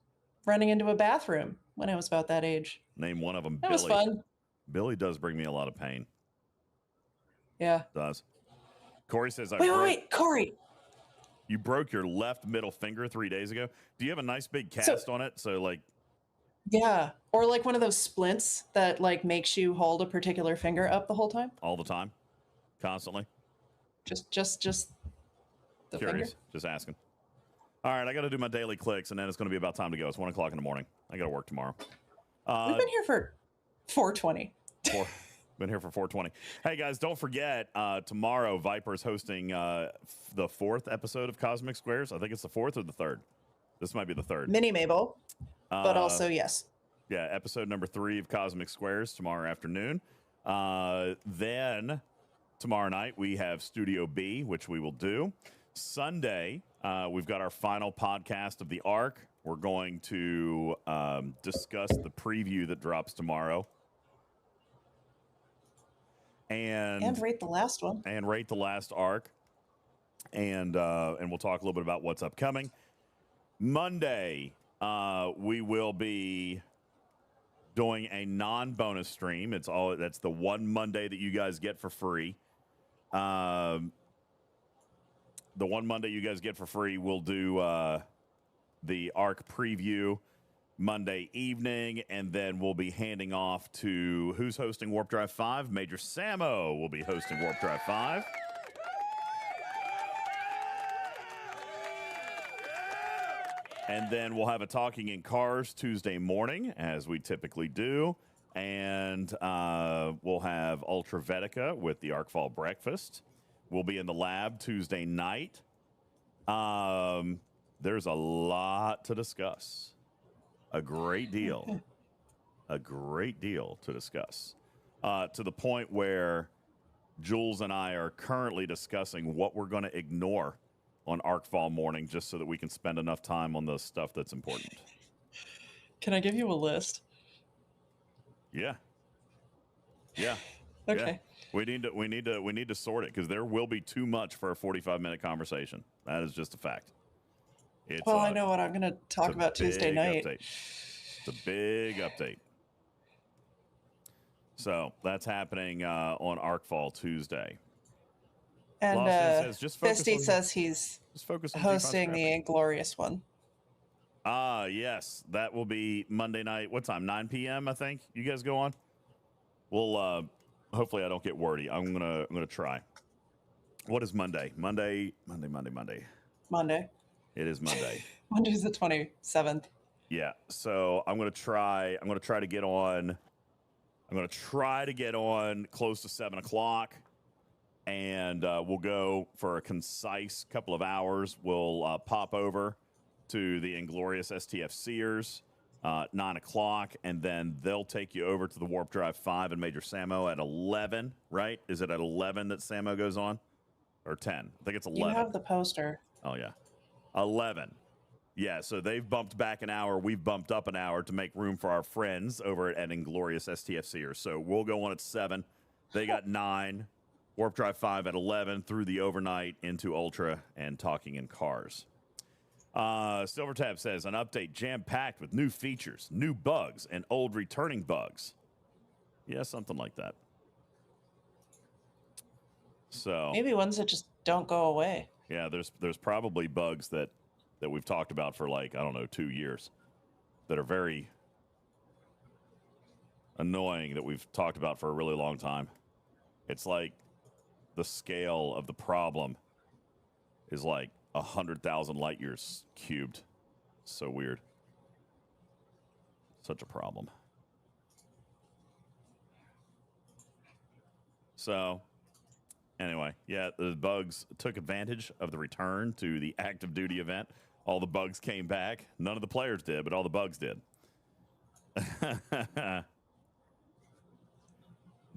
running into a bathroom when I was about that age. Name one of them. That Billy. was fun. Billy does bring me a lot of pain. Yeah. Does. Corey says, Wait, Corey. You broke your left middle finger 3 days ago. Do you have a nice big cast on it? So, like. Yeah. Or like one of those splints that like makes you hold a particular finger up the whole time? All the time? Constantly? Just the Curious. finger? Just asking. All right, I got to do my daily clicks, and then it's going to be about time to go. It's 1 o'clock in the morning. I got to work tomorrow. We've been here for 4:20. Been here for 4:20. Hey, guys, don't forget, tomorrow, Viper's hosting the 4th episode of Cosmic Squares. I think it's the 4th or the 3rd. This might be the 3rd. Mini Mabel, but also, yes. Yeah, episode number 3 of Cosmic Squares tomorrow afternoon. Then tomorrow night, we have Studio B, which we will do. Sunday, we've got our final podcast of the Arc. We're going to discuss the preview that drops tomorrow. And rate the last one. And rate the last Arc. And we'll talk a little bit about what's upcoming. Monday, we will be doing a non-bonus stream. That's the one Monday that you guys get for free. The one Monday you guys get for free, we'll do the Arc preview Monday evening, and then we'll be handing off to who's hosting Warp Drive 5? Major Samo will be hosting Warp Drive 5. And then we'll have a Talking in Cars Tuesday morning, as we typically do. And we'll have Ultra Vetica with the ArcFall Breakfast. We'll be in the lab Tuesday night. There's a lot to discuss. A great deal. A great deal to discuss. To the point where Jules and I are currently discussing what we're going to ignore on ArcFall morning just so that we can spend enough time on the stuff that's important. Can I give you a list? Yeah. Yeah. Okay. Yeah. We need to sort it because there will be too much for a 45-minute conversation. That is just a fact. It's Well, I know what I'm going to talk about Tuesday night. Update. It's a big update. So that's happening on ArcFall Tuesday. And says, just Fisty says he's focus on hosting the Inglorious one. Yes, that will be Monday night. What time? 9 p.m. I think you guys go on. We'll hopefully I don't get wordy. I'm gonna try. What is Monday? Monday. Monday. It is Monday. Monday's the 27th. Yeah. So I'm gonna try to get on. I'm gonna try to get on close to 7 o'clock, and we'll go for a concise couple of hours. We'll pop over to the Inglorious STFCers, 9 o'clock, and then they'll take you over to the Warp Drive 5 and Major Samo at 11, right? Is it at 11 that Samo goes on? Or 10? I think it's 11. You have the poster. Oh, yeah. 11. Yeah, so they've bumped back an hour. We've bumped up an hour to make room for our friends over at Inglorious STFCers. So we'll go on at 7. They got 9. Warp Drive 5 at 11 through the overnight into Ultra and Talking in Cars. Silvertab says, an update jam-packed with new features, new bugs, and old returning bugs. Yeah, something like that. So maybe ones that just don't go away. Yeah, there's probably bugs that we've talked about for like, I don't know, 2 years that are very annoying that we've talked about for a really long time. It's like the scale of the problem is like 100,000 light years cubed. So weird. Such a problem. So anyway, yeah, the bugs took advantage of the return to the active duty event. All the bugs came back. None of the players did, but all the bugs did.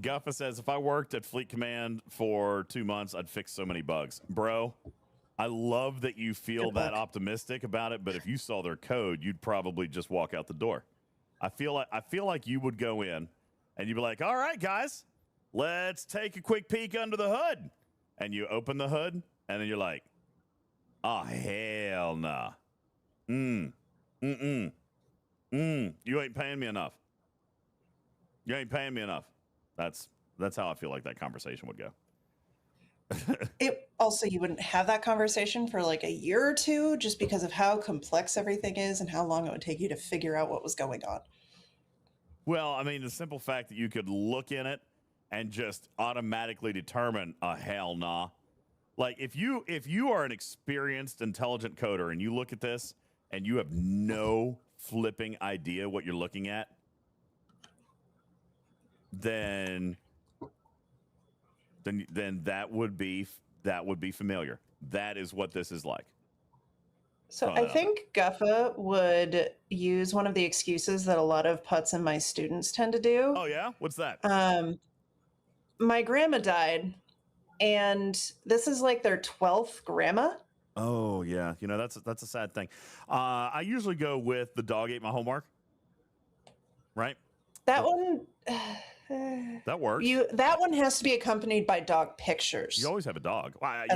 Guffa says, if I worked at Fleet Command for 2 months, I'd fix so many bugs. Bro, I love that you feel that optimistic about it, but if you saw their code, you'd probably just walk out the door. I feel like you would go in and you'd be like, all right, guys, let's take a quick peek under the hood. And you open the hood, and then you're like, oh, hell nah. You ain't paying me enough. You ain't paying me enough. That's how I feel like that conversation would go. It also, you wouldn't have that conversation for like a year or two just because of how complex everything is and how long it would take you to figure out what was going on. Well, I mean, the simple fact that you could look in it and just automatically determine a hell nah. Like if you are an experienced, intelligent coder and you look at this and you have no flipping idea what you're looking at, then that would be familiar. That is what this is like. So I think Guffa would use one of the excuses that a lot of putts and my students tend to do. Oh yeah? What's that? My grandma died, and this is like their 12th grandma. Oh yeah, you know that's a sad thing. I usually go with the dog ate my homework. Right? That one that works. That one has to be accompanied by dog pictures. You always have a dog. Well,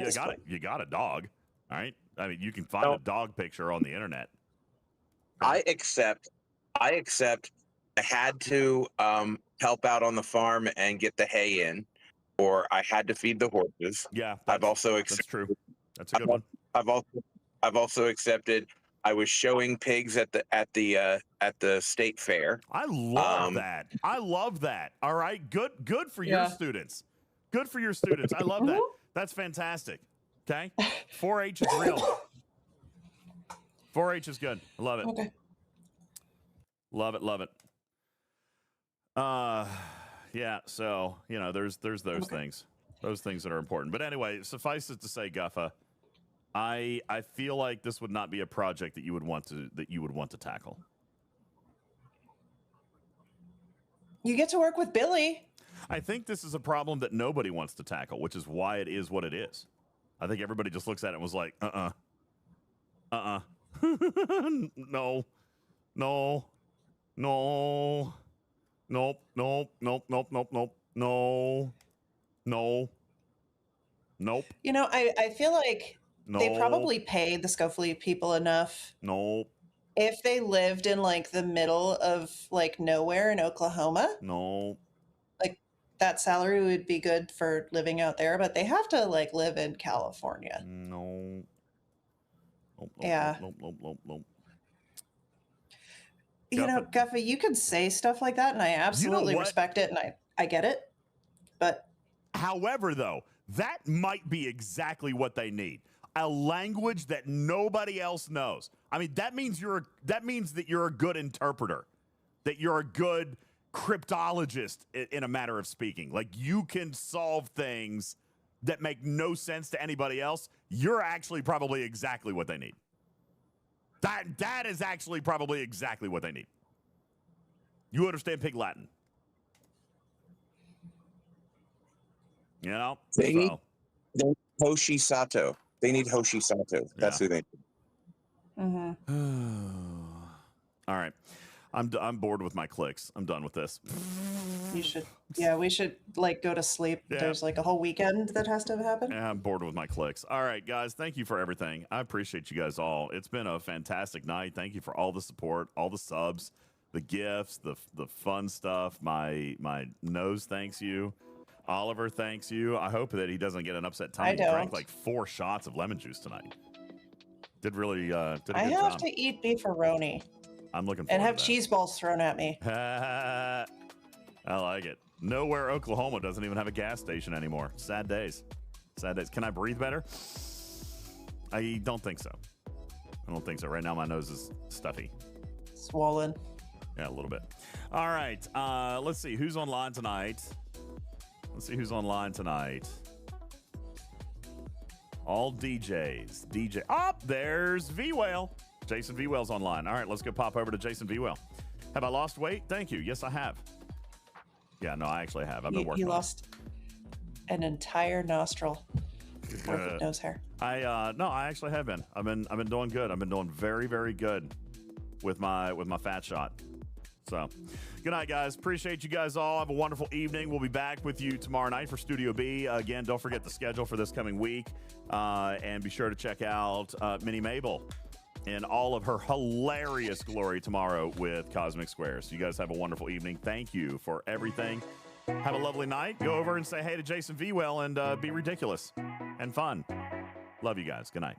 you got a dog, all right? I mean, you can find a dog picture on the internet. I accept. I had to help out on the farm and get the hay in, or I had to feed the horses. Yeah, I've also accepted. That's true. That's a good one. I've also accepted. I was showing pigs at the state fair. I love that. I love that. All right, good for your students. Good for your students. I love that. That's fantastic. Okay, 4-H is real. 4-H is good. I love it. Okay. Love it. Love it. Yeah. So you know, there's those things that are important. But anyway, suffice it to say, Guffa, I feel like this would not be a project that you would want to tackle. You get to work with Billy. I think this is a problem that nobody wants to tackle, which is why it is what it is. I think everybody just looks at it and was like, no, Nope. No. You know, I feel like they No. probably pay the Scofleet people enough. Nope. If they lived in like the middle of like nowhere in Oklahoma, No. like that salary would be good for living out there, but they have to like live in California. No. Yeah. Nope. You know, Guffey, you could say stuff like that, and I absolutely what? respect it, and I get it. But however, though, that might be exactly what they need. A language that nobody else knows. I mean, that means that you're a good interpreter, that you're a good cryptologist in a matter of speaking. Like, you can solve things that make no sense to anybody else. You're actually probably exactly what they need. That is actually probably exactly what they need. You understand Pig Latin. You know? They need Hoshi Sato. They need Hoshi Sato. That's who they need. All right. I'm bored with my clicks. I'm done with this. you should, yeah, we should like go to sleep. Yeah. There's like a whole weekend that has to happen. Yeah, I'm bored with my clicks. All right, guys. Thank you for everything. I appreciate you guys all. It's been a fantastic night. Thank you for all the support, all the subs, the gifts, the fun stuff. My nose thanks you. Oliver thanks you. I hope that he doesn't get an upset tummy. I He don't. drank like 4 shots of lemon juice tonight. Did really did a good I have job. to eat beefaroni I'm looking forward and have to that. cheese balls thrown at me. I like it. Nowhere Oklahoma doesn't even have a gas station anymore. Sad days. Sad days. Can I breathe better? I don't think so. I don't think so. Right now my nose is stuffy. Swollen. Yeah, a little bit. All right. Let's see who's online tonight. All DJs. There's V-Whale. Jason V-Whale's online. All right, let's go pop over to Jason V-Whale. Have I lost weight? Thank you. Yes, I have. Yeah, no, I actually have. I've been working You on it. lost an entire nostril worth of nose hair. No, I actually have been. I've been doing good. I've been doing very, very good with my fat shot. So, good night, guys. Appreciate you guys all. Have a wonderful evening. We'll be back with you tomorrow night for Studio B. Again, don't forget the schedule for this coming week. And be sure to check out Minnie Mabel in all of her hilarious glory tomorrow with Cosmic Squares. You guys have a wonderful evening. Thank you for everything. Have a lovely night. Go over and say hey to Jason V-Well and be ridiculous and fun. Love you guys. Good night.